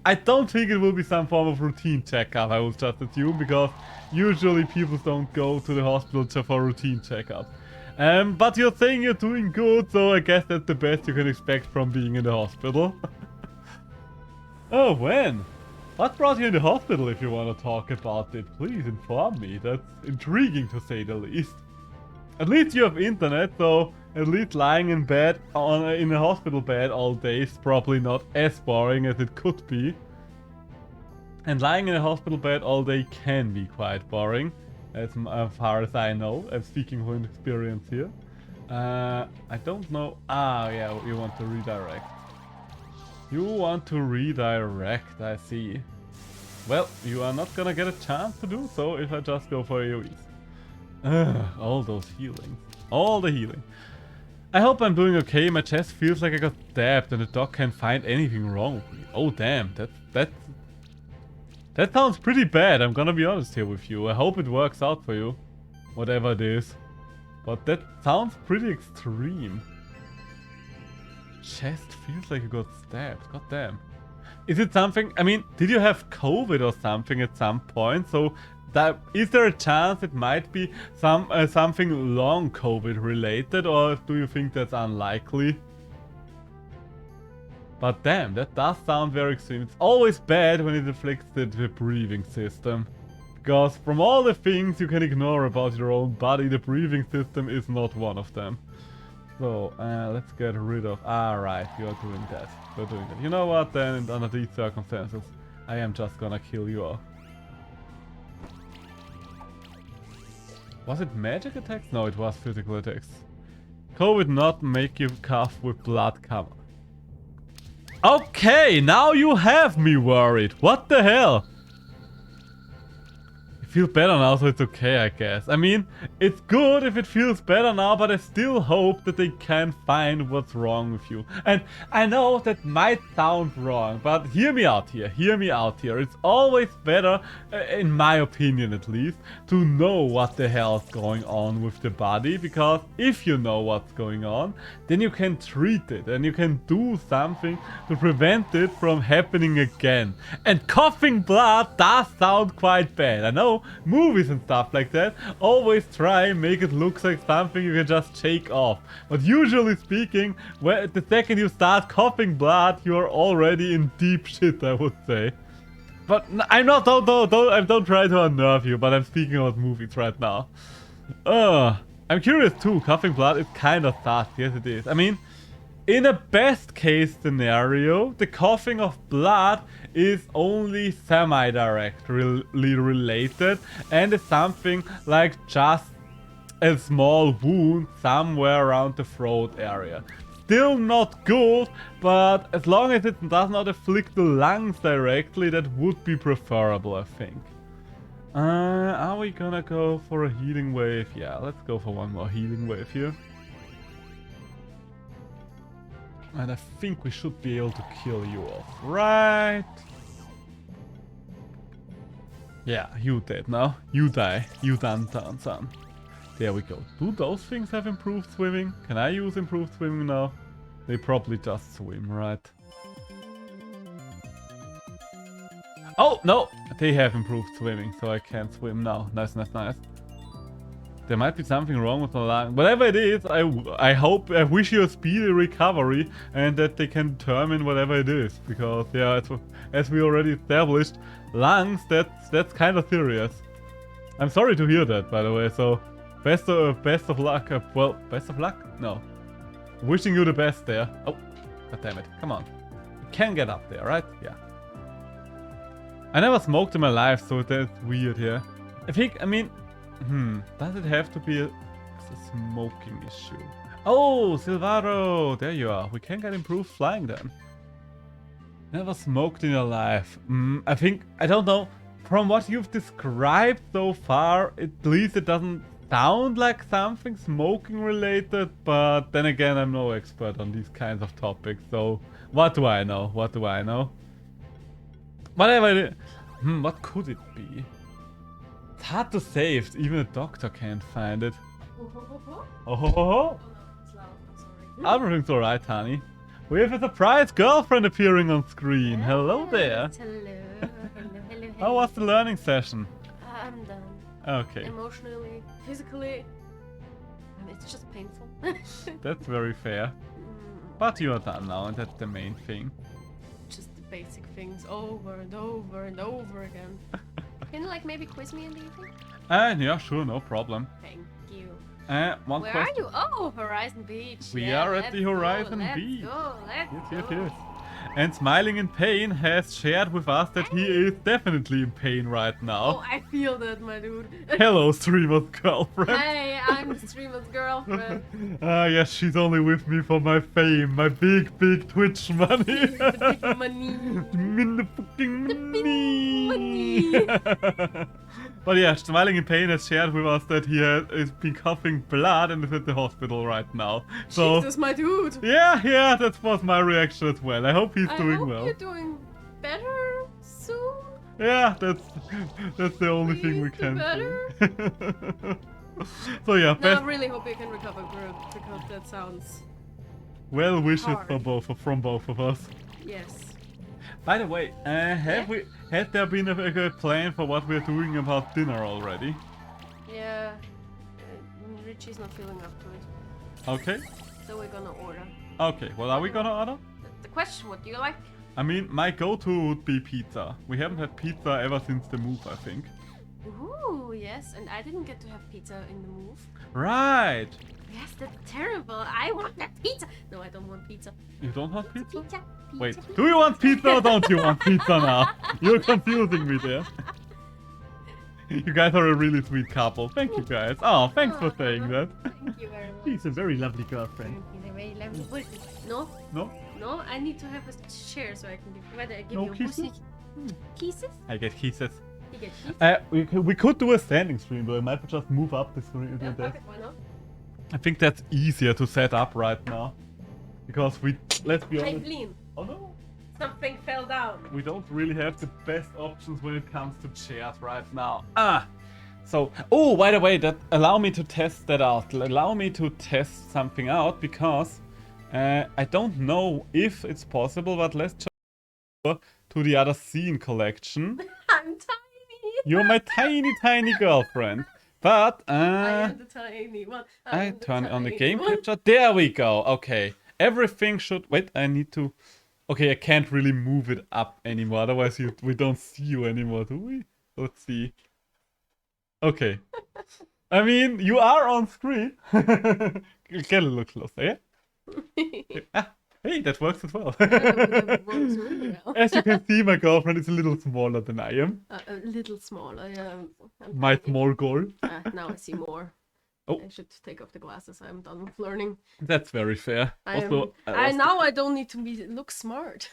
I don't think it will be some form of routine checkup, I would just assume, because usually people don't go to the hospital just for routine checkup. But you're saying you're doing good, so I guess that's the best you can expect from being in the hospital. Oh, when? What brought you in the hospital? If you want to talk about it, please inform me. That's intriguing to say the least. At least you have internet, so at least lying in bed in a hospital bed all day is probably not as boring as it could be. And lying in a hospital bed all day can be quite boring, as far as I know. I'm speaking from experience here. I don't know. Ah, yeah, you want to redirect. You want to redirect, I see. Well, you are not gonna get a chance to do so if I just go for AoEs. All those healings. All the healing. I hope I'm doing okay. My chest feels like I got stabbed and the doc can't find anything wrong with me. Oh damn, that sounds pretty bad, I'm gonna be honest here with you. I hope it works out for you. Whatever it is. But that sounds pretty extreme. Chest feels like you got stabbed. God damn. Is it something... I mean, did you have COVID or something at some point? So, is there a chance it might be something long COVID related? Or do you think that's unlikely? But damn, that does sound very extreme. It's always bad when it afflicts the breathing system. Because from all the things you can ignore about your own body, the breathing system is not one of them. So, let's get rid of... Alright, you're doing that. You're doing that. You know what, then, under these circumstances, I am just gonna kill you all. Was it magic attacks? No, it was physical attacks. COVID not make you cough with blood cover. Okay, now you have me worried. What the hell? Feel better now, so it's okay, I guess. I mean, it's good if it feels better now, but I still hope that they can find what's wrong with you. And I know that might sound wrong, but hear me out here, hear me out here. It's always better, in my opinion at least, to know what the hell's going on with the body, because if you know what's going on, then you can treat it and you can do something to prevent it from happening again. And coughing blood does sound quite bad, I know. Movies and stuff like that always try and make it look like something you can just shake off. But usually speaking, the second you start coughing blood, you are already in deep shit, I would say. But I'm not, don't try to unnerve you, but I'm speaking about movies right now. I'm curious too, coughing blood is kind of fast, yes it is. I mean, in a best case scenario, the coughing of blood is only semi-directly related and is something like just a small wound somewhere around the throat area. Still not good, but as long as it does not afflict the lungs directly, that would be preferable, I think. Are we gonna go for a healing wave? Yeah, let's go for one more healing wave here. And I think we should be able to kill you off, right? Yeah, you dead now. You die. You done, son. There we go. Do those things have improved swimming? Can I use improved swimming now? They probably just swim, right? Oh, no! They have improved swimming, so I can swim now. Nice. There might be something wrong with the lung. Whatever it is, I wish you a speedy recovery and that they can determine whatever it is. Because, yeah, as we already established, lungs, that's kind of serious. I'm sorry to hear that, by the way, so best of luck. Well, best of luck? No. Wishing you the best there. Oh, god damn it. Come on. You can get up there, right? Yeah. I never smoked in my life, so that's weird here. I mean, does it have to be a smoking issue? Oh, Silvaro! There you are. We can get improved flying then. Never smoked in your life. I don't know. From what you've described so far, at least it doesn't sound like something smoking related, but then again, I'm no expert on these kinds of topics, so what do I know? Whatever it is. What could it be? It's hard to say if even a doctor can't find it. Oh ho ho ho! It's loud, I'm sorry. Everything's alright, honey. We have a surprise girlfriend appearing on screen. Hello there. Hello. How was the learning session? I'm done. Okay. Emotionally, physically, it's just painful. That's very fair. But you are done now, and that's the main thing. Just the basic things over and over and over again. Can you like maybe quiz me in the evening? Yeah, sure, no problem. Thank you. One Where question. are you? Oh, Horizon Beach. We Yeah, are at the Horizon Beach. Let's go. Yes. And Smiling in Pain has shared with us that he is definitely in pain right Oh, now. I feel that, my dude. Hello, streamer's girlfriend. Hey, I'm the streamer's girlfriend. Yes, she's only with me for my fame, my big Twitch money. The big money. The fucking money. Money. But yeah, Smiling in Pain has shared with us that he has been coughing blood and is at the hospital right now. So Jesus, my dude. yeah, that was my reaction as well. I hope he's I doing hope well. you're doing better soon. Yeah, that's the only thing we Please can do do. So yeah, No, best I really hope you can recover good because that sounds well wishes hard. from both of us. yes. By the way, had there been a good plan for what we're doing about dinner already? Yeah. Richie's not feeling up to it, Okay. so we're gonna order. Okay, what are we gonna order? The question, what do you like? I mean, my go-to would be pizza. We haven't had pizza ever since the move, I think. Ooh, yes, and I didn't get to have pizza in the move. Right. Yes, that's terrible. I want that pizza. No, I don't want pizza. You don't want pizza? Pizza. Wait, do you want pizza or don't you want pizza now? You're confusing me there. You guys are a really sweet couple. Thank you guys. Oh, thanks for saying that. Thank you very much. She's a very lovely girlfriend. Thank you very lovely. Wait, no, No? no, I need to have a chair so I can give. Whether I give No you a kisses? pussy kisses? I get kisses. You get kisses. We could do a standing stream, but I might just move up the screen. Yeah, okay, why not? I think that's easier to set up right now. Because let's be honest. Evelyn, Oh no. something fell down. We don't really have the best options when it comes to chairs right now. So, oh, by the way, allow me to test that out. Allow me to test something out because I don't know if it's possible, but let's just go to the other scene collection. I'm tiny. You're my tiny, tiny girlfriend. But I am the tiny one. I turn on the game capture. There we go. Okay, everything should. Wait, I need to. Okay, I can't really move it up anymore. Otherwise, we don't see you anymore, do we? Let's see. Okay. I mean, you are on screen. Get a little closer, yeah? Hey, that works as well. As you can see, my girlfriend is a little smaller than I am. A little smaller, yeah. My small goal. Now I see more. Oh. I should take off the glasses. I'm done with learning. That's very fair. Also, now I don't need to look smart.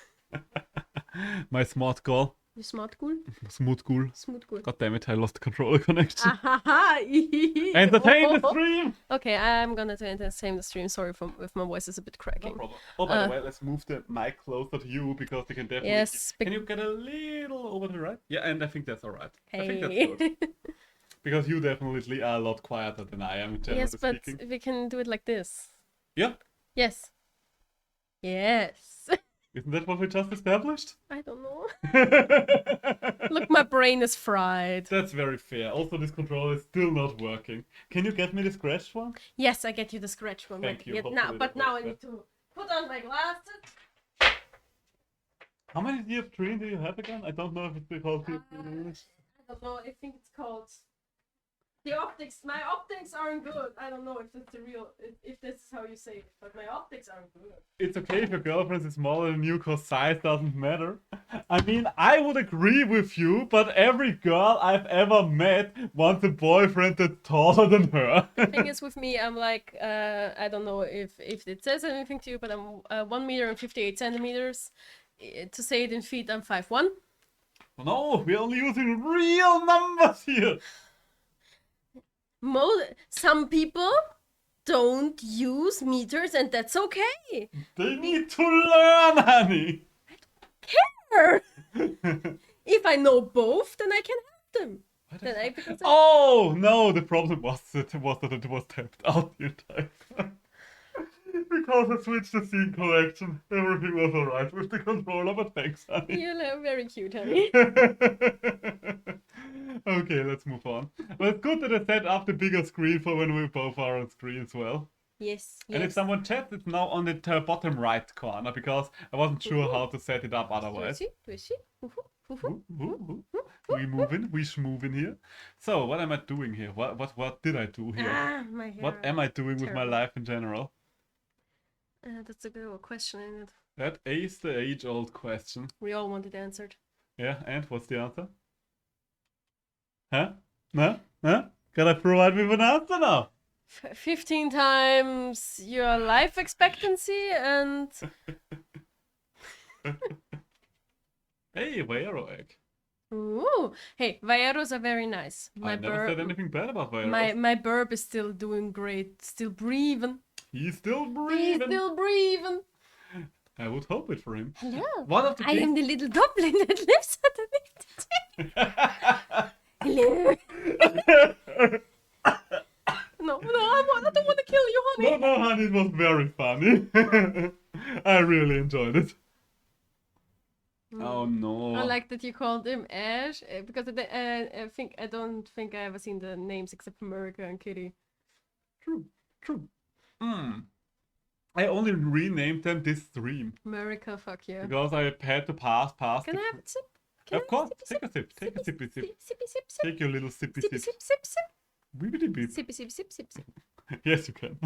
my smart goal. You smart cool? Smooth cool. Smooth cool. God damn it, I lost the controller connection. Entertain Entertain the stream! Okay, I'm gonna entertain the stream. Sorry if my voice is a bit No cracking. problem. Oh, by the way, let's move the mic closer to you because they can definitely. Yes. Can you get a little over to the right? Yeah, and I think that's alright. I think Hey. that's good. Because you definitely are a lot quieter than I am, generally Yes, but speaking. we can do it like this. Yeah, Yes. Yes. isn't that what we just established? I don't know. Look, my brain is fried. That's very fair. Also, this controller is still not working. Can you get me the scratched one? Yes, I get you the scratch one. Thank you. Now, Hopefully but that now I works need to put on my glasses. How many dioptrine do you have again? I don't know if it's called dioptrine in English. I don't know. I think it's called the optics. My optics aren't good. I don't know if that's the real. If this is how you say it, but my optics aren't good. It's okay if your girlfriend is smaller than you because size doesn't matter. I mean, I would agree with you, but every girl I've ever met wants a boyfriend that's taller than her. The thing is with me, I'm like, I don't know if it says anything to you, but I'm 1 meter and 58 centimeters. To say it in feet, I'm 5'1". No, we're only using real numbers here. Some people don't use meters, and that's okay. They need to learn, honey. If I know both, then I can have them. Because Oh, no, the problem was that it was tapped out the entire time. Because I switched the scene collection, everything was alright with the controller, but thanks, honey. You're very cute, honey. Okay, let's move on. Well, it's good that I set up the bigger screen for when we both are on screen as well. Yes. And if someone chats, it's now on the bottom right corner because I wasn't sure how to set it up otherwise. We moving, we schmoving here. So, what am I doing here? What did I do here? My hair. What am I doing with my Terrible. life in general? That's a good old question, isn't it? That is the age-old question. We all want it answered. Yeah, and what's the answer? Huh? Huh? Can I provide me with an answer now? 15 times your life expectancy and Hey, Vero egg. ooh, hey, Vaeros are very nice. I never said anything bad about Vero. My burp is still doing great, still breathing. He's still He's breathing. still breathing. I would hope it for him. Hello. One of the I am the little goblin that lives underneath the table. Hello. No, I don't want to kill you, honey. No, honey, it was very funny. I really enjoyed it. Oh no. I like that you called him Ash because I don't think I ever seen the names except for America and Kitty. True. I only renamed them this stream America, fuck yeah. because I had to pass Can the... I have a sip? Of course, take a sip. Take a sippy sip. Sippy sip sip. Take your little sippy Sippy sip. sip sip sip. Wibbity beep. Sippy sip sip sip sip. Yes, you can.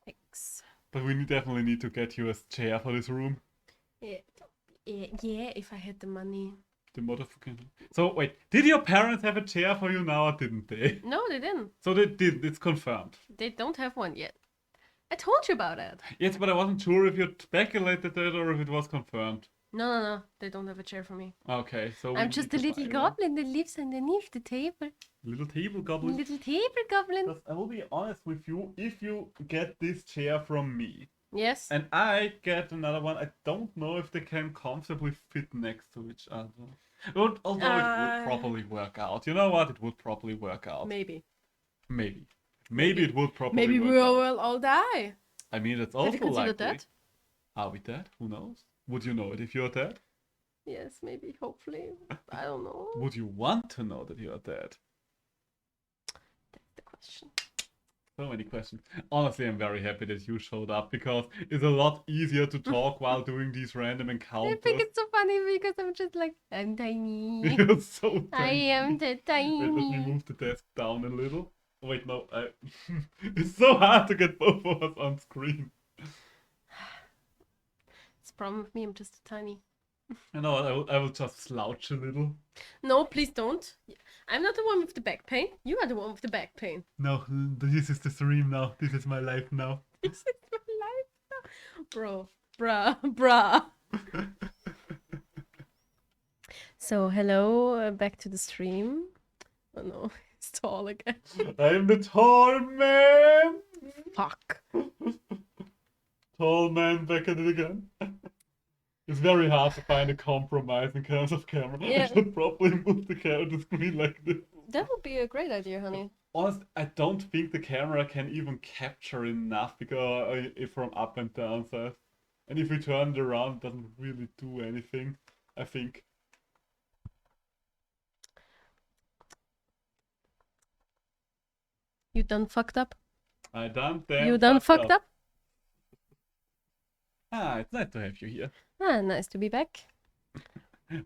Thanks. But we definitely need to get you a chair for this room. Yeah, if I had the money. The motherfucking. So wait, did your parents have a chair for you now or didn't they? No, they didn't. So they did. It's confirmed. They don't have one yet. I told you about it. Yes, but I wasn't sure if you speculated that or if it was confirmed. No. They don't have a chair for me. Okay, so I'm we just need a to little buy one. goblin that lives underneath the table. Little table goblin. Little table goblin. Because I will be honest with you, if you get this chair from me Yes. and I get another one, I don't know if they can comfortably fit next to each other. Although it would probably work out. You know what? It would probably work out. Maybe. Maybe it would probably Maybe work we out. will all die. I mean, it's Have also you considered likely. that? Are we dead? Who knows? Would you know it if you're dead? Yes, maybe, hopefully. I don't know. Would you want to know that you are dead? That's the question. So many questions. Honestly, I'm very happy that you showed up because it's a lot easier to talk while doing these random I encounters. think it's so funny because I'm just like, I'm tiny. You're so I tiny. am the Wait, let me tiny. move the desk down a little. Wait, no. It's so hard to get both of us on screen. It's a problem with me, I'm just tiny. You know what? I will just slouch a little. No, please don't. I'm not the one with the back pain. You are the one with the back pain. No, this is the stream now. This is my life now. This is my life now. Bro. Bruh. So, hello, back to the stream. Oh no, it's tall again. I'm the tall man. Fuck. Tall man back at it again. It's very hard to find a compromise in terms of camera. Yeah. I should probably move the screen like this. That would be a great idea, honey. Honestly, I don't think the camera can even capture enough because from up and down side. And if we turn it around, it doesn't really do anything, I think. You done fucked up? I done damn You done fucked up? Ah, it's nice to have you here. Ah, nice to be back.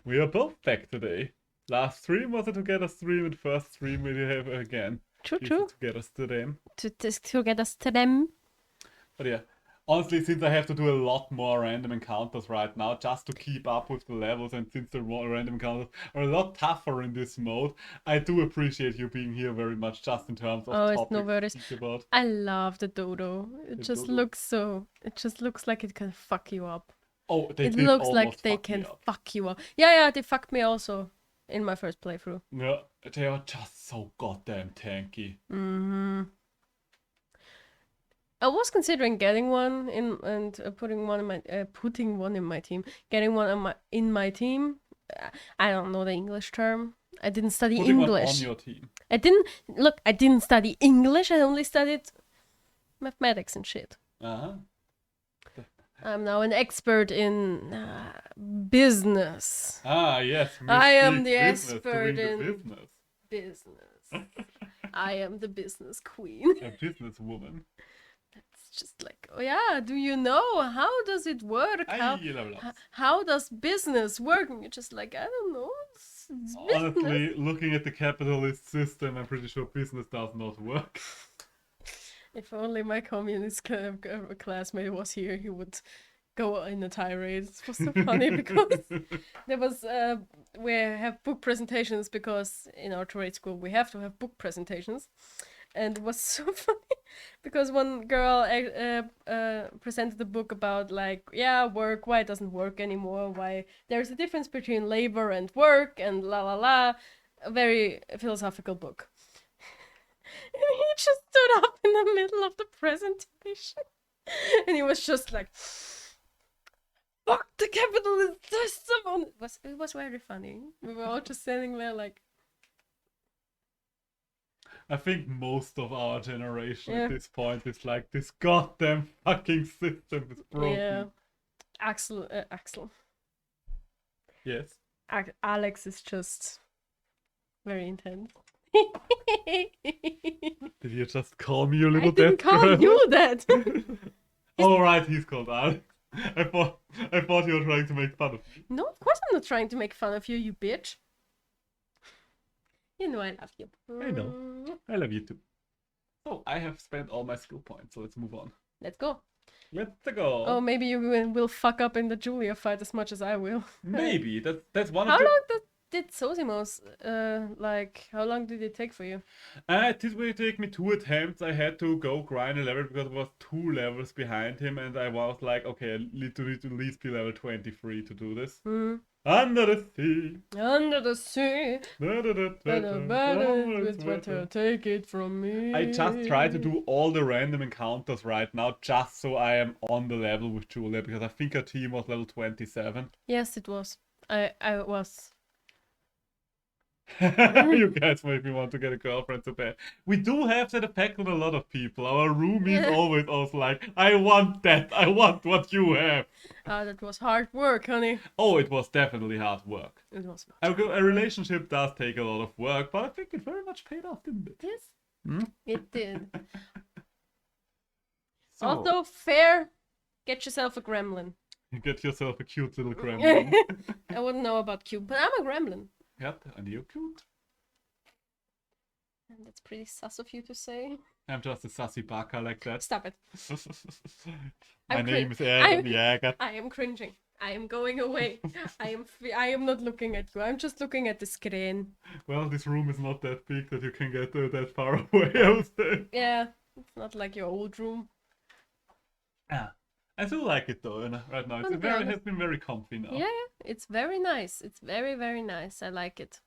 We are both back today. Last stream was a together stream, and first stream we have again. True, Is true. it together to them. To get us to them. But yeah, honestly, since I have to do a lot more random encounters right now, just to keep up with the levels, and since the random encounters are a lot tougher in this mode, I do appreciate you being here very much, just in terms of Oh, it's topics no to worries. speak about. I love the dodo. It The just dodo? looks so. It just looks like it can fuck you up. Oh, they It did looks like almost they fuck me can up. fuck you up. Yeah, they fucked me also in my first playthrough. Yeah, they are just so goddamn tanky. I was considering getting one in and putting one in my team. Getting one in my team. I don't know the English term. I didn't study Putting one English. on your team. I didn't study English. I only studied mathematics and shit. Uh-huh. I'm now an expert in business. Ah, yes. I am Mystique the business, expert doing the in- business. Business. I am the business queen. A businesswoman. It's just like, oh yeah, do you know how does it work? How does business work? And you're just like, I don't know. It's business. Honestly, looking at the capitalist system, I'm pretty sure business does not work. If only my communist classmate was here, he would go in a tirade. It was so funny because there was we have book presentations because in our trade school we have to have book presentations, and it was so funny because one girl presented a book about like work, why it doesn't work anymore, why there's a difference between labor and work, and la la la, a very philosophical book. And he just stood up in the middle of the presentation. And he was just like, fuck the capitalist system. It was very funny. We were all just standing there like... I think most of our generation Yeah. at this point is like, this goddamn fucking system is broken. Yeah. Axel. Yes. Alex is just very intense. Did you just call me a I little didn't death call grabber? you that. Oh right, he's called Alex. I thought you were trying to make fun of me. No, of course I'm not trying to make fun of you, you bitch. You know I love you. I know. I love you too. So I have spent all my skill points, so let's move on. Let's go. Let's go. Oh, maybe you will fuck up in the Julia fight as much as I will. Maybe that's one of How the. long does did Sosimos? Like, how long did it take for you? It did really take me 2 attempts. I had to go grind a level because I was 2 levels behind him, and I was like, okay, I need to at least be level 23 to do this. Hmm. Under the sea. Under the sea, Da, da, da, da, and a da, battle da, with da, water, da. take it from me. I just try to do all the random encounters right now, just so I am on the level with Julia, because I think her team was level 27. Yes, it was. I was. You guys make me want to get a girlfriend so bad. We do have that effect on a lot of people. Our roomies Yeah. always also like, I want that. I want what you have. That was hard work, honey. Oh, it was definitely hard work. It was not. A relationship does take a lot of work, but I think it very much paid off, didn't it? Yes, Hmm? it did. So, Also, fair. Get yourself a gremlin. you get yourself a cute little gremlin. I wouldn't know about cute, but I'm a gremlin. Yep, and you cute? And that's pretty sus of you to say. I'm just a sassy baka like that. Stop it. My I'm name is I'm- Aaron Jäger. I am cringing. I am going away. I am not looking at you. I'm just looking at the screen. Well, this room is not that big that you can get that far away, I would say. Yeah, it's not like your old room. Yeah. I do like it though, and right now To be it honest. has been very comfy now. Yeah, it's very nice. It's very, very nice. I like it.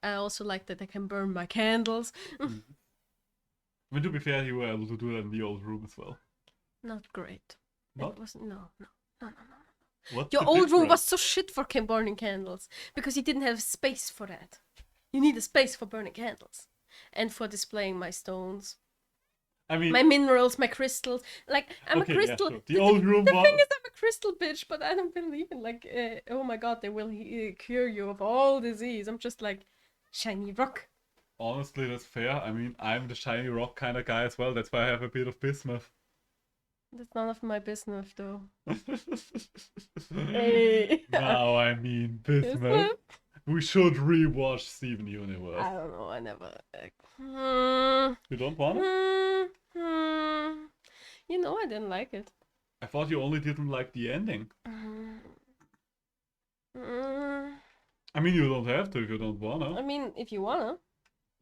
I also like that I can burn my candles. I mean, to be fair, you were able to do that in the old room as well. Not great. Not? It was no. What's Your the old room difference? was so shit for burning candles because you didn't have space for that. You need a space for burning candles and for displaying my stones, I mean, my minerals, my crystals. Like I'm okay, a crystal. yeah, sure. The old room The was... thing is, I'm a crystal bitch, but I don't believe in like, oh my god, they will cure you of all disease. I'm just like shiny rock. Honestly, that's fair. I mean, I'm the shiny rock kind of guy as well. That's why I have a bit of bismuth. That's none of my business, though. Hey. Now I mean bismuth. Bismuth? We should rewatch Steven Universe. I don't know. I never. Hmm. You don't want it? You know, I didn't like it. I thought you only didn't like the ending. Mm. I mean, you don't have to if you don't wanna. I mean, if you wanna.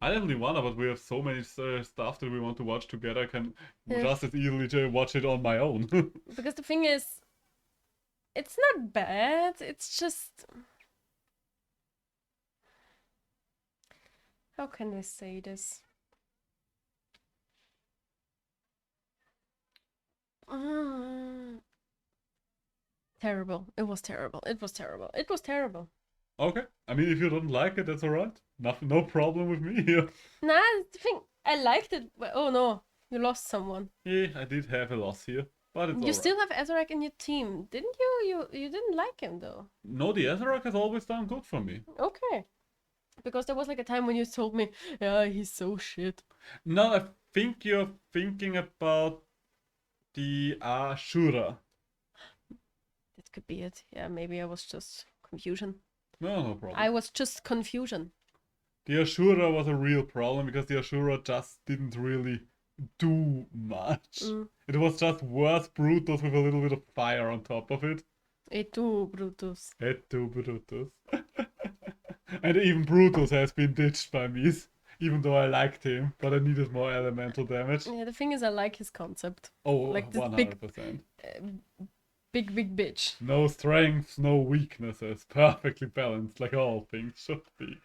I definitely wanna, but we have so many stuff that we want to watch together. I can Yeah. just as easily watch it on my own. Because the thing is, it's not bad. It's just. How can I say this? Terrible. It was terrible. It was terrible. It was terrible. Okay. I mean, if you don't like it, that's alright. No problem with me here. Nah, the thing, I liked it. But, oh no, you lost someone. Yeah, I did have a loss here, but it's You alright. still have Azarek in your team, didn't you? You didn't like him though. No, the Azarok has always done good for me. Okay. Because there was like a time when you told me, yeah, he's so shit. No, I think you're thinking about the Ashura. That could be it. Yeah, maybe I was just confusion. No problem. I was just confusion. The Ashura was a real problem because the Ashura just didn't really do much. Mm. It was just worse Brutus with a little bit of fire on top of it. Et tu, Brutus. Et tu, Brutus. And even Brutus has been ditched by me, even though I liked him, but I needed more elemental damage. Yeah, the thing is, I like his concept. Oh, Like this 100%. Big bitch. No strengths, no weaknesses. Perfectly balanced, like all things should be.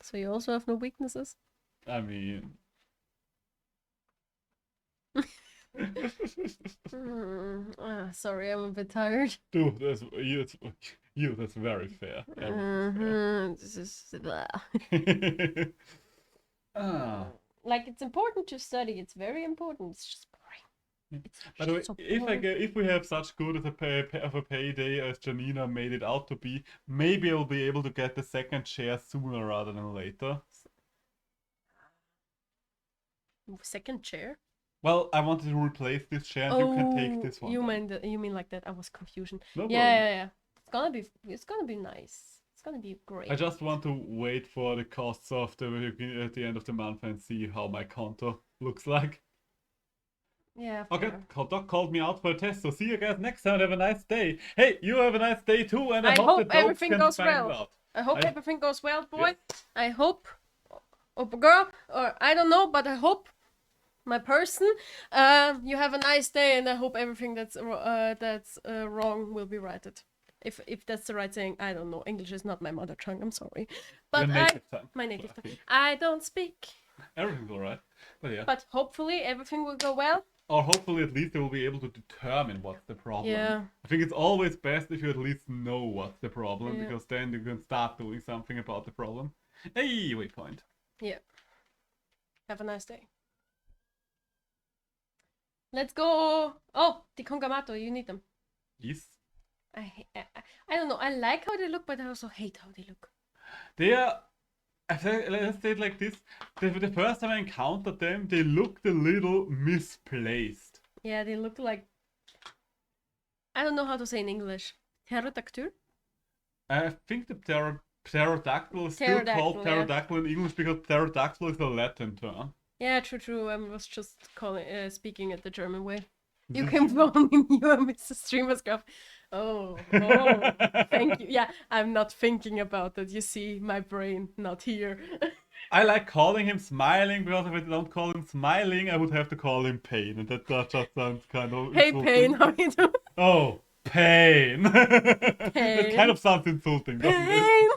So you also have no weaknesses? I mean... Sorry, I'm a bit tired. Dude, that's very fair. This is blah. Ah. Like it's important to study. It's very important. It's just boring. It's By the way, just so if we have such good of a payday as Janina made it out to be, maybe I'll be able to get the second chair sooner rather than later. second chair. Well, I wanted to replace this chair, and you can take this one. You then. mean you mean like that? I was confusion. No Yeah, problem. It's gonna be nice. It's gonna be great. I just want to wait for the costs of at the end of the month and see how my counter looks like. Yeah. Okay, fair. Doc called me out for a test, so see you guys next time. Have a nice day. Hey, you have a nice day too, and I I hope the hope dogs everything can goes find well. out. I hope I- everything goes well, boy. Yeah. I hope, or girl, or I don't know, but I hope my person, you have a nice day, and I hope everything that's wrong will be righted. If that's the right saying, I don't know. English is not my mother tongue. I'm sorry, but Your native tongue. my native I tongue. think. I don't speak, Everything's alright. But yeah. but hopefully everything will go well. Or hopefully at least they will be able to determine what's the problem. Yeah. I think it's always best if you at least know what's the problem, Yeah. because then you can start doing something about the problem. Hey, waypoint. Yeah. Have a nice day. Let's go. Oh, the Kongamato, you need them. Yes. I don't know. I like how they look, but I also hate how they look. They are. Let's say it like this. The first time I encountered them, they looked a little misplaced. Yeah, they look like. I don't know how to say in English. Pterodactyl? I think the pterodactyl is still called Pterodactyl, yeah. pterodactyl in English because pterodactyl is a Latin term. Yeah, true. I was just speaking it the German way. You can call me you and Mr. Streamer's Graph. Oh, thank you. Yeah, I'm not thinking about that. You see, my brain not here. I like calling him Smiling because if I don't call him Smiling, I would have to call him Pain, and that just sounds kind of Hey, insulting. Pain, how you doing? Oh, Pain. That kind of sounds insulting, doesn't it? Pain,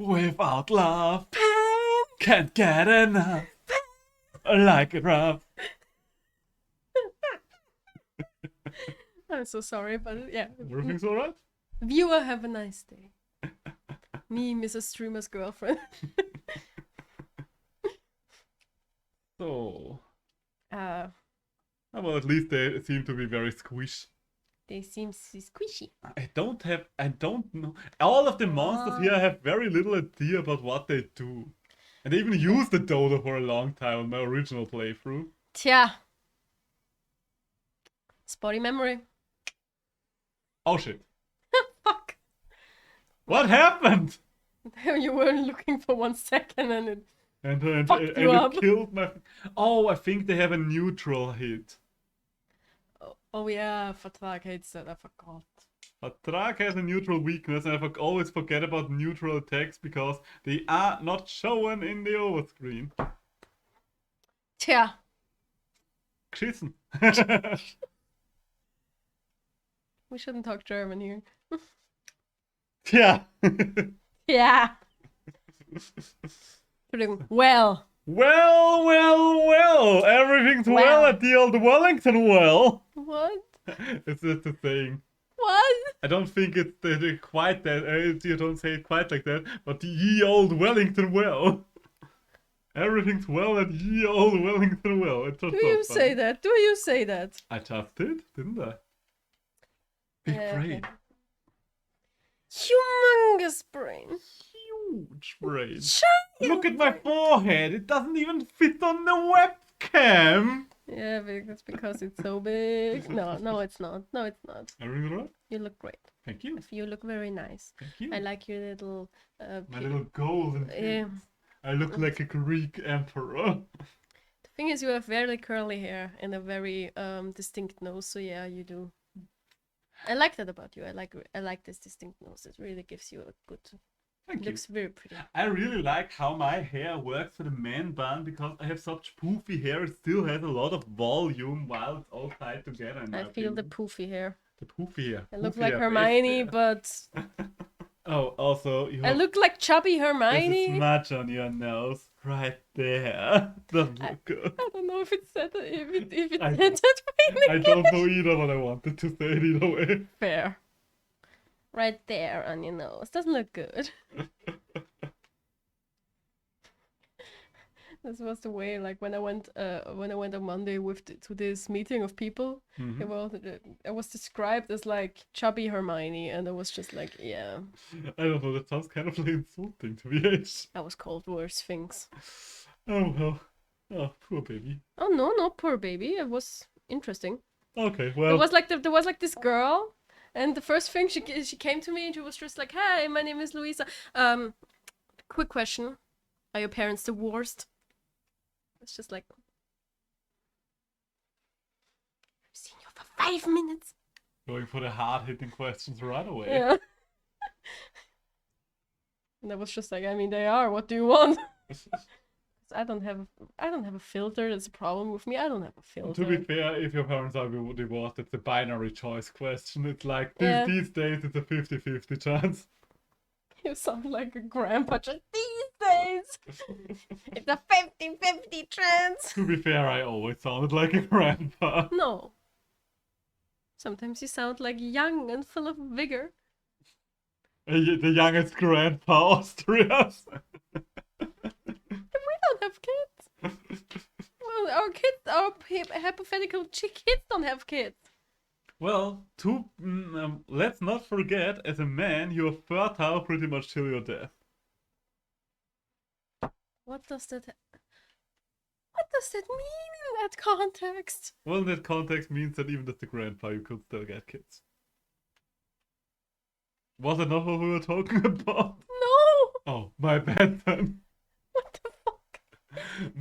Without love, pain. can't get enough. I like it rough. I'm so sorry, but yeah. Everything's alright? Viewer, have a nice day. Me, Mrs. Streamer's girlfriend. So, Uh, well, at least they seem to be very squish. they seem squishy. I don't know. All of the monsters here have very little idea about what they do. And they even used the dodo for a long time on my original playthrough. Tja. Spotty memory. Oh shit. Fuck. What happened? You were looking for 1 second and it... And Fucked you up. it killed my... Oh, I think they have a neutral hit. Oh yeah, Vertrag hates that, I forgot. Atrak has a neutral weakness, and I always forget about neutral attacks because they are not shown in the overscreen. Tja. Geschissen. We shouldn't talk German here. Tja. Yeah. Entschuldigung. Well. Well. Everything's well at the old Wellington well. What? It's just a saying. What? I don't think it's quite that. You don't say it quite like that, but the ye old Wellington well. Everything's well at ye old Wellington well. It's just Do you say that? Do you say that? I just did, didn't I? Big brain. Okay. Humongous brain. Huge brain. Giant Look at my forehead. It doesn't even fit on the webcam. Yeah, that's because it's so big. No, it's not. No, it's not. Everything's all right? You look great. Thank you. You look very nice. Thank you. I like your little. My little golden Yeah. face. I look like a Greek emperor. The thing is, you have very curly hair and a very distinct nose. So yeah, you do. I like that about you. I like this distinct nose. It really gives you a good. Thank you. Looks very pretty. I really like how my hair works for the man bun because I have such poofy hair. It still has a lot of volume while it's all tied together. In my I feel the opinion. poofy hair. The poofy hair. I look Poofy like hair, Hermione, best hair. but Oh, also you I have look like chubby there's a Hermione. smudge on your nose right there. Doesn't look good. I don't know if it said that, if it I- said that way in I don't know either, but I wanted to say it either way. Fair. Right there on your nose. Doesn't look good. This was the way, like when I went on Monday to this meeting of people. Mhm. I was described as like chubby Hermione, and I was just like, yeah. I don't know, that sounds kind of like insulting to me. I was called worse things. Oh well. Oh, poor baby. Oh no, poor baby. It was interesting. Okay, There well. was like this girl, and the first thing she came to me and she was just like, "Hi, my name is Luisa. Quick question: are your parents divorced?" It's just like, 5 minutes. Going for the hard-hitting questions right away. Yeah. And I was just like, I mean, they are. What do you want? I don't have a filter. That's a problem with me. I don't have a filter. To be fair, if your parents are divorced, it's a binary choice question. It's like Yeah. these days it's a 50-50 chance. You sound like a grandpa. Just these days, it's a 50-50 chance. To be fair, I always sounded like a grandpa. No. Sometimes you sound like young and full of vigor. The youngest grandpa Austrias. We don't have kids. Well, our hypothetical kids don't have kids. Well, let's not forget, as a man, you are fertile pretty much till your death. What does that mean in that context? Well, in that context means that even as a grandpa, you could still get kids. Was it not what we were talking about? No. Oh, my bad then. What the fuck?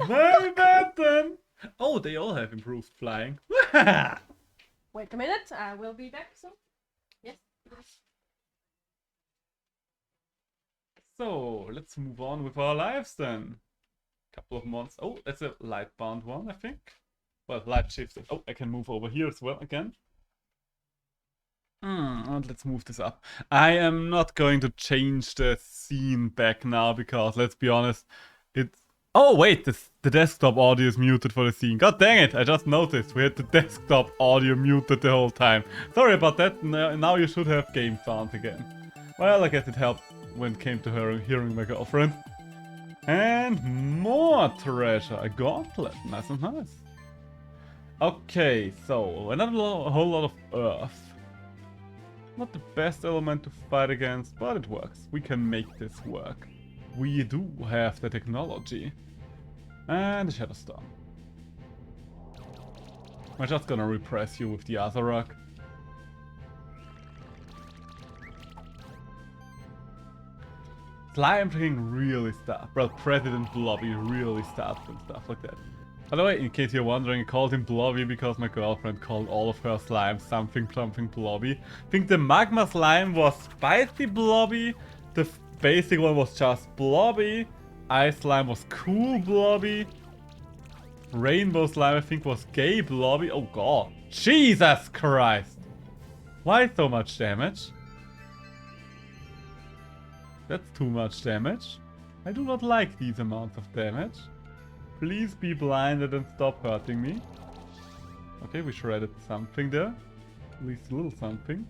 My bad then. Oh, they all have improved flying. Wait a minute. I will be back soon. Yes. So, let's move on with our lives then. Couple of months. Oh, that's a light bound one, I think. Well, light shifted. Oh, I can move over here as well again. And let's move this up. I am not going to change the scene back now because, let's be honest, it's... Oh, wait, the desktop audio is muted for the scene. God dang it, I just noticed we had the desktop audio muted the whole time. Sorry about that, now you should have game sound again. Well, I guess it helped when it came to hearing my girlfriend. And more treasure, a gauntlet, nice and nice. Okay, so another whole lot of earth. Not the best element to fight against, but it works. We can make this work. We do have the technology. And the Shadow Storm. I'm just gonna repress you with the Azarok. Slime King really starts. Well, President Blobby really starts and stuff like that. By the way, in case you're wondering, I called him Blobby because my girlfriend called all of her slime something Blobby. I think the Magma Slime was Spicy Blobby, the basic one was just Blobby, Ice Slime was Cool Blobby, Rainbow Slime I think was Gay Blobby. Oh god, Jesus Christ! Why so much damage? That's too much damage. I do not like these amounts of damage. Please be blinded and stop hurting me. Okay, we shredded something there. At least a little something.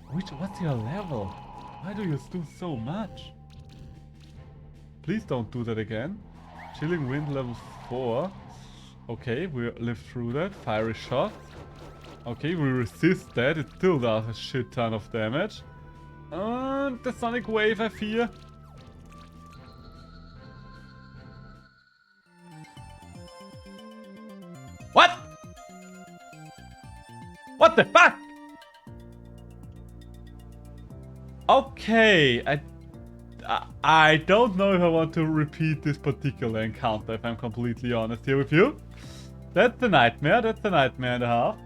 What's your level? Why do you do so much? Please don't do that again. Chilling Wind level 4. Okay, we lived through that. Fiery Shot. Okay, we resist that. It still does a shit ton of damage. And the Sonic Wave, I fear. What? What the fuck? Okay, I don't know if I want to repeat this particular encounter, if I'm completely honest here with you. That's a nightmare, that's a nightmare and a half.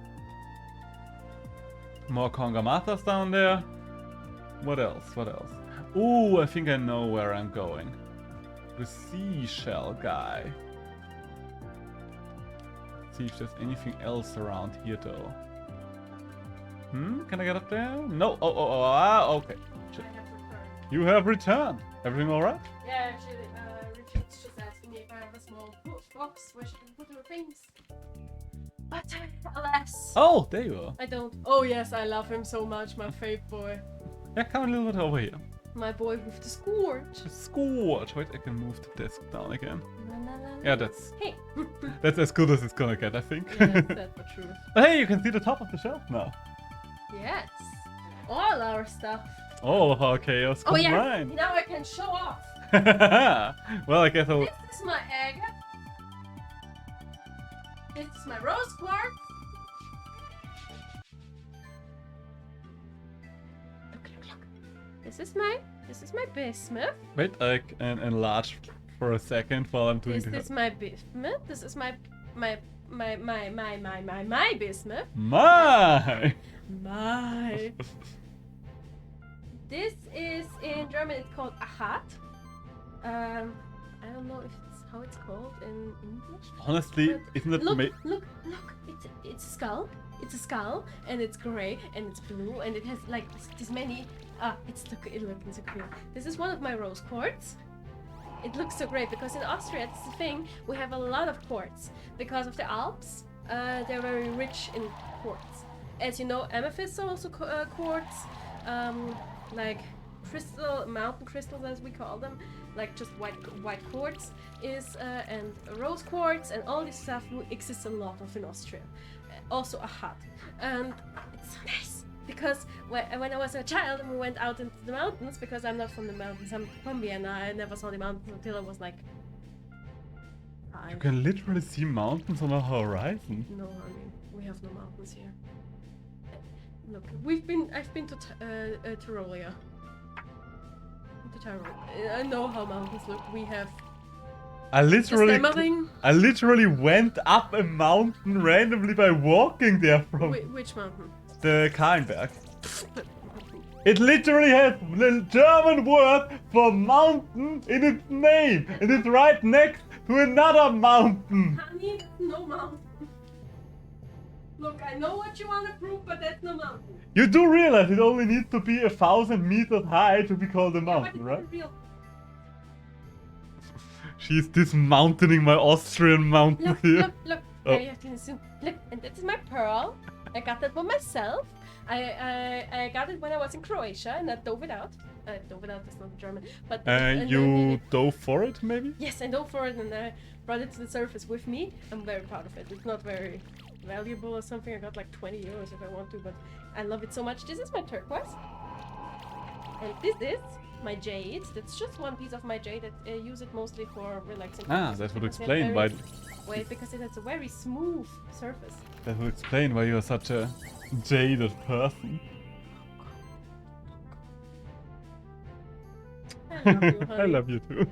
More Kongamatas down there. What else? What else? Ooh, I think I know where I'm going. The seashell guy. Let's see if there's anything else around here though. Can I get up there? No. Okay. Shit. I have returned. You have returned. Everything alright? Yeah, actually, Richard's just asking me if I have a small box where she can put her things. But alas. Oh, there you are. I don't. Oh yes, I love him so much, my fave boy. Yeah, come a little bit over here. My boy with the scourge. Scorch. Wait, I can move the desk down again. La, la, la, la. Yeah, that's Hey. as good as it's gonna get, I think. Yes, that's the truth. But hey, you can see the top of the shelf now. Yes. All our stuff. All of our chaos Oh yeah. combined. Now I can show off. Well, I guess I'll... This is my egg. This is my rose quartz. Look. This is my bismuth. Wait, I can enlarge for a second while I'm doing Is this. this my bismuth? This is my my bismuth. My! My. This is in German. It's called Achat. I don't know if it's how it's called in English. Honestly, But isn't it look! It's a skull. It's a skull, and it's gray, and it's blue, and it has like this many. It's so cool. This is one of my rose quartz. It looks so great because in Austria, it's the thing. We have a lot of quartz because of the Alps. They're very rich in quartz. As you know, amethyst are also quartz. Like mountain crystals, as we call them, like just white quartz is, and rose quartz, and all this stuff exists a lot of in Austria. Also a hut, and it's so nice because when I was a child and we went out into the mountains, because I'm not from the mountains, I'm from Vienna. I never saw the mountains until I was like 5. You can literally see mountains on the horizon. No, honey, we have no mountains here. Look, I've been to Tyrolia. To Tyrol. I know how mountains look. We have I Semmering. literally went up a mountain randomly by walking there from Which mountain? the Kahlenberg. It literally has the German word for mountain in its name, and it's right next to another mountain. Honey, no mountain. Look, I know what you want to prove, but that's no mountain. You do realize it only needs to be 1,000 meters high to be called a But mountain, it's right? not real. She's dismounting my Austrian mountain Look, here. look. Oh. There you have to listen. Look, and that is my pearl. I got that for myself. I got it when I was in Croatia, and I dove it out. Dove it out, that's not German. But and You dove for it, maybe? yes, I dove for it, and I brought it to the surface with me. I'm very proud of it. It's not very valuable or something. I got like 20 euros if I want to, but I love it so much. This is my turquoise. And this is my jade. That's just one piece of my jade that I use it mostly for relaxing. Ah, purposes that would because it explain why. Wait, because it has a very smooth surface. That would explain why you're such a jaded person. I love you, honey. I love you too.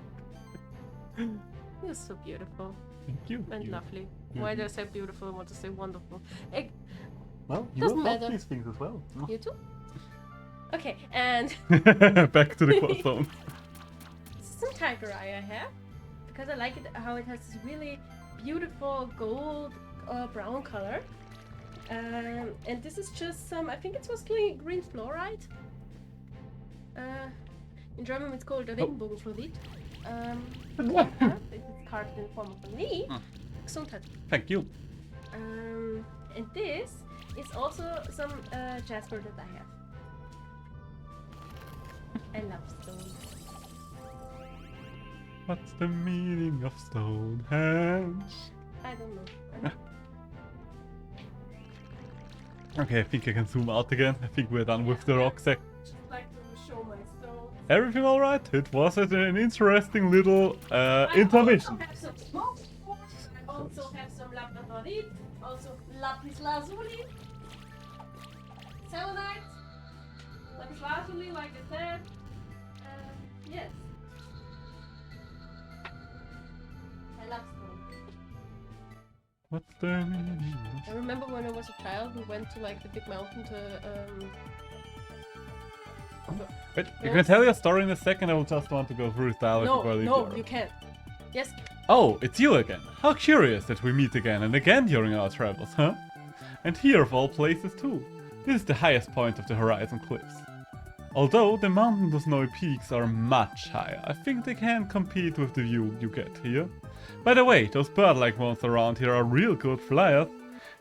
You're so beautiful Thank you. and You- lovely. you- Why did I say beautiful? I want to say wonderful. Well, you Doesn't will love matter. these things as well. You too? Okay, and Back to the croissant. this is some tiger eye I have because I like it how it has this really beautiful gold brown color. And this is just some, I think it was green fluorite. In German it's called Regenbogenfluorid. It's carved in the form of a knee. Gesundheit. Thank you. And this is also some jasper that I have. I love stones. What's the meaning of Stonehenge? I don't know. Okay, I think I can zoom out again. I think we're done with the rock sec. Just like to show my stones. Everything alright? It was an interesting little I intermission. also have some smoke quartz. I also have some labradorite. Also lapis lazuli. Selenite. Lapis lazuli, like I said. Yes. I love stones. What's the meaning? I remember when I was a child, we went to like the big mountain to Wait, you can tell your story in a second. I will just want to go through his dialogue before I leave no, the you can't. Yes. Oh, it's you again. How curious that we meet again and again during our travels, huh? And here of all places too. This is the highest point of the Horizon Cliffs. Although the mountain to snowy peaks are much higher, I think they can compete with the view you get here. By the way, those bird-like ones around here are real good flyers.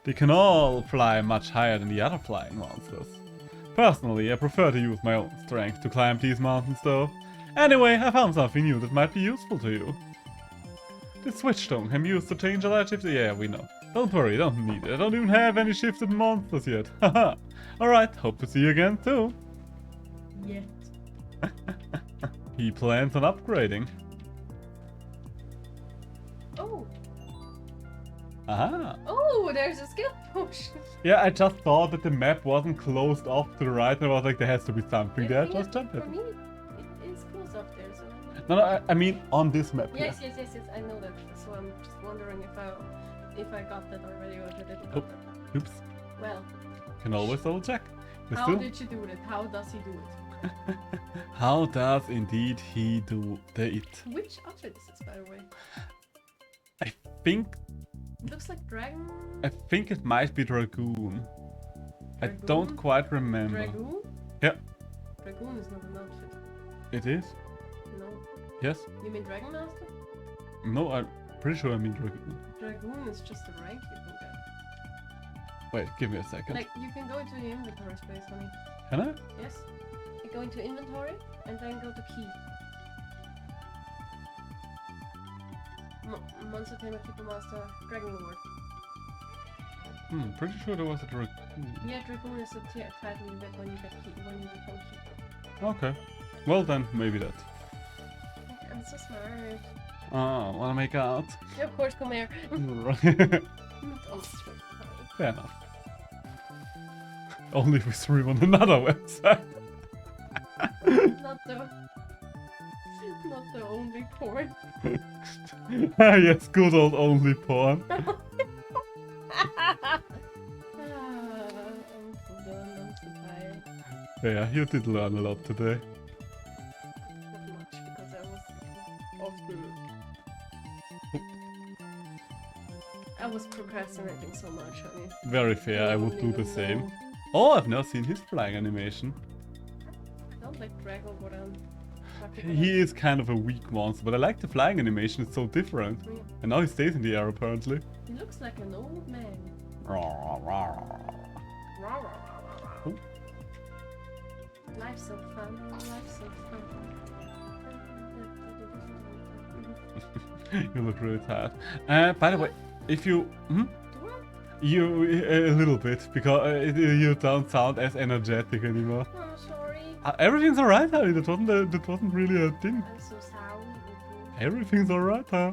They can all fly much higher than the other flying monsters. Personally, I prefer to use my own strength to climb these mountains though. Anyway, I found something new that might be useful to you. This switch stone can be used to change a light shift. Yeah, we know. Don't worry, don't need it. I don't even have any shifted monsters yet. Haha. Alright, hope to see you again too. Yet. He plans on upgrading. Oh. Aha. Oh, there's a skill potion. Yeah, I just thought that the map wasn't closed off to the right and I was like, there has to be something there. Just jump it. For me, it is close up there, so. No, I mean on this map. Yes, I know that. So I'm just wondering if I got that already or if I didn't Oh. got that. Oops. Well, Can always double check. You how still? did you do it? How does he do it? How does indeed he do it? Which outfit is this, by the way? I think Looks like dragon. it might be Dragoon. I don't Dragoon? quite remember. Dragoon? Yeah, Dragoon is not an outfit. it is. No. Yes. You mean Dragon Master? No, I'm pretty sure I mean Dragoon. Dragoon is just a rank you can get. Wait, give me a second. Like, you can go into the inventory space, honey. Can I? Yes. You go into inventory and then go to key. Monster Tamer, Keeper Master, Dragon Lord. Pretty sure there was a Dragoon. Yeah, Dragoon is a title you get when you become Keeper. Okay. Well then, maybe that. I'm so smart. Oh, wanna make out? Yeah, of course, come here. Fair Oh, sweet. enough. Only if we stream on another website. Not the only porn. Yes, good old only porn. I'm so done, I'm so tired. Yeah, you did learn a lot today. Not much because I was off I was procrastinating so much, honey. Very fair, I would do the same. Oh, I've now seen his flying animation. I don't like Dragon Goran. He is kind of a weak monster, but I like the flying animation, it's so different. And now he stays in the air apparently. He looks like an old man. Oh. Life's so fun, life's so fun. You look really tired. By the way, if you... Do I? You... a little bit, because you don't sound as energetic anymore. Oh, sorry. Everything's alright, honey. That wasn't really a thing. I'm so sorry. Everything's alright, huh?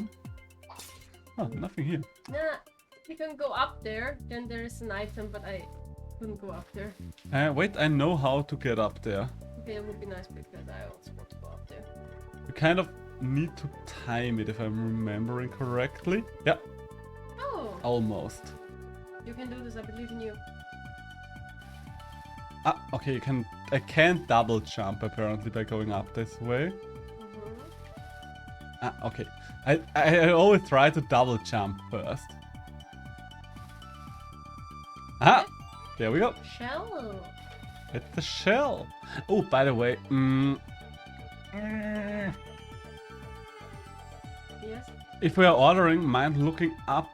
Oh, nothing here. Nah, you can go up there, then there is an item, but I couldn't go up there. Wait, I know how to get up there. Okay, it would be nice because I also want to go up there. You kind of need to time it if I'm remembering correctly. Yeah, Oh, almost. you can do this, I believe in you. Ah, okay, you can... I can't double jump apparently by going up this way. Ah, okay. I always try to double jump first. Ah! There we go. Shell. It's the shell. Oh, by the way, Yes. if we are ordering, mind looking up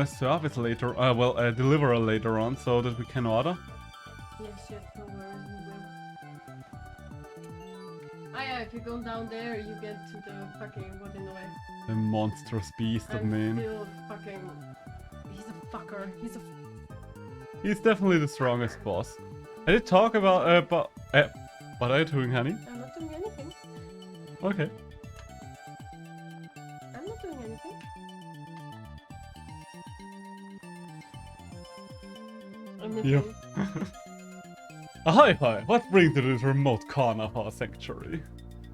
service later, deliverer later on, so that we can order. Yes, no worries, we will. Ah yeah, if you're going down there, you get to the fucking, what in the way? The monstrous beast of I'm man. still fucking... He's a fucker. He's a... He's definitely the strongest boss. I did talk about, what are you doing, honey? I'm not doing anything. Okay. I'm not doing anything. I'm not Yeah. doing... Ahoy, hoy! What brings you to this remote corner of our sanctuary?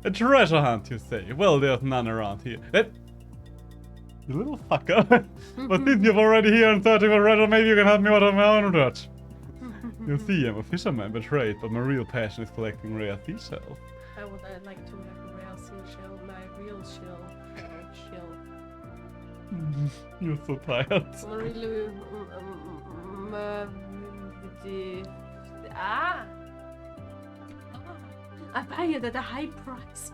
A treasure hunt, you say? Well, there's none around here. You little fucker. But since you're already here and searching for treasure, maybe you can help me out on my own search. You see, I'm a fisherman betrayed, but my real passion is collecting rare seashells. I'd like to have a real seashell, my real shell. You're so tired. I'm really... I buy it at a high price.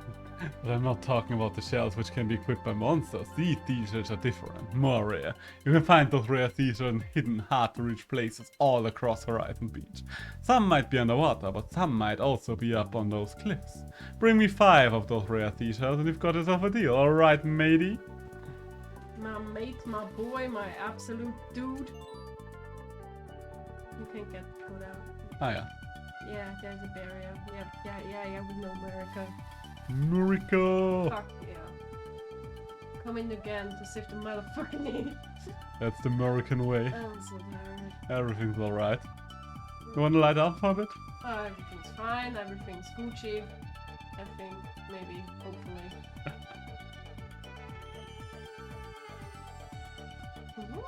But I'm not talking about the shells which can be equipped by monsters. These seashells are different, more rare. You can find those rare seashells in hidden, hard-to-reach places all across Horizon Beach. Some might be underwater, but some might also be up on those cliffs. Bring me 5 of those rare seashells and you've got yourself a deal, alright, matey? My mate, my boy, my absolute dude. You can get put out. Ah yeah. Yeah, there's a barrier. Yeah, we know America. Murico! Fuck yeah. Come in again to save the motherfucking need. That's the American way. I'm so tired. Everything's alright. You wanna light up for a bit? Everything's fine, everything's Gucci. I think, maybe, hopefully.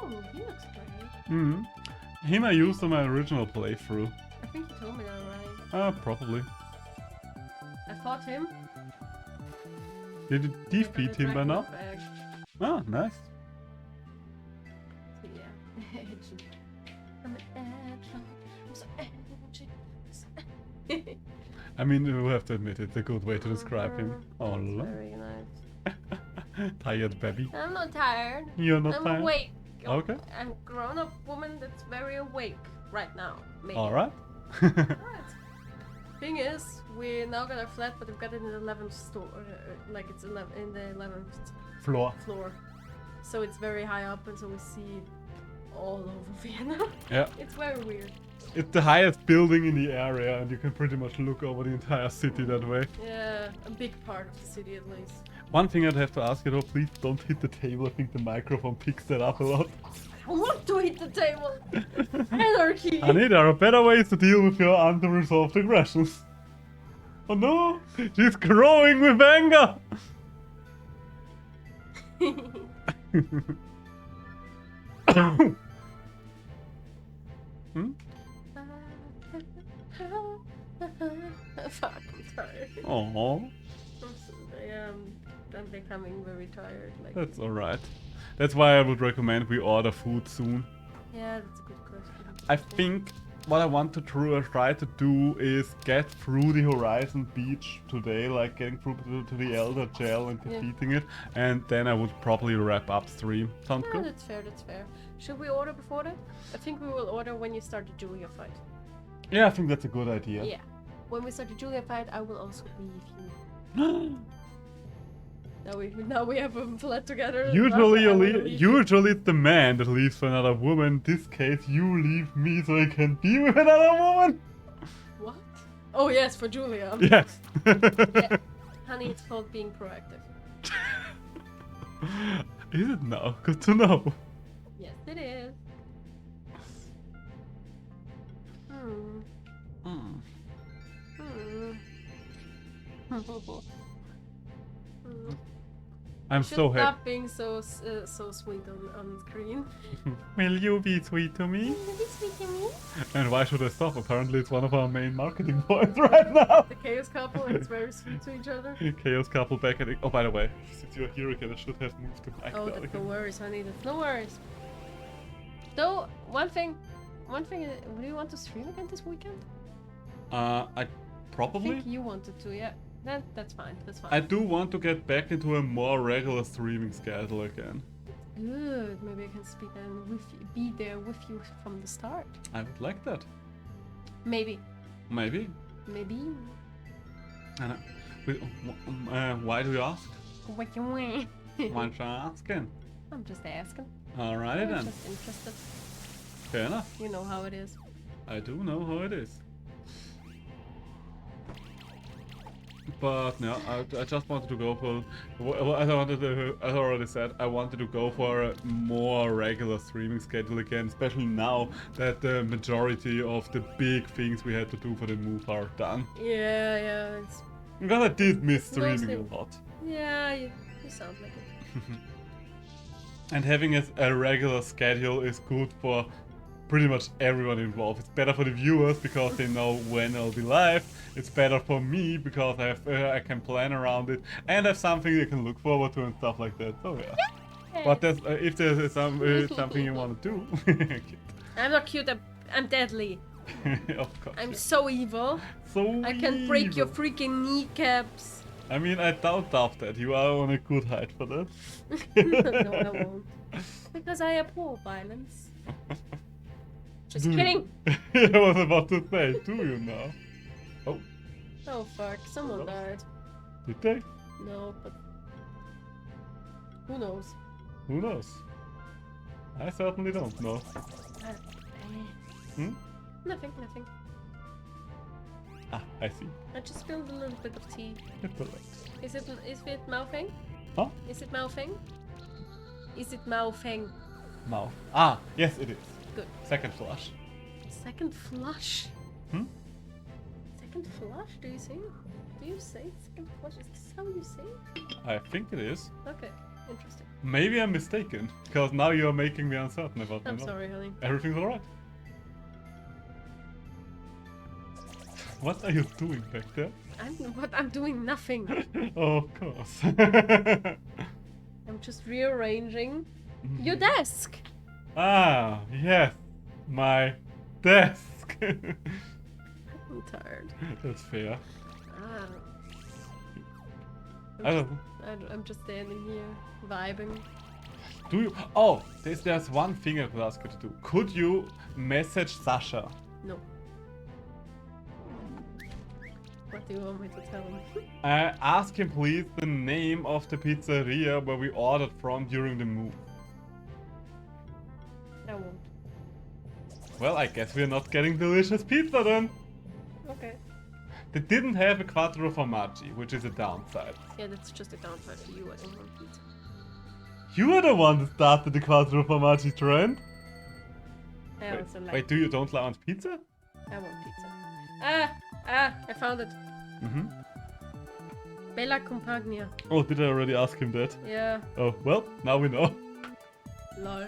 Oh, he looks great. Hmm. Him I used on my original playthrough. I think you told me that already. Probably. I fought him. Did you defeat him by now? Ah, nice. So yeah. I'm an edgelord. I'm so edgy. I mean, you have to admit, it's a good way to describe him. Oh, That's lol. very nice. Tired baby. I'm not tired. You're not I'm tired? awake. Okay. I'm a grown-up woman that's very awake right now. Maybe. Alright. Alright. Thing is, we're now got our flat, but we've got it in the 11th store. Like it's 11 in the 11th Floor. floor. So it's very high up, and so we see all over Vienna. Yeah. It's very weird. It's the highest building in the area, and you can pretty much look over the entire city that way. Yeah, a big part of the city at least. One thing I'd have to ask you though, please don't hit the table. I think the microphone picks that up a lot. I want to hit the table. Anarchy. Honey, there are better ways to deal with your unresolved aggressions. Oh no! She's growing with anger! Hmm? Fuck, I'm tired. Aww. I'm becoming very tired. Like, That's alright. That's why I would recommend we order food soon. yeah, that's a good question. I think what I want to try to do is get through the Horizon Beach today, like getting through to the Elder Gel and Yeah. defeating it, and then I would probably wrap up stream. Sounds Yeah, good? that's fair, that's fair. Should we order before that? I think we will order when you start the Julia fight. Yeah, I think that's a good idea. Yeah. When we start the Julia fight, I will also leave you. Now we have a flat together. Usually, I will leave you. usually it's the man that leaves for another woman. In this case, you leave me so I can be with another woman. What? Oh yes, for Julia. Yes. Yeah. Honey, it's called being proactive. Is it now? Good to know. Yes, it is. Hmm. Hmm. Hmm. Hmm. I'm Should so happy. stop being so sweet on screen. Will you be sweet to me? Be sweet to me. And why should I stop? Apparently, it's one of our main marketing points right now. The chaos couple is very sweet to each other. Chaos couple back at it. Oh, by the way, since you're here again, I should have moved the mic Oh, down that's no again. worries, honey. That's no worries. Though one thing, do you want to stream again this weekend? I I probably. think you wanted to, yeah. That's fine. That's fine. I do want to get back into a more regular streaming schedule again. Good. Maybe I can speak and be there with you from the start. I would like that. Maybe. Maybe. Maybe. I know. Why do you ask? What you want? Why aren't you asking? I'm just asking. Alrighty I'm then. just interested. Fair enough. You know how it is. I do know how it is. But no, I just wanted to go for. As I already said, I wanted to go for a more regular streaming schedule again, especially now that the majority of the big things we had to do for the move are done. Yeah. Because I did miss streaming Mostly- a lot. Yeah, you sound like it. And having a regular schedule is good for pretty much everyone involved. It's better for the viewers because they know when I'll be live. It's better for me because I can plan around it and have something they can look forward to and stuff like that. So yeah. But that's, if there's something you want to do, I'm not cute. I'm deadly. of course. I'm so evil. So I can break your evil. freaking kneecaps. I mean, I doubt that. You are on a good height for that. No, I won't. Because I abhor violence. Just kidding. I was about to say, do you now? Oh, Oh fuck, someone died. did they? No, but who knows? Who knows? I certainly don't know. Hmm? Nothing. Ah, I see. I just spilled a little bit of tea. It's alright. Is it mouthing? Huh? Is it mouthing? Is it mouthing? Mouth. Ah, yes it is. Good. Second flush. Second flush? Hmm? Second flush? Do you say second flush? Is this how you say it? I think it is. Okay. Interesting. Maybe I'm mistaken, because now you're making me uncertain about my I'm luck. sorry, honey. Everything's alright. What are you doing back there? I'm doing nothing. Oh, of course. I'm just rearranging your desk. Ah, yes. My desk. I'm tired. That's fair. Ah. I don't know. I'm just standing here, vibing. Do you? Oh, there's one thing I could ask you to do. Could you message Sasha? No. What do you want me to tell him? Ask him please the name of the pizzeria where we ordered from during the move. I won't. Well, I guess we're not getting delicious pizza then. Okay. They didn't have a quattro formaggi, which is a downside. Yeah, that's just a downside for you. I don't want pizza. You were the one that started the quattro formaggi trend. I also like. Wait, you don't want pizza? I want pizza. I found it. Mm-hmm. Bella Compagnia. Oh, did I already ask him that? Yeah. Oh, well, now we know. Lol.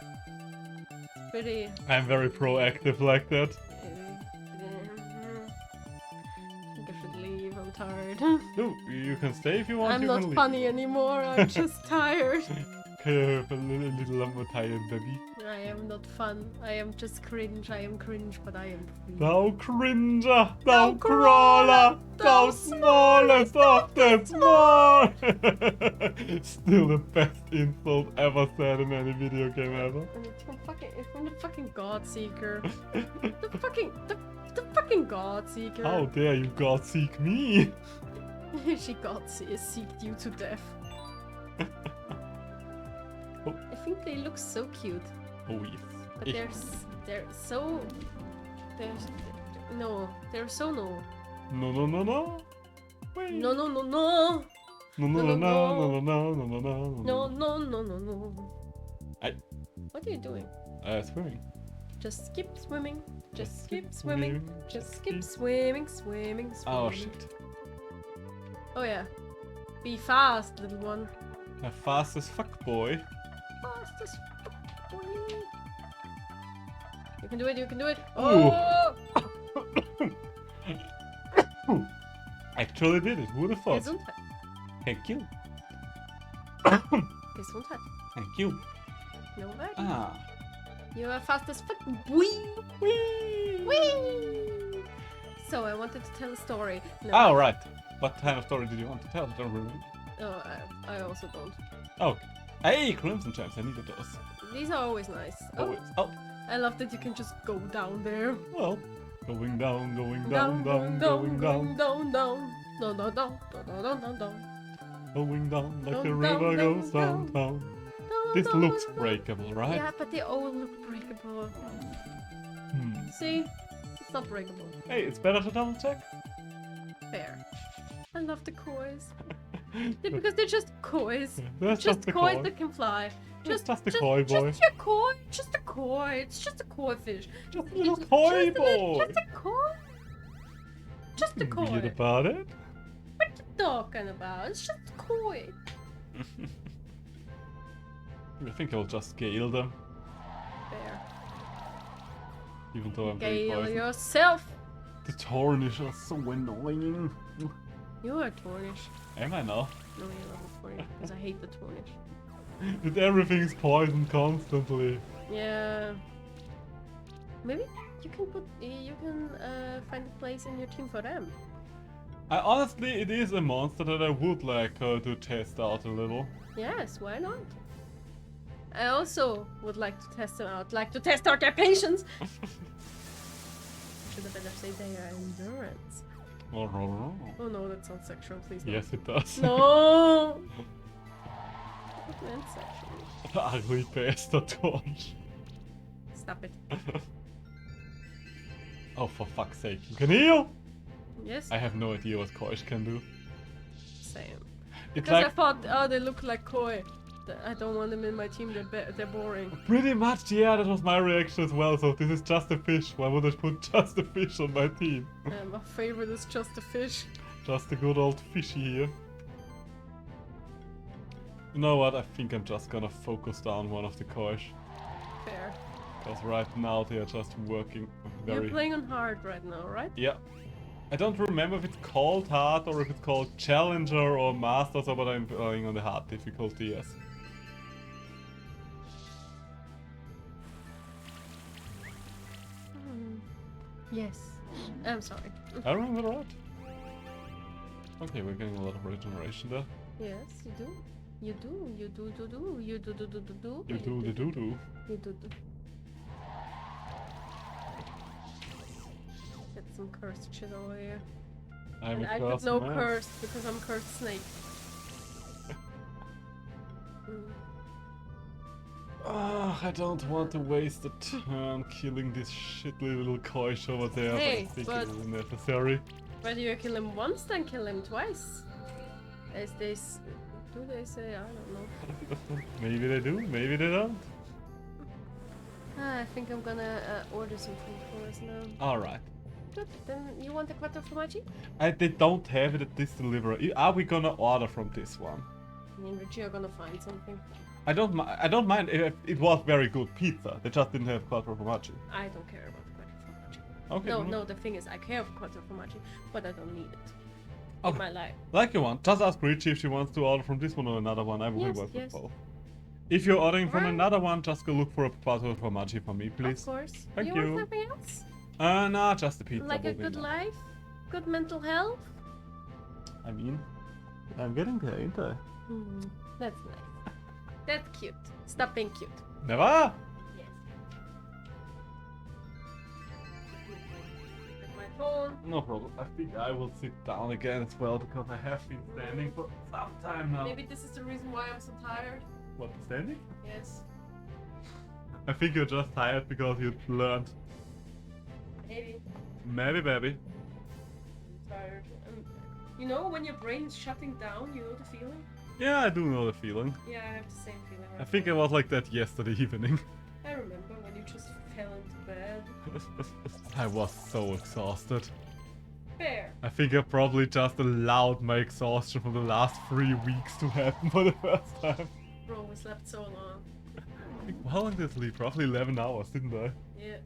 Pretty. I'm very proactive like that. I think I should leave. I'm tired. No, you can stay if you want. I'm you not can leave. funny anymore. I'm just tired. Okay, I have a little more tired, baby. I am not fun. I am just cringe. I am cringe, but I am free. Thou cringer, thou Thou crawler, crawler, thou thou smallest of the small. Still the best insult ever said in any video game ever. And it's from the fucking God Seeker. the fucking God Seeker. How dare you God seek me? She seeked you to death. Oh. I think they look so cute, Oh yes. but they're so no. No no no no. Wait. No. No no no no no no no no no no. No. I. What are you doing? Swimming. Just skip swimming. Just skip swimming. Just skip swimming. Oh shit. Oh yeah. Be fast, little one. The fastest fuck boy. Fast as fuck, boy. You can do it. Ooh. Oh! Actually did it. Who'd have thought? Gesundheit. Thank you. Gesundheit. Thank you. No way. Ah. You are fast as fuck. Wee! Wee! So I wanted to tell a story. No. Oh right. What kind of story did you want to tell? Don't remember. Oh, I also don't. Oh. Hey, Crimson Chimes. I needed those. These are always nice. Oh. Oh. I love that you can just go down there. Well. Going down. Going Down. down like the Down, river down, goes down. downtown. This looks breakable, right? Yeah, but they all look breakable. Hmm. See? It's not breakable. Hey, it's better to double check. Fair. I love the kois. Yeah, because they're just kois. That's Just the kois koi. that can fly. Just the koi boy. Just your koi. Just a koi. It's just a koi fish. Just a little koi boy. Just a koi. Just a koi. Weird about it. What you talking about? It's just a koi. I think I'll just scale them, Fair. even though I'm very Gale poisoned. yourself. The Tornish are so annoying. You are Tornish. Am I now? No, you're not a Tornish because I hate the Tornish. But everything's poisoned constantly. Yeah. Maybe you can find a place in your team for them. Honestly, it is a monster that I would like to test out a little. Yes, why not? I also would like to test them out, like to test out their patience. Should have better say their endurance. Oh no, that sounds sexual, please no. Yes, it does. No! What meant sexual? Ugly bastard Tornish. Stop it. Oh, for fuck's sake. You can heal? Yes? I have no idea what Koish can do. Same. It's Because I like thought, oh, they look like koi. I don't want them in my team, they're boring. pretty much, yeah, that was my reaction as well. So this is just a fish. Why would I put just a fish on my team? My favorite is just a fish. Just a good old fishy here. You know what? I think I'm just gonna focus down one of the coins. Fair. Because right now they are just working very... You're playing on hard right now, right? Yeah. I don't remember if it's called hard or if it's called challenger or master, so but I'm playing on the hard difficulty, yes. Yes. I'm sorry. I remember that. Okay, we're getting a lot of regeneration there. Yes, you do. You do. You do. Do. Do. You do. Do. Do. Do. Do. You do the doo-doo. You do. Do. Get some cursed shit over here. I'm And a I put cursed no man. cursed because I'm cursed snake. Ah, I don't want to waste the turn killing this shitty little coish over there, Hey, but I think but- it is necessary. Whether you kill him once, then kill him twice. As they do they say? I don't know. Maybe they do, maybe they don't. I think I'm gonna order some food for us now. Alright. Good. Then you want a quattro formaggi? They don't have it at this delivery. Are we gonna order from this one? Me and Richie are gonna find something. I don't mind if it was very good pizza. They just didn't have quattro formaggi. I don't care about quattro formaggi. Okay. No, the thing is, I care for quattro formaggi, but I don't need it Okay. in my life. Like you want. Just ask Richie if she wants to order from this one or another one. I will Yes, work with yes. both. If you're ordering from Alright. another one, just go look for a quattro formaggi for me, please. Of course. Thank you you. want something else? Nah, just the pizza. Like a will be good enough. life? Good mental health? I mean, I'm getting there, ain't I? That's nice. That's cute. Stop being cute. Never! Yes. With my phone. No problem. I think I will sit down again as well because I have been standing for some time now. Maybe this is the reason why I'm so tired. What, standing? Yes. I think you're just tired because you learned. Maybe. Maybe, baby. I'm tired. You know when your brain is shutting down, you know the feeling? Yeah, I do know the feeling. Yeah, I have the same feeling. I think I was like that yesterday evening. I remember when you just fell into bed. I was so exhausted. Fair. I think I probably just allowed my exhaustion from the last 3 weeks to happen for the first time. Bro, we slept so long. How long did I sleep? Roughly 11 hours, didn't I? Yeah.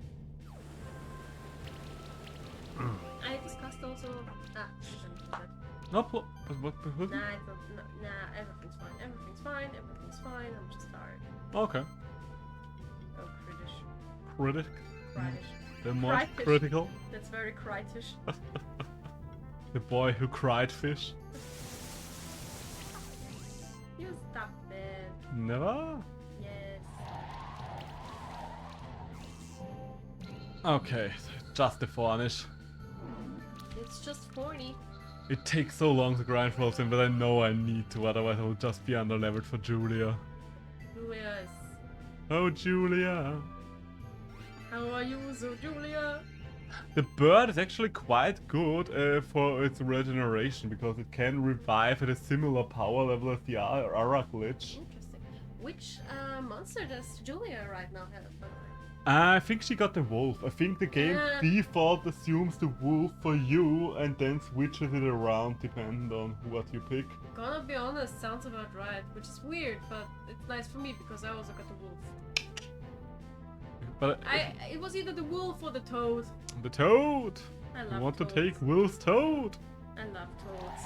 I discussed also. I shouldn't do that. No, but what? Nah, it's not, nah, everything's fine. Everything's fine. Everything's fine. I'm just tired. Okay. Oh, critish. Critic. Critish. The most Critish. critical. That's very critish. The boy who cried fish. You stop it. Never. Yes. Okay, just the varnish. It's just horny. It takes so long to grind for him, but I know I need to, otherwise I will just be underleveled for Julia. Julia is. Oh, Julia. How are you, so Julia? The bird is actually quite good for its regeneration, because it can revive at a similar power level as the Aura glitch. Interesting. Which monster does Julia right now have? By the way? I think she got the wolf. I think the game default assumes the wolf for you and then switches it around depending on what you pick. Gonna be honest, sounds about right, which is weird, but it's nice for me because I also got the wolf. But It was either the wolf or the toad. the toad! I You love want toads. to take Will's toad? I love toads.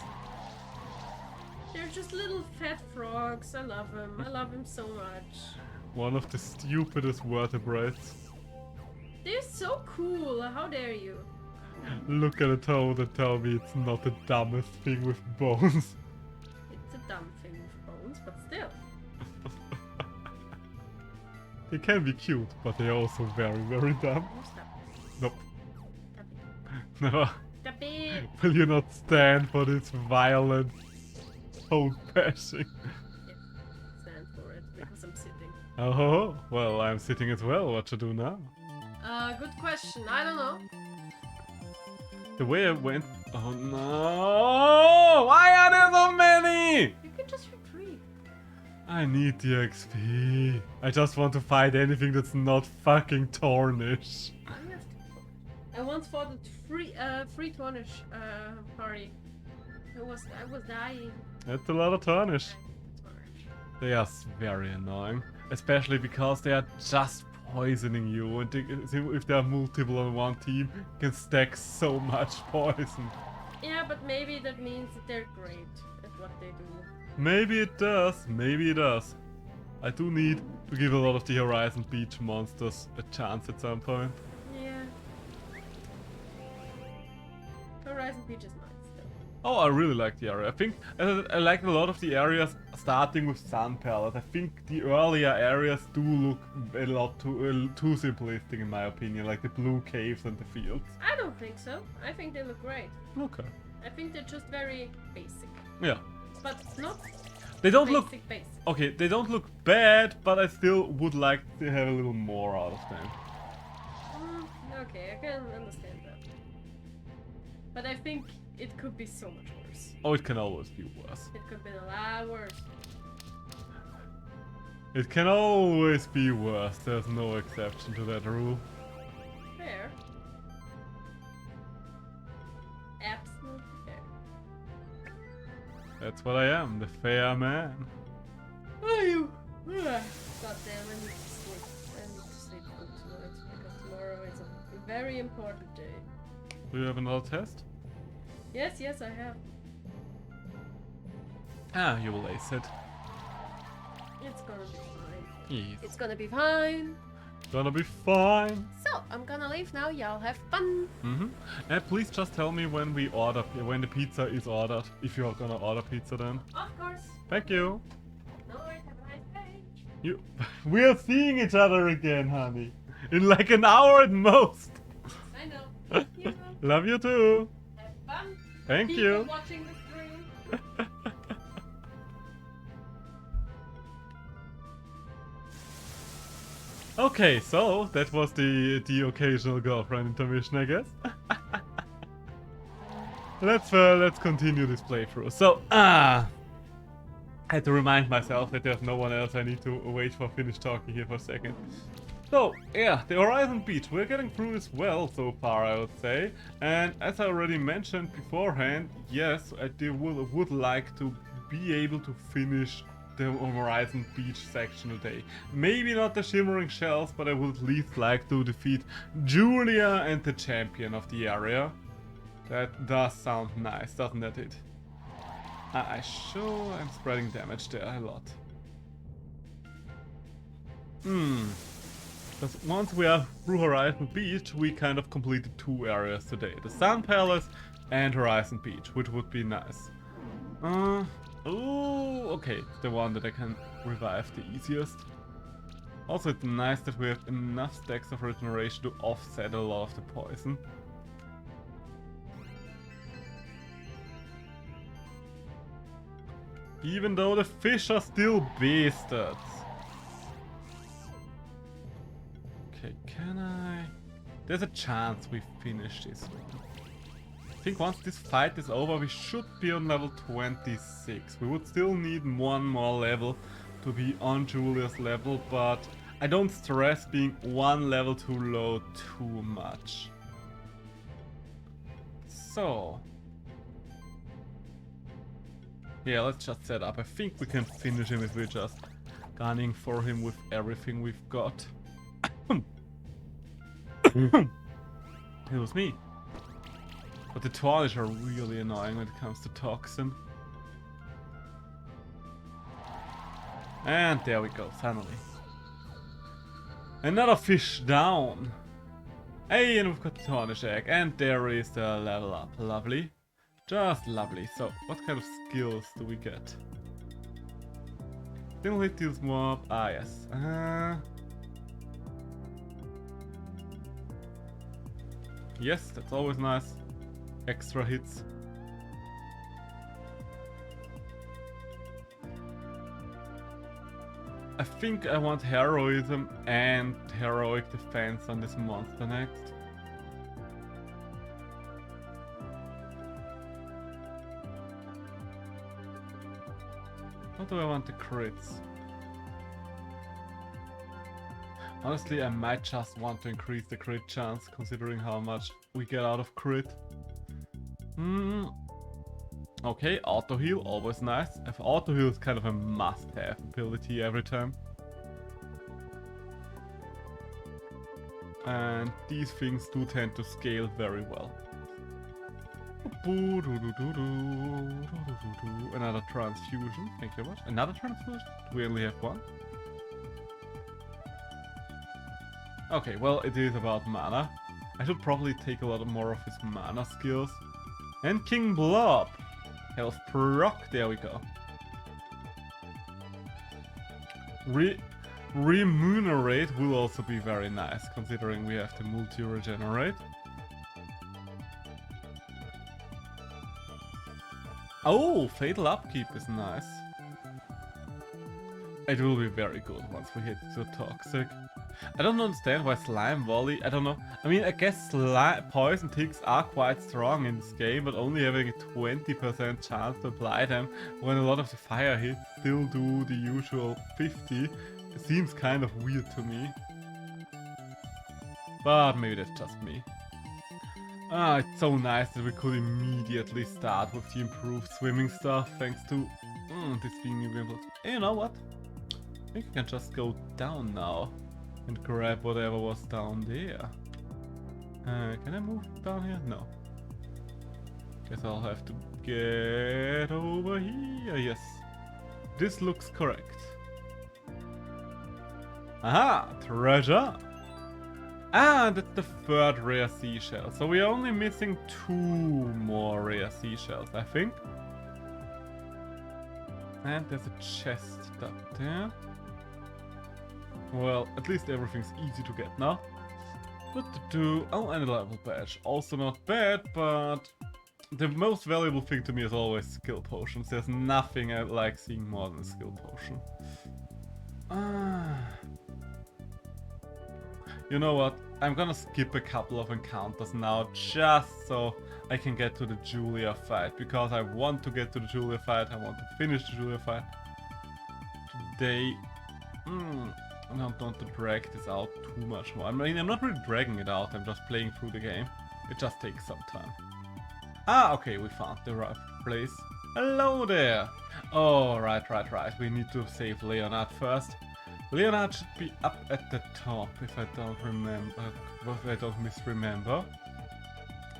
They're just little fat frogs. I love them. I love them so much. One of the stupidest vertebrates. They're so cool. How dare you? Look at a toad and tell me it's not the dumbest thing with bones. It's a dumb thing with bones, but still. They can be cute, but they're also very, very dumb. Oh, stop. Nope. Stop it. Never. Stop it. Will you not stand for this violent toad bashing? Stand for it because I'm sitting. Oh, well, I'm sitting as well. What to do now? Good question. I don't know. The way I went. Oh no! Why are there so many? You can just retreat. I need the XP. I just want to fight anything that's not fucking Tornish. I have to. I once fought a free Tornish party. I was dying. That's a lot of Tornish. They are very annoying. Especially because they are just poisoning you. And if there are multiple on one team, you can stack so much poison. Yeah, but maybe that means that they're great at what they do. Maybe it does. Maybe it does. I do need to give a lot of the Horizon Beach monsters a chance at some point. Yeah. Horizon Beach is nice though. Oh, I really like the area. I think I like a lot of the areas starting with Sun Palace. I think the earlier areas do look a lot too simplistic in my opinion, like the blue caves and the fields. I don't think so. I think they look great. Okay. I think they're just very basic. Yeah. But not They don't basic, look... basic. Okay, they don't look bad, but I still would like to have a little more out of them. Okay, I can understand that. But I think it could be so much worse. Oh, it can always be worse. It could be a lot worse. It can always be worse. There's no exception to that rule. Fair. Absolutely fair. That's what I am, the fair man. Are you? God damn, I need to sleep. I need to sleep good tonight because tomorrow is a very important day. Do you have another test? Yes, yes, I have. Ah, you will ace it. It's gonna be fine. Yes. It's gonna be fine. Gonna be fine. So, I'm gonna leave now. Y'all have fun. And please just tell me when when the pizza is ordered. If you're gonna order pizza then. Of course. Thank you. No worries, have a nice day. We're seeing each other again, honey. In like an hour at most. I know. You know. Love you too. Have fun. Thank People you. watching the stream. Okay, so that was the occasional girlfriend intermission, I guess. Let's continue this playthrough. So, I had to remind myself that there's no one else. I need to wait for finish talking here for a second. So, yeah, the Horizon Beach. We're getting through this well so far, I would say. And as I already mentioned beforehand, yes, I would like to be able to finish the Horizon Beach section today. Maybe not the Shimmering Shells, but I would at least like to defeat Julia and the champion of the area. That does sound nice, doesn't it? I sure am spreading damage there a lot. Because once we are through Horizon Beach, we kind of completed two areas today. The Sun Palace and Horizon Beach, which would be nice. Oh, okay, the one that I can revive the easiest. Also, it's nice that we have enough stacks of regeneration to offset a lot of the poison. Even though the fish are still beasted. Okay, can I... There's a chance we finish this one. I think once this fight is over, we should be on level 26. We would still need one more level to be on Julia's level, but I don't stress being one level too low too much. So... yeah, let's just set up. I think we can finish him if we're just gunning for him with everything we've got. It was me. But the Tornish are really annoying when it comes to Toxin. And there we go, finally. Another fish down. Hey, and we've got the Tornish egg. And there is the level up. Lovely. Just lovely. So, what kind of skills do we get? Stimulate deals more. Ah, yes. Yes, that's always nice. Extra hits. I think I want heroism and heroic defense on this monster next. How do I want the crits? Honestly, I might just want to increase the crit chance, considering how much we get out of crit. Okay, auto heal, always nice. If auto heal is kind of a must-have ability every time. And these things do tend to scale very well. Another transfusion, thank you very much. Another transfusion? We only have one? Okay, well, it is about mana. I should probably take a lot more of his mana skills. And King Blob! Health proc, there we go. Remunerate will also be very nice, considering we have the multi-regenerate. Oh, Fatal Upkeep is nice. It will be very good once we hit the Toxic. I don't understand why Slime Volley, I don't know. I mean, I guess Poison Ticks are quite strong in this game, but only having a 20% chance to apply them when a lot of the fire hits still do the usual 50. It seems kind of weird to me. But maybe that's just me. Ah, it's so nice that we could immediately start with the improved swimming stuff thanks to this being new game. Hey, you know what? I think I can just go down now and grab whatever was down there. Can I move down here? No. Guess I'll have to get over here. Yes. This looks correct. Aha! Treasure! Ah, that's the third rare seashell. So we're only missing 2 more rare seashells, I think. And there's a chest up there. Well, at least everything's easy to get now. Oh, and a level badge. Also not bad, but the most valuable thing to me is always skill potions. There's nothing I like seeing more than a skill potion. You know what? I'm gonna skip a couple of encounters now just so I can get to the Julia fight. Because I want to get to the Julia fight. I want to finish the Julia fight today. I don't want to drag this out too much more. I mean, I'm not really dragging it out. I'm just playing through the game. It just takes some time. Ah, okay. We found the right place. Hello there. Oh, right. We need to save Leonard first. Leonard should be up at the top, if I don't remember, if I don't misremember.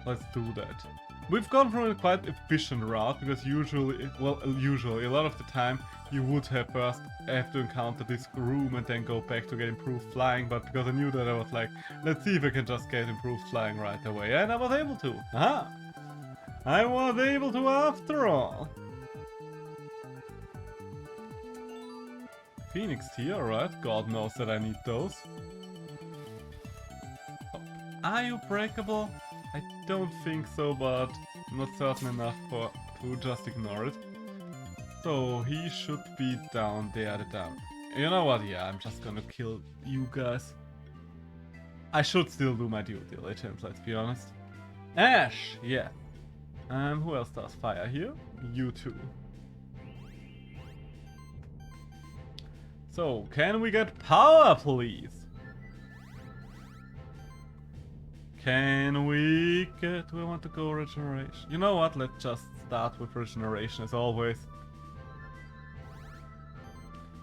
Let's do that. We've gone from a quite efficient route, because usually, a lot of the time, you would have first have to encounter this room and then go back to get improved flying, but because I knew that, I was like, let's see if I can just get improved flying right away, and I was able to. Aha! I was able to after all! Phoenix tier, right? God knows that I need those. Are you breakable? I don't think so, but not certain enough to just ignore it. So he should be down there at the dump. You know what? Yeah, I'm just gonna kill you guys. I should still do my due diligence, let's be honest. Ash! Yeah. Who else does fire here? You two. So, can we get power, please? Can we get... Do I want to go regeneration? You know what? Let's just start with regeneration as always.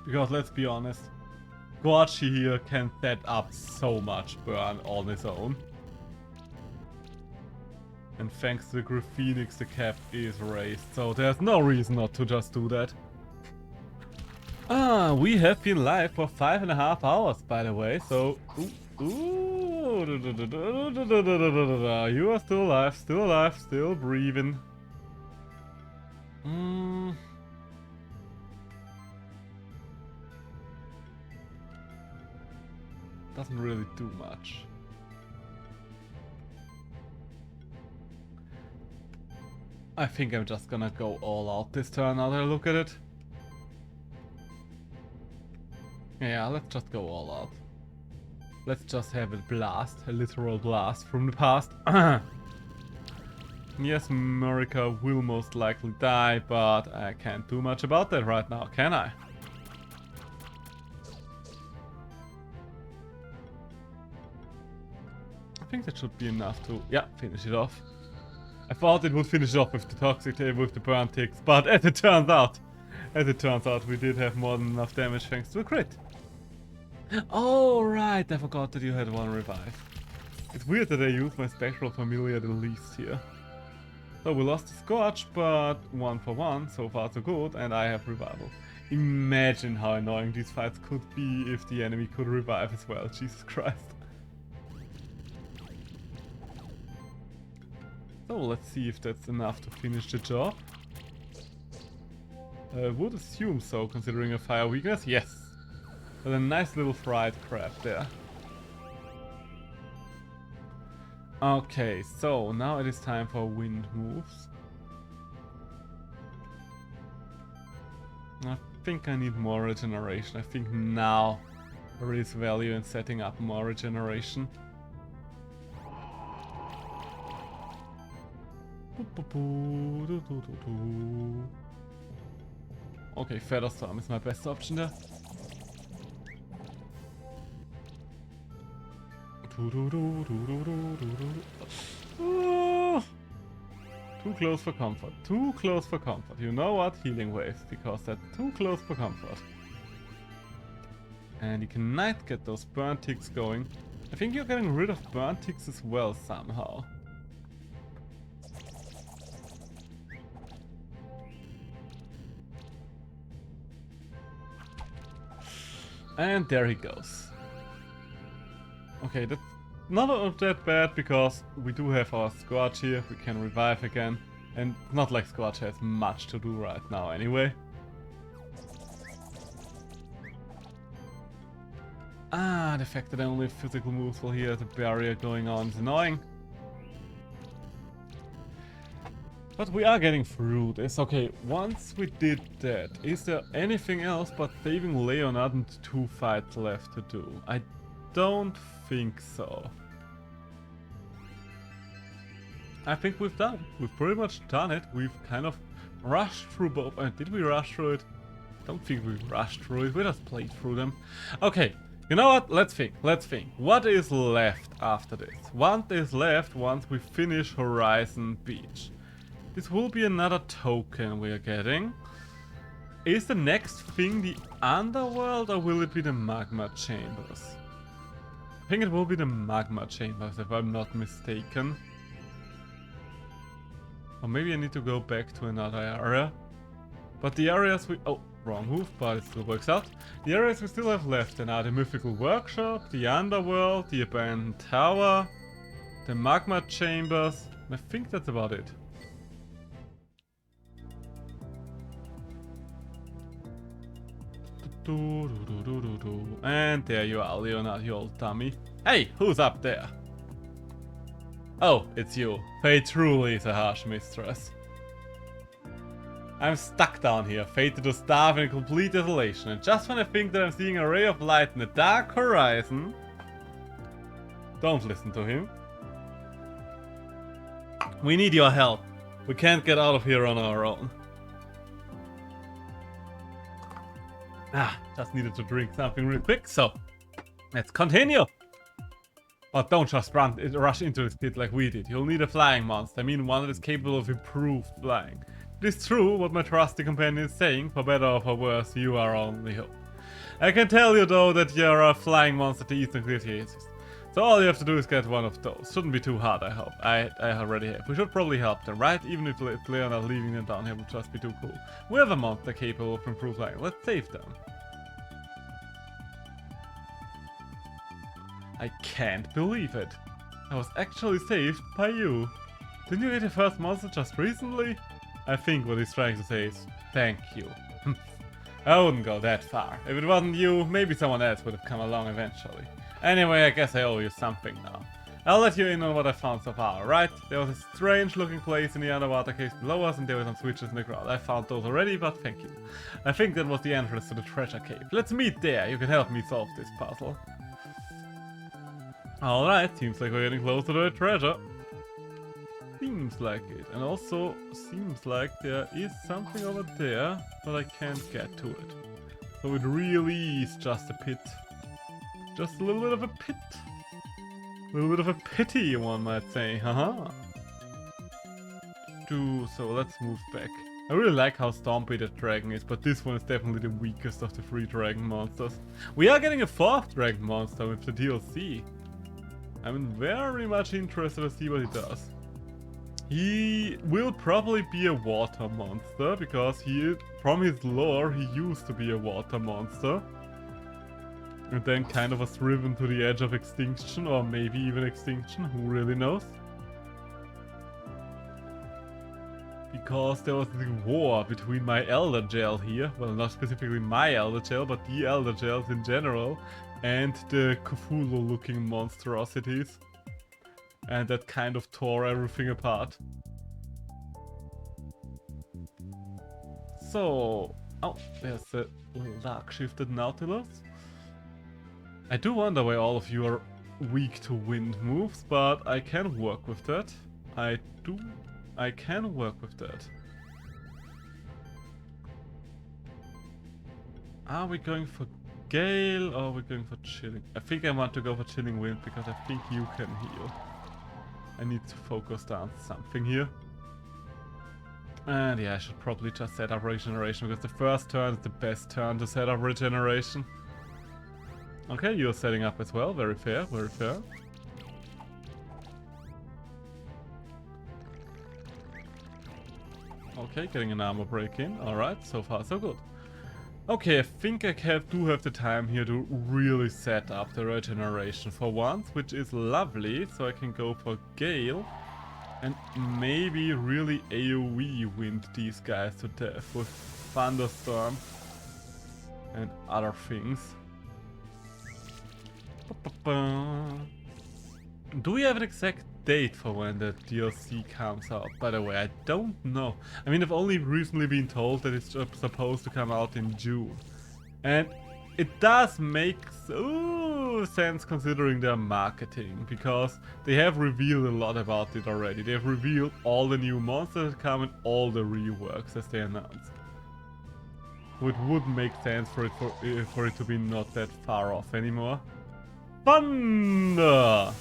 Because let's be honest, Gorchi here can set up so much burn on his own. And thanks to the Griffinix, the cap is raised, so there's no reason not to just do that. Ah, we have been live for 5.5 hours, by the way, so... You are still alive, still breathing. Doesn't really do much. I think I'm just gonna go all out this turn now that I look at it. Yeah, let's just go all out. Let's just have a blast, a literal blast from the past. Yes, Marika will most likely die, but I can't do much about that right now, can I? I think that should be enough to, yeah, finish it off. I thought it would finish off with the toxic with the burn ticks, but as it turns out, we did have more than enough damage thanks to a crit. Oh right, I forgot that you had one revive. It's weird that I used my spectral familiar the least here. So we lost the Scorch, but 1 for 1, so far so good, and I have revival. Imagine how annoying these fights could be if the enemy could revive as well, Jesus Christ. So let's see if that's enough to finish the job. I would assume so, considering a fire weakness. Yes! With a nice little fried crab there. Okay, so now it is time for wind moves. I think I need more regeneration. I think now there is value in setting up more regeneration. Okay, Feather Storm is my best option there. Too close for comfort. Too close for comfort. You know what? Healing waves, because that's too close for comfort. And you cannot get those burn ticks going. I think you're getting rid of burn ticks as well somehow. And there he goes. Okay, that's not that bad because we do have our Scorch here. We can revive again. And not like Scorch has much to do right now anyway. Ah, the fact that I only have physical moves while he has a barrier going on is annoying. But we are getting through this. Okay, once we did that, is there anything else but saving Leonard and 2 fights left to do? I don't think so. I think we've done it. We've pretty much done it. We've kind of rushed through both. Did we rush through it? I don't think we rushed through it. We just played through them. Okay, you know what? Let's think. Let's think. What is left after this? What is left once we finish Horizon Beach? This will be another token we are getting. Is the next thing the Underworld or will it be the Magma Chambers? I think it will be the Magma Chambers if I'm not mistaken. Or maybe I need to go back to another area. But the areas we... Oh, wrong move, but it still works out. The areas we still have left are the Mythical Workshop, the Underworld, the Abandoned Tower, the Magma Chambers. I think that's about it. And there you are, Leonard, you old dummy. Hey, who's up there? Oh, it's you. Fate truly is a harsh mistress. I'm stuck down here, fated to starve in complete desolation, and just when I think that I'm seeing a ray of light in the dark horizon... Don't listen to him. We need your help. We can't get out of here on our own. Just needed to drink something real quick, so let's continue. But don't just rush into this pit like we did. You'll need a flying monster. I mean one that is capable of improved flying. It is true what my trusty companion is saying, for better or for worse, you are our only hope. I can tell you though that you're a flying monster to Eastern Glaciations. So all you have to do is get one of those. Shouldn't be too hard, I hope. I already have. We should probably help them, right? Even if Leonard leaving them down here would just be too cool. We have a monster capable of improved flying. Let's save them. I can't believe it. I was actually saved by you. Didn't you get your first monster just recently? I think what he's trying to say is, thank you. I wouldn't go that far. If it wasn't you, maybe someone else would have come along eventually. Anyway, I guess I owe you something now. I'll let you in on what I found so far, right? There was a strange looking place in the underwater caves below us and there were some switches in the ground. I found those already, but thank you. I think that was the entrance to the treasure cave. Let's meet there. You can help me solve this puzzle. Alright, seems like we're getting closer to the treasure. Seems like it. And also, seems like there is something over there, but I can't get to it. So it really is just a pit. Just a little bit of a pit. A little bit of a pity, one might say. Haha. So let's move back. I really like how stompy that dragon is, but this one is definitely the weakest of the 3 dragon monsters. We are getting a 4th dragon monster with the DLC. I'm very much interested to see what he does. He will probably be a water monster, because from his lore, he used to be a water monster. And then kind of was driven to the edge of extinction, or maybe even extinction, who really knows? Because there was this war between my Elder Gel here, well, not specifically my Elder Gel, but the Elder Gels in general, and the Cthulhu-looking monstrosities. And that kind of tore everything apart. So... oh, there's a little dark-shifted Nautilus. I do wonder why all of you are weak to wind moves, but I can work with that. I can work with that. Are we going for Gale or are we going for Chilling? I think I want to go for Chilling Wind because I think you can heal. I need to focus down something here. And yeah, I should probably just set up Regeneration because the first turn is the best turn to set up Regeneration. Okay, you're setting up as well. Very fair, very fair. Okay, getting an armor break in. Alright, so far so good. Okay, I think I do have the time here to really set up the regeneration for once, which is lovely. So I can go for Gale and maybe really AoE wind these guys to death with Thunderstorm and other things. Do we have an exact date for when the DLC comes out? By the way, I don't know. I mean, I've only recently been told that it's supposed to come out in June. And it does make sense considering their marketing, because they have revealed a lot about it already. They have revealed all the new monsters that come and all the reworks as they announced. So it would make sense for it to be not that far off anymore. Thunder!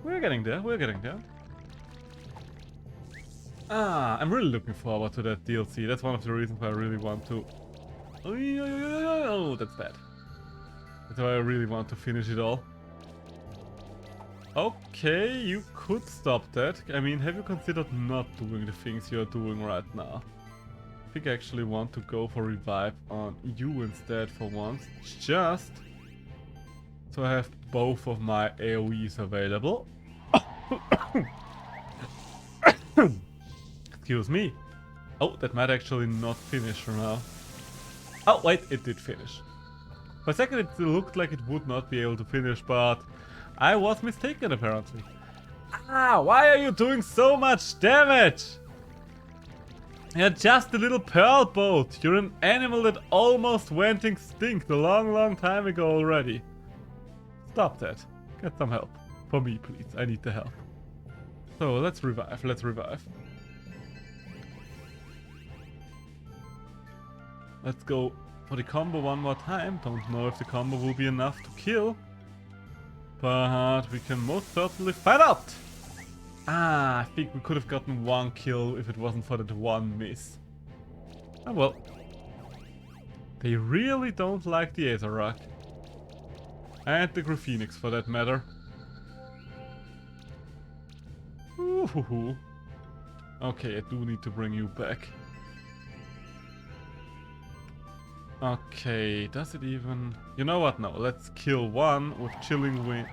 We're getting there, we're getting there. I'm really looking forward to that DLC. That's one of the reasons why I really want to... oh, that's bad. That's why I really want to finish it all. Okay, you could stop that. I mean, have you considered not doing the things you're doing right now? I think I actually want to go for revive on you instead for once. Just so I have both of my AoEs available. Excuse me. Oh, that might actually not finish for now. Oh, wait, it did finish. For a second it looked like it would not be able to finish, but I was mistaken apparently. Why are you doing so much damage? You're just a little pearl boat. You're an animal that almost went extinct a long time ago already. Stop that. Get some help. For me, please. I need the help. So, let's revive. Let's revive. Let's go for the combo one more time. Don't know if the combo will be enough to kill. But we can most certainly find out. I think we could have gotten one kill if it wasn't for that one miss. Oh well. They really don't like the Azeroth. And the Graphenix for that matter. Ooh. Okay, I do need to bring you back. Okay, does it even... You know what? No, let's kill one with Chilling Wind.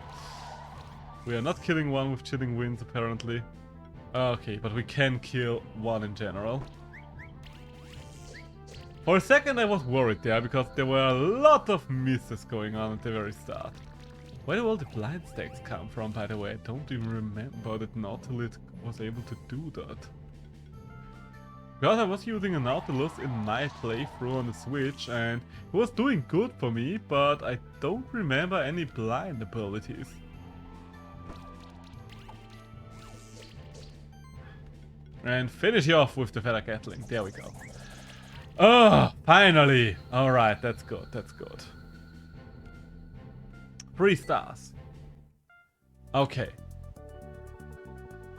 We are not killing one with Chilling Winds apparently. Okay, but we can kill one in general. For a second I was worried there, because there were a lot of misses going on at the very start. Where do all the blind stacks come from, by the way? I don't even remember that Nautilus was able to do that. Because I was using a Nautilus in my playthrough on the Switch and it was doing good for me, but I don't remember any blind abilities. And finish you off with the Feather Gatling. There we go. Oh, finally! Alright, that's good, that's good. 3 stars. Okay.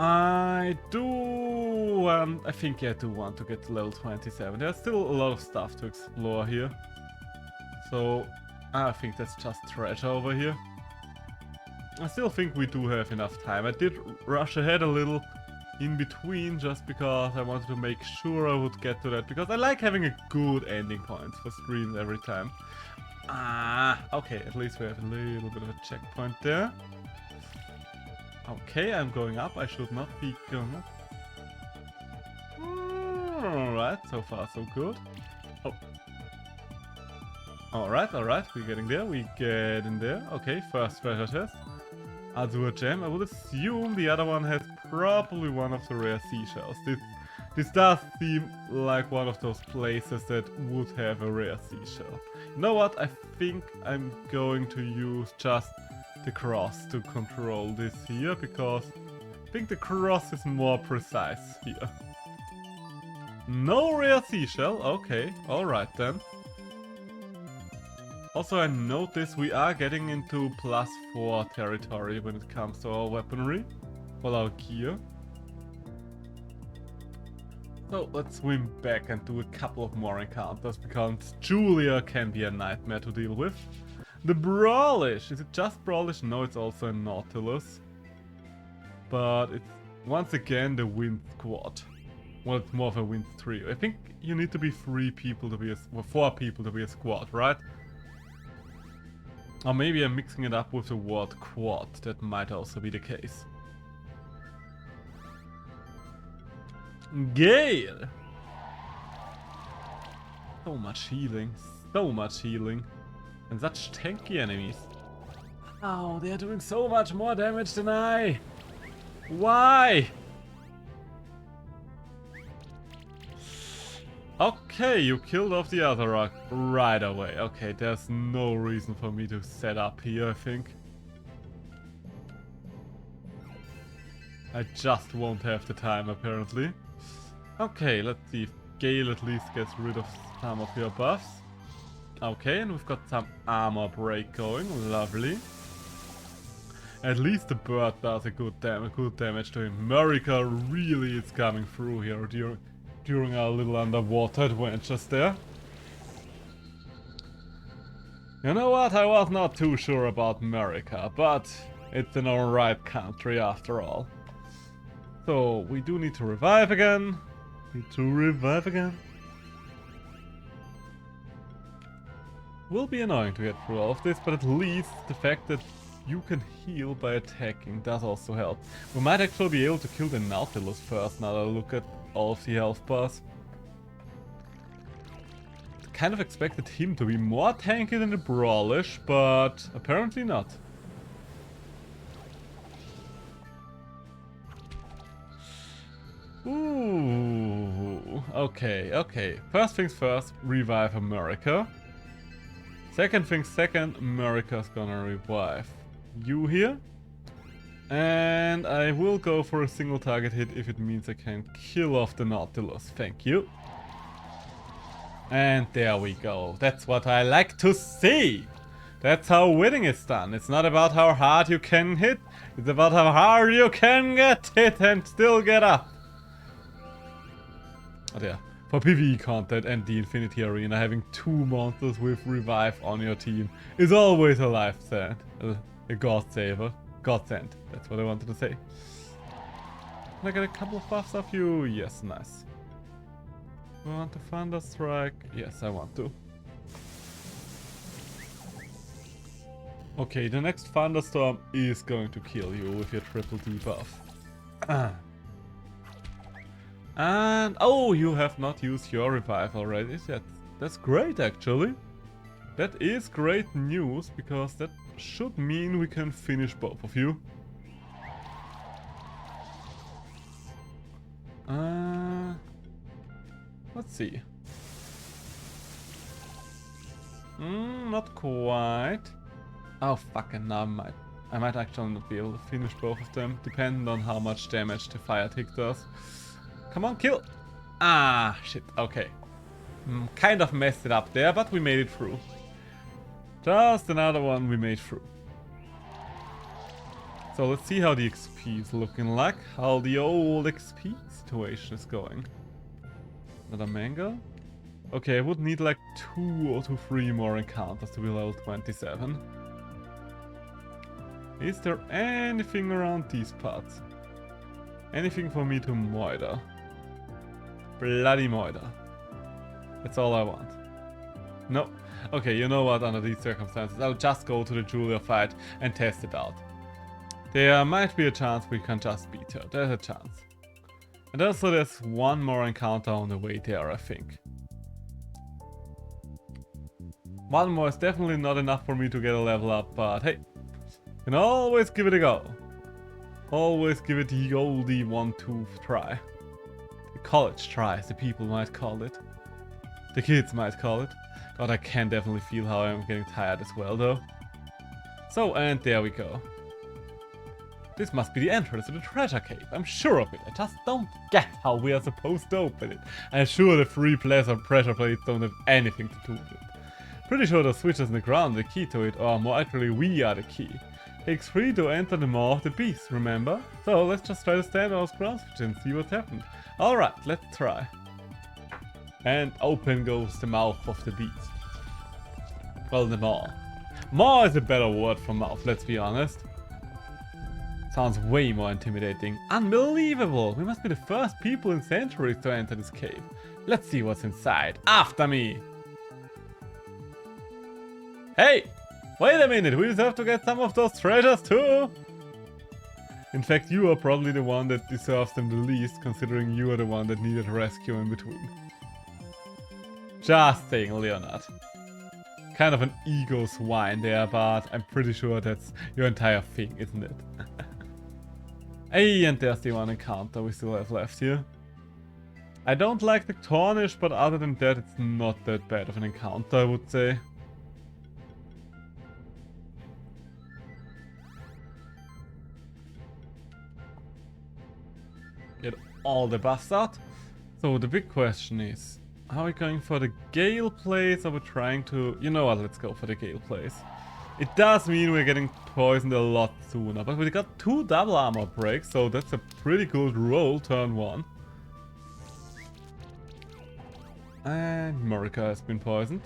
I do, I think I do want to get to level 27. There's still a lot of stuff to explore here. So, I think that's just treasure over here. I still think we do have enough time. I did rush ahead a little in between just because I wanted to make sure I would get to that. Because I like having a good ending point for streams every time. Okay, at least we have a little bit of a checkpoint there. Okay, I'm going up. I should not be going up. Alright, so far so good. Oh. Alright, we're getting there. We get in there. Okay, first treasure chest. Azure gem. I would assume the other one has probably one of the rare seashells. This does seem like one of those places that would have a rare seashell. You know what? I think I'm going to use just the cross to control this here, because I think the cross is more precise here. No rare seashell. Okay, alright then. Also, I notice we are getting into +4 territory when it comes to our weaponry, well, our gear. So let's swim back and do a couple of more encounters, because Julia can be a nightmare to deal with. The Brawlish! Is it just Brawlish? No, it's also a Nautilus. But it's once again the Wind Squad. Well, it's more of a Wind Trio. I think you need to be 4 people to be a squad, right? Or maybe I'm mixing it up with the word quad. That might also be the case. Gale! So much healing. So much healing. And such tanky enemies. Oh, they're doing so much more damage than I. Why? Okay, you killed off the other rock right away. Okay, there's no reason for me to set up here, I think. I just won't have the time, apparently. Okay, let's see if Gale at least gets rid of some of your buffs. Okay, and we've got some armor break going. Lovely. At least the bird does a good damage to him. Marika really is coming through here during our little underwater adventures there. You know what? I was not too sure about Marika, but it's an alright country after all. So, we do need to revive again. Will be annoying to get through all of this, but at least the fact that you can heal by attacking does also help. We might actually be able to kill the Nautilus first now that I look at all of the health bars. Kind of expected him to be more tanky than the Brawlish, but apparently not. Ooh, okay. First things first, revive Marika. Second things second, Marika's gonna revive you here. And I will go for a single target hit if it means I can kill off the Nautilus. Thank you. And there we go. That's what I like to see. That's how winning is done. It's not about how hard you can hit. It's about how hard you can get hit and still get up. Oh yeah. For PvE content and the Infinity Arena, having 2 monsters with revive on your team is always a lifesaving. A god-saver. Godsend. That's what I wanted to say. Can I get a couple of buffs off you? Yes, nice. Do I want to Thunder Strike? Yes, I want to. Okay, the next Thunderstorm is going to kill you with your triple debuff. And oh, you have not used your revive already. That's great, actually. That is great news, because that should mean we can finish both of you. Let's see. Not quite. Oh fucking now I might actually not be able to finish both of them, depending on how much damage the fire tick does. Come on, kill! Ah, shit, okay. Kind of messed it up there, but we made it through. Just another one we made through. So let's see how the XP is looking like. How the old XP situation is going. Another mango? Okay, I would need like 2 or 3 more encounters to be level 27. Is there anything around these parts? Anything for me to moida? Bloody moida. That's all I want. No. Okay, you know what, under these circumstances, I'll just go to the Julia fight and test it out. There might be a chance we can just beat her. There's a chance. And also there's one more encounter on the way there, I think. One more is definitely not enough for me to get a level up, but hey, you can always give it a go. Always give it the oldie 1-2 try. The college try, as the people might call it. The kids might call it. God, I can definitely feel how I'm getting tired as well, though. So, and there we go. This must be the entrance to the treasure cave. I'm sure of it. I just don't get how we are supposed to open it. I'm sure the 3 pressure plates don't have anything to do with it. Pretty sure the switches in the ground are the key to it, or more accurately, we are the key. Takes 3 to enter the Maw of the Beast, remember? So let's just try to stand on those ground switches and see what's happened. Alright, let's try. And open goes the mouth of the beast. Well, the maw. Maw is a better word for mouth, let's be honest. Sounds way more intimidating. Unbelievable! We must be the first people in centuries to enter this cave. Let's see what's inside. After me! Hey! Wait a minute, we deserve to get some of those treasures too! In fact, you are probably the one that deserves them the least, considering you are the one that needed rescue in between. Just saying, Leonard. Kind of an ego swine there, but I'm pretty sure that's your entire thing, isn't it? Hey, and there's the one encounter we still have left here. I don't like the Tarnish, but other than that, it's not that bad of an encounter, I would say. Get all the buffs out. So the big question is, are we going for the Gale place, or are we trying to... You know what, let's go for the Gale place. It does mean we're getting poisoned a lot sooner, but we got 2 double armor breaks, so that's a pretty good roll, turn 1. And Marika has been poisoned.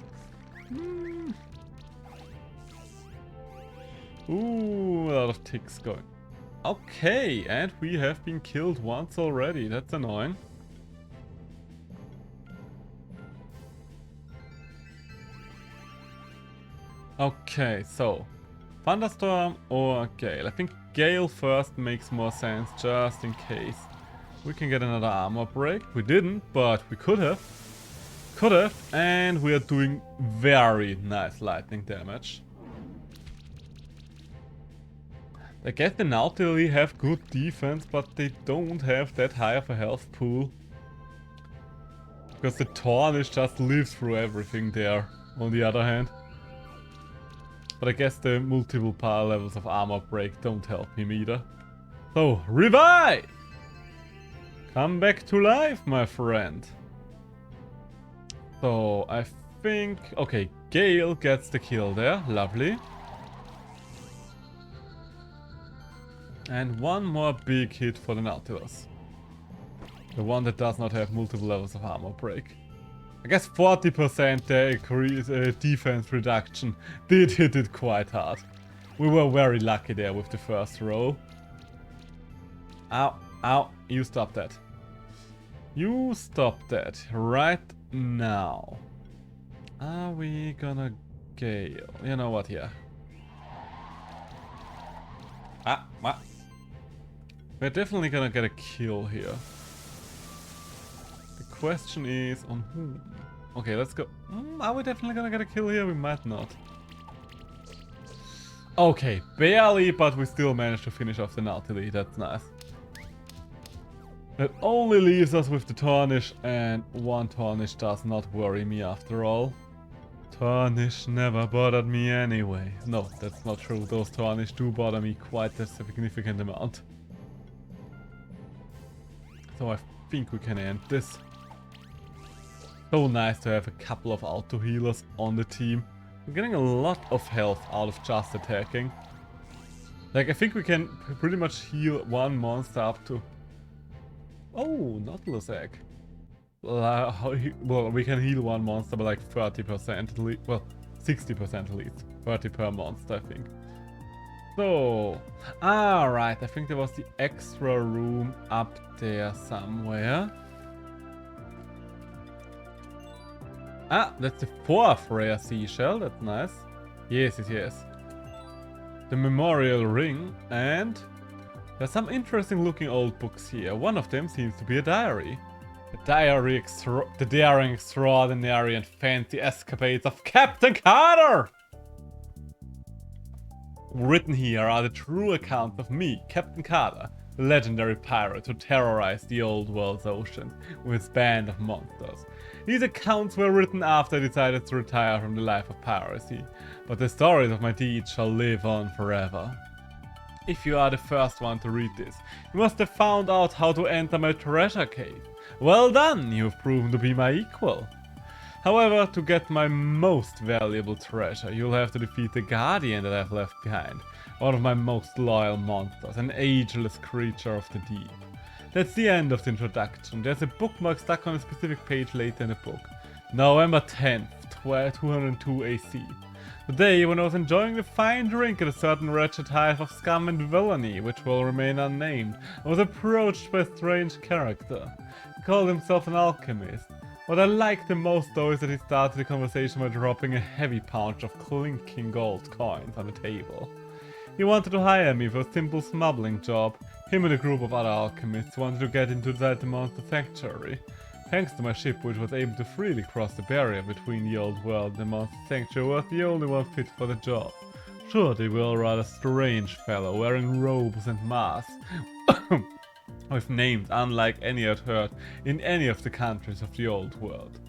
Ooh, a lot of ticks going. Okay, and we have been killed once already, that's annoying. Okay, so Thunderstorm or Gale. I think Gale first makes more sense, just in case. We can get another armor break. We didn't, but we could have. Could have, and we are doing very nice lightning damage. I guess the Nautilus have good defense, but they don't have that high of a health pool. Because the Tarnish just lives through everything there, on the other hand. But I guess the multiple power levels of armor break don't help him either. So, revive! Come back to life, my friend. So, I think... Okay, Gale gets the kill there. Lovely. And one more big hit for the Nautilus. The one that does not have multiple levels of armor break. I guess 40% defense reduction did hit it quite hard. We were very lucky there with the first roll. Ow, ow, you stop that. You stop that right now. Are we gonna Gale? You know what, yeah. What? We're definitely gonna get a kill here. The question is on whom? Okay, let's go. Are we definitely gonna get a kill here? We might not. Okay, barely, but we still managed to finish off the Nautilus. That's nice. That only leaves us with the Tarnish, and one Tarnish does not worry me after all. Tarnish never bothered me anyway. No, that's not true. Those Tarnish do bother me quite a significant amount. So I think we can end this. So nice to have a couple of auto healers on the team. We're getting a lot of health out of just attacking. Like, I think we can pretty much heal one monster up to... Oh, Nautilus Egg. Well, we can heal one monster by like 30% at least. Well, 60% at least. 30 per monster, I think. So, right. I think there was the extra room up there somewhere. That's the 4th rare seashell. That's nice. Yes, yes, yes. The memorial ring, and there's some interesting looking old books here. One of them seems to be a diary. The daring, extraordinary, and fancy escapades of Captain Carter! Written here are the true accounts of me, Captain Carter, the legendary pirate who terrorized the old world's ocean with his band of monsters. These accounts were written after I decided to retire from the life of piracy, but the stories of my deeds shall live on forever. If you are the first one to read this, you must have found out how to enter my treasure cave. Well done, you have proven to be my equal. However, to get my most valuable treasure, you'll have to defeat the guardian that I've left behind. One of my most loyal monsters, an ageless creature of the deep. That's the end of the introduction. There's a bookmark stuck on a specific page later in the book. November 10th, 202 AC. The day when I was enjoying a fine drink at a certain wretched hive of scum and villainy, which will remain unnamed, I was approached by a strange character. He called himself an alchemist. What I liked the most though is that he started the conversation by dropping a heavy pouch of clinking gold coins on the table. He wanted to hire me for a simple smuggling job. Him and a group of other alchemists wanted to get inside the monster sanctuary. Thanks to my ship, which was able to freely cross the barrier between the old world and the monster sanctuary, was the only one fit for the job. Sure, they were a rather strange fellow, wearing robes and masks, with names unlike any I'd heard in any of the countries of the old world.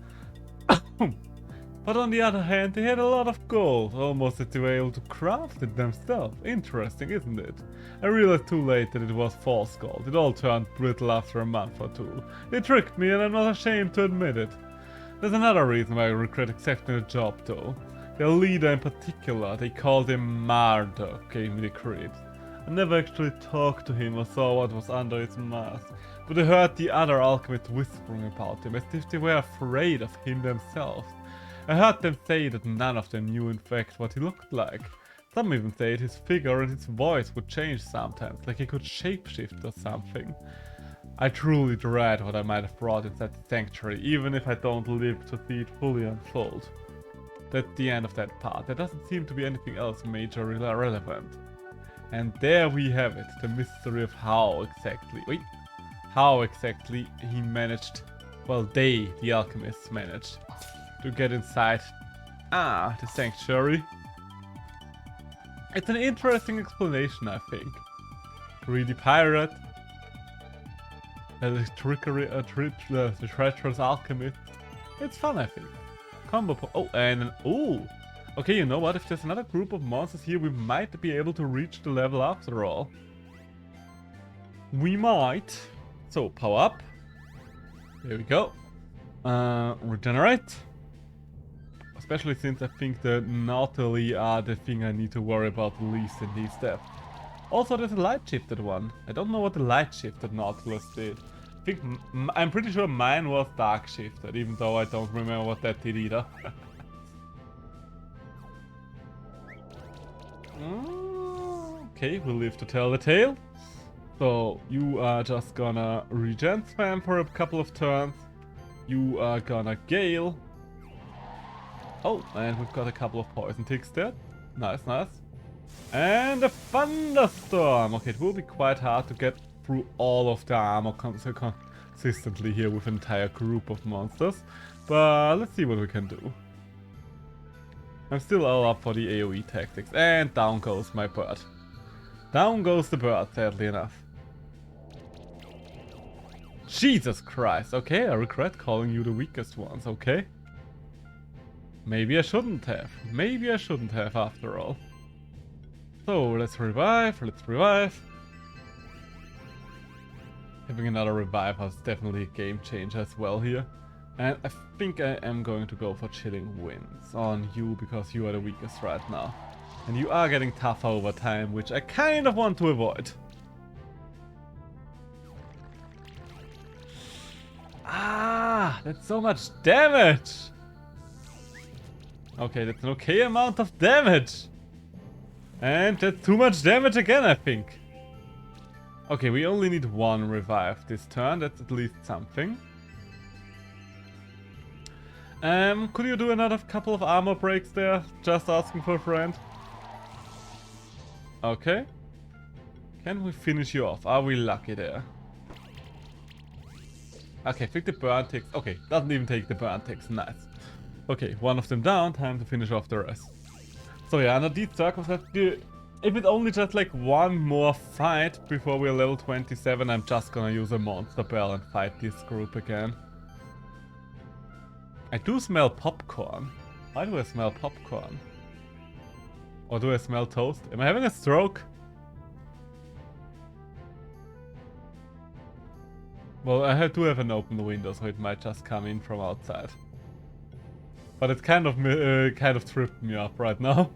But on the other hand, they had a lot of gold, almost that they were able to craft it themselves. Interesting, isn't it? I realized too late that it was false gold. It all turned brittle after a month or two. They tricked me and I'm not ashamed to admit it. There's another reason why I regret accepting the job though. Their leader in particular, they called him Marduk, gave me the creeps. I never actually talked to him or saw what was under his mask, but I heard the other alchemists whispering about him as if they were afraid of him themselves. I heard them say that none of them knew in fact what he looked like. Some even said his figure and his voice would change sometimes, like he could shapeshift or something. I truly dread what I might have brought inside the sanctuary, even if I don't live to see it fully unfold. That's the end of that part. There doesn't seem to be anything else majorly relevant. And there we have it, the mystery of how exactly he managed, well, the alchemists managed to get inside the sanctuary. It's an interesting explanation, I think. Greedy pirate, the treacherous alchemist. It's fun, I think. Combo okay, you know what? If there's another group of monsters here, we might be able to reach the level after all. We might. So, power up. There we go. Regenerate. Especially since I think the Nautili are the thing I need to worry about the least in these steps. Also, there's a light shifted one. I don't know what the light shifted Nautilus did. I'm pretty sure mine was dark shifted, even though I don't remember what that did either. Okay, we'll live to tell the tale. So, you are just gonna regen spam for a couple of turns. You are gonna Gale. Oh, and we've got a couple of poison ticks there. Nice, nice. And a thunderstorm. Okay, it will be quite hard to get through all of the armor consistently here with an entire group of monsters. But let's see what we can do. I'm still all up for the AoE tactics. And down goes my bird. Down goes the bird, sadly enough. Jesus Christ. Okay, I regret calling you the weakest ones, okay? Maybe I shouldn't have. Maybe I shouldn't have after all. So, let's revive, Having another revive is definitely a game changer as well here. And I think I am going to go for Chilling Winds on you because you are the weakest right now. And you are getting tougher over time, which I kind of want to avoid. Ah, that's so much damage! Okay, that's an okay amount of damage. And that's too much damage again, I think. Okay, we only need one revive this turn. That's at least something. Could you do another couple of armor breaks there? Just asking for a friend. Okay. Can we finish you off? Are we lucky there? Okay, take the burn ticks. Okay, doesn't even take the burn ticks. Nice. Okay, one of them down. Time to finish off the rest. So yeah, under these circumstances, if it's only just like one more fight before we're level 27, I'm just gonna use a monster bell and fight this group again. I do smell popcorn. Why do I smell popcorn? Or do I smell toast? Am I having a stroke? Well, I do have an open window, so it might just come in from outside. But it kind of tripped me up right now.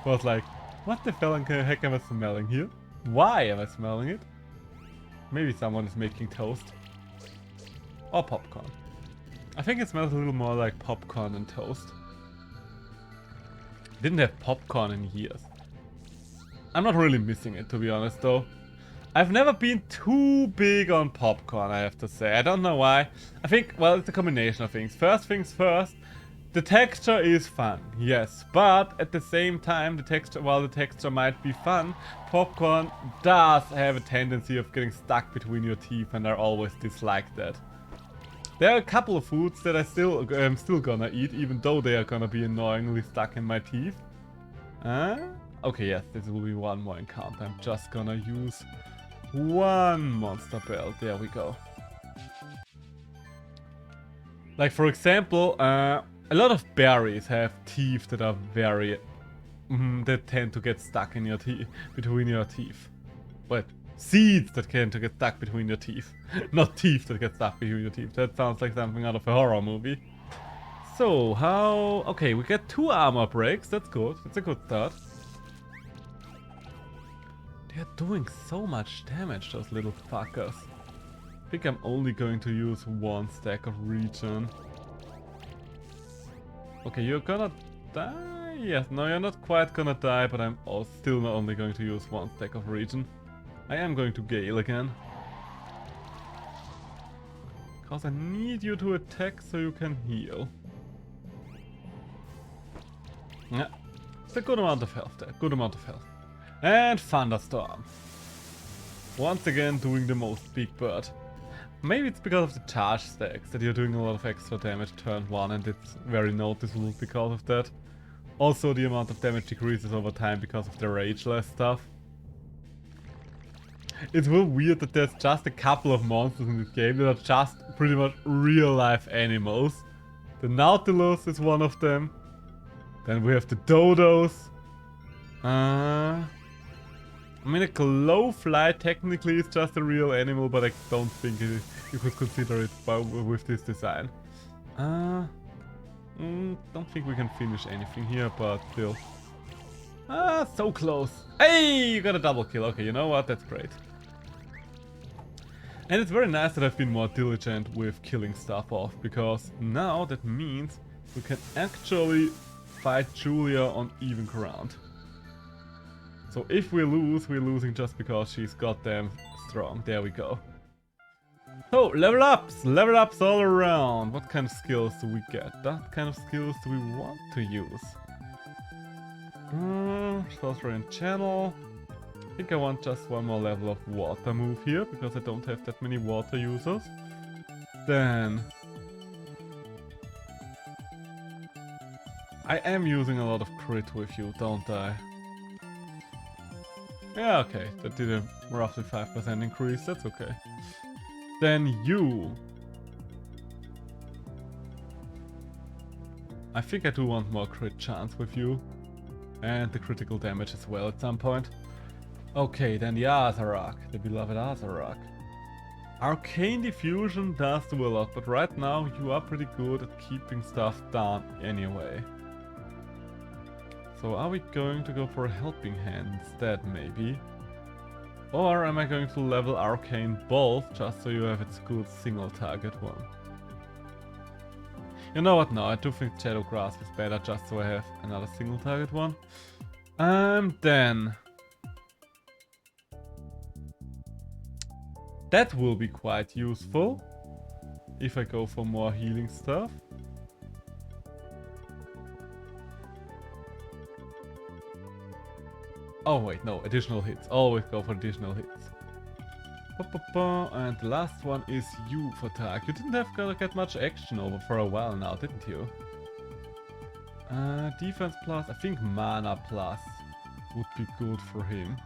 I was like, what the heck am I smelling here? Why am I smelling it? Maybe someone is making toast. Or popcorn. I think it smells a little more like popcorn than toast. Didn't have popcorn in years. I'm not really missing it, to be honest, though. I've never been too big on popcorn, I have to say. I don't know why. I think, well, it's a combination of things. First things first, the texture is fun, yes. But at the same time, while the texture might be fun, popcorn does have a tendency of getting stuck between your teeth, and I always dislike that. There are a couple of foods that I'm still gonna eat, even though they are gonna be annoyingly stuck in my teeth. Okay, yes, this will be one more encounter. I'm just gonna use one monster bell. There we go. Like, for example, a lot of berries have teeth that are very... that tend to get stuck in your teeth, between your teeth. But seeds that tend to get stuck between your teeth. Not teeth that get stuck between your teeth. That sounds like something out of a horror movie. So, how... Okay, we get 2 armor breaks. That's good. That's a good start. They're doing so much damage, those little fuckers. I think I'm only going to use 1 stack of regen. Okay, you're gonna die? Yes, no, you're not quite gonna die, but I'm still not only going to use 1 stack of regen. I am going to Gale again. Because I need you to attack so you can heal. Yeah, it's a good amount of health there, good amount of health. And Thunderstorm. Once again doing the most, Big Bird. Maybe it's because of the charge stacks that you're doing a lot of extra damage turn 1, and it's very noticeable because of that. Also, the amount of damage decreases over time because of the rageless stuff. It's real weird that there's just a couple of monsters in this game that are just pretty much real life animals. The Nautilus is one of them. Then we have the Dodos. I mean, a Glowfly technically is just a real animal, but I don't think you could consider it with this design. Don't think we can finish anything here, but still. So close. Hey, you got a double kill. Okay, you know what? That's great. And it's very nice that I've been more diligent with killing stuff off, because now that means we can actually fight Julia on even ground. So if we lose, we're losing just because she's goddamn strong. There we go. So, level ups all around. What kind of skills do we get? What kind of skills do we want to use? Sorcery and Channel. I think I want just one more level of water move here, because I don't have that many water users. Then I am using a lot of crit with you, don't I? Yeah, okay, that did a roughly 5% increase, that's okay. Then you. I think I do want more crit chance with you. And the critical damage as well at some point. Okay, then the Azarak, the beloved Azarak. Arcane Diffusion does do a lot, but right now you are pretty good at keeping stuff down anyway. So are we going to go for a helping hand instead, maybe? Or am I going to level Arcane Bolt just so you have its good single target one? You know what, no, I do think Shadow Grasp is better just so I have another single target one. Then... that will be quite useful if I go for more healing stuff. Oh wait, no, additional hits. Always go for additional hits. And the last one is you for Tag. You didn't have to get much action over for a while now, didn't you? Defense plus, I think mana plus would be good for him,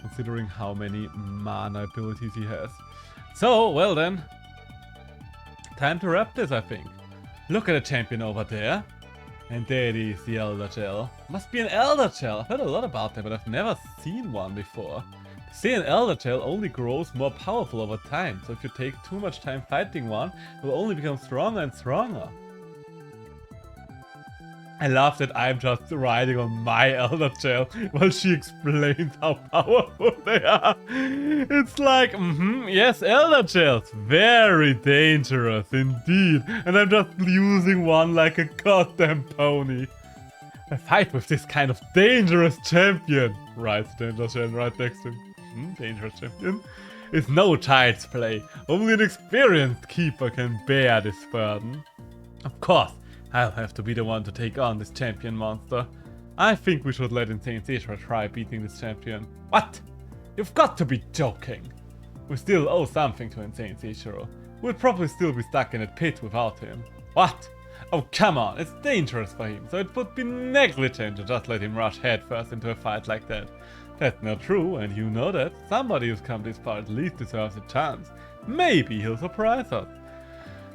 considering how many mana abilities he has. So, well then, time to wrap this, I think. Look at the champion over there. And there it is, the Elder Gel. Must be an Elder Gel. I've heard a lot about them, but I've never seen one before. They say an Elder Gel only grows more powerful over time, so if you take too much time fighting one, it will only become stronger and stronger. I love that I'm just riding on my Elder Gel while she explains how powerful they are. It's like, yes, Elder Gels, very dangerous indeed. And I'm just using one like a goddamn pony. A fight with this kind of dangerous champion, writes the Elder Gel right next to him. Dangerous champion. Is no child's play. Only an experienced keeper can bear this burden. Of course. I'll have to be the one to take on this champion monster. I think we should let Insane Seishiro try beating this champion. What? You've got to be joking. We still owe something to Insane Seishiro. We'll probably still be stuck in a pit without him. What? Oh, come on, it's dangerous for him, so it would be negligent to just let him rush headfirst into a fight like that. That's not true, and you know that. Somebody who's come this far at least deserves a chance. Maybe he'll surprise us.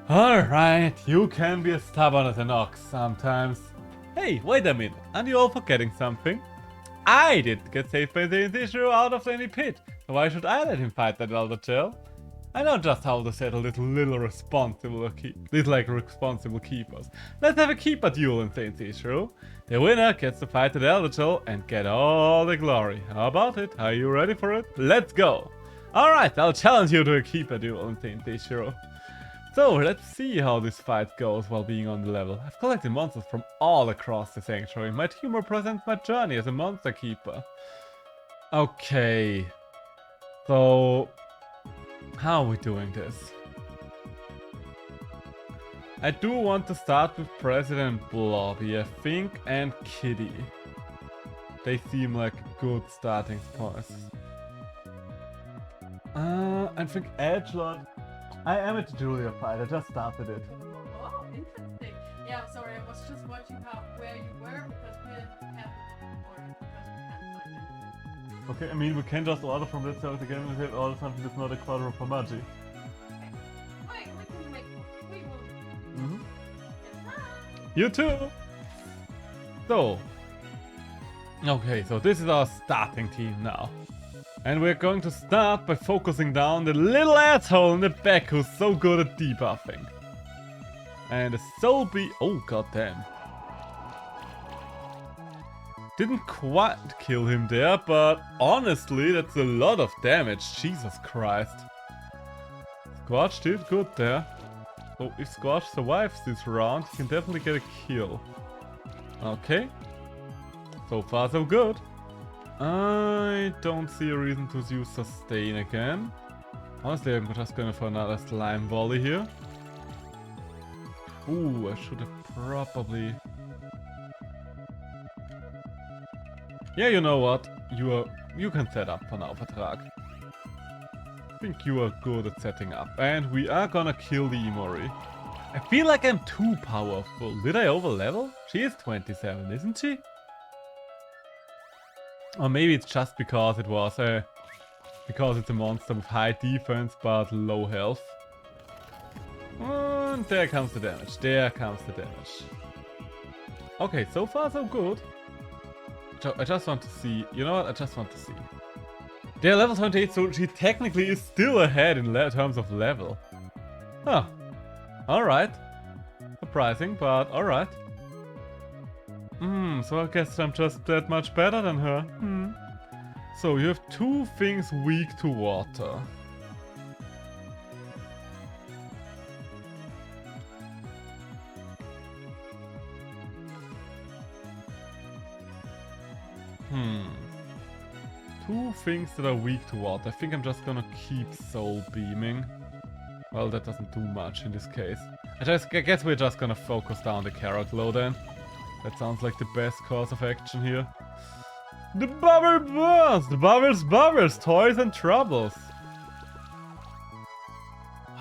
Alright, you can be as stubborn as an ox sometimes. Hey, wait a minute, aren't you all forgetting something? I didn't get saved by the Seishiro out of any pit, so why should I let him fight that Elder Gel? I know just how to set a little responsible keepers. Let's have a keeper duel in Saint Seishiro. The winner gets to fight the Elder Gel and get all the glory. How about it? Are you ready for it? Let's go! Alright, I'll challenge you to a keeper duel in Saint Seishiro. So, let's see how this fight goes while being on the level. I've collected monsters from all across the sanctuary. My team represents my journey as a monster keeper. Okay. So, how are we doing this? I do want to start with President Blobby, I think, and Kitty. They seem like good starting points. I think Edgelord. I am at the Julia fight, I just started it. Oh, interesting. Yeah, sorry, I was just watching where you were because we didn't have or because we can't find it. Okay, I mean we can just order from that service again and we order something that's not a quadro for Magi. Okay. Wait, we can make we will. You too! So. Okay, so this is our starting team now. And we're going to start by focusing down the little asshole in the back who's so good at debuffing. And the Soulby... oh goddamn. Didn't quite kill him there, but honestly that's a lot of damage. Jesus Christ. Squatch did good there. So if Squatch survives this round, he can definitely get a kill. Okay. So far so good. I don't see a reason to use Sustain again. Honestly, I'm just going for another Slime Volley here. Ooh, I should have probably... yeah, you know what? You can set up for now, Vertrag. I think you are good at setting up. And we are gonna kill the Imori. I feel like I'm too powerful. Did I overlevel? She is 27, isn't she? Or maybe it's just because it was because it's a monster with high defense but low health. And there comes the damage. There comes the damage. Okay, so far so good. I just want to see. You know what? I just want to see. They're level 28, so she technically is still ahead in terms of level. Huh. Alright. Surprising, but alright. So I guess I'm just that much better than her. So you have 2 things weak to water. Two things that are weak to water. I think I'm just gonna keep Soul Beaming. Well, that doesn't do much in this case. I guess we're just gonna focus down the Carrot Glow then. That sounds like the best course of action here. The Bubble Burst! Bubbles, toys and troubles.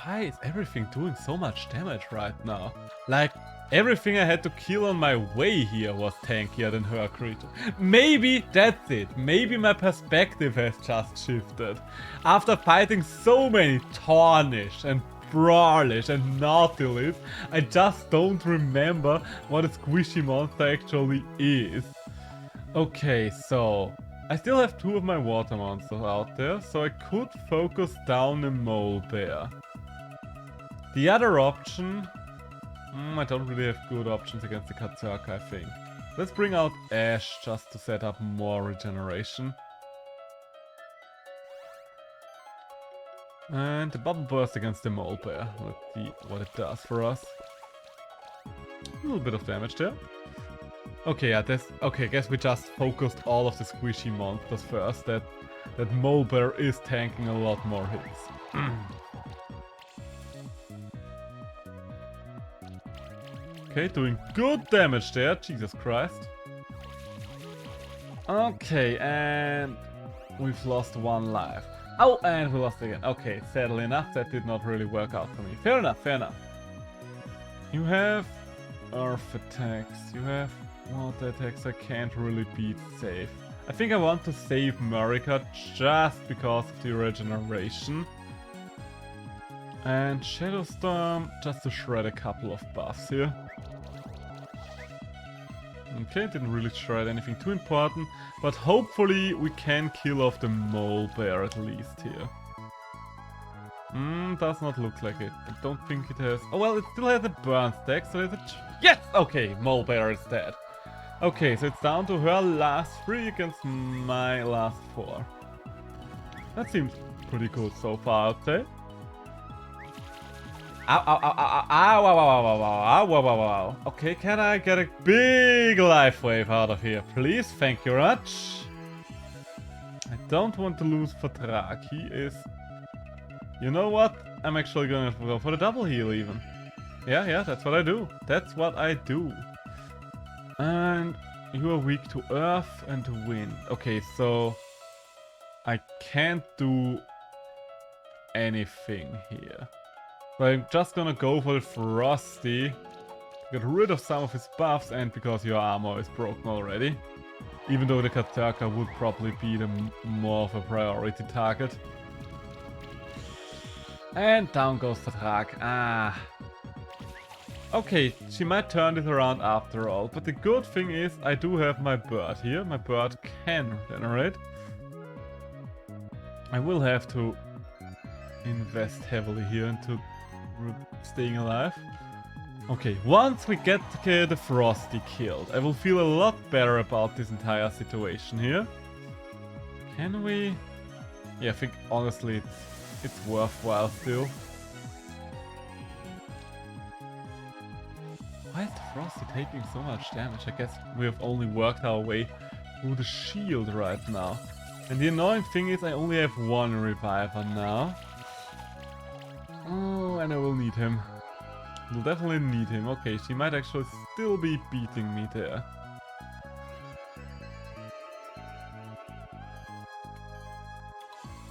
Why is everything doing so much damage right now? Like, everything I had to kill on my way here was tankier than her creature. Maybe that's it. Maybe my perspective has just shifted. After fighting so many Tarnish and Brawlish and Nautilus, I just don't remember what a squishy monster actually is. Okay, so I still have 2 of my water monsters out there, so I could focus down the Mole Bear. The other option... I don't really have good options against the Katzerka, I think. Let's bring out Ash just to set up more regeneration. And the Bubble Burst against the Mole Bear. Let's see what it does for us. A little bit of damage there. Okay, yeah, okay, I guess we just focused all of the squishy monsters first. That Mole Bear is tanking a lot more hits. Okay, doing good damage there, Jesus Christ. Okay, and we've lost 1 life. Oh, and we lost again. Okay, sadly enough, that did not really work out for me. Fair enough, fair enough. You have Earth attacks, you have water attacks I can't really beat safe. I think I want to save Marika just because of the regeneration. And Shadow Storm just to shred a couple of buffs here. Okay, didn't really shred anything too important, but hopefully we can kill off the Mole Bear at least here. Does not look like it. I don't think it has... Oh well, it still has a burn stack, so there's a... Yes! Okay, Mole Bear is dead. Okay, so it's down to her last 3 against my last 4. That seems pretty good so far, I'd say. Ow, ow, ow, ow, ow, ow, ow, ow, ow, ow, ow, ow, ow. Okay, can I get a big life wave out of here, please? Thank you very much. I don't want to lose Fatrak. He is... You know what? I'm actually gonna go for the double heal even. Yeah, that's what I do. That's what I do. And you are weak to earth and to wind. Okay, so... I can't do anything here. So I'm just gonna go for the Frosty, get rid of some of his buffs, and because your armor is broken already. Even though the Katzerka would probably be the more of a priority target. And down goes Fatrak. Ah. Okay, she might turn this around after all, but the good thing is I do have my bird here. My bird can regenerate. I will have to invest heavily here into staying alive. Okay, once we get the Frosty killed, I will feel a lot better about this entire situation here. Can we... Yeah, I think honestly it's worthwhile still. Why is the Frosty taking so much damage? I guess we have only worked our way through the shield right now. And the annoying thing is I only have 1 reviver now. Oh, and I will need him. We'll definitely need him. Okay, she might actually still be beating me there.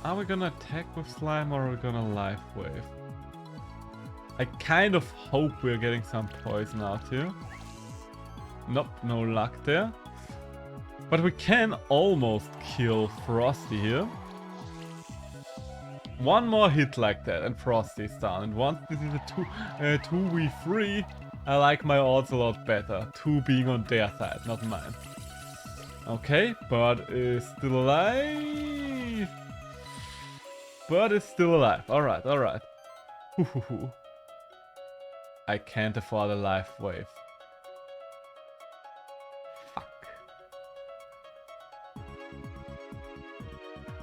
Are we gonna attack with Slime or are we gonna Life Wave? I kind of hope we're getting some poison out here. Nope, no luck there. But we can almost kill Frosty here. 1 more hit like that and Frosty is down. And once this is a 2v3, I like my odds a lot better. 2 being on their side, not mine. Okay, Bird is still alive. Bird is still alive. Alright, alright. I can't afford a life wave.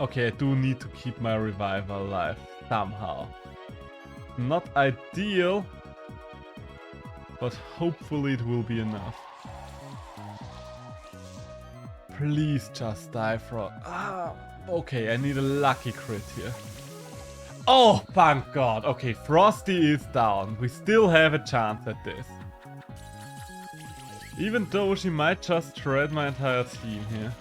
Okay, I do need to keep my revival alive somehow. Not ideal, but hopefully it will be enough. Please just die, Frog. Okay, I need a lucky crit here. Oh, thank God. Okay, Frosty is down. We still have a chance at this. Even though she might just shred my entire team here.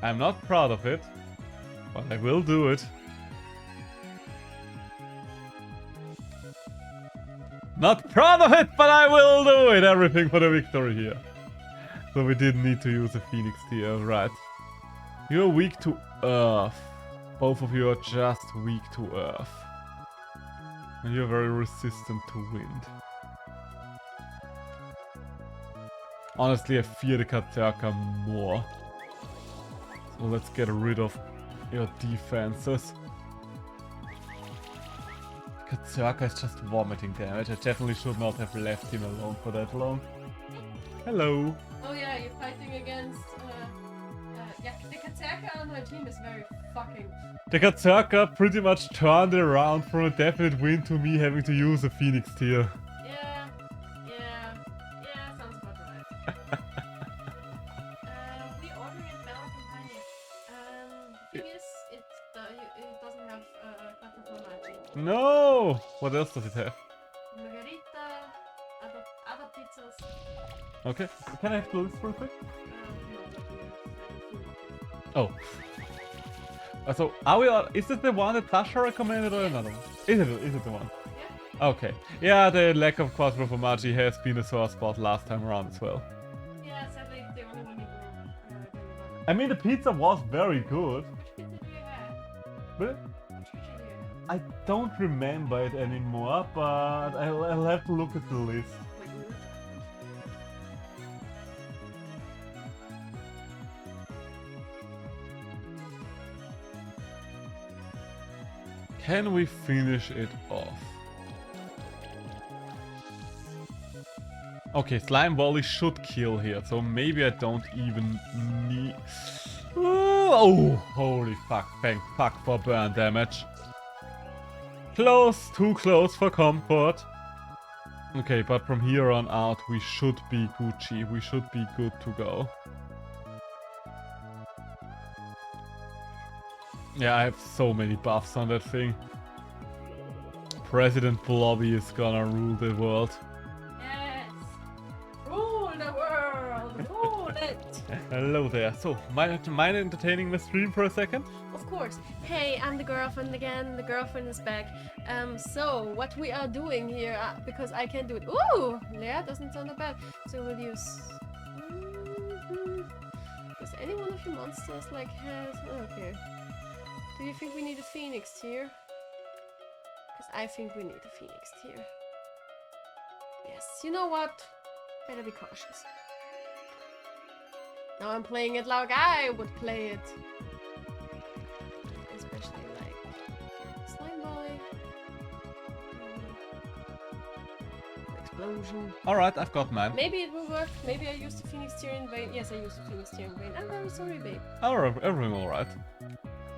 I'm not proud of it, but I will do it. Not proud of it, but I will do it! Everything for the victory here. So we did need to use a Phoenix Tear, right? You're weak to Earth. Both of you are just weak to Earth. And you're very resistant to wind. Honestly, I fear the Katerka more. So let's get rid of your defenses. Katerka is just vomiting damage. I definitely should not have left him alone for that long. Hello. Oh yeah, you're fighting against... yeah, the Katerka on her team is very fucking... The Katerka pretty much turned it around from a definite win to me having to use a Phoenix Tear. Yeah, sounds about right. Reordering it Bella from Tiny. The thing is, it doesn't have Butterfly Magic. No! What else does it have? Margarita, other pizzas. Okay, can I have the list real quick? No. Oh. So, are we on, is it the one that Tasha recommended or another one? Is it the one? Yeah. Okay. Yeah, the lack of Quattro Formaggi has been a sore spot last time around as well. Yeah, sadly the only one you will I mean, the pizza was very good. Which pizza do you have? But Which pizza do you have? I don't remember it anymore, but I'll have to look at the list. Wait, who is that? Can we finish it off? Okay, Slime Volley should kill here, so maybe I don't even need... Oh, holy fuck, thank fuck for burn damage. Close, too close for comfort. Okay, but from here on out we should be Gucci, we should be good to go. Yeah, I have so many buffs on that thing. President Blobby is gonna rule the world. Yes! Rule the world! Rule it! Hello there. So, mind entertaining the stream for a second? Of course. Hey, I'm the girlfriend again. The girlfriend is back. So what we are doing here, because I can't do it. Ooh! Leia doesn't sound that bad. So we'll use... Does any one of you monsters like has... Okay. Do you think we need a Phoenix Tear? Because I think we need a Phoenix Tear. Yes, you know what? Better be cautious. Now I'm playing it like I would play it. Especially like Slime Boy. Explosion. Alright, I've got mine. Maybe it will work. Maybe I used the Phoenix Tear in vain. Yes, I used the Phoenix Tear in vain. I'm very sorry, babe. Alright, everything alright.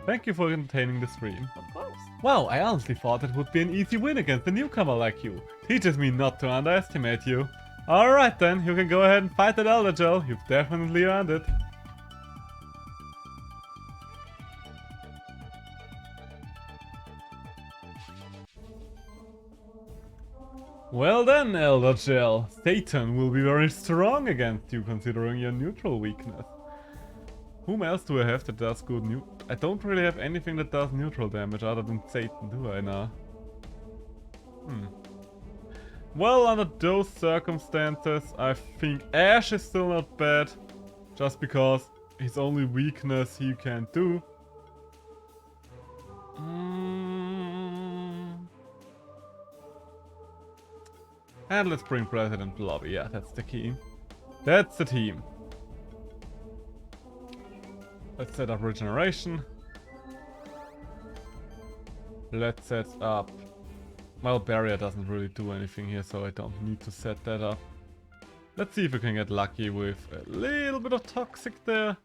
Thank you for entertaining the stream. Of course. Wow, I honestly thought it would be an easy win against a newcomer like you. Teaches me not to underestimate you. Alright then, you can go ahead and fight that Elder Gel. You've definitely earned it. Well then, Elder Gel. Satan will be very strong against you considering your neutral weakness. Whom else do I have that does good I don't really have anything that does neutral damage other than Satan, do I now? Well, under those circumstances, I think Ash is still not bad. Just because his only weakness he can do. And let's bring President Blobby. Yeah, that's the key. That's the team. Let's set up regeneration. Let's set up... Well, barrier doesn't really do anything here, so I don't need to set that up. Let's see if we can get lucky with a little bit of Toxic there.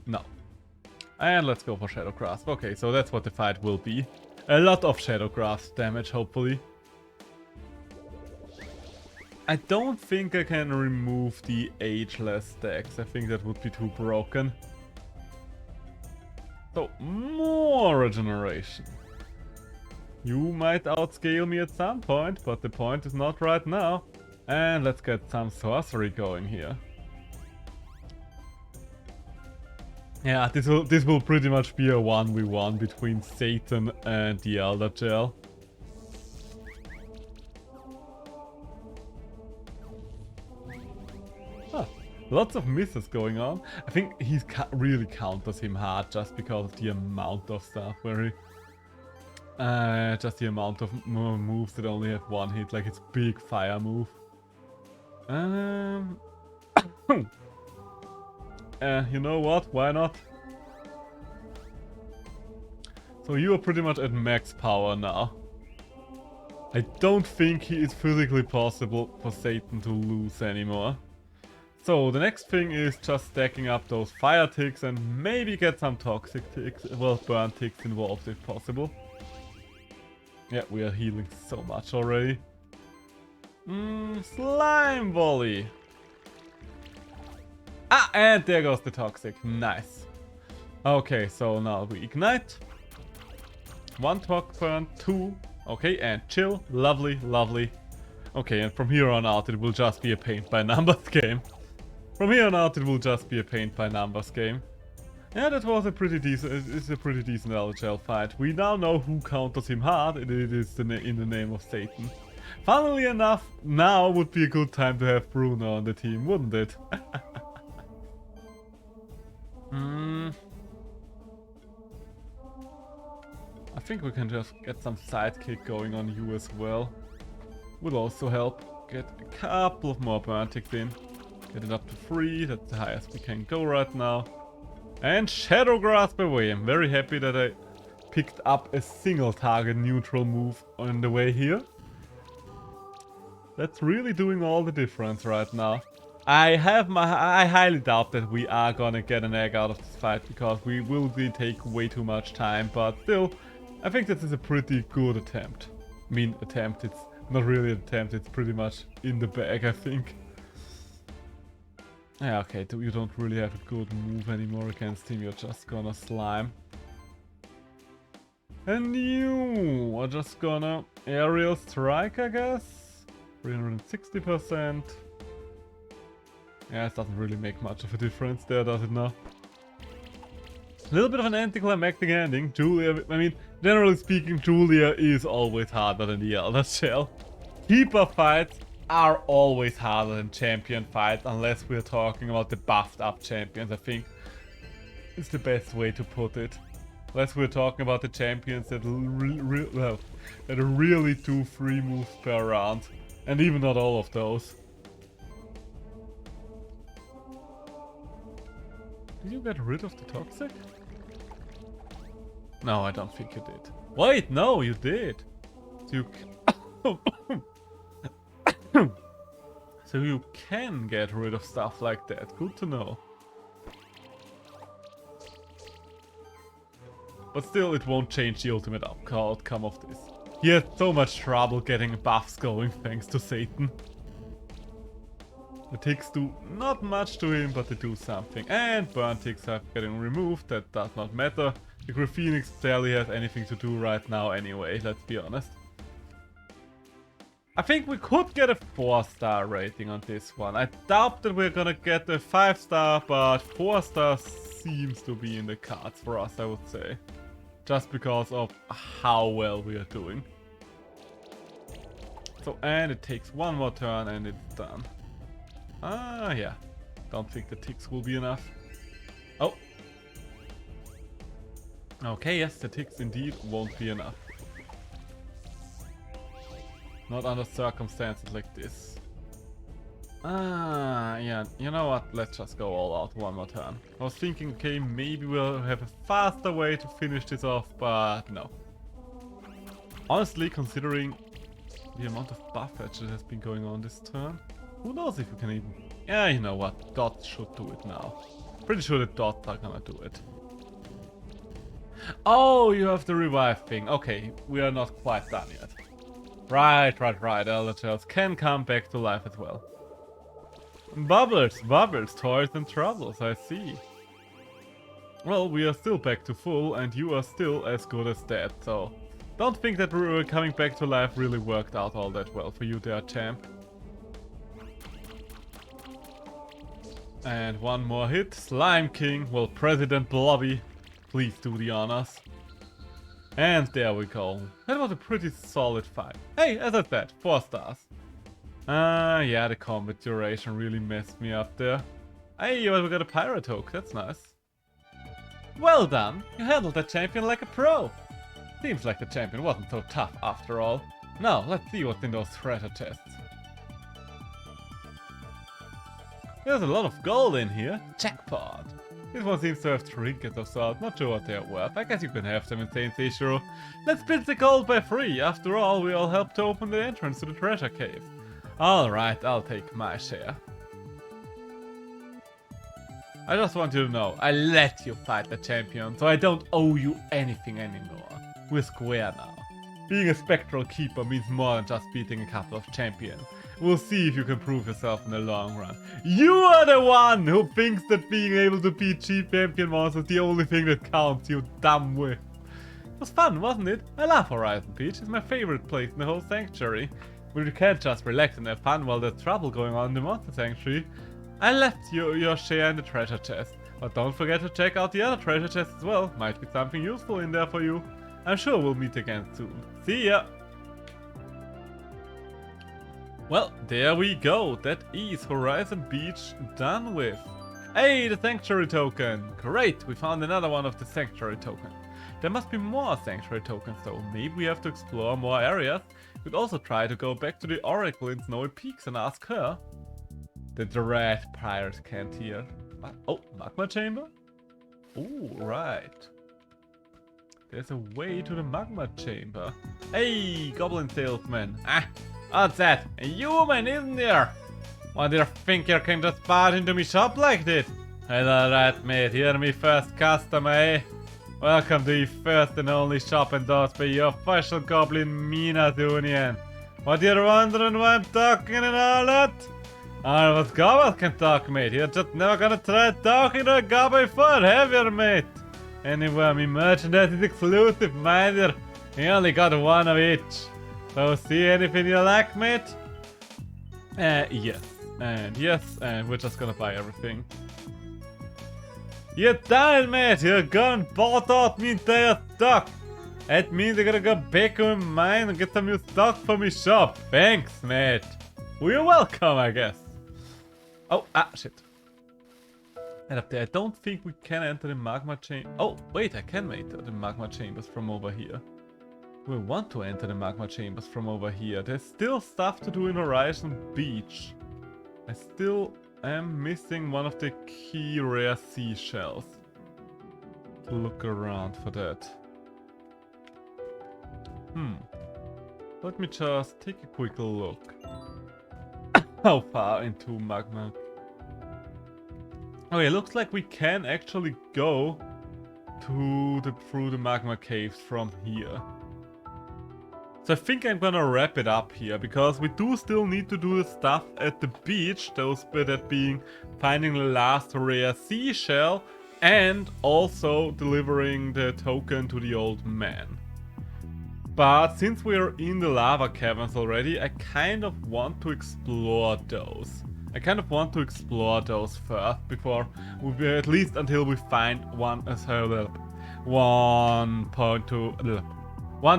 No. And let's go for Shadow Grasp. Okay, so that's what the fight will be. A lot of Shadow Grasp damage, hopefully. I don't think I can remove the ageless stacks. I think that would be too broken. So, more regeneration. You might outscale me at some point, but the point is not right now. And let's get some sorcery going here. Yeah, this will pretty much be a 1v1 between Satan and the Elder Gel. Lots of misses going on. I think he really counters him hard just because of the amount of stuff where he... just the amount of moves that only have one hit, like it's big fire move. You know what? Why not? So you are pretty much at max power now. I don't think it is physically possible for Satan to lose anymore. So the next thing is just stacking up those fire ticks and maybe get some toxic ticks, well, burn ticks involved if possible. Yeah, we are healing so much already. Slime volley. Ah, and there goes the toxic. Nice. Okay, so now we ignite. 1 toxic burn, 2. Okay, and chill. Lovely, lovely. Okay, and from here on out it will just be a paint by numbers game. From here on out, it will just be a paint by numbers game. Yeah, that was a pretty decent. It's a pretty decent LHL fight. We now know who counters him hard, and it is in the name of Satan. Funnily enough, now would be a good time to have Bruno on the team, wouldn't it? I think we can just get some sidekick going on you as well. Would also help. Get a couple of more burn ticks in. Get it up to 3, that's the highest we can go right now. And Shadow Grasp away. I'm very happy that I picked up a single target neutral move on the way here. That's really doing all the difference right now. I highly doubt that we are gonna get an egg out of this fight because we will take way too much time, but still, I think this is a pretty good attempt. I mean, attempt, it's not really an attempt, it's pretty much in the bag, I think. Yeah, okay, you don't really have a good move anymore against him, you're just gonna slime. And you are just gonna aerial strike, I guess? 360%. Yeah, it doesn't really make much of a difference there, does it now? A little bit of an anticlimactic ending. Julia, I mean, generally speaking, Julia is always harder than the Elder Shell. Keeper fights are always harder than champion fights, unless we're talking about the buffed up champions, I think. It's the best way to put it. Unless we're talking about the champions that really do 3 moves per round. And even not all of those. Did you get rid of the toxic? No, I don't think you did. Wait, no, you did. So you can get rid of stuff like that. Good to know. But still, it won't change the ultimate outcome of this. He had so much trouble getting buffs going thanks to Satan. The ticks do not much to him, but they do something. And burn ticks are getting removed, that does not matter. The Graphenix barely has anything to do right now anyway, let's be honest. I think we could get a 4-star rating on this one. I doubt that we're gonna get a 5-star, but 4 stars seems to be in the cards for us, I would say. Just because of how well we are doing. So, and it takes one more turn and it's done. Ah, yeah. Don't think the ticks will be enough. Oh. Okay, yes, the ticks indeed won't be enough. Not under circumstances like this. Ah, yeah, you know what? Let's just go all out one more turn. I was thinking, okay, maybe we'll have a faster way to finish this off, but no. Honestly, considering the amount of buff edge that has been going on this turn. Who knows if we can even... Yeah, you know what? Dots should do it now. Pretty sure the dots are gonna do it. Oh, you have the revive thing. Okay, we are not quite done yet. Right. Elder Shells can come back to life as well. Bubbles, toys and troubles, I see. Well, we are still back to full and you are still as good as dead, so... Don't think that coming back to life really worked out all that well for you there, champ. And one more hit. Slime King. Well, President Blobby, please do the honors. And there we go. That was a pretty solid fight. Hey, as I said, 4 stars. Yeah, the combat duration really messed me up there. Hey, we got a pirate hook. That's nice. Well done. You handled that champion like a pro. Seems like the champion wasn't so tough after all. Now, let's see what's in those treasure chests. There's a lot of gold in here. Jackpot. This one seems to have trinkets of sorts. Not sure what they're worth. I guess you can have them in Saint Seashore. Let's split the gold by 3. After all, we all helped to open the entrance to the treasure cave. Alright, I'll take my share. I just want you to know, I let you fight the champion, so I don't owe you anything anymore. We're square now. Being a spectral keeper means more than just beating a couple of champions. We'll see if you can prove yourself in the long run. You are the one who thinks that being able to beat cheap champion monsters is the only thing that counts, you dumb whiff. It was fun, wasn't it? I love Horizon Beach. It's my favorite place in the whole sanctuary. But you can't just relax and have fun while there's trouble going on in the monster sanctuary. I left you your share in the treasure chest. But don't forget to check out the other treasure chests as well. Might be something useful in there for you. I'm sure we'll meet again soon. See ya! Well, there we go. That is Horizon Beach done with. Hey, the Sanctuary token! Great, we found another one of the Sanctuary tokens. There must be more Sanctuary tokens though. Maybe we have to explore more areas. We'd also try to go back to the Oracle in Snowy Peaks and ask her. The Dread Pirate can't hear. Oh, Magma Chamber? Oh, right. There's a way to the Magma Chamber. Hey, Goblin Salesman. What's that? A human, isn't there? What do you think you can just barge into me shop like this? Hello, right, mate. You're me first customer, eh? Welcome to the first and only shop endorsed by your official Goblin Minas Union. What, you're wondering why I'm talking and all that? I was goblins can talk, mate. You're just never gonna try talking to a goblin before, have you, mate? Anyway, me merchandise is exclusive, mind you. You only got one of each. So see anything you like, mate? Yes. And yes, and we're just gonna buy everything. You're done, mate. You're gone bought out me entire stock. That means I gotta go back on mine and get some new stock for me shop. Thanks, mate. Well, you're welcome, I guess. Oh, shit. And up there, I don't think we can enter the magma chamber. Oh, wait, I can enter the magma chambers from over here. We want to enter the magma chambers from over here. There's still stuff to do in Horizon Beach. I still am missing one of the key rare seashells. Look around for that. Let me just take a quick look. How far into magma? Okay, looks like we can actually go to through the magma caves from here. So I think I'm gonna wrap it up here, because we do still need to do the stuff at the beach, that being finding the last rare seashell and also delivering the token to the old man. But since we're in the lava caverns already, I kind of want to explore those. I kind of want to explore those first, before we, at least until we find one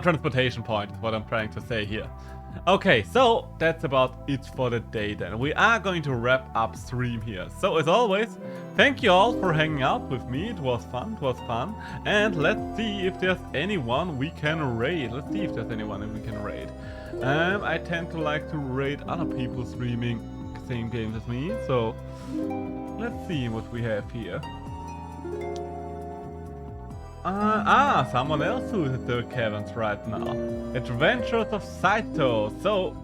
transportation point is what I'm trying to say here. Okay, so that's about it for the day then. We are going to wrap up stream here. So as always, thank you all for hanging out with me. It was fun. And let's see if there's anyone we can raid. I tend to like to raid other people streaming the same games as me. So let's see what we have here. Someone else who is at the caverns right now. Adventures of Saito. So,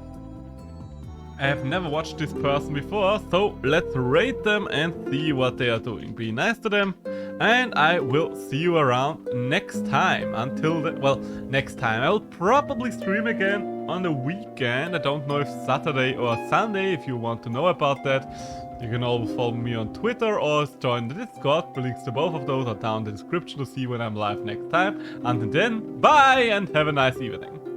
I have never watched this person before, so let's rate them and see what they are doing. Be nice to them, and I will see you around next time. Until then, well, next time. I will probably stream again on the weekend. I don't know if Saturday or Sunday. If you want to know about that, you can always follow me on Twitter or join the Discord. The links to both of those are down in the description to see when I'm live next time. Until then, bye and have a nice evening.